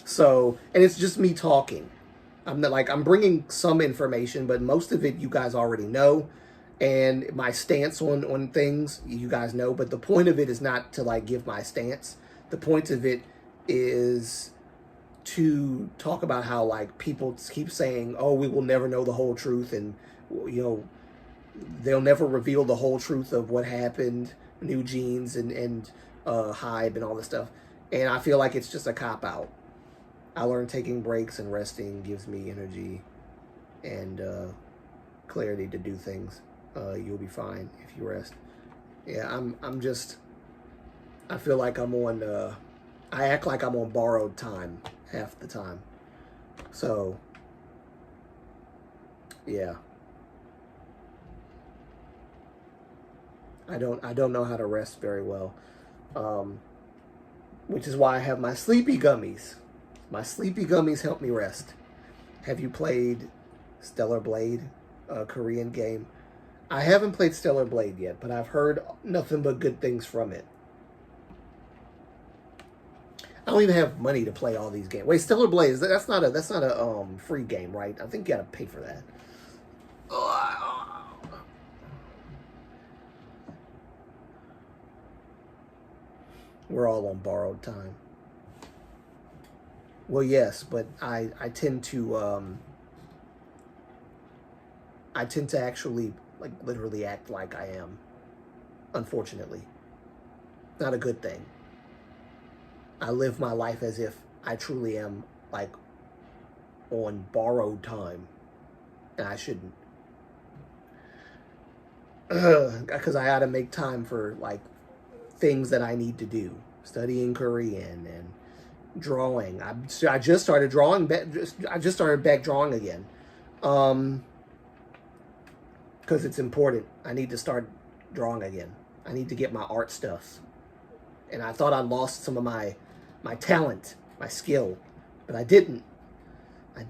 So, and it's just me talking. I'm bringing some information, but most of it you guys already know, and my stance on things you guys know. But the point of it is not to give my stance. The point of it is to talk about how people keep saying, oh, we will never know the whole truth, and they'll never reveal the whole truth of what happened, New Jeans and Hybe and all this stuff. And I feel like it's just a cop-out. I learned taking breaks and resting gives me energy and clarity to do things. You'll be fine if you rest. Yeah, I feel like I'm on, I act like I'm on borrowed time half the time. So, yeah. I don't know how to rest very well. Which is why I have my sleepy gummies. My sleepy gummies help me rest. Have you played Stellar Blade, a Korean game? I haven't played Stellar Blade yet, but I've heard nothing but good things from it. I don't even have money to play all these games. Wait, Stellar Blade, that's not a free game, right? I think you gotta pay for that. We're all on borrowed time. Well, yes, but I tend to actually literally act like I am. Unfortunately, not a good thing. I live my life as if I truly am on borrowed time, and I shouldn't. Because I ought to make time for things that I need to do, studying Korean and drawing. I just started drawing. I just started back drawing again, because it's important. I need to start drawing again. I need to get my art stuff. And I thought I lost some of my talent, my skill, but I didn't. I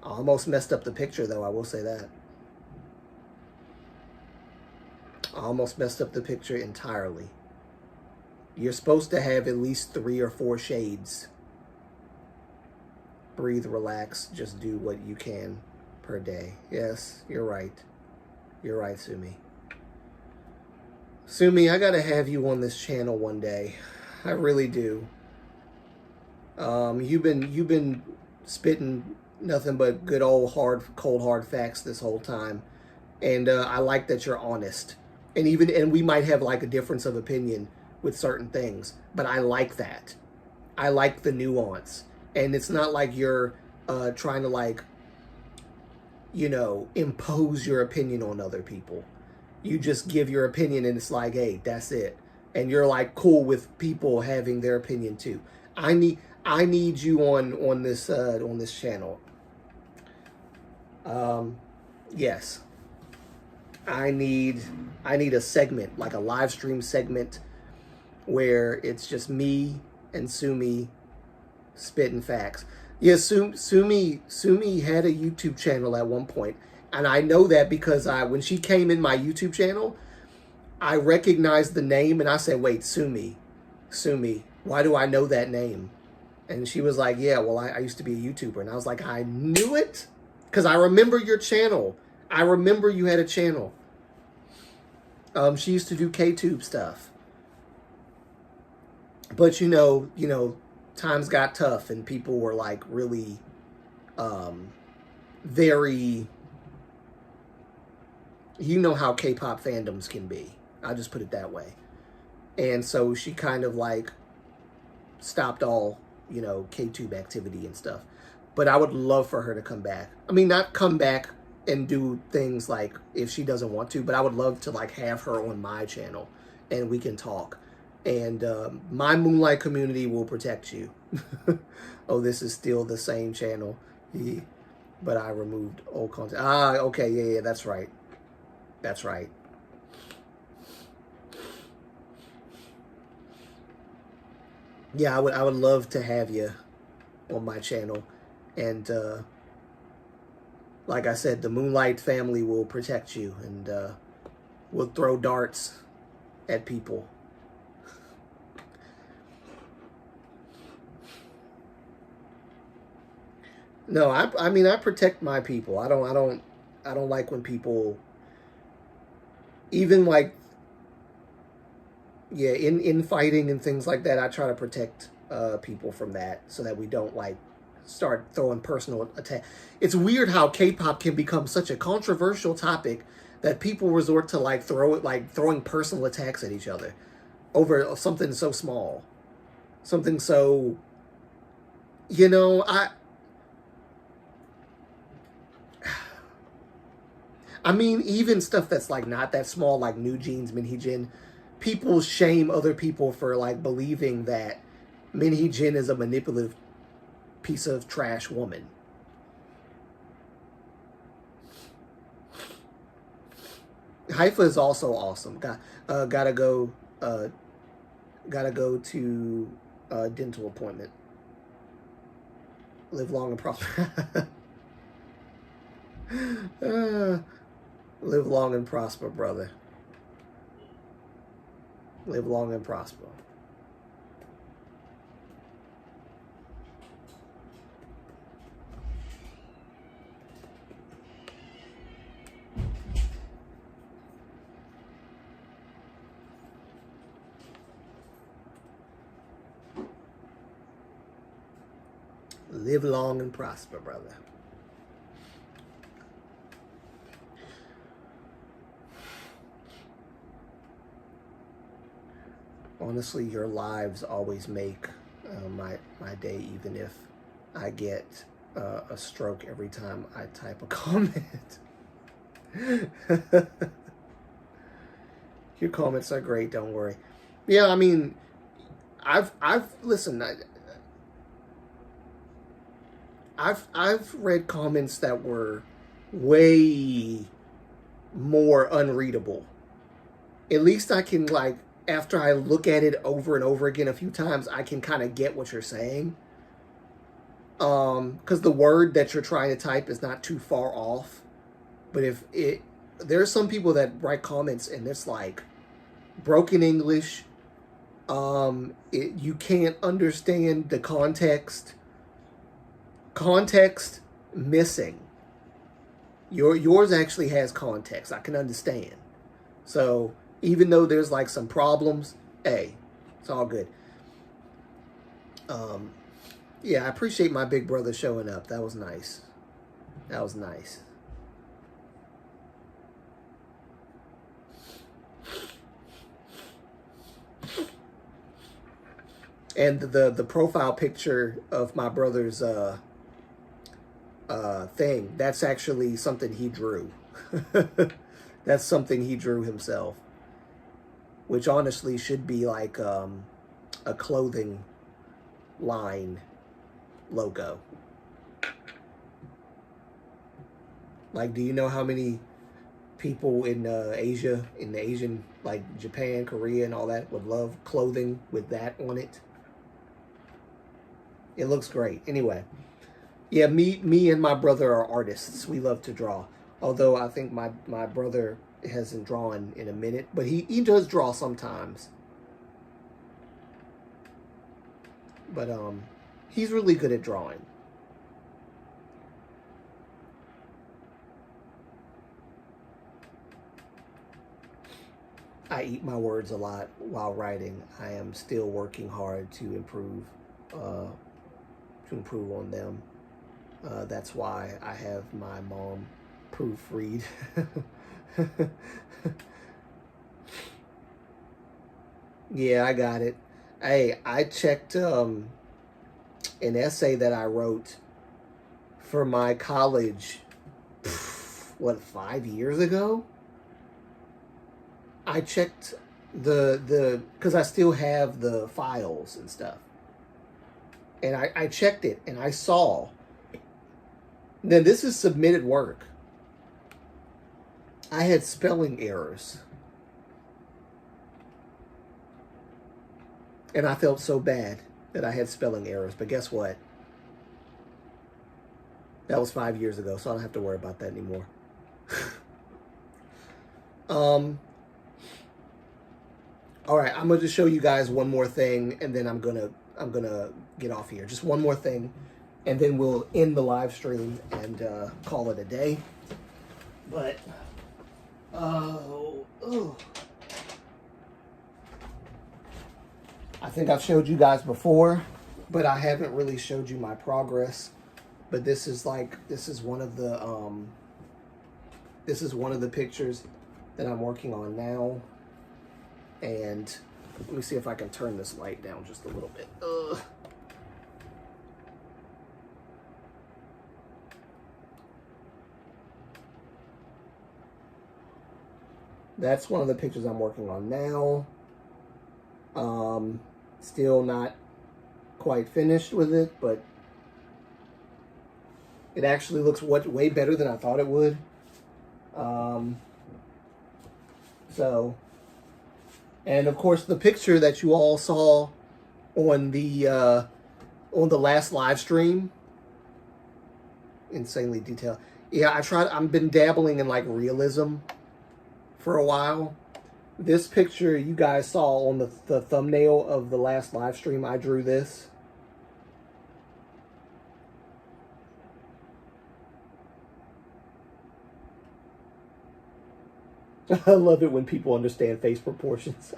almost messed up the picture, though. I will say that. I almost messed up the picture entirely. You're supposed to have at least 3 or 4 shades. Breathe, relax, just do what you can per day. Yes, you're right. You're right, Sumi. Sumi, I gotta have you on this channel one day. I really do. You've been spitting nothing but good old cold hard facts this whole time, and I like that you're honest. And we might have like a difference of opinion with certain things, but I like that. I like the nuance, and it's not like you're trying to like, impose your opinion on other people. You just give your opinion, and it's like, hey, that's it. And you're like cool with people having their opinion too. I need you on this channel. Yes, I need a segment, like a live stream segment, where it's just me and Sumi spitting facts. Yeah, Sumi had a YouTube channel at one point, and I know that because when she came in my YouTube channel, I recognized the name, and I said, "Wait, Sumi, why do I know that name?" And she was like, "Yeah, well, I used to be a YouTuber," and I was like, "I knew it, because I remember your channel. I remember you had a channel." She used to do KTube stuff, but times got tough, and people were like really, very. You know how K-pop fandoms can be. I'll just put it that way. And so she kind of like stopped all, KTube activity and stuff. But I would love for her to come back. I mean, not come back and do things like if she doesn't want to, but I would love to like have her on my channel and we can talk. And my Moonlight community will protect you. Oh, this is still the same channel. Yeah. But I removed old content. Ah, okay, yeah, that's right. That's right. Yeah, I would love to have you on my channel. And like I said, the Moonlight family will protect you, and we'll throw darts at people. No, I mean I protect my people. I don't like when people, even like, yeah, in fighting and things like that, I try to protect people from that so that we don't like start throwing personal attack. It's weird how K-pop can become such a controversial topic that people resort to like throwing personal attacks at each other over something so small, something so, I mean, even stuff that's like not that small, like New Jeans, Minhee Jin, people shame other people for like believing that Minhee Jin is a manipulative piece of trash woman. Haifa is also awesome. Gotta go to a dental appointment. Live long and prosper. Live long and prosper, brother. Live long and prosper. Live long and prosper, brother. Honestly, your lives always make my day, even if I get a stroke every time I type a comment. Your comments are great, don't worry. Yeah, I mean, I've listened. I've read comments that were way more unreadable. At least I can like, after I look at it over and over again a few times, I can kind of get what you're saying. Because the word that you're trying to type is not too far off. But there's some people that write comments and it's like broken English. You can't understand the context. Context missing. Yours actually has context. I can understand. So even though there's like some problems, hey, it's all good. Yeah, I appreciate my big brother showing up. That was nice. That was nice. And the profile picture of my brother's thing, that's actually something he drew. That's something he drew himself, which honestly should be like a clothing line logo. Like, do you know how many people in Asia, in the Asian, like Japan, Korea, and all that, would love clothing with that on it? It looks great. Anyway, yeah, me and my brother are artists. We love to draw. Although I think my brother hasn't drawn in a minute, but he does draw sometimes. But he's really good at drawing. I eat my words a lot while writing. I am still working hard to improve on them. That's why I have my mom proofread. Yeah, I got it. Hey, I checked an essay that I wrote for my college, what, 5 years ago? I checked because I still have the files and stuff. And I checked it and I saw, then this is submitted work. I had spelling errors. And I felt so bad that I had spelling errors. But guess what? That was 5 years ago, so I don't have to worry about that anymore. All right, I'm going to show you guys one more thing, and then I'm gonna get off here. Just one more thing, and then we'll end the live stream and call it a day. But I think I've showed you guys before, but I haven't really showed you my progress. But this is one of the pictures that I'm working on now. And let me see if I can turn this light down just a little bit. That's one of the pictures I'm working on now. Still not quite finished with it, but it actually looks way better than I thought it would. And of course, the picture that you all saw on the last live stream, insanely detailed. Yeah, I've been dabbling in like realism for a while. This picture you guys saw on the thumbnail of the last live stream, I drew this. I love it when people understand face proportions.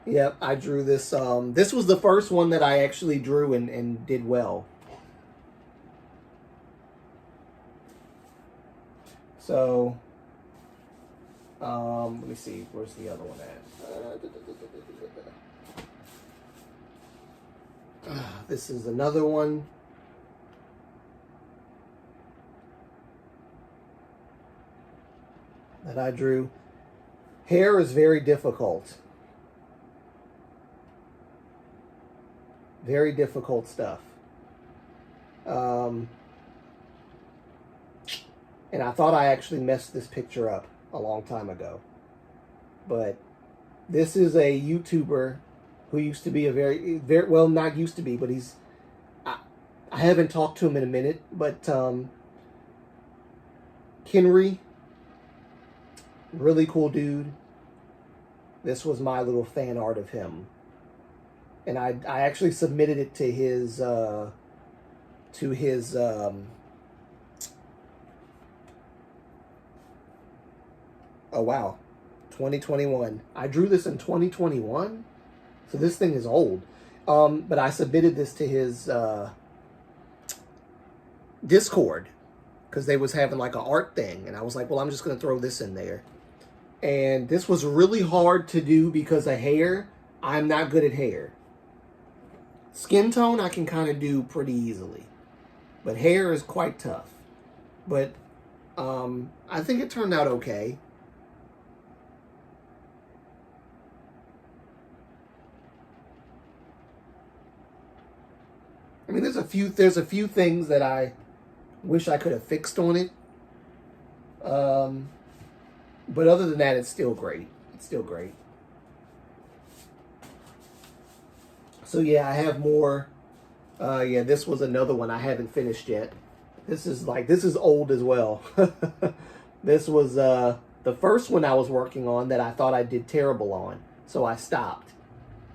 Yep, I drew this. This was the first one that I actually drew and did well. So, let me see. Where's the other one at? This is another one. That I drew. Hair is very difficult. Very difficult stuff. And I thought I actually messed this picture up a long time ago. But this is a YouTuber who used to be a very, well, not used to be, but I haven't talked to him in a minute, but Henry, really cool dude. This was my little fan art of him. And I actually submitted it to his oh wow, 2021. I drew this in 2021, so this thing is old. But I submitted this to his Discord because they was having like an art thing, and I was like, well, I'm just gonna throw this in there. And this was really hard to do because of hair. I'm not good at hair. Skin tone I can kind of do pretty easily, but hair is quite tough. But I think it turned out okay. I mean, there's a few things that I wish I could have fixed on it. But other than that, it's still great. It's still great. So yeah, I have more. Yeah, this was another one I haven't finished yet. This is old as well. This was the first one I was working on that I thought I did terrible on, so I stopped.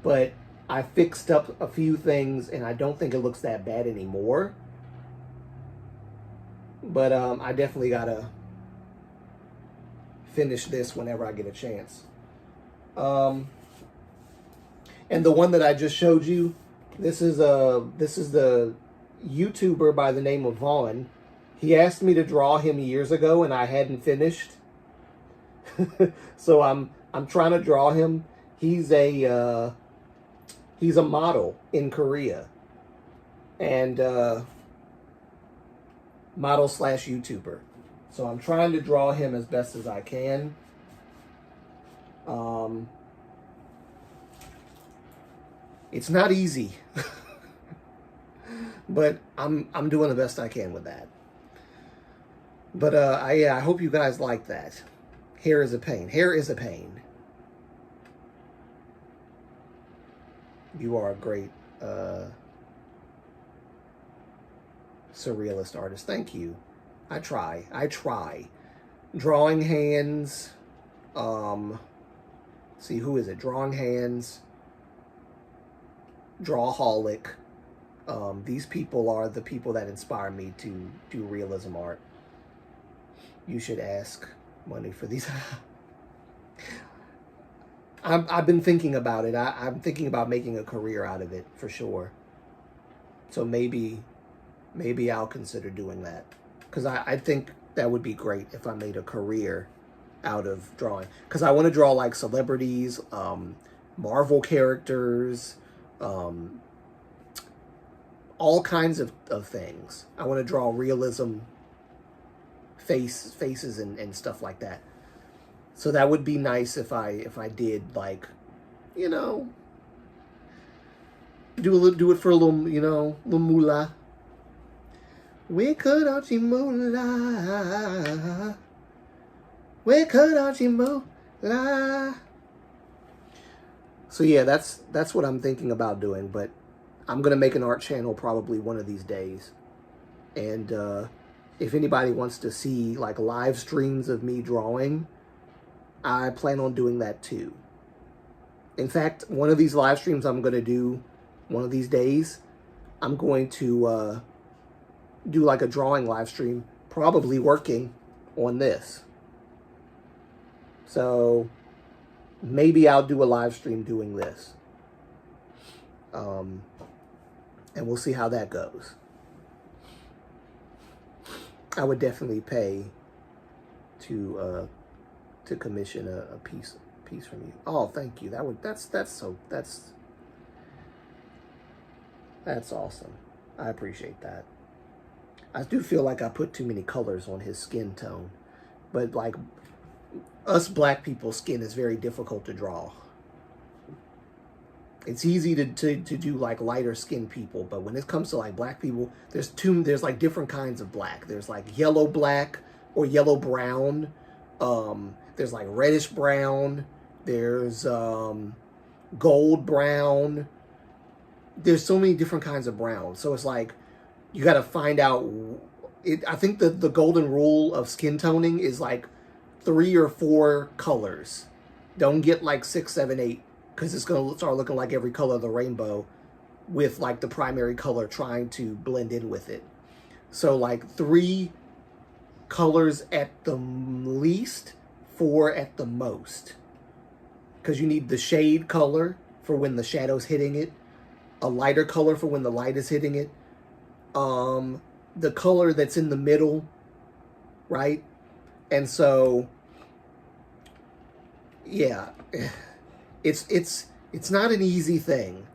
But I fixed up a few things, and I don't think it looks that bad anymore. But I definitely gotta finish this whenever I get a chance. And the one that I just showed you, this is the YouTuber by the name of Vaughn. He asked me to draw him years ago, and I hadn't finished. So I'm trying to draw him. He's a model in Korea, and model / YouTuber. So I'm trying to draw him as best as I can. It's not easy, but I'm doing the best I can with that. But I hope you guys like that. Hair is a pain. Hair is a pain. You are a great surrealist artist. Thank you. I try. Drawing hands. See, who is it? Drawing hands. Drawaholic. These people are the people that inspire me to do realism art. You should ask money for these. I've been thinking about it. I'm thinking about making a career out of it for sure. So maybe I'll consider doing that. Because I think that would be great if I made a career out of drawing. Because I want to draw like celebrities, Marvel characters, all kinds of things. I want to draw realism faces and stuff like that. So that would be nice if I did, like, you know, do it for a little, you know, little moolah. We could archie moolah. We could archie moolah. So yeah, that's what I'm thinking about doing. But I'm gonna make an art channel probably one of these days. And if anybody wants to see like live streams of me drawing, I plan on doing that too. In fact, one of these live streams I'm going to do one of these days, I'm going to do like a drawing live stream, probably working on this. So maybe I'll do a live stream doing this. And we'll see how that goes. I would definitely pay to commission a piece from you. Oh, thank you. That's awesome. I appreciate that. I do feel like I put too many colors on his skin tone, but like us black people's skin is very difficult to draw. It's easy to do like lighter skinned people, but when it comes to like black people, there's like different kinds of black. There's like yellow black or yellow brown. There's like reddish brown. There's gold brown. There's so many different kinds of brown. So it's like you got to find out. I think the golden rule of skin toning is like 3 or 4 colors. Don't get like 6, 7, 8, because it's going to start looking like every color of the rainbow with like the primary color trying to blend in with it. So like 3 colors at the least, 4 at the most. because you need the shade color for when the shadow's hitting it, a lighter color for when the light is hitting it, the color that's in the middle, right? And so, yeah, it's not an easy thing.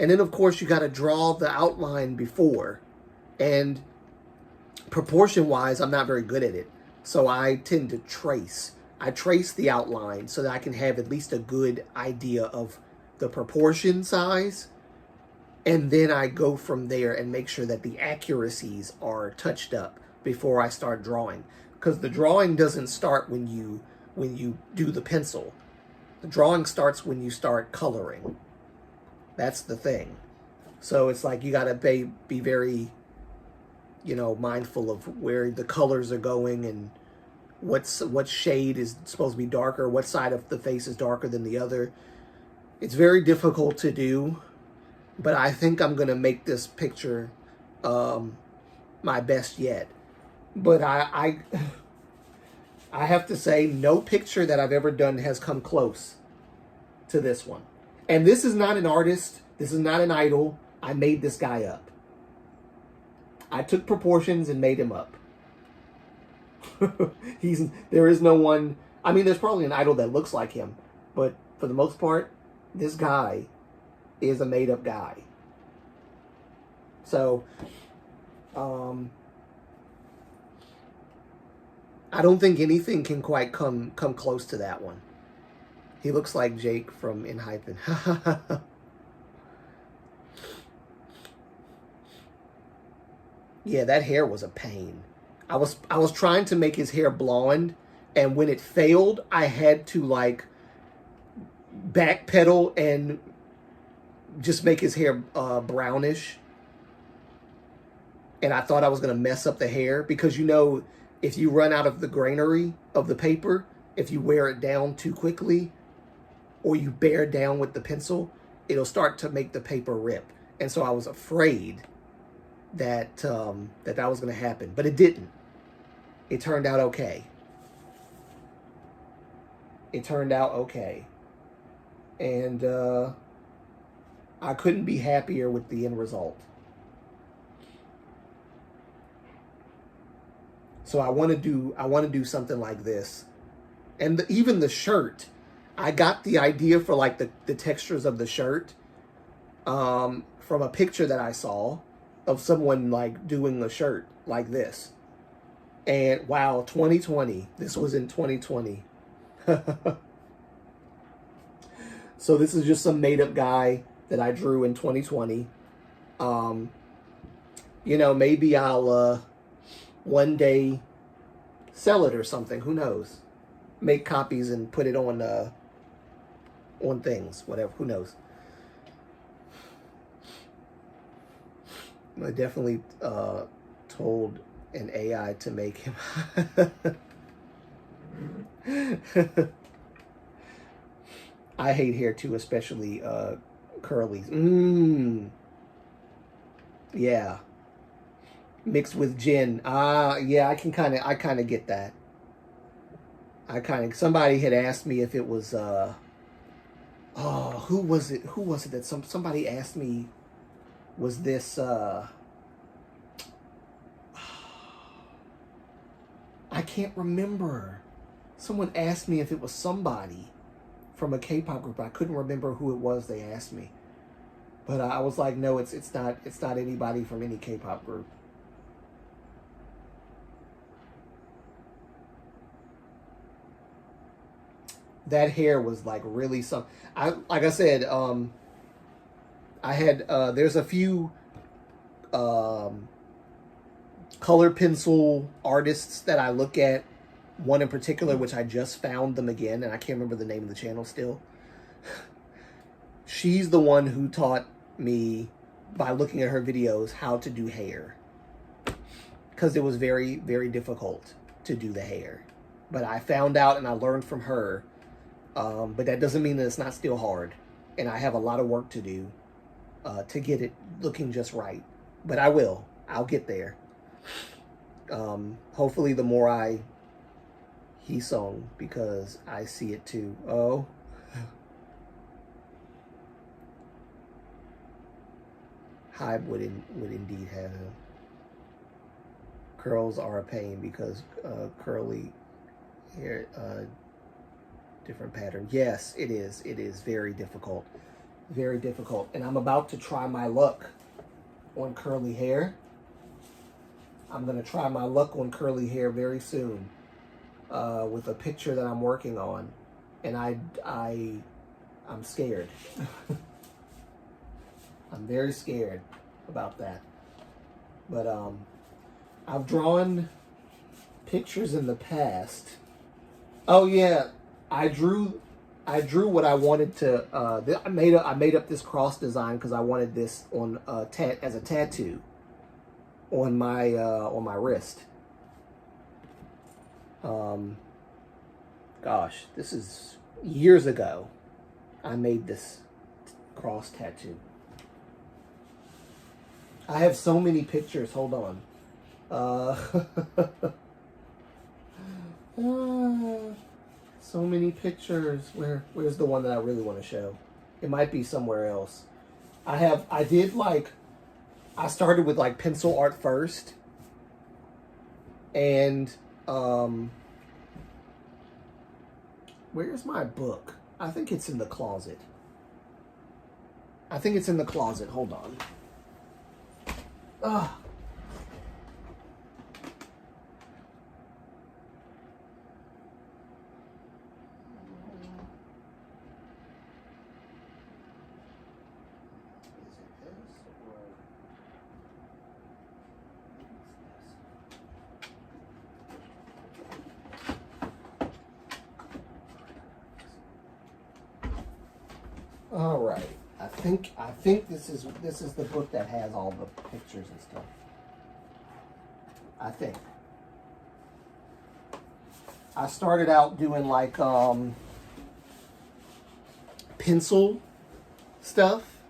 And then, of course, you got to draw the outline before. And proportion-wise, I'm not very good at it. So I tend to trace. I trace the outline so that I can have at least a good idea of the proportion size. And then I go from there and make sure that the accuracies are touched up before I start drawing. Because the drawing doesn't start when you do the pencil. The drawing starts when you start coloring. That's the thing. So it's like you got to be very, mindful of where the colors are going and what shade is supposed to be darker, what side of the face is darker than the other. It's very difficult to do, but I think I'm going to make this picture my best yet. But I have to say, no picture that I've ever done has come close to this one. And this is not an artist. This is not an idol. I made this guy up. I took proportions and made him up. There is no one. I mean, there's probably an idol that looks like him, but for the most part, this guy is a made-up guy. So, I don't think anything can quite come close to that one. He looks like Jake from In Hyphen. Yeah, that hair was a pain. I was trying to make his hair blonde, and when it failed, I had to like backpedal and just make his hair brownish. And I thought I was gonna mess up the hair because if you run out of the granary of the paper, if you wear it down too quickly, or you bear down with the pencil, it'll start to make the paper rip. And so I was afraid that that was going to happen, but it didn't. It turned out okay. It turned out okay. And I couldn't be happier with the end result. So I want to do something like this. And even the shirt, I got the idea for like the textures of the shirt from a picture that I saw of someone like doing the shirt like this. And wow, 2020. This was in 2020. So this is just some made up guy that I drew in 2020. Maybe I'll one day sell it or something. Who knows? Make copies and put it on things, whatever. Who knows? I definitely told an AI to make him. I hate hair too, especially curlies. Yeah. Mixed with gin. Yeah, I kind of get that. Somebody had asked me if it was who was it that somebody asked me, was this I can't remember. Someone asked me if it was somebody from a K-pop group. I couldn't remember who it was they asked me. But I was like, no, it's not anybody from any K-pop group. That hair was like really something. Like I said, I had there's a few color pencil artists that I look at. One in particular, which I just found them again, and I can't remember the name of the channel still. She's the one who taught me, by looking at her videos, how to do hair. Because it was very, very difficult to do the hair. But I found out and I learned from her. But that doesn't mean that it's not still hard. And I have a lot of work to do to get it looking just right. But I will. I'll get there. Hopefully the more he sung, because I see it too. Oh, Hyde would indeed have curls are a pain because curly hair, different pattern. Yes, it is. It is very difficult. Very difficult. And I'm about to try my luck on curly hair. I'm going to try my luck on curly hair very soon with a picture that I'm working on. And I'm scared. I'm very scared about that. But I've drawn pictures in the past. Oh yeah, I drew what I wanted to. I made up this cross design because I wanted this on as a tattoo on my wrist. Gosh, this is years ago. I made this cross tattoo. I have so many pictures. Hold on. So many pictures. Where's the one that I really want to show? It might be somewhere else. I started with like pencil art first. And where's my book? I think it's in the closet. Hold on. Ugh. All right. I think this is the book that has all the pictures and stuff. I think. I started out doing like pencil stuff,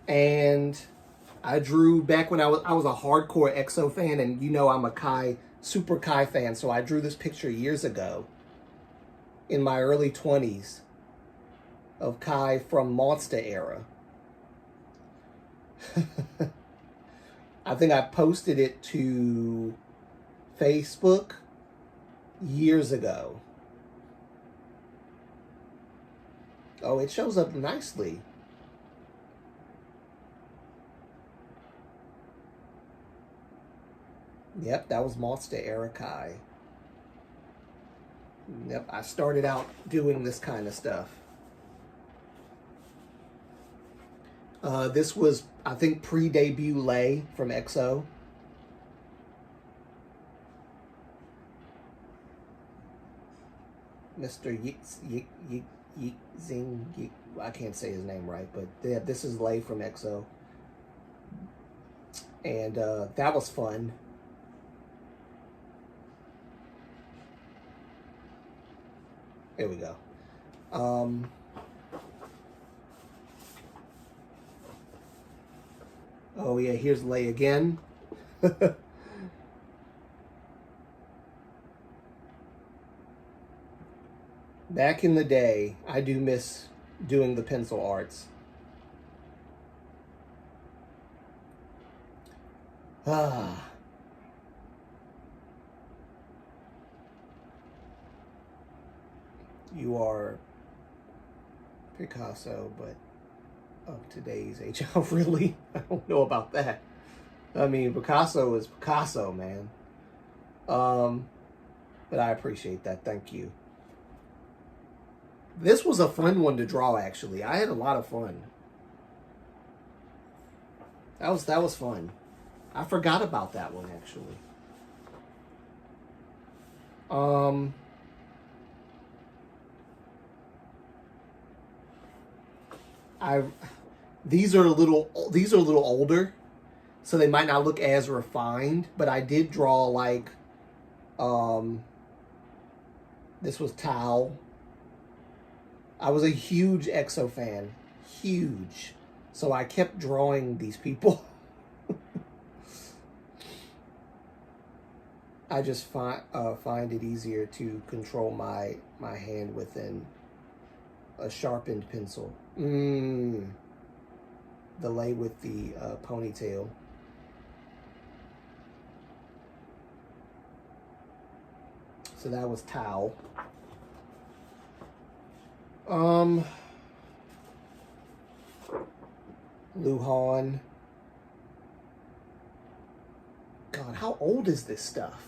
and I drew back when I was a hardcore EXO fan, and you know I'm a super Kai fan, so I drew this picture years ago in my early 20s of Kai from Monster era. I think I posted it to Facebook years ago. Oh, it shows up nicely. Yep, that was Monster era Kai. Yep, I started out doing this kind of stuff. This was, I think, pre-debut Lay from EXO. Mr. Zing, I can't say his name right, but yeah, this is Lay from EXO. And that was fun. There we go. Oh yeah, here's Lay again. Back in the day, I do miss doing the pencil arts. Ah. You are Picasso, but of today's age. Oh, really? I don't know about that. I mean, Picasso is Picasso, man. But I appreciate that. Thank you. This was a fun one to draw, actually. I had a lot of fun. That was fun. I forgot about that one, actually. These are a little older, so they might not look as refined, but I did draw like this was Tao. I was a huge EXO fan. Huge. So I kept drawing these people. I just find it easier to control my hand within a sharpened pencil. the lay with the ponytail. So that was Tao. Luhan. God, how old is this stuff?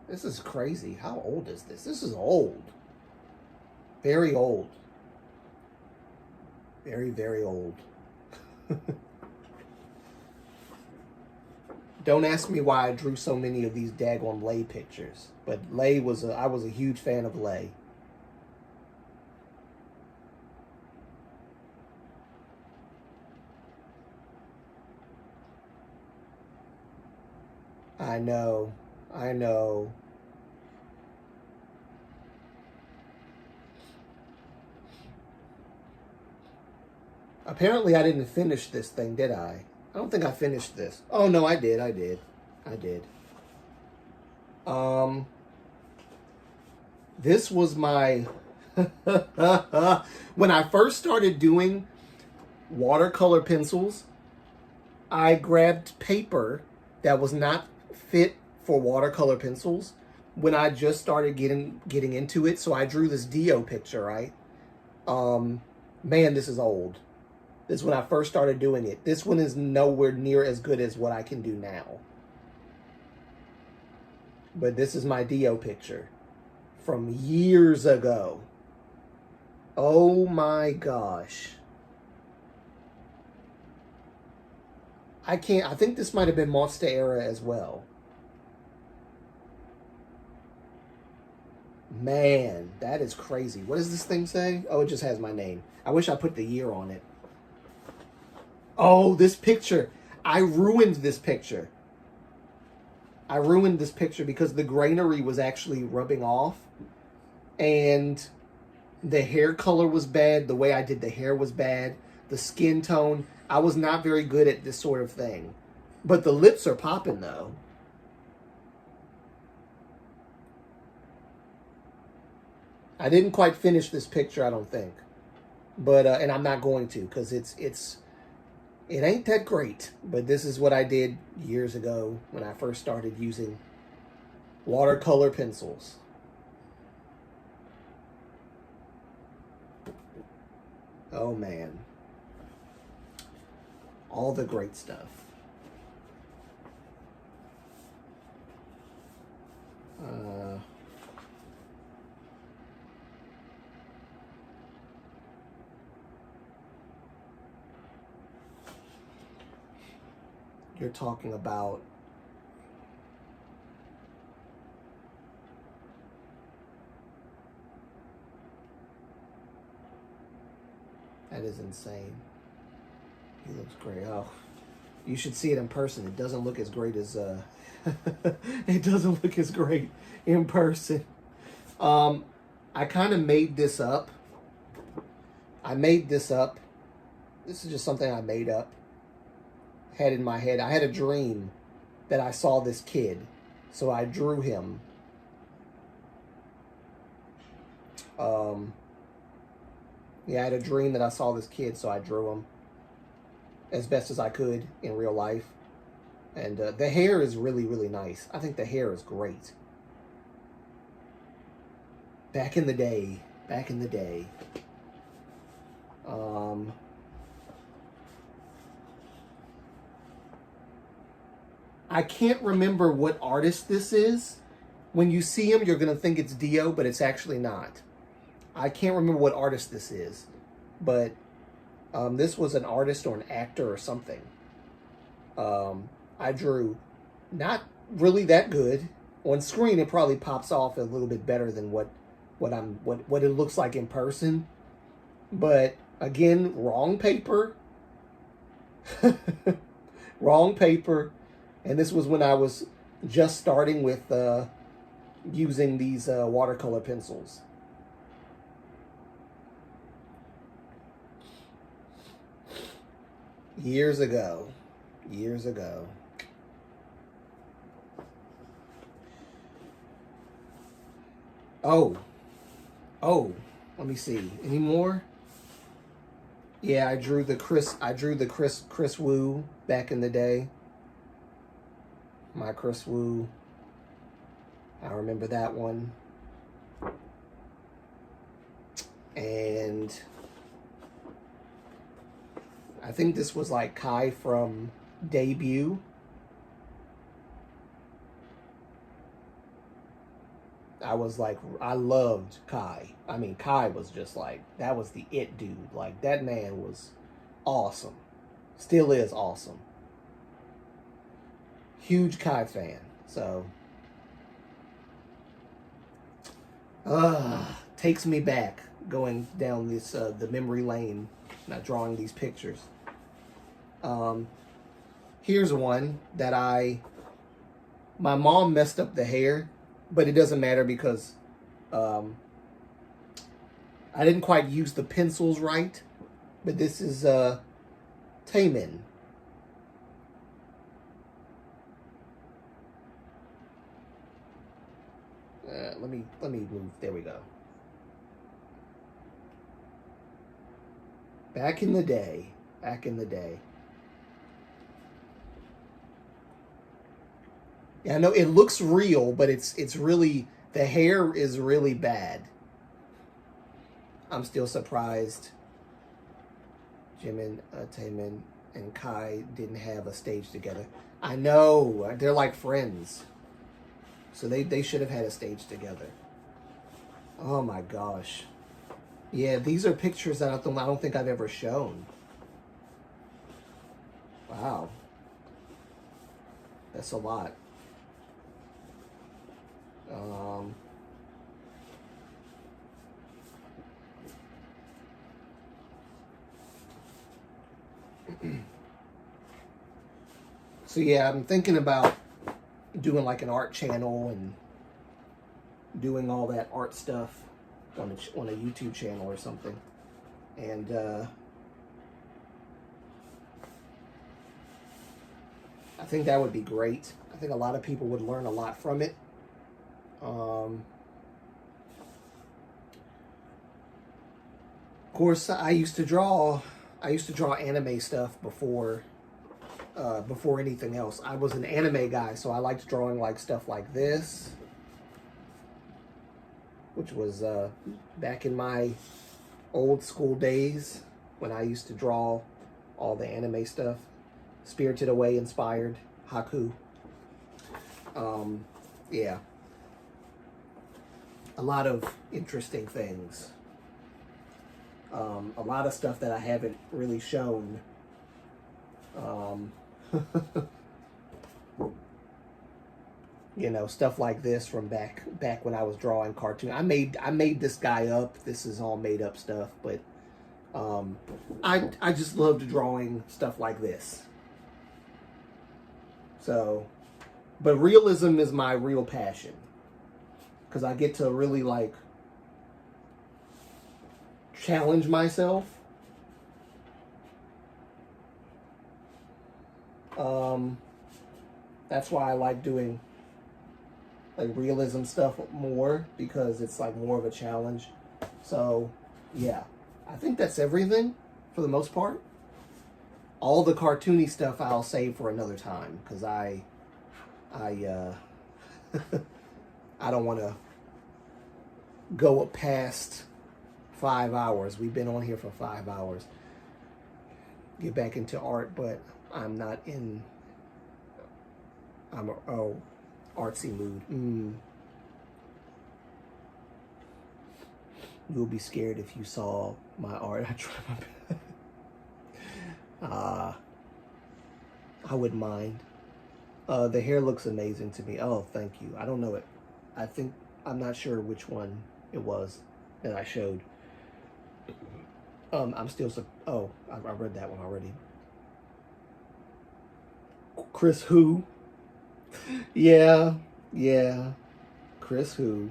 This is crazy. How old is this? This is old. Very old. Very, very old. Don't ask me why I drew so many of these daggone Lay pictures. But Lay was I was a huge fan of Lay. I know. I know. Apparently I didn't finish this thing, did I? I don't think I finished this. Oh no, I did. I did. This was my when I first started doing watercolor pencils, I grabbed paper that was not fit for watercolor pencils when I just started getting into it. So I drew this Dio picture, right? Man, this is old. This is when I first started doing it. This one is nowhere near as good as what I can do now. But this is my Dio picture from years ago. Oh my gosh. I think this might have been Monster Era as well. Man, that is crazy. What does this thing say? Oh, it just has my name. I wish I put the year on it. Oh, this picture. I ruined this picture. I ruined this picture because the grainery was actually rubbing off. And the hair color was bad. The way I did the hair was bad. The skin tone. I was not very good at this sort of thing. But the lips are popping, though. I didn't quite finish this picture, I don't think. But, and I'm not going to, because it ain't that great. But this is what I did years ago when I first started using watercolor pencils. Oh, man. All the great stuff. You're talking about that is insane. He looks great. Oh, you should see it in person. It doesn't look as great as it doesn't look as great in person. I kind of made this up. This is just something I made up. Had in my head. I had a dream that I saw this kid, so I drew him. Yeah, I had a dream that I saw this kid, so I drew him as best as I could in real life. And the hair is really, really nice. I think the hair is great. Back in the day. I can't remember what artist this is. When you see him, you're going to think it's Dio, but it's actually not. I can't remember what artist this is. But this was an artist or an actor or something. I drew not really that good. On screen, it probably pops off a little bit better than what it looks like in person. But again, wrong paper. Wrong paper. And this was when I was just starting with using these watercolor pencils. Years ago. Oh, oh, let me see. Any more? Yeah, Chris Wu back in the day. My Chris Wu. I remember that one. And I think this was like Kai from Debut. I loved Kai. I mean, Kai was just like, that was the it dude. Like, that man was awesome. Still is awesome. Huge Kai fan. So, takes me back going down this, the memory lane, not drawing these pictures. Here's one that my mom messed up the hair, but it doesn't matter because I didn't quite use the pencils right. But this is Taemin. Let me move. There we go. Back in the day. Yeah, I know it looks real, but it's really, the hair is really bad. I'm still surprised Jimin, Taemin, and Kai didn't have a stage together. I know, they're like friends. So they should have had a stage together. Oh my gosh. Yeah, these are pictures that I don't think I've ever shown. Wow. That's a lot. So yeah, I'm thinking about doing like an art channel and doing all that art stuff on a YouTube channel or something. And I think that would be great. I think a lot of people would learn a lot from it. Of course, I used to draw anime stuff before anything else. I was an anime guy, so I liked drawing like stuff like this, which was back in my old school days when I used to draw all the anime stuff. Spirited Away inspired, Haku. Yeah. A lot of interesting things. A lot of stuff that I haven't really shown. You know, stuff like this from back when I was drawing cartoon. I made this guy up. This is all made up stuff, but I just loved drawing stuff like this. So, but realism is my real passion, because I get to really like challenge myself. That's why I like doing like realism stuff more, because it's like more of a challenge. So yeah, I think that's everything for the most part. All the cartoony stuff I'll save for another time, because I don't want to go past 5 hours. We've been on here for 5 hours. Get back into art, but I'm not in. Artsy mood. You'll be scared if you saw my art. I try my best. I wouldn't mind. The hair looks amazing to me. Oh, thank you. I don't know it. I'm not sure which one it was that I showed. I'm still. I read that one already. Chris who? Yeah. Chris who?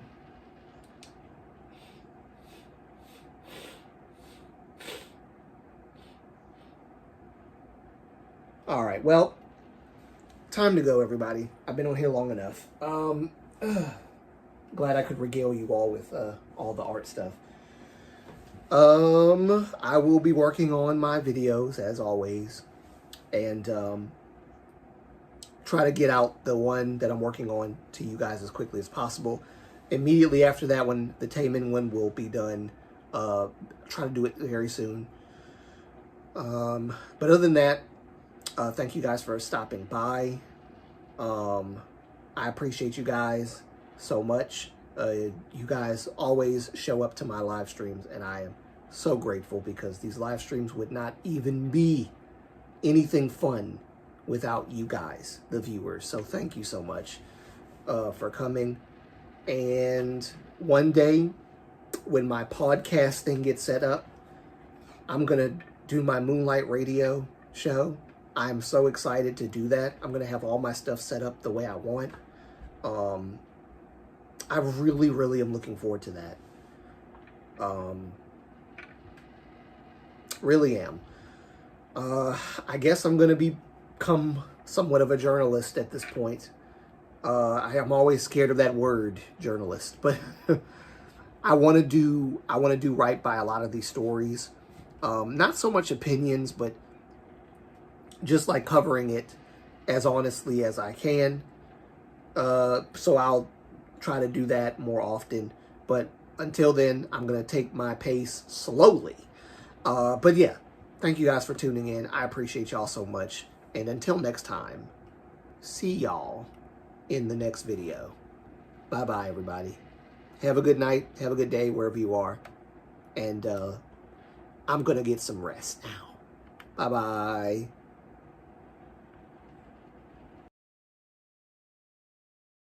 All right. Well, time to go, everybody. I've been on here long enough. glad I could regale you all with all the art stuff. I will be working on my videos as always, and try to get out the one that I'm working on to you guys as quickly as possible. Immediately after that one, the Taman one will be done. Try to do it very soon. But other than that, thank you guys for stopping by. I appreciate you guys so much. You guys always show up to my live streams, and I am so grateful, because these live streams would not even be anything fun without you guys, the viewers. So thank you so much for coming. And one day, when my podcast thing gets set up, I'm going to do my Moonlight radio show. I'm so excited to do that. I'm going to have all my stuff set up the way I want. I really, really am looking forward to that. Really am. I guess I'm going to become somewhat of a journalist at this point. I am always scared of that word, journalist, but I want to do right by a lot of these stories. Not so much opinions, but just like covering it as honestly as I can. So I'll try to do that more often. But until then, I'm going to take my pace slowly. But yeah, thank you guys for tuning in. I appreciate y'all so much. And until next time, see y'all in the next video. Bye-bye, everybody. Have a good night. Have a good day wherever you are. And I'm going to get some rest now. Bye-bye.